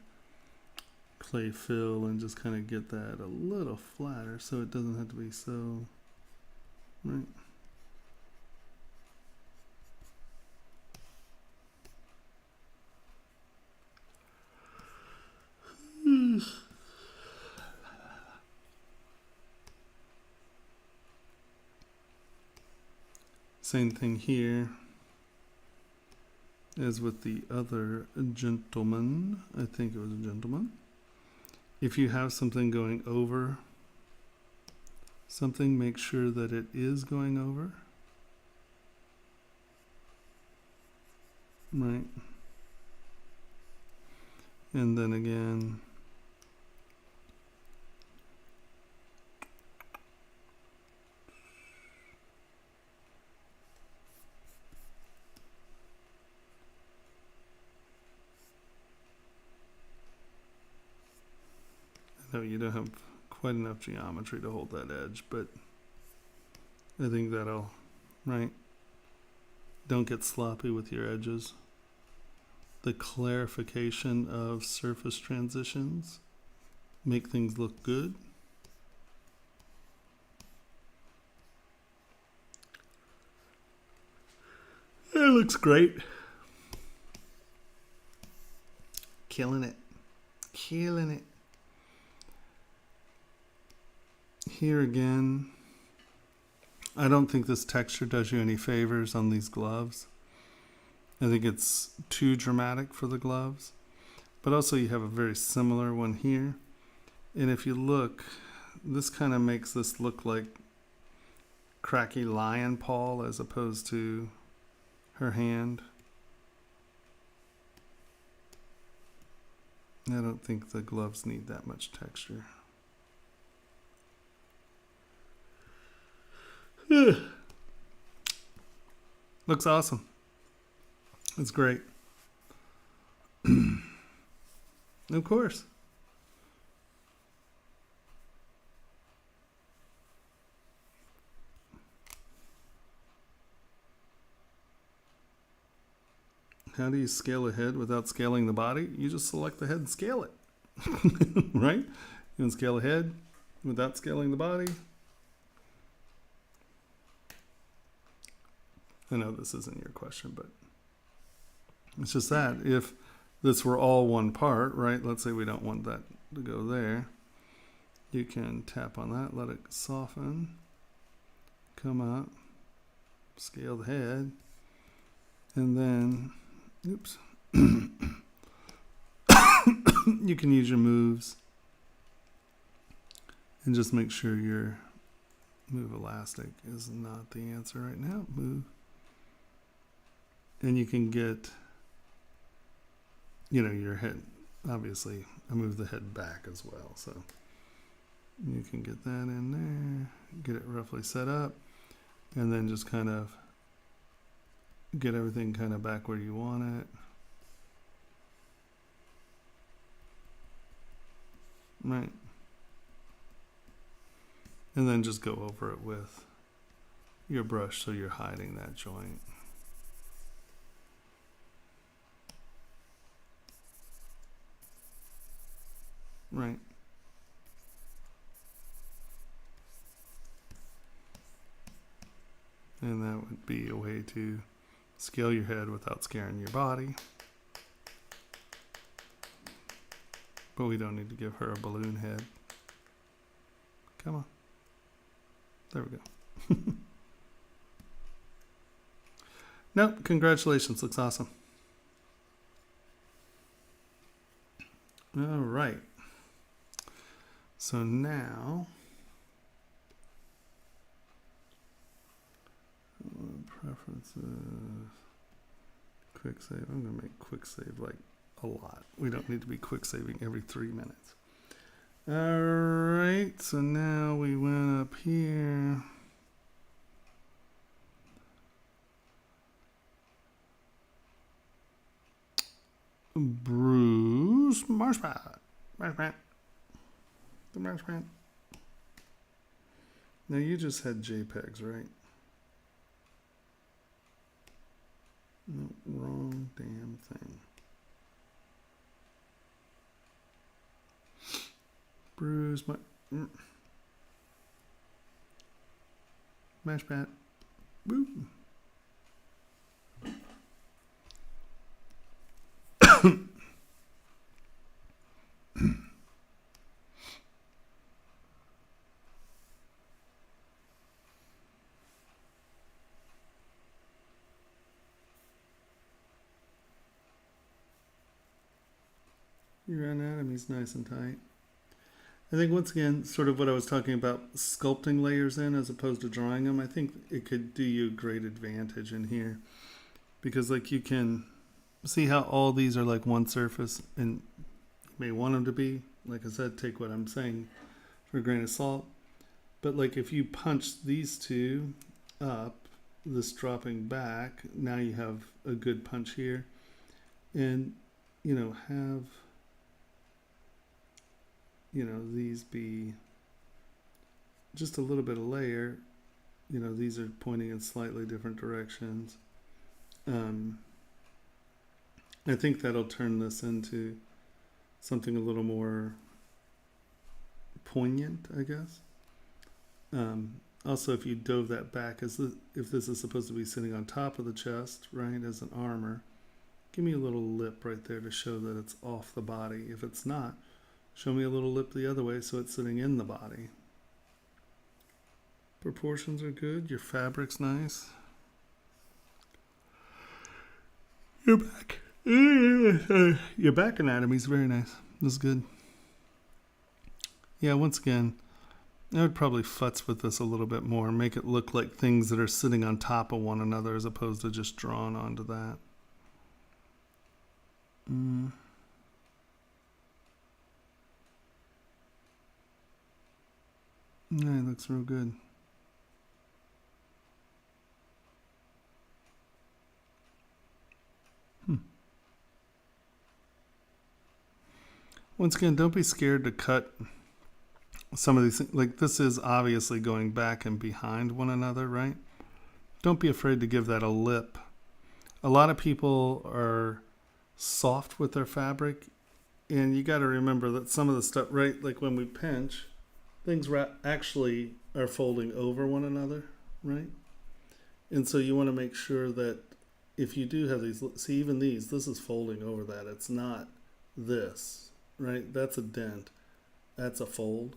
clay fill and just kind of get that a little flatter so it doesn't have to be so, right? Same thing here as with the other gentleman. I think it was a gentleman. If you have something going over something, make sure that it is going over. Right. And then again, no, you don't have quite enough geometry to hold that edge, but I think that'll, right? Don't get sloppy with your edges. The clarification of surface transitions make things look good. It looks great. Killing it. Killing it. Here again, I don't think this texture does you any favors on these gloves. I think it's too dramatic for the gloves. But also you have a very similar one here. And if you look, this kind of makes this look like cracky lion paw as opposed to her hand. I don't think the gloves need that much texture. Looks awesome. It's great. Of course. How do you scale a head without scaling the body? You just select the head and scale it. Right? You can scale a head without scaling the body. I know this isn't your question, but it's just that if this were all one part, right? Let's say we don't want that to go there. You can tap on that, let it soften, come up, scale the head, and then, oops, you can use your moves and just make sure your move elastic is not the answer right now. Move. And you can get, you know, your head, obviously, I move the head back as well. So you can get that in there, get it roughly set up, and then just kind of get everything kind of back where you want it. Right. And then just go over it with your brush so you're hiding that joint. Right. And that would be a way to scale your head without scaring your body. But we don't need to give her a balloon head. Come on. There we go. Nope, congratulations. Looks awesome. All right. So now, preferences, quick save. I'm going to make quick save like a lot. We don't need to be quick saving every 3 minutes. Alright, so now we went up here. Bruce Marshpat. Marshpat. The Marshpat. Now you just had JPEGs, right? No, wrong damn thing. Bruce Mashpat. Boop. Your anatomy's nice and tight. I think once again, sort of what I was talking about, sculpting layers in as opposed to drawing them, I think it could do you a great advantage in here. Because like you can see how all these are like one surface, and you may want them to be. Like I said, take what I'm saying for a grain of salt. But like if you punch these two up, this dropping back, now you have a good punch here. And, you know, have, you know, these be just a little bit of layer. You know, these are pointing in slightly different directions. I think that'll turn this into something a little more poignant, I guess. Also, if you dove that back, if this is supposed to be sitting on top of the chest, right, as an armor, give me a little lip right there to show that it's off the body. If it's not, show me a little lip the other way so it's sitting in the body. Proportions are good. Your fabric's nice. Your back anatomy is very nice. This is good. Yeah, once again, I would probably futz with this a little bit more. Make it look like things that are sitting on top of one another as opposed to just drawn onto that. Yeah, it looks real good. Once again, don't be scared to cut some of these things. Like this is obviously going back and behind one another, right? Don't be afraid to give that a lip. A lot of people are soft with their fabric, and you got to remember that some of the stuff, right, like when we pinch, things actually are folding over one another, right? And so you want to make sure that if you do have these, see even these, this is folding over that. It's not this, right? That's a dent. That's a fold.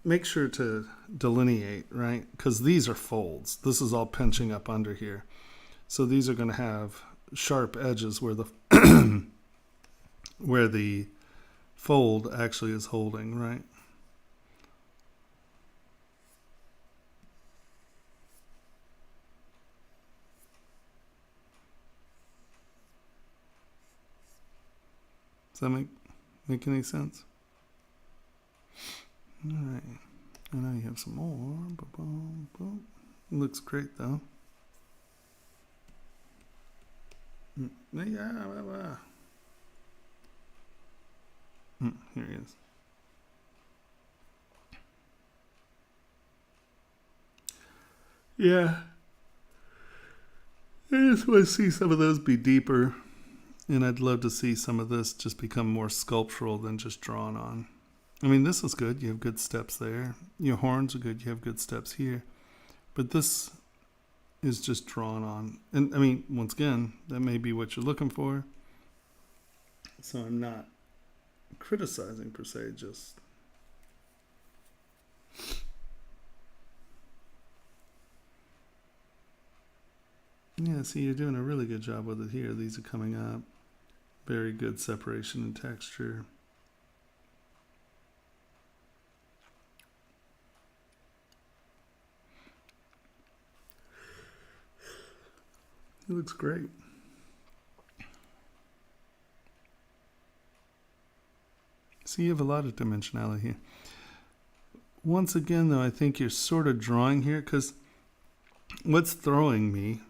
Make sure to delineate, right? Because these are folds. This is all pinching up under here. So these are going to have sharp edges where the where the fold actually is holding, right? Does that make any sense? All right. I know you have some more. It looks great though. Yeah. Here he is. Yeah. I just want to see some of those be deeper. And I'd love to see some of this just become more sculptural than just drawn on. I mean, this is good. You have good steps there. Your horns are good. You have good steps here. But this is just drawn on. And I mean, once again, that may be what you're looking for. So I'm not criticizing per se, just... Yeah, see, you're doing a really good job with it here. These are coming up. Very good separation and texture. It looks great. So you have a lot of dimensionality here. Once again, though, I think you're sort of drawing here, because what's throwing me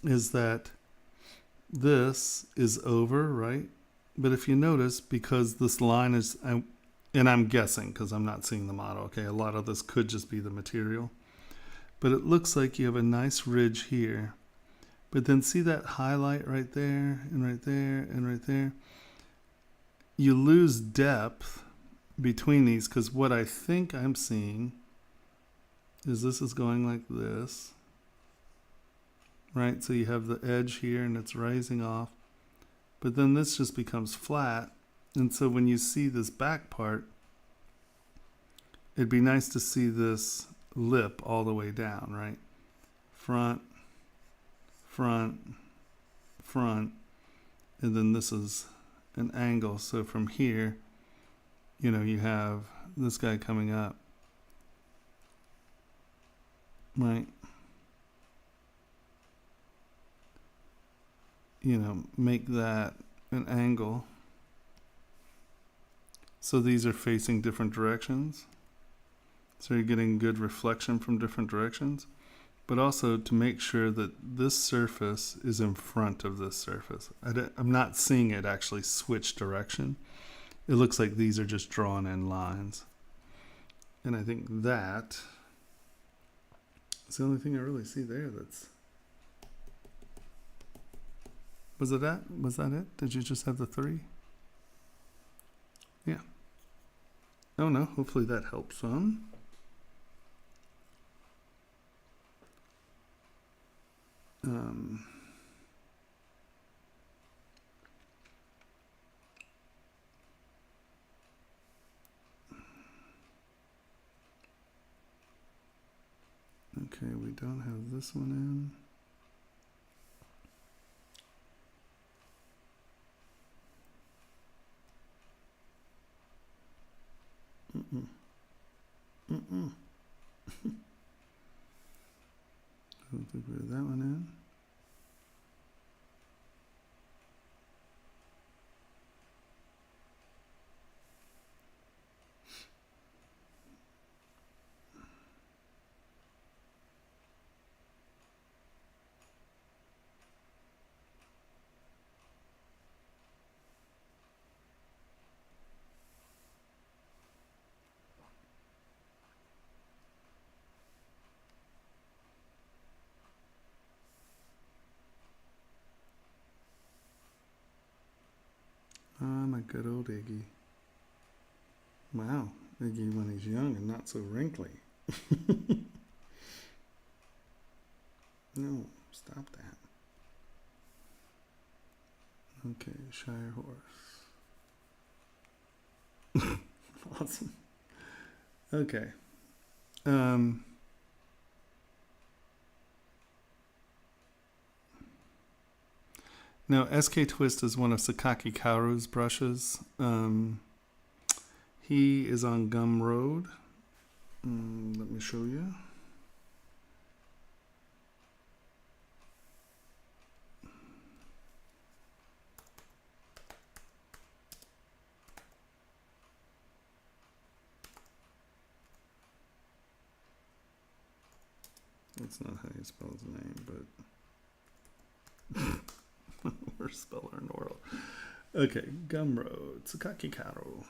is that this is over, right? But if you notice, because this line is, and I'm guessing because I'm not seeing the model, okay, a lot of this could just be the material. But it looks like you have a nice ridge here. But then see that highlight right there, and right there, and right there? You lose depth between these, because what I think I'm seeing is this is going like this, right? So you have the edge here and it's rising off, but then this just becomes flat. And so when you see this back part, it'd be nice to see this lip all the way down, right? Front, front, front, and then this is an angle. So from here, you know, you have this guy coming up, right? You know, make that an angle. So these are facing different directions. So you're getting good reflection from different directions. But also to make sure that this surface is in front of this surface. I'm not seeing it actually switch direction. It looks like these are just drawn in lines. And I think that is the only thing I really see there that's... Was it that? Was that it? Did you just have the 3? Yeah. Oh no, hopefully that helps some. Okay, we don't have this one in. Don't think we have that one in. My good old Iggy. Wow, Iggy when he's young and not so wrinkly. No, stop that. Okay, Shire Horse. Awesome. Okay. Now, SK Twist is one of Sakaki Kaoru's brushes. He is on Gumroad. Let me show you. That's not how you spell his name, but worst speller in the world. Okay, Gumroad, Sakaki Kaoru.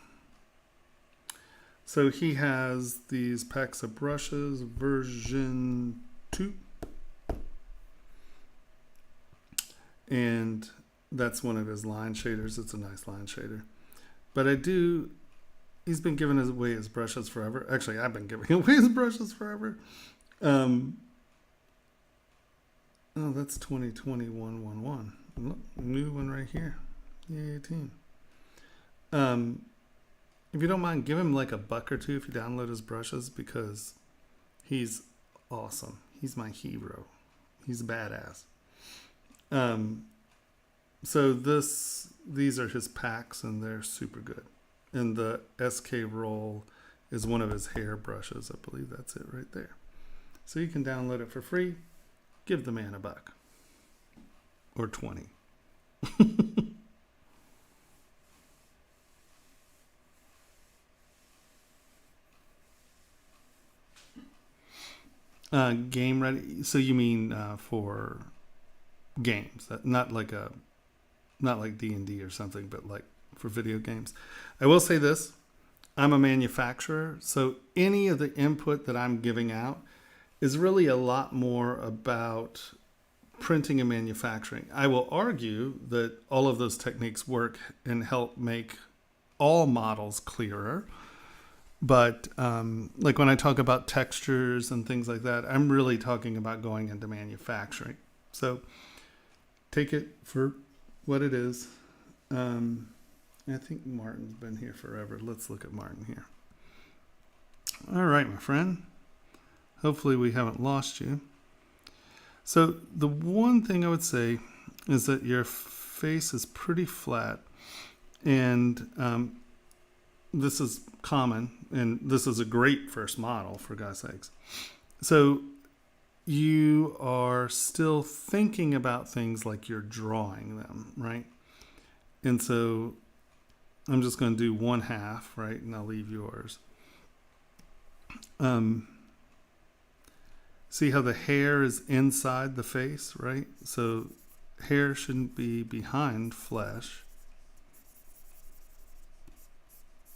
So he has these packs of brushes, version 2. And that's one of his line shaders. It's a nice line shader. But he's been giving away his brushes forever. Actually, I've been giving away his brushes forever. Oh, that's 2021-11. Look, new one right here. Yay, 18. If you don't mind, give him like $1 or $2 if you download his brushes, because he's awesome. He's my hero. He's badass. So these are his packs, and they're super good. And the SK Roll is one of his hair brushes. I believe that's it right there. So you can download it for free. Give the man $1 or 20. Game ready. So you mean for games, not like D&D or something, but like for video games. I will say this: I'm a manufacturer, so any of the input that I'm giving out is really a lot more about printing and manufacturing. I will argue that all of those techniques work and help make all models clearer. But like when I talk about textures and things like that, I'm really talking about going into manufacturing. So take it for what it is. I think Martin's been here forever. Let's look at Martin here. All right, my friend. Hopefully we haven't lost you. So the one thing I would say is that your face is pretty flat. And this is common. And this is a great first model, for God's sakes. So you are still thinking about things like you're drawing them, right? And so I'm just going to do one half, right? And I'll leave yours. See how the hair is inside the face, right? So hair shouldn't be behind flesh,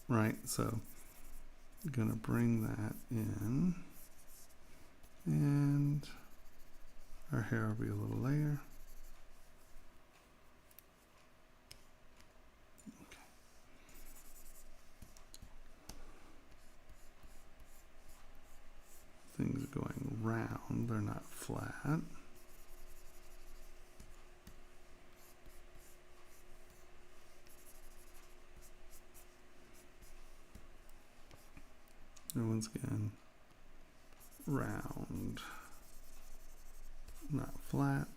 right? So I'm going to bring that in. And our hair will be a little layer. Things are going round, they're not flat. And once again, round, not flat.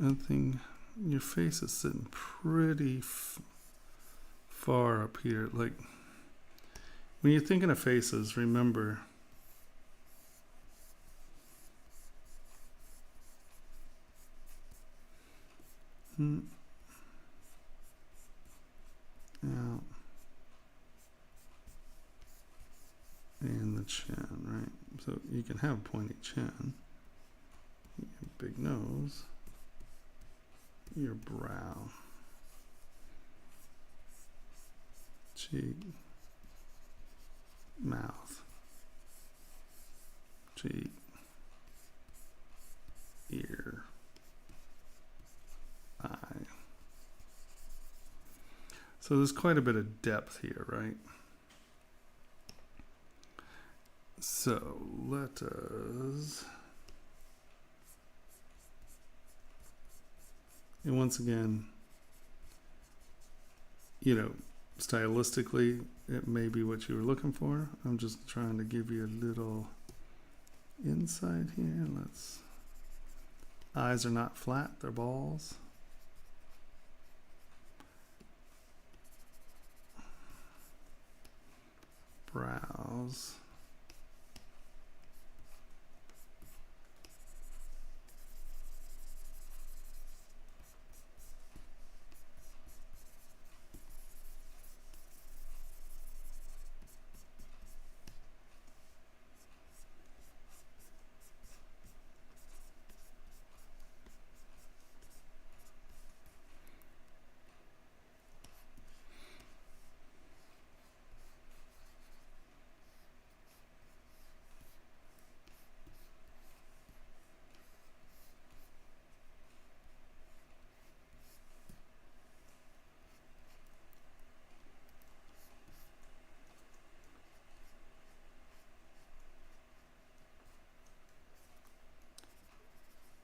I think your face is sitting pretty far up here. Like when you're thinking of faces, remember out and the chin, right? So you can have a pointy chin, big nose, your brow, cheek, mouth, cheek, ear, eye. So there's quite a bit of depth here, right? So let us, and once again, you know, stylistically, it may be what you were looking for. I'm just trying to give you a little insight here. Eyes are not flat, they're balls. Brows.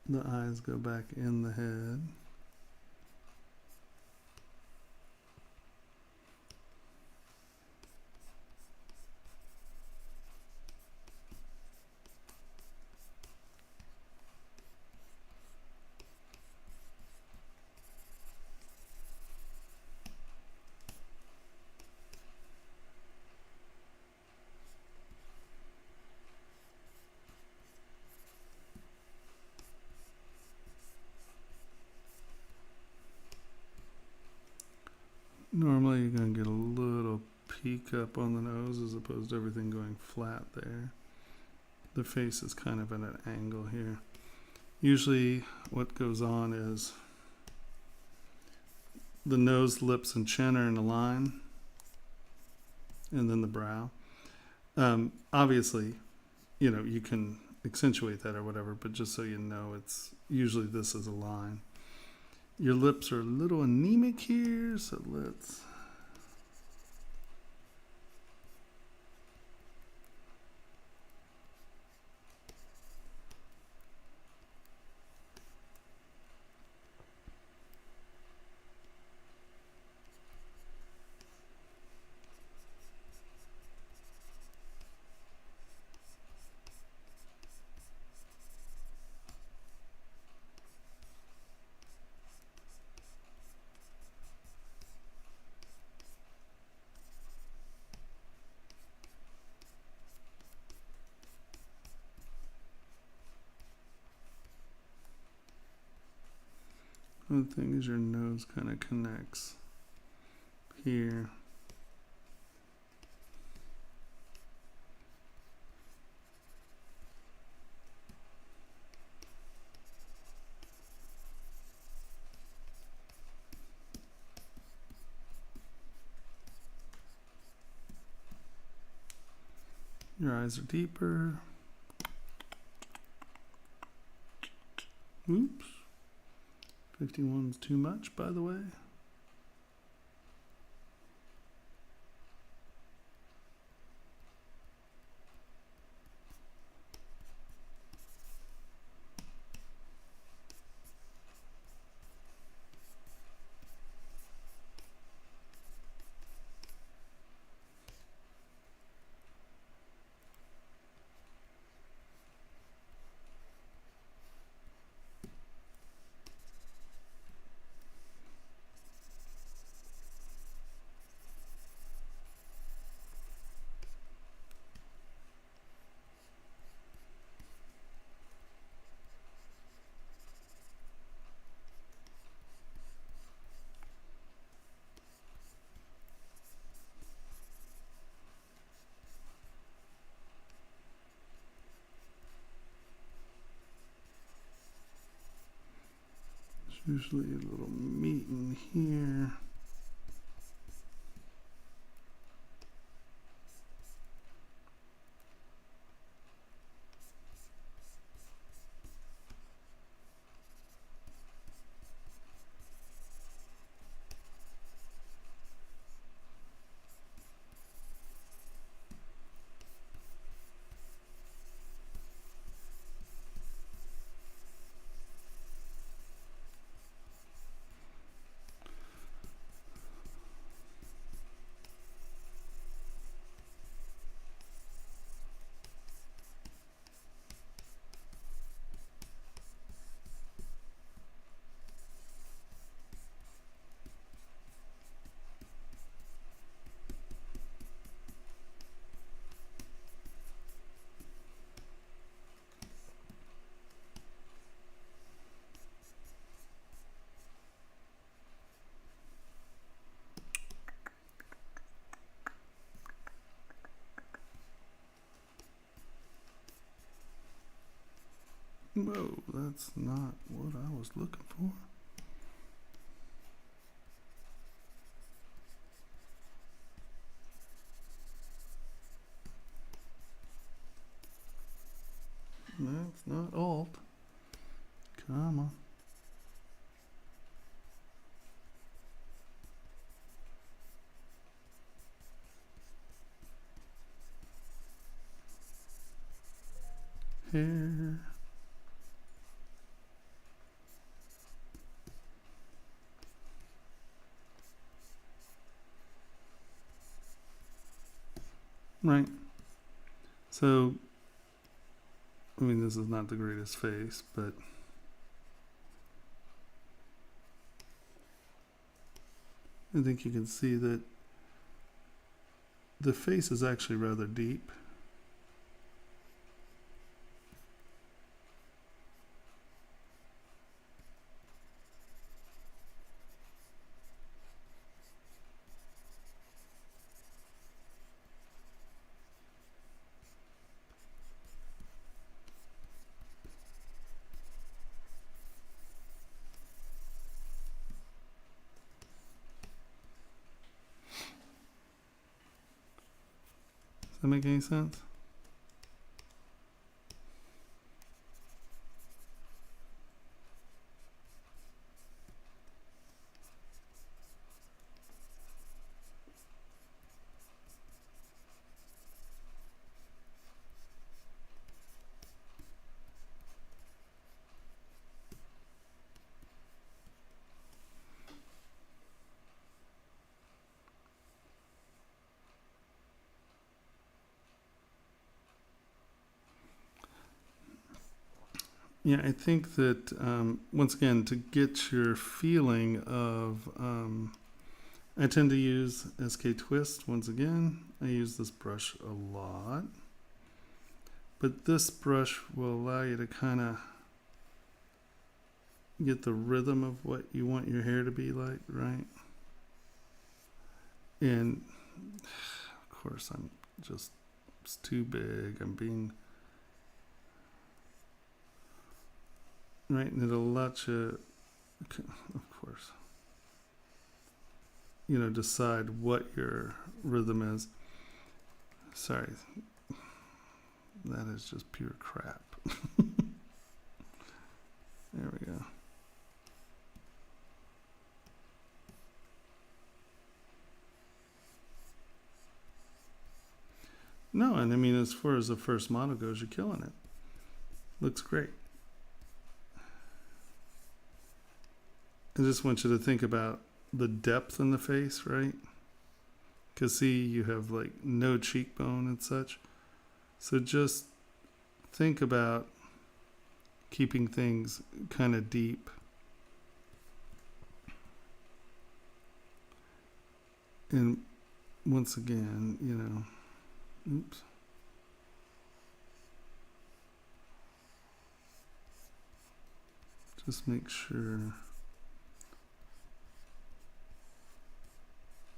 The eyes go back in the head. Normally you're going to get a little peak up on the nose as opposed to everything going flat there. The face is kind of at an angle here. Usually what goes on is the nose, lips, and chin are in a line, and then the brow. Obviously, you know, you can accentuate that or whatever, but just so you know, it's usually this is a line. Your lips are a little anemic here, so let's... The thing is, your nose kind of connects here. Your eyes are deeper. Oops. 51 is too much, by the way. Usually a little meat in here. Whoa, that's not what I was looking for. That's not alt. Come on. Hair. Right. So, I mean, this is not the greatest face, but I think you can see that the face is actually rather deep. that make any sense? Yeah, I think that, once again, to get your feeling of, I tend to use SK Twist once again. I use this brush a lot. But this brush will allow you to kind of get the rhythm of what you want your hair to be like, right? And, of course, it's too big. I'm being... Right, and it'll let you, of course, decide what your rhythm is. Sorry, that is just pure crap. There we go. No, and I mean, as far as the first model goes, you're killing it. Looks great. I just want you to think about the depth in the face, right? Because see, you have like no cheekbone and such. So just think about keeping things kind of deep. And once again, oops. Just make sure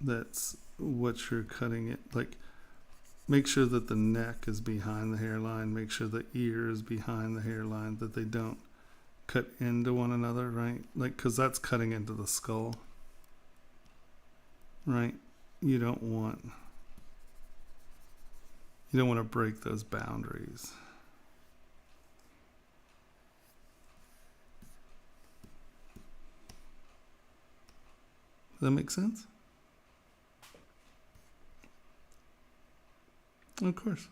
that's what you're cutting it. Like, make sure that the neck is behind the hairline. Make sure the ear is behind the hairline, that they don't cut into one another, right? Like, because that's cutting into the skull, right? You don't want to break those boundaries. Does that make sense? Of course.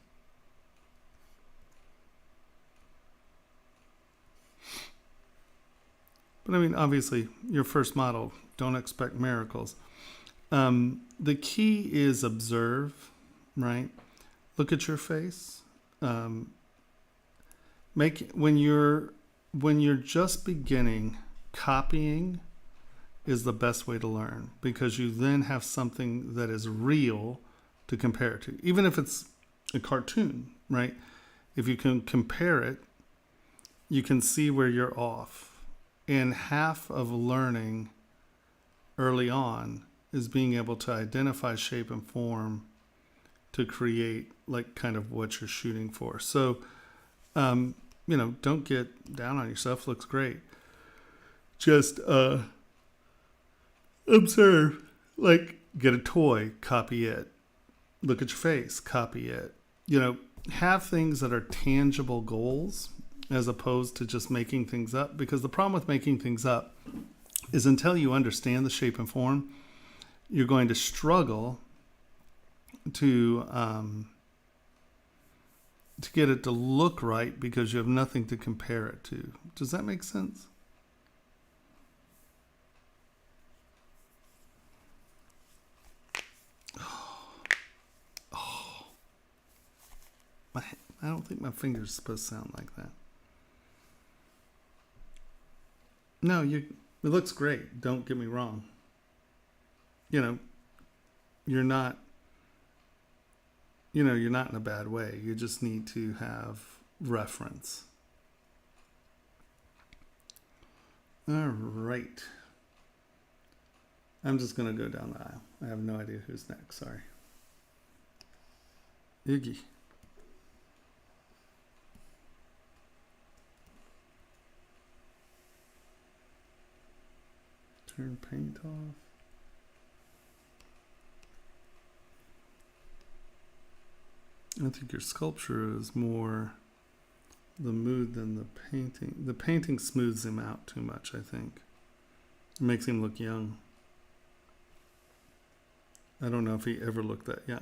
But I mean, obviously, your first model, don't expect miracles. The key is observe, right? Look at your face. When you're just beginning, copying is the best way to learn, because you then have something that is real to compare it to, even if it's a cartoon, right? If you can compare it, you can see where you're off. And half of learning early on is being able to identify shape and form to create like kind of what you're shooting for. So, don't get down on yourself. Looks great. Just observe, like get a toy, copy it. Look at your face, copy it. Have things that are tangible goals as opposed to just making things up. Because the problem with making things up is until you understand the shape and form, you're going to struggle to get it to look right because you have nothing to compare it to. Does that make sense? I don't think my finger's supposed to sound like that. No, it looks great. Don't get me wrong. You're not, you're not in a bad way. You just need to have reference. All right. I'm just going to go down the aisle. I have no idea who's next. Sorry. Iggy. Turn paint off. I think your sculpture is more the mood than the painting. The painting smooths him out too much, I think. It makes him look young. I don't know if he ever looked that young.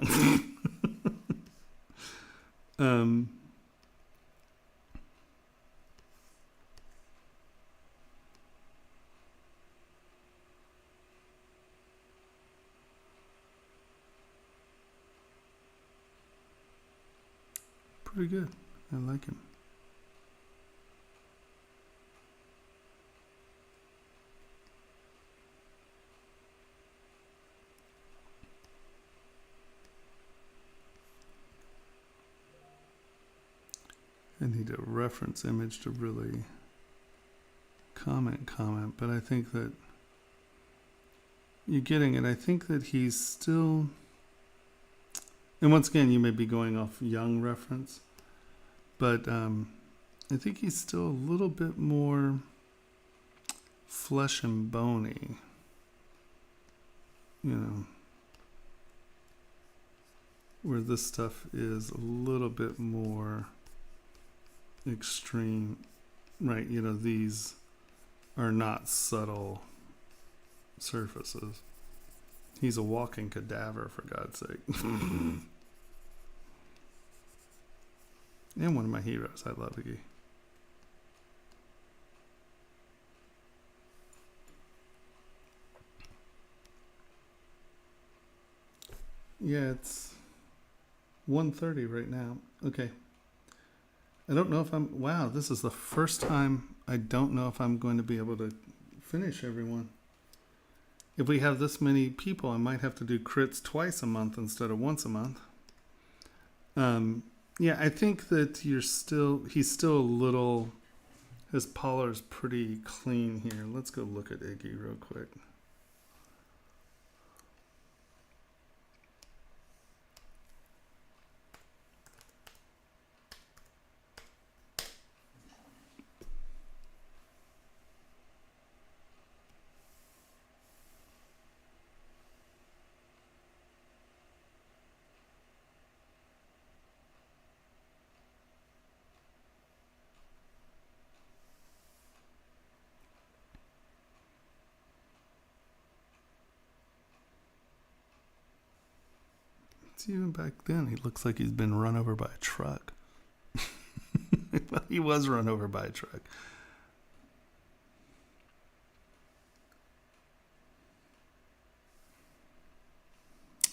Pretty good. I like him. I need a reference image to really comment, but I think that you're getting it. I think that he's still, and once again, you may be going off young reference, but I think he's still a little bit more flesh and bony, you know, where this stuff is a little bit more extreme, right? You know, these are not subtle surfaces. He's a walking cadaver, for God's sake. And one of my heroes. I love Iggy. Yeah, it's 1:30 right now. Okay. I don't know if wow, this is the first time I don't know if I'm going to be able to finish everyone. If we have this many people, I might have to do crits twice a month instead of once a month. Yeah, I think that he's still a little, his pollar's pretty clean here. Let's go look at Iggy real quick. Even back then, he looks like he's been run over by a truck. Well, he was run over by a truck.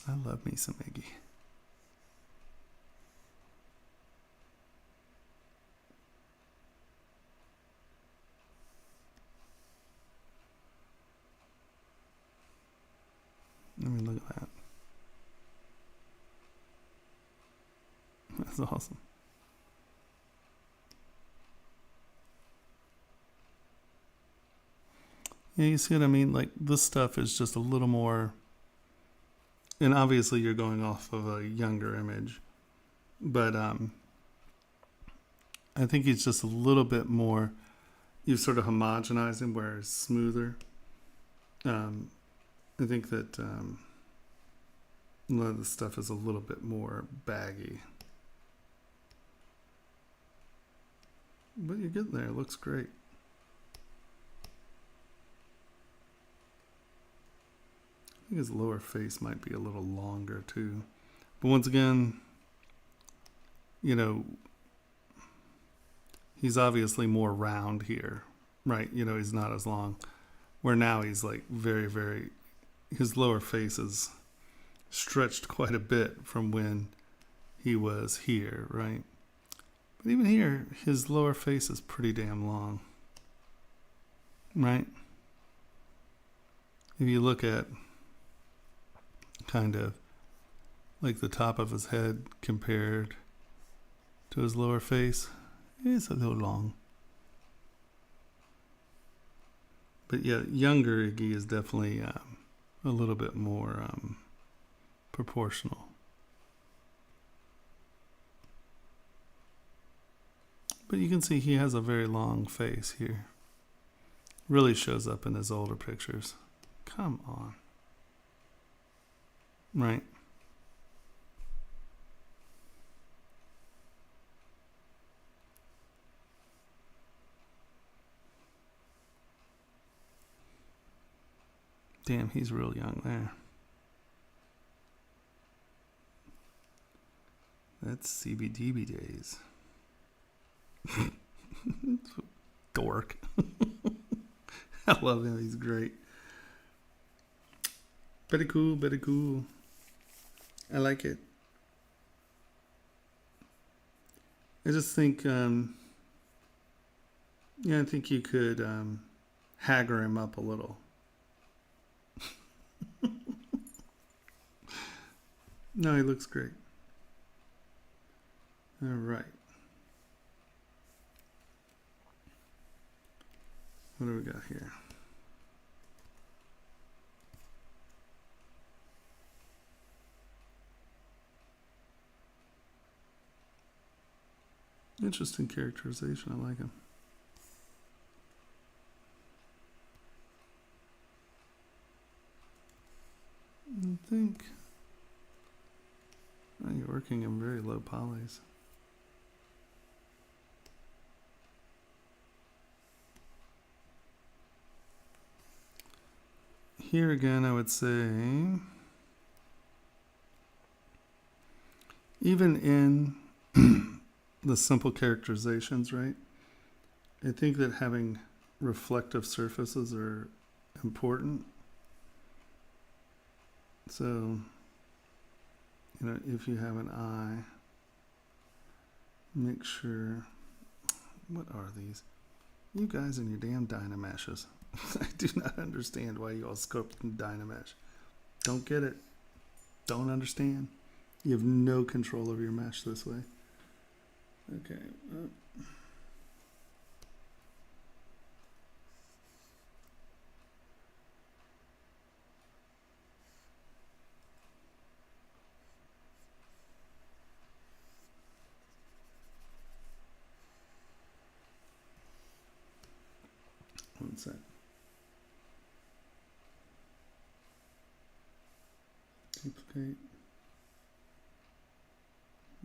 I love me some Iggy. Let me look at that. That's awesome. Yeah, you see what I mean? Like, this stuff is just a little more, and obviously you're going off of a younger image, but I think he's just a little bit more, you've sort of homogenized him where it's smoother. I think that a lot of the stuff is a little bit more baggy. But you're getting there. It looks great. I think his lower face might be a little longer too. But once again, you know, he's obviously more round here, right? You know, he's not as long. Where now he's like very, very, his lower face is stretched quite a bit from when he was here, right? But even here, his lower face is pretty damn long, right? If you look at kind of like the top of his head compared to his lower face, it's a little long. But yeah, younger Iggy is definitely a little bit more proportional. But you can see he has a very long face here. Really shows up in his older pictures. Come on. Right. Damn, he's real young there. That's CBDB days. Dork. I love him. He's great. Pretty cool, pretty cool. I like it. I just think, I think you could hagger him up a little. No, he looks great. All right. What do we got here? Interesting characterization. I like him. I think you're working in very low polys. Here again, I would say, even in the simple characterizations, right? I think that having reflective surfaces are important. So, if you have an eye, make sure, what are these? You guys and your damn Dynameshes. I do not understand why you all sculpt in Dynamesh. Don't get it. Don't understand. You have no control over your mesh this way. Okay. One sec. Duplicate.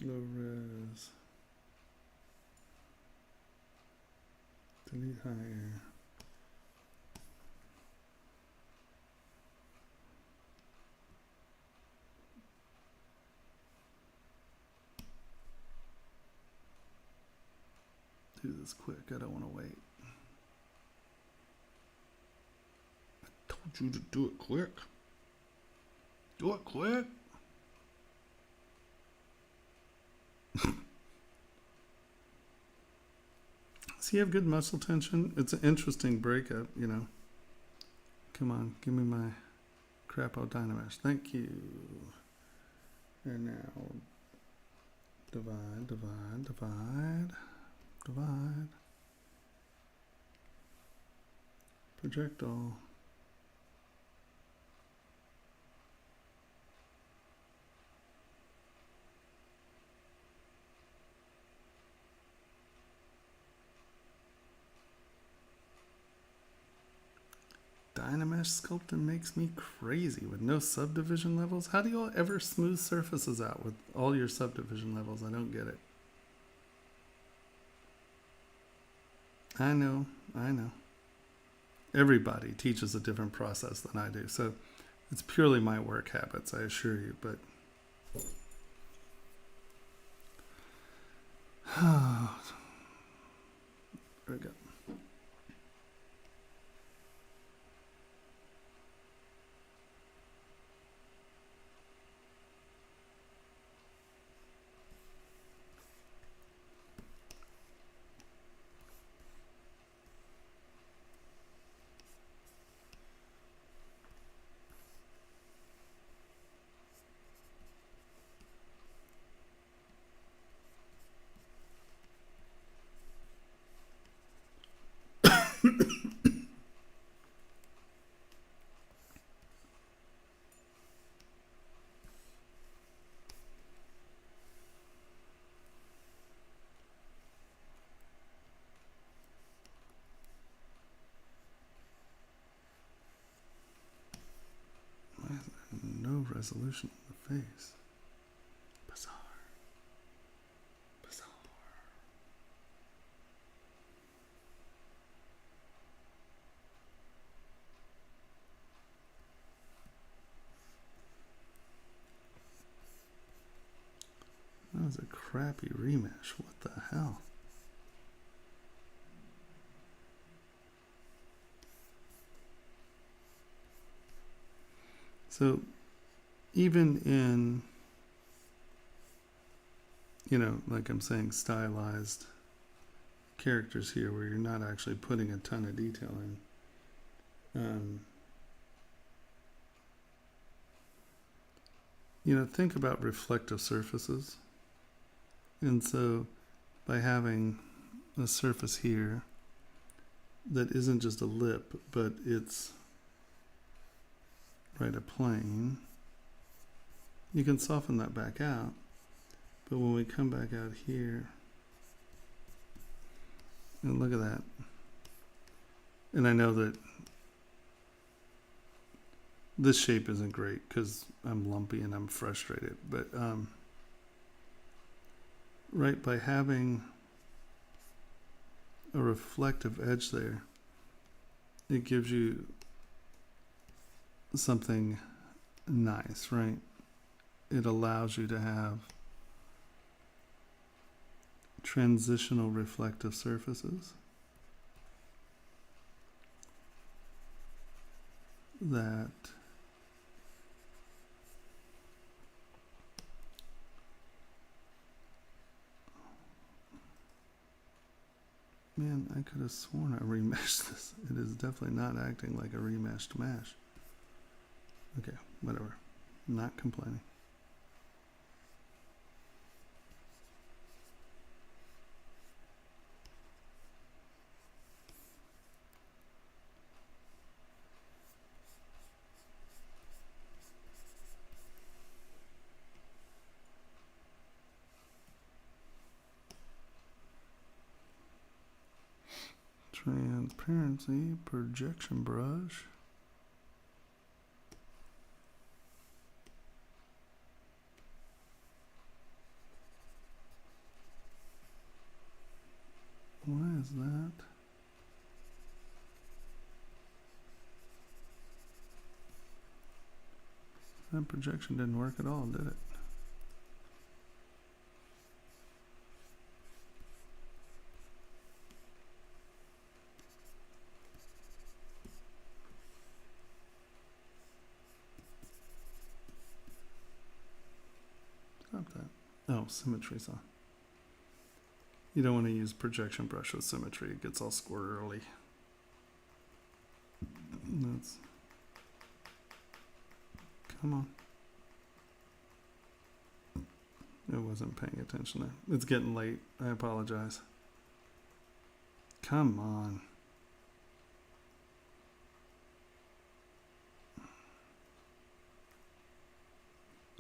Low res. Delete higher. Do this quick. I don't want to wait. I told you to do it quick. Do it quick. Does he have good muscle tension? It's an interesting breakup, Come on, give me my crapo Dynamesh. Thank you. And now, divide, divide, divide, divide. Project all. Dynamesh sculpting makes me crazy with no subdivision levels. How do you all ever smooth surfaces out with all your subdivision levels? I don't get it. I know. Everybody teaches a different process than I do, so it's purely my work habits, I assure you, but there we go. No resolution in the face. Bizarre. is a crappy remesh? What the hell? So even in, you know, like I'm saying, stylized characters here where you're not actually putting a ton of detail in, you know, think about reflective surfaces. And so by having a surface here that isn't just a lip, but it's right, a plane, you can soften that back out. But when we come back out here, and look at that. And I know that this shape isn't great because I'm lumpy and I'm frustrated, but right, by having a reflective edge there, it gives you something nice, right? It allows you to have transitional reflective surfaces that man, I could have sworn I remeshed this. It is definitely not acting like a remeshed mesh. Okay, whatever. Not complaining. Transparency, projection brush. Why is that? That projection didn't work at all, did it? Stop that. Oh, symmetry's on. You don't want to use projection brush with symmetry. It gets all squirrely. That's... Come on. I wasn't paying attention there. It's getting late. I apologize. Come on.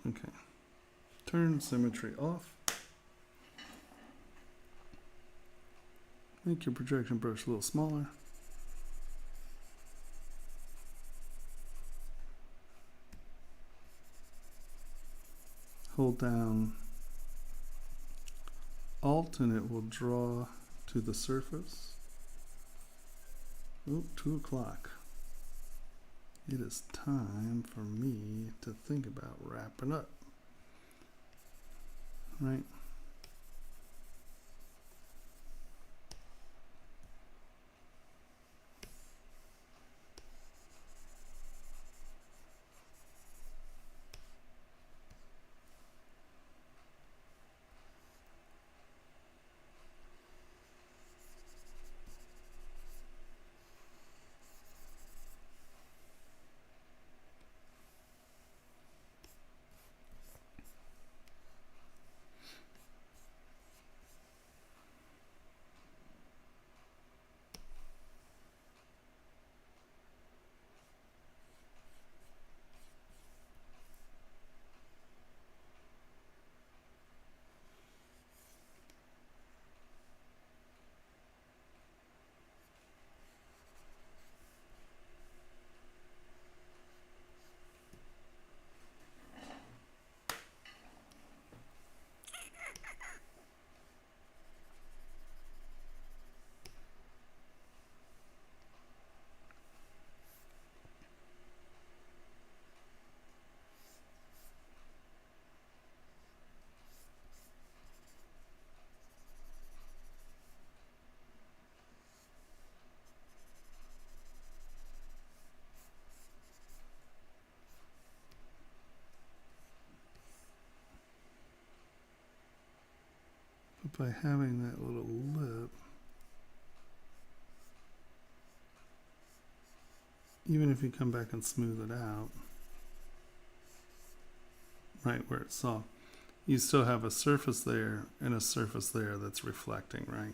Okay. Turn symmetry off. Make your projection brush a little smaller. Hold down Alt and it will draw to the surface. Oh, 2 o'clock. It is time for me to think about wrapping up. Right? by having that little lip, even if you come back and smooth it out, right where it's soft, you still have a surface there and a surface there that's reflecting, right?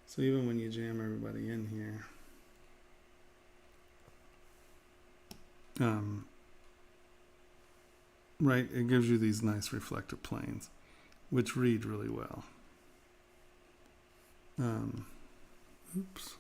So even when you jam everybody in here, right, it gives you these nice reflective planes, which read really well. Oops.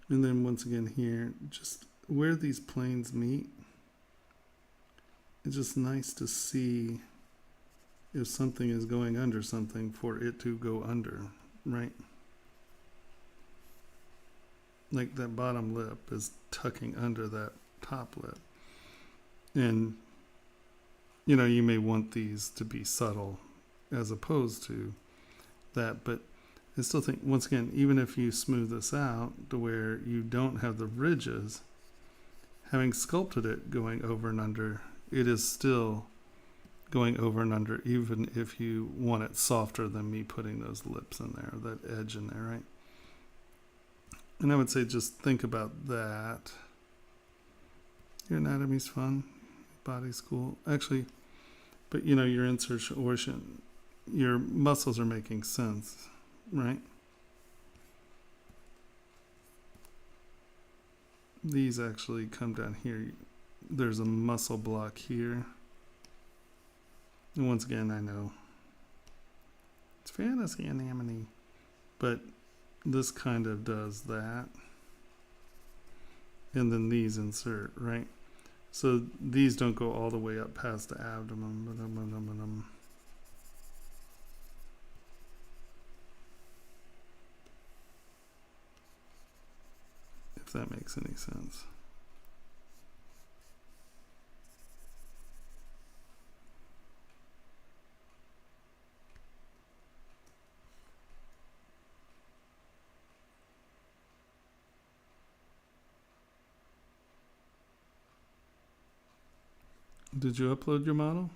And then once again here, just where these planes meet, it's just nice to see if something is going under something for it to go under, right? Like that bottom lip is tucking under that top lip. And, you know, you may want these to be subtle as opposed to that, but I still think, once again, even if you smooth this out to where you don't have the ridges, having sculpted it going over and under, it is still going over and under, even if you want it softer than me putting those lips in there, that edge in there, right? And I would say just think about that. Your anatomy's fun, body's cool. Actually, but you know, your insertion, your muscles are making sense, right? These actually come down here. There's a muscle block here. And once again, I know it's fantasy anemone, but this kind of does that. And then these insert, right? So these don't go all the way up past the abdomen. If that makes any sense. Did you upload your model?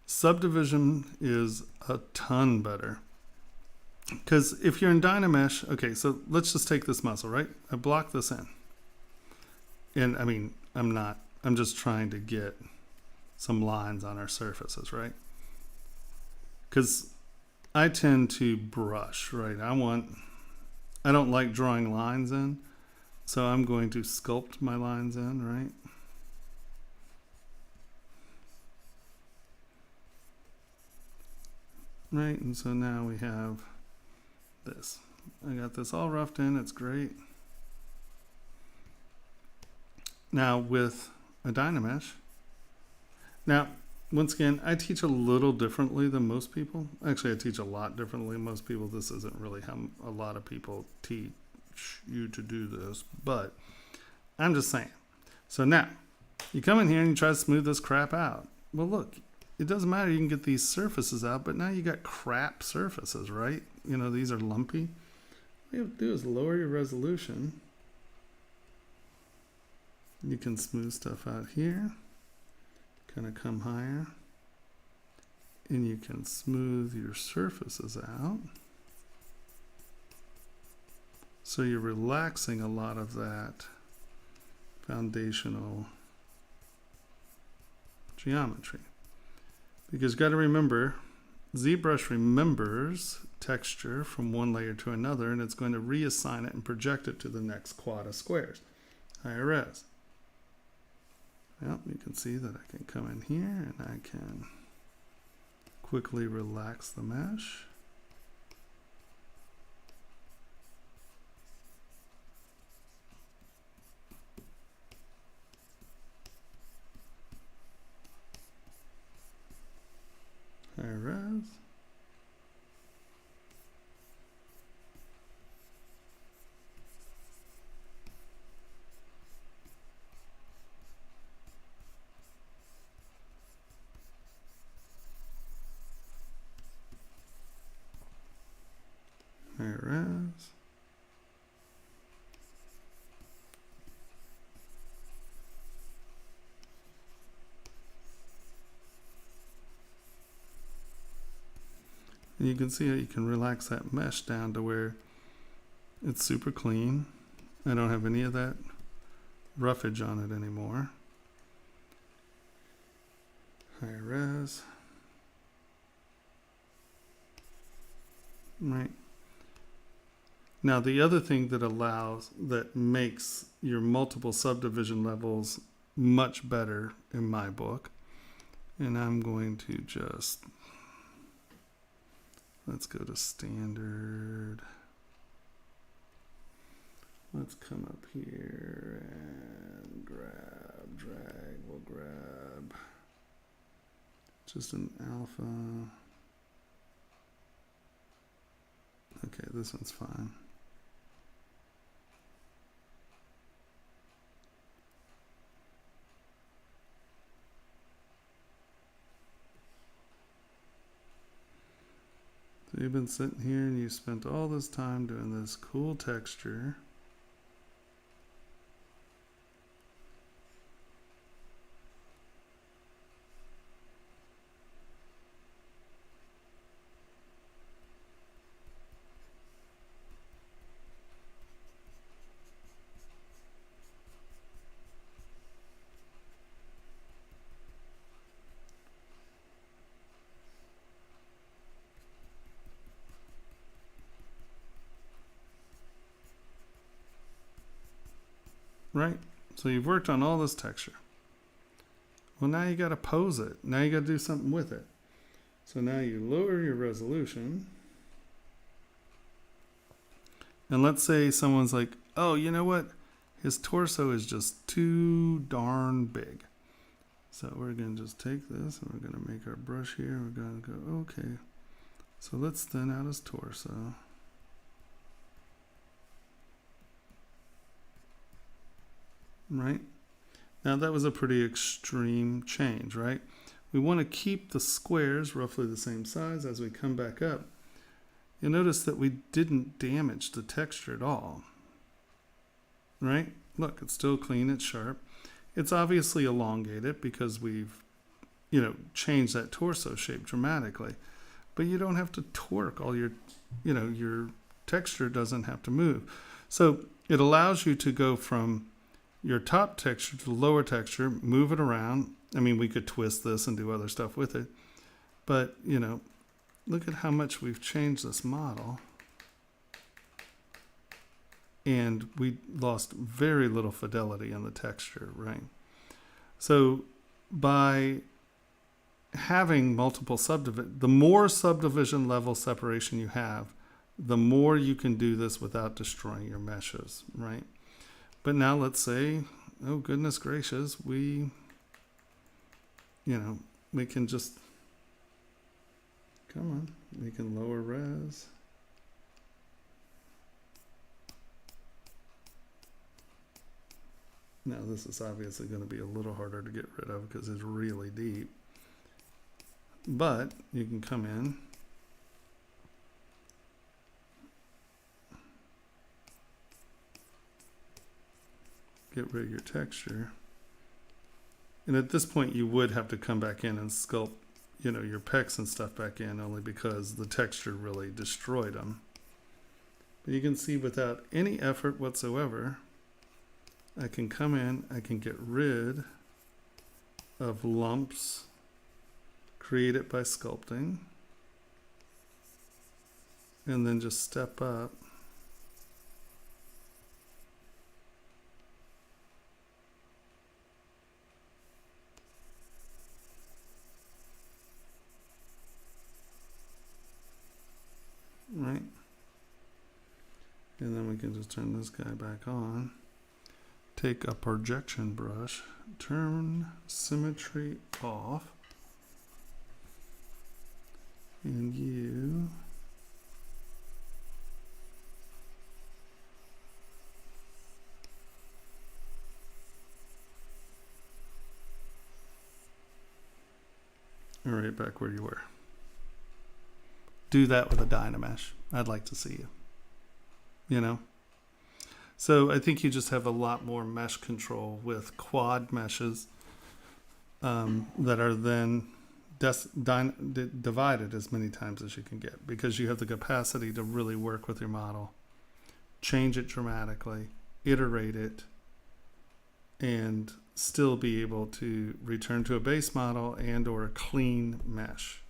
Subdivision is a ton better. Because if you're in Dynamesh, okay, so let's just take this muscle, right? I block this in. And I mean, I'm just trying to get some lines on our surfaces, right? Because I tend to brush, right? I don't like drawing lines in, so I'm going to sculpt my lines in, right? Right, and so now we have this. I got this all roughed in, it's great. Now with a Dynamesh, now once again, I teach a little differently than most people. Actually, I teach a lot differently than most people. This isn't really how a lot of people teach you to do this, but I'm just saying. So now, you come in here and you try to smooth this crap out. Well, look, it doesn't matter. You can get these surfaces out, but now you got crap surfaces, right? You know, these are lumpy. What you have to do is lower your resolution. You can smooth stuff out here. Kind of come higher, and you can smooth your surfaces out, so you're relaxing a lot of that foundational geometry. Because you got to remember, ZBrush remembers texture from one layer to another, and it's going to reassign it and project it to the next quad of squares, higher res. Well, you can see that I can come in here and I can quickly relax the mesh. Higher res. You can see how you can relax that mesh down to where it's super clean. I don't have any of that roughage on it anymore. High res. Right. Now the other thing that makes your multiple subdivision levels much better in my book, and I'm going to just, let's go to standard. Let's come up here and drag, we'll grab just an alpha. Okay, this one's fine. So you've been sitting here and you spent all this time doing this cool texture. Right? So you've worked on all this texture. Well, now you got to pose it. Now you got to do something with it. So now you lower your resolution. And let's say someone's like, oh, you know what? His torso is just too darn big. So we're going to just take this and we're going to make our brush here. We're going to go, okay. So let's thin out his torso. Right? Now that was a pretty extreme change, right? We want to keep the squares roughly the same size as we come back up. You'll notice that we didn't damage the texture at all. Right? Look, it's still clean, it's sharp. It's obviously elongated because we've, changed that torso shape dramatically. But you don't have to torque all your, your texture doesn't have to move. So it allows you to go from your top texture to the lower texture, move it around. I mean, we could twist this and do other stuff with it. But, look at how much we've changed this model. And we lost very little fidelity in the texture, right? So by having multiple subdivision, the more subdivision level separation you have, the more you can do this without destroying your meshes, right? But now let's say, oh goodness gracious, we can just, come on, we can lower res. Now this is obviously going to be a little harder to get rid of because it's really deep. But you can come in. Get rid of your texture. And at this point you would have to come back in and sculpt, your pecs and stuff back in only because the texture really destroyed them. But you can see without any effort whatsoever, I can come in, I can get rid of lumps created by sculpting, and then just step up. Right? And then we can just turn this guy back on. Take a projection brush, turn symmetry off, and you are right back where you were. Do that with a Dynamesh. I'd like to see you. So I think you just have a lot more mesh control with quad meshes that are then divide it as many times as you can get, because you have the capacity to really work with your model, change it dramatically, iterate it, and still be able to return to a base model and or a clean mesh.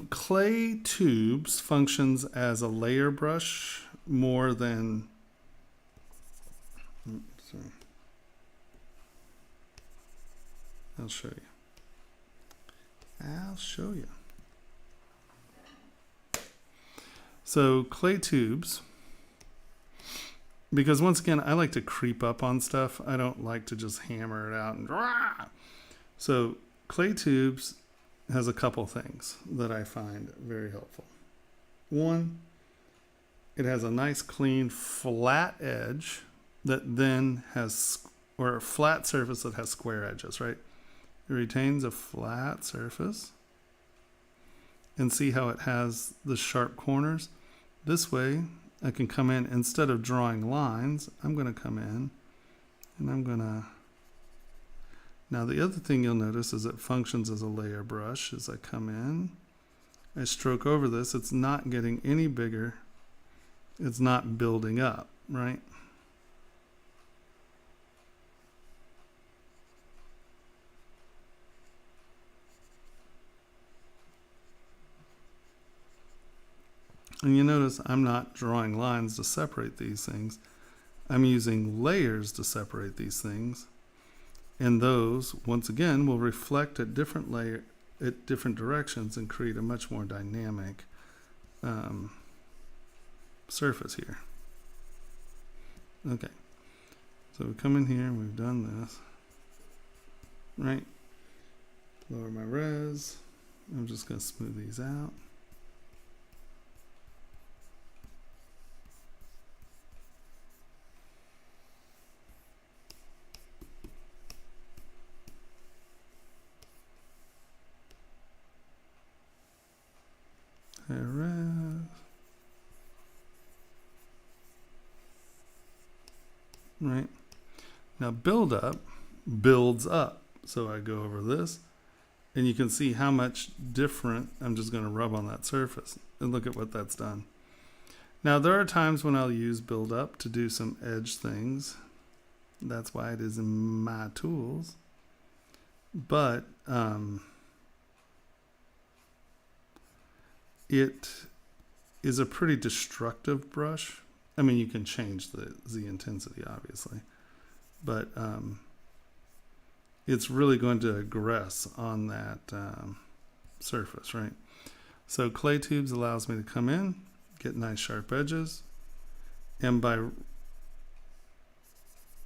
Clay tubes functions as a layer brush more than, sorry. I'll show you. So clay tubes, because once again, I like to creep up on stuff. I don't like to just hammer it out and rah! So clay tubes has a couple things that I find very helpful. One, it has a nice clean flat edge that then has, or a flat surface that has square edges, right? It retains a flat surface. And see how it has the sharp corners? This way, I can come in, instead of drawing lines, I'm going to come in and I'm going to... Now the other thing you'll notice is it functions as a layer brush. As I come in, I stroke over this, it's not getting any bigger. It's not building up, right? And you notice I'm not drawing lines to separate these things. I'm using layers to separate these things. And those, once again, will reflect at different directions and create a much more dynamic surface here. Okay, so we come in here and we've done this, right? Lower my res. I'm just going to smooth these out. Right now, builds up. So I go over this, and you can see how much different. I'm just going to rub on that surface and look at what that's done. Now there are times when I'll use build up to do some edge things. That's why it is in my tools. But it is a pretty destructive brush. I mean, you can change the intensity, obviously, but it's really going to aggress on that surface, right? So clay tubes allows me to come in, get nice sharp edges, and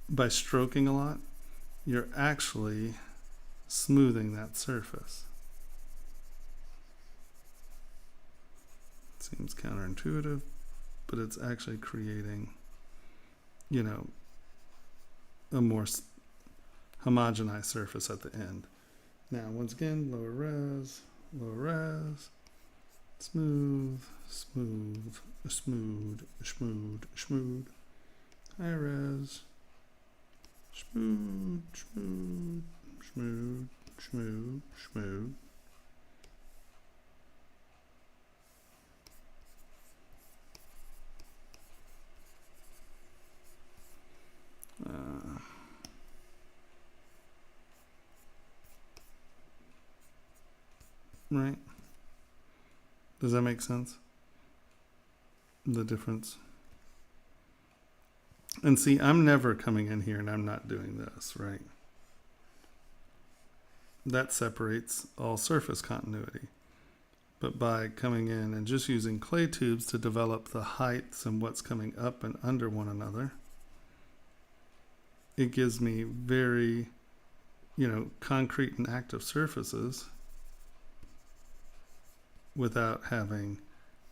by stroking a lot, you're actually smoothing that surface. Seems counterintuitive, but it's actually creating, you know, a more homogenized surface at the end. Now, once again, lower res, smooth, high res, smooth. Right? Does that make sense? The difference. And see, I'm never coming in here and I'm not doing this, right? That separates all surface continuity. But by coming in and just using clay tubes to develop the heights and what's coming up and under one another, it gives me very, concrete and active surfaces without having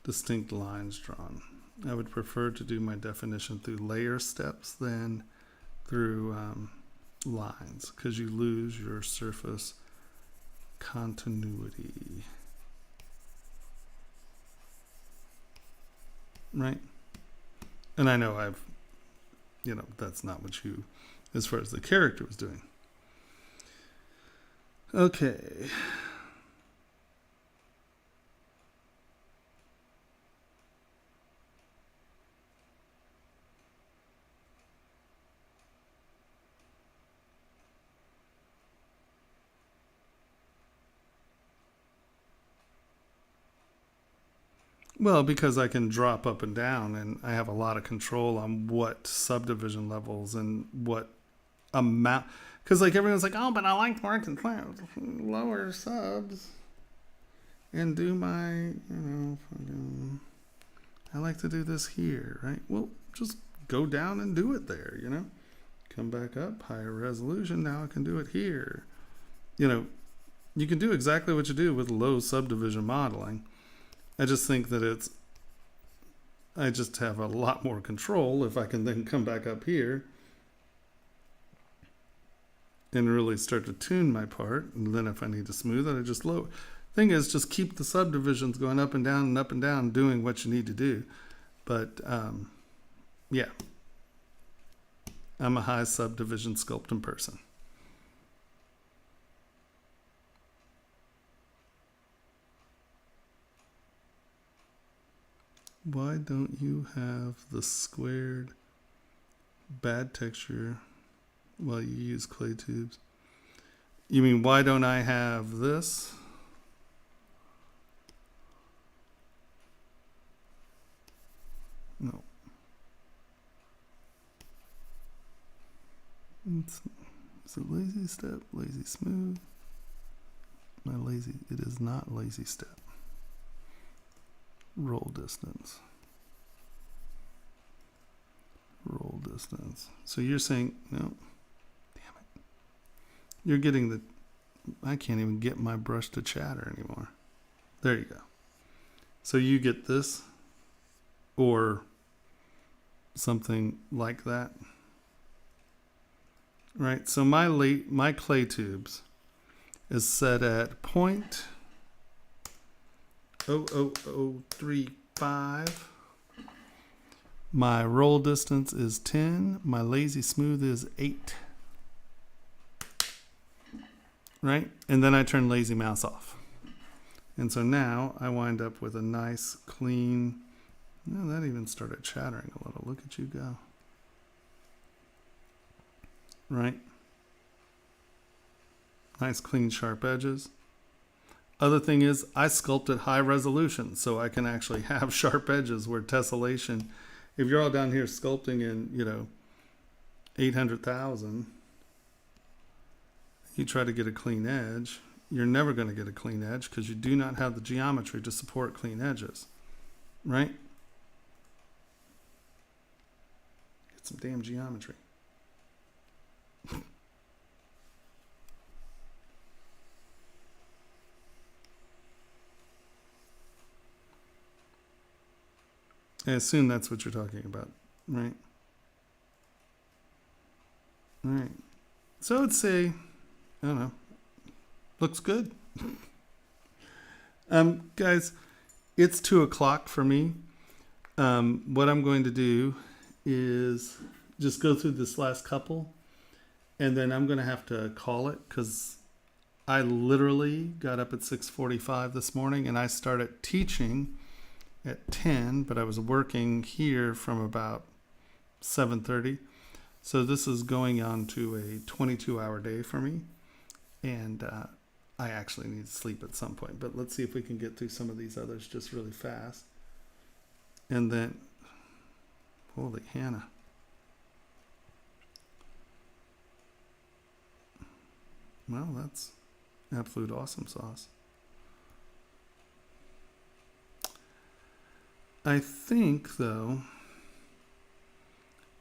distinct lines drawn. I would prefer to do my definition through layer steps than through lines, because you lose your surface continuity. Right? And I know that's not what you as far as the character was doing. Okay. Well, because I can drop up and down, and I have a lot of control on what subdivision levels and what amount. Because like everyone's like, oh, but I like working lower subs and do my, I like to do this here, right? Well, just go down and do it there, Come back up, higher resolution. Now I can do it here. You can do exactly what you do with low subdivision modeling. I just think that I just have a lot more control if I can then come back up here and really start to tune my part. And then if I need to smooth it, I just lower. Thing is, just keep the subdivisions going up and down, doing what you need to do. But yeah, I'm a high subdivision sculpting person. Why don't you have the squared bad texture while you use clay tubes? You mean, why don't I have this? No. It's a lazy step, lazy smooth. It is not lazy step. Roll distance. Roll distance. So you're saying, no, damn it. You're getting I can't even get my brush to chatter anymore. There you go. So you get this or something like that. Right, so my clay tubes is set at 0.00035. My roll distance is 10. My lazy smooth is 8. Right? And then I turn lazy mouse off. And so now I wind up with a nice, clean... No, that even started chattering a little. Look at you go. Right? Nice, clean, sharp edges. Other thing is, I sculpt at high resolution, so I can actually have sharp edges where tessellation, if you're all down here sculpting in, 800,000, you try to get a clean edge, you're never going to get a clean edge because you do not have the geometry to support clean edges, right? Get some damn geometry. I assume that's what you're talking about, right? All right. So I would say, I don't know, looks good. Guys, it's 2:00 for me. What I'm going to do is just go through this last couple, and then I'm going to have to call it because I literally got up at 6:45 this morning, and I started teaching at 10, but I was working here from about 7:30. So this is going on to a 22-hour day for me. And I actually need to sleep at some point. But let's see if we can get through some of these others just really fast. And then, holy Hannah. Well, that's absolute awesome sauce. I think, though,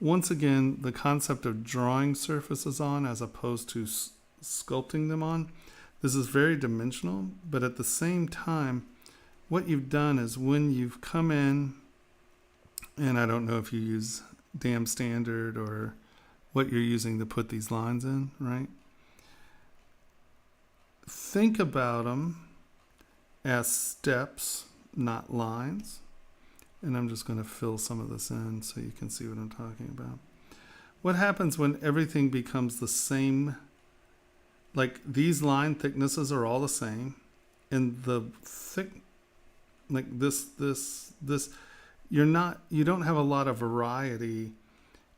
once again, the concept of drawing surfaces on as opposed to sculpting them on, this is very dimensional, but at the same time, what you've done is when you've come in, and I don't know if you use Damn Standard or what you're using to put these lines in, right? Think about them as steps, not lines. And I'm just going to fill some of this in so you can see what I'm talking about. what happens when everything becomes the same? Like these line thicknesses are all the same, and the thick, like this, you don't have a lot of variety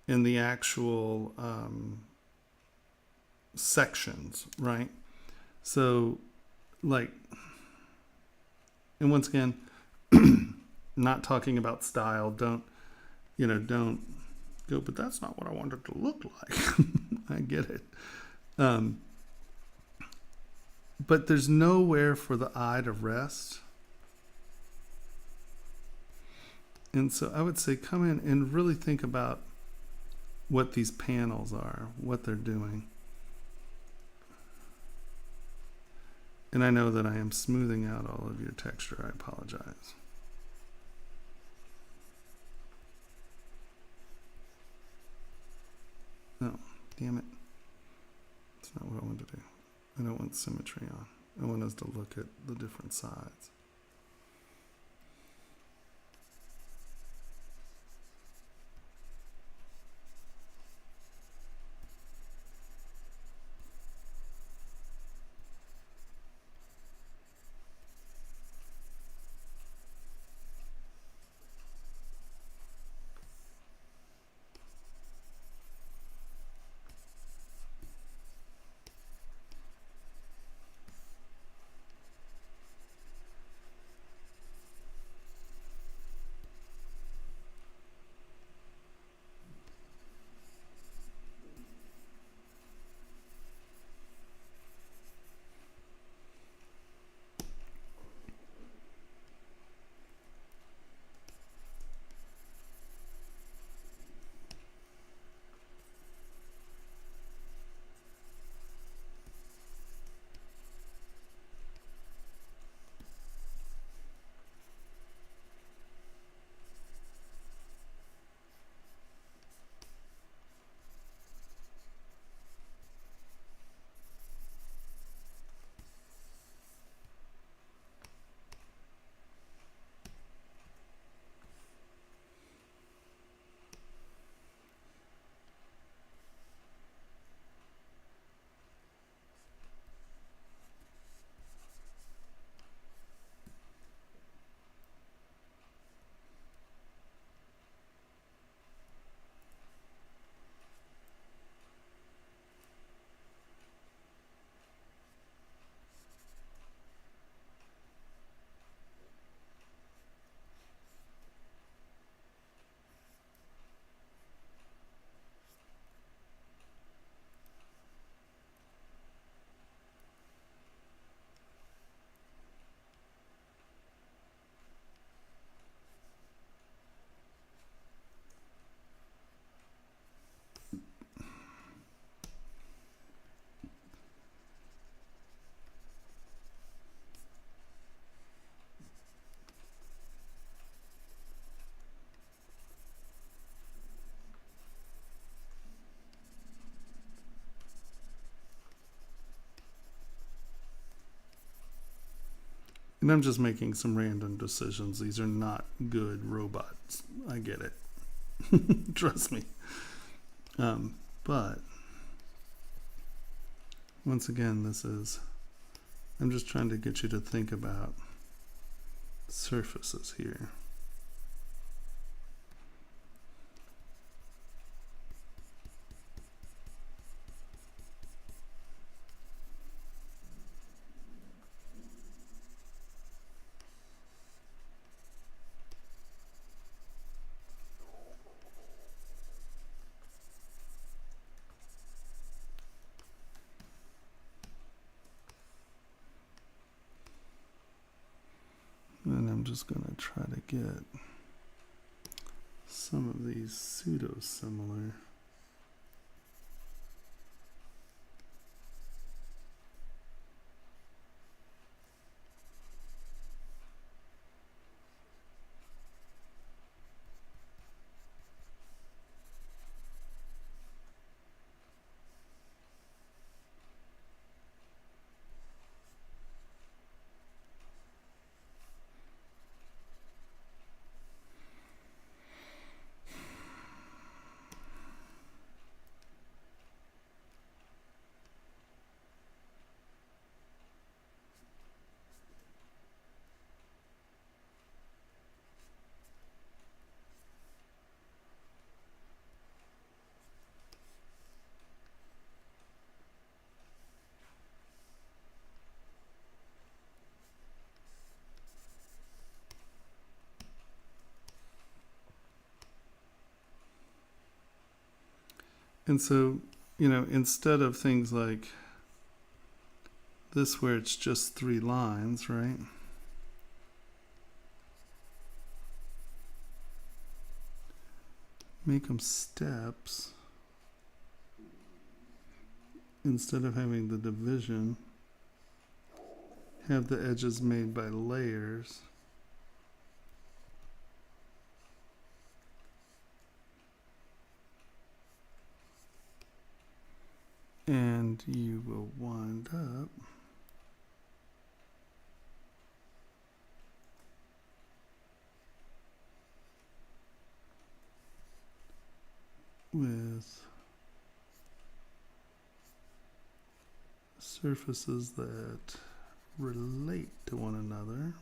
in the actual sections, right? So, like, and once again, not talking about style. Don't go, but that's not what I wanted to look like. I get it. But there's nowhere for the eye to rest. And so I would say come in and really think about what these panels are, what they're doing. And I know that I am smoothing out all of your texture. I apologize. No, damn it. That's not what I want to do. I don't want symmetry on. I want us to look at the different sides. And I'm just making some random decisions. These are not good robots. I get it. Trust me. But once again, I'm just trying to get you to think about surfaces here. And I'm just going to try to get some of these pseudo-similar. And so, you know, instead of things like this where it's just 3 lines, right? Make them steps instead of having the division. Have the edges made by layers. And you will wind up with surfaces that relate to one another.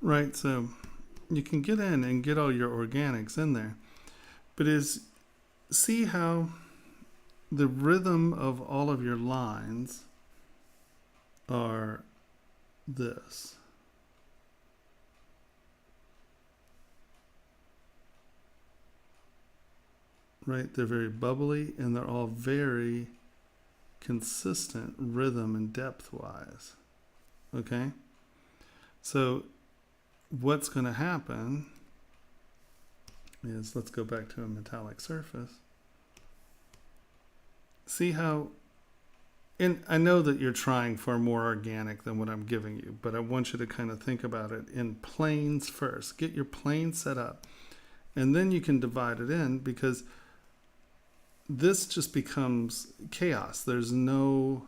Right, so you can get in and get all your organics in there, but see how the rhythm of all of your lines are this. Right, they're very bubbly and they're all very consistent rhythm and depth wise. Okay, so what's going to happen is, let's go back to a metallic surface. See how, and I know that you're trying for more organic than what I'm giving you, but I want you to kind of think about it in planes first. Get your plane set up, and then you can divide it in, because this just becomes chaos. There's no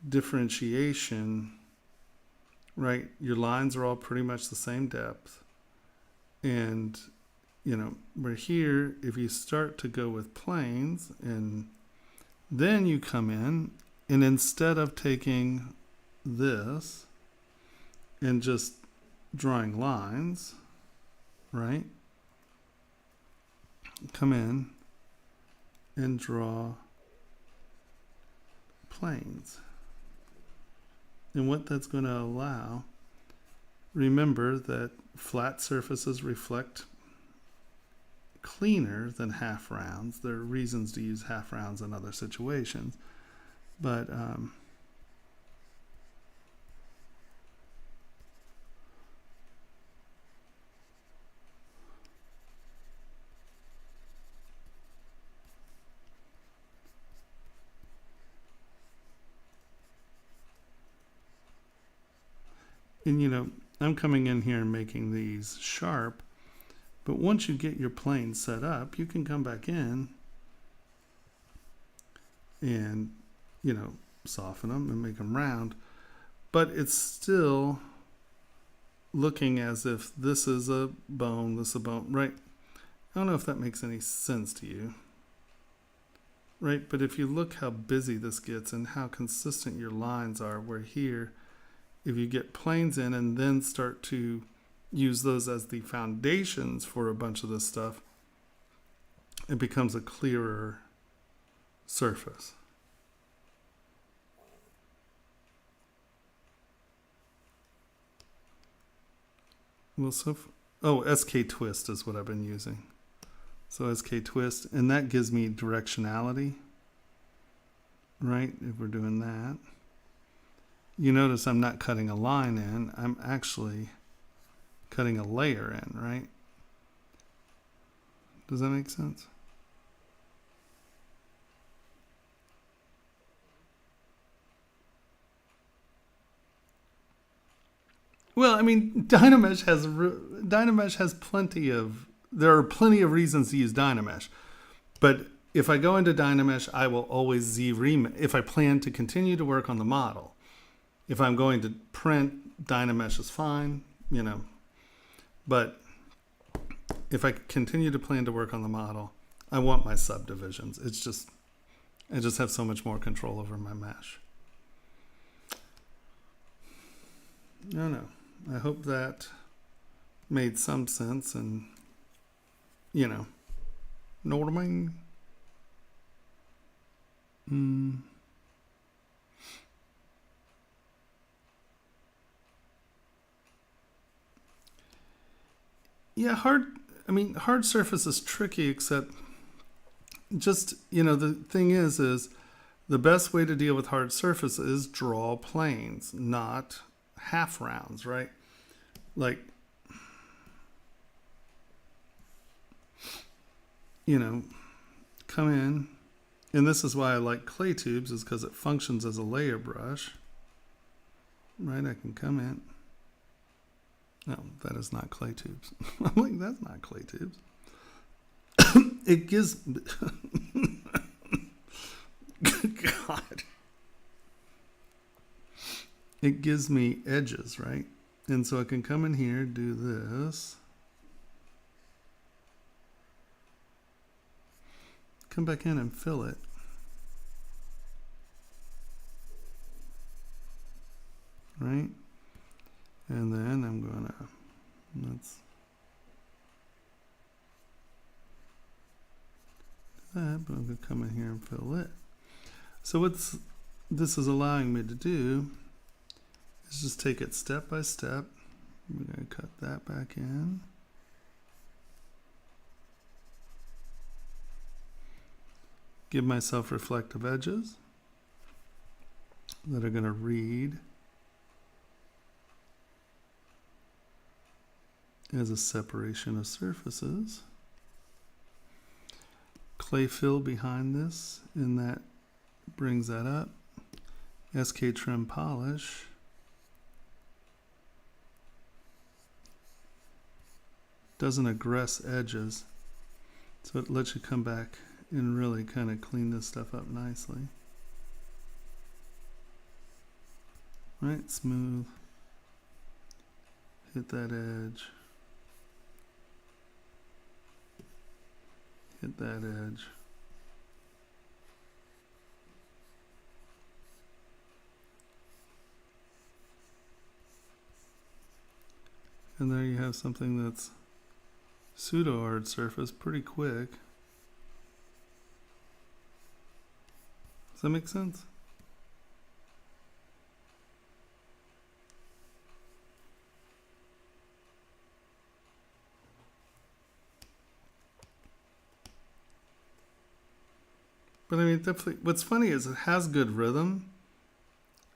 differentiation. Right, your lines are all pretty much the same depth, and you know, we're here. If you start to go with planes, and then you come in, and instead of taking this and just drawing lines, right, come in and draw planes. And what that's going to allow, remember that flat surfaces reflect cleaner than half rounds. There are reasons to use half rounds in other situations, but and you know, I'm coming in here and making these sharp, but once you get your plane set up, you can come back in and, you know, soften them and make them round, but it's still looking as if this is a bone, this is a bone, right? I don't know if that makes any sense to you, right? But if you look how busy this gets and how consistent your lines are, where here, if you get planes in and then start to use those as the foundations for a bunch of this stuff, it becomes a clearer surface. Well, SK twist is what I've been using. So SK twist, and that gives me directionality, right? If we're doing that. You notice I'm not cutting a line in, I'm actually cutting a layer in, right? Does that make sense? Well, I mean, Dynamesh has plenty of, there are plenty of reasons to use Dynamesh. But if I go into Dynamesh, I will always ZRemake. If I plan to continue to work on the model, if I'm going to print, Dynamesh is fine, you know. But if I continue to plan to work on the model, I want my subdivisions. It's just, I just have so much more control over my mesh. No. I hope that made some sense, and, you know what I mean? Yeah, hard surface is tricky, except just, the thing is the best way to deal with hard surface is draw planes, not half rounds, right? Like, come in, and this is why I like clay tubes, is because it functions as a layer brush, right? I can come in. No, that is not clay tubes. I'm like, that's not clay tubes. It gives, God, it gives me edges, right? And so I can come in here, do this, come back in and fill it. Right? And then I'm gonna, let's do that, but I'm gonna come in here and fill it. So what's this is allowing me to do is just take it step by step. We're gonna cut that back in. Give myself reflective edges that are gonna read as a separation of surfaces. Clay fill behind this, and that brings that up. SK trim polish. Doesn't aggress edges, so it lets you come back and really kind of clean this stuff up nicely. Right, smooth. Hit that edge. Hit that edge. And there you have something that's pseudo hard surface pretty quick. Does that make sense? But I mean, definitely, what's funny is it has good rhythm.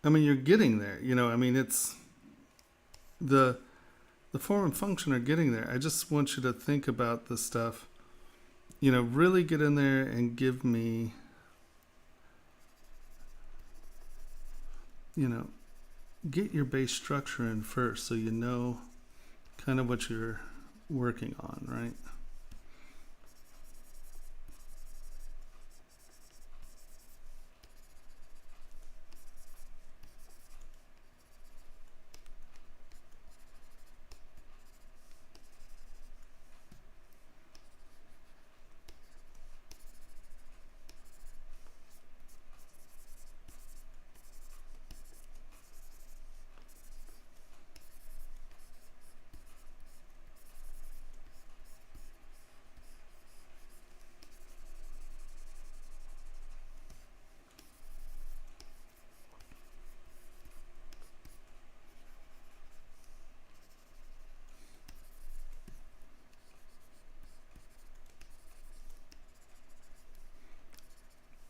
I mean, you're getting there, I mean, it's the form and function are getting there. I just want you to think about this stuff, really get in there and give me, get your base structure in first, so you know kind of what you're working on, right?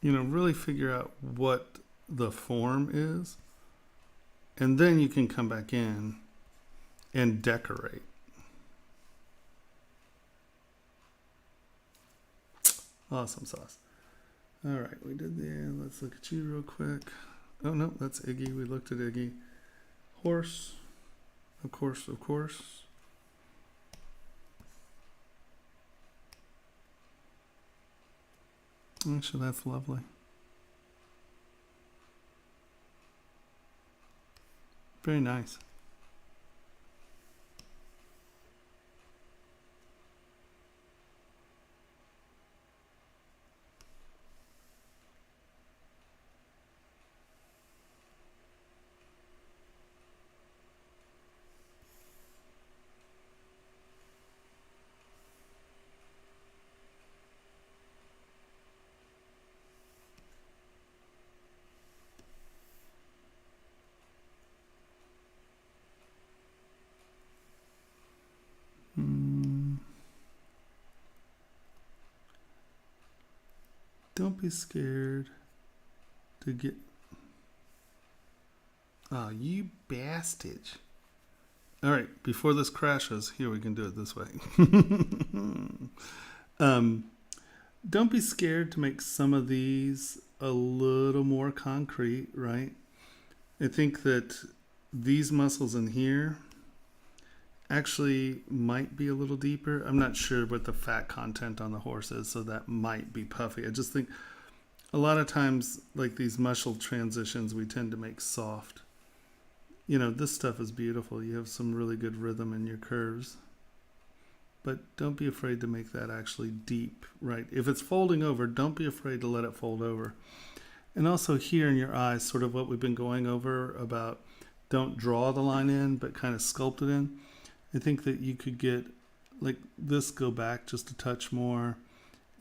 Really figure out what the form is, and then you can come back in and decorate. Awesome sauce. All right, we did there. Let's look at you real quick. Oh, no, that's Iggy. We looked at Iggy. Horse. Of course, of course. Actually, that's lovely. Very nice. Don't be scared to get... Oh, you bastard. All right, before this crashes, here we can do it this way. Don't be scared to make some of these a little more concrete, right? I think that these muscles in here actually might be a little deeper. I'm not sure what the fat content on the horse is, so that might be puffy. I just think a lot of times, like these muscle transitions, we tend to make soft. You know, this stuff is beautiful. You have some really good rhythm in your curves. But don't be afraid to make that actually deep, right? If it's folding over, don't be afraid to let it fold over. And also here in your eyes, sort of what we've been going over about don't draw the line in, but kind of sculpt it in. I think that you could get like this go back just a touch more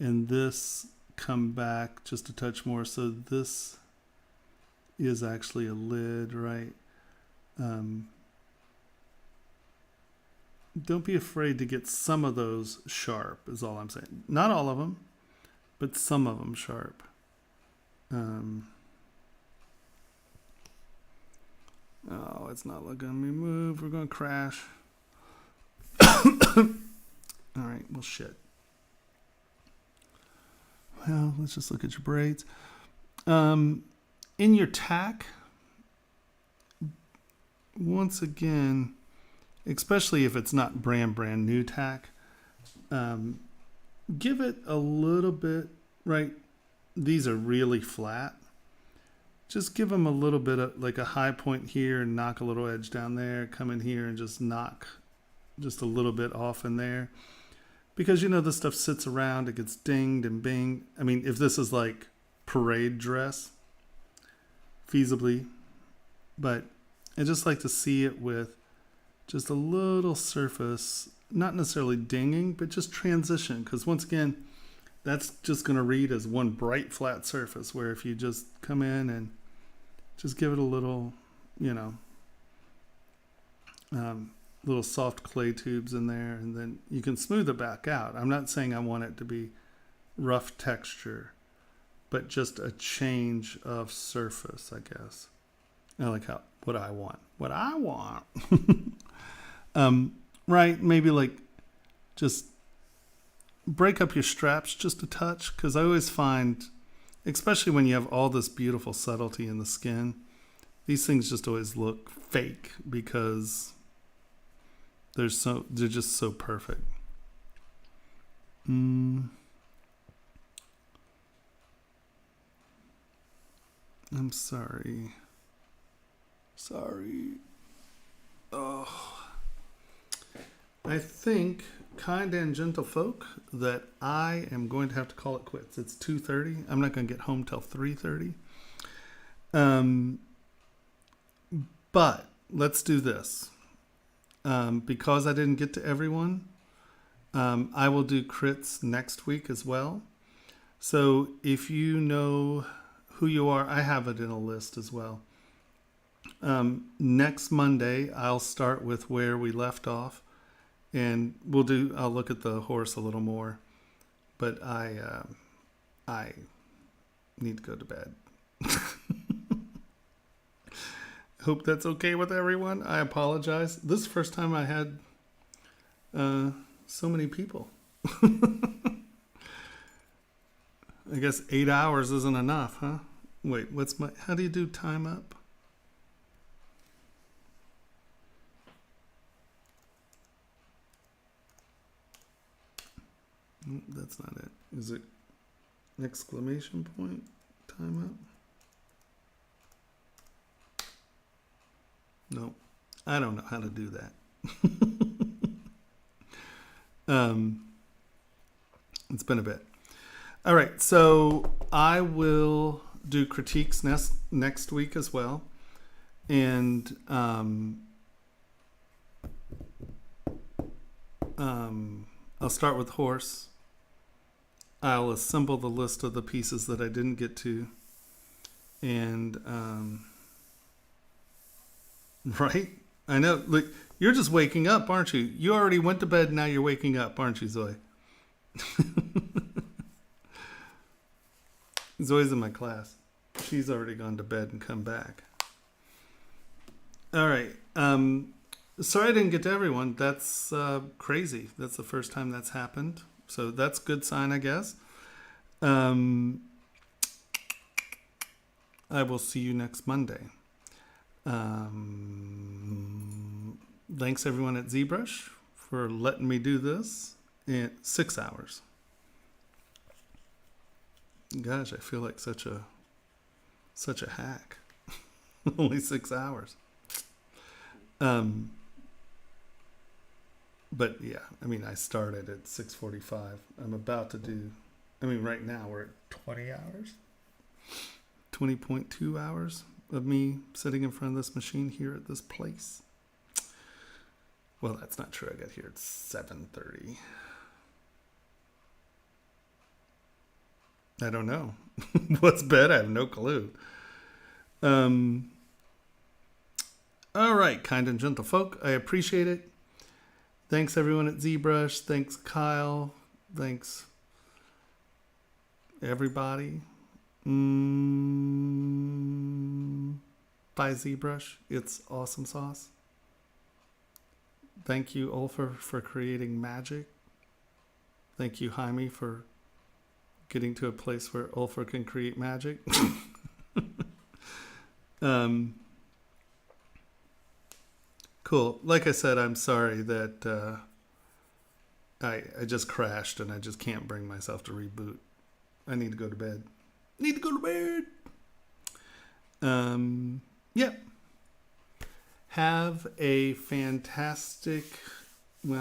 and this come back just a touch more. So this is actually a lid, right? Don't be afraid to get some of those sharp is all I'm saying. Not all of them, but some of them sharp. Oh, it's not letting me move. We're going to crash. All right, well, shit. Well, let's just look at your braids. In your tack, once again, especially if it's not brand new tack, give it a little bit, right? These are really flat. Just give them a little bit of like a high point here and knock a little edge down there, come in here and just knock just a little bit off in there. Because, you know, this stuff sits around, it gets dinged and binged. I mean, if this is like parade dress, feasibly, but I just like to see it with just a little surface, not necessarily dinging, but just transition. Because once again, that's just going to read as one bright flat surface, where if you just come in and just give it a little, you know, little soft clay tubes in there, and then you can smooth it back out. I'm not saying I want it to be rough texture, but just a change of surface, I guess. I like how, what I want. Right, maybe like just break up your straps just a touch, because I always find, especially when you have all this beautiful subtlety in the skin, these things just always look fake because they're just so perfect. I'm sorry. Oh. I think, kind and gentle folk, that I am going to have to call it quits. It's 2:30. I'm not going to get home till 3:30. But let's do this. Because I didn't get to everyone, I will do crits next week as well. So if you know who you are, I have it in a list as well. Next Monday, I'll start with where we left off. And I'll look at the horse a little more, but I need to go to bed. Hope that's okay with everyone. I apologize. This is the first time I had so many people. I guess 8 hours isn't enough, huh? Wait, how do you do time up? That's not it. Is it exclamation point? Time up? No, I don't know how to do that. It's been a bit. All right, so I will do critiques next week as well. And I'll start with horse. I'll assemble the list of the pieces that I didn't get to. And, right? I know. Look, you're just waking up, aren't you? You already went to bed, now you're waking up, aren't you, Zoe? Zoe's in my class. She's already gone to bed and come back. All right. Sorry I didn't get to everyone. That's crazy. That's the first time that's happened. So that's a good sign, I guess. I will see you next Monday. Thanks everyone at ZBrush for letting me do this in 6 hours. Gosh, I feel like such a hack. Only 6 hours. But yeah, I mean, I started at 6:45. I'm about to do, right now we're at 20 hours. 20.2 hours of me sitting in front of this machine here at this place. Well, that's not true. I got here at 7:30. I don't know. What's bed? I have no clue. All right, kind and gentle folk. I appreciate it. Thanks everyone at ZBrush. Thanks Kyle. Thanks everybody. By ZBrush. It's awesome sauce. Thank you, Ulfer, for creating magic. Thank you, Jaime, for getting to a place where Ulfer can create magic. Cool. Like I said, I'm sorry that I just crashed and I just can't bring myself to reboot. I need to go to bed. Yep. Have a fantastic... Well,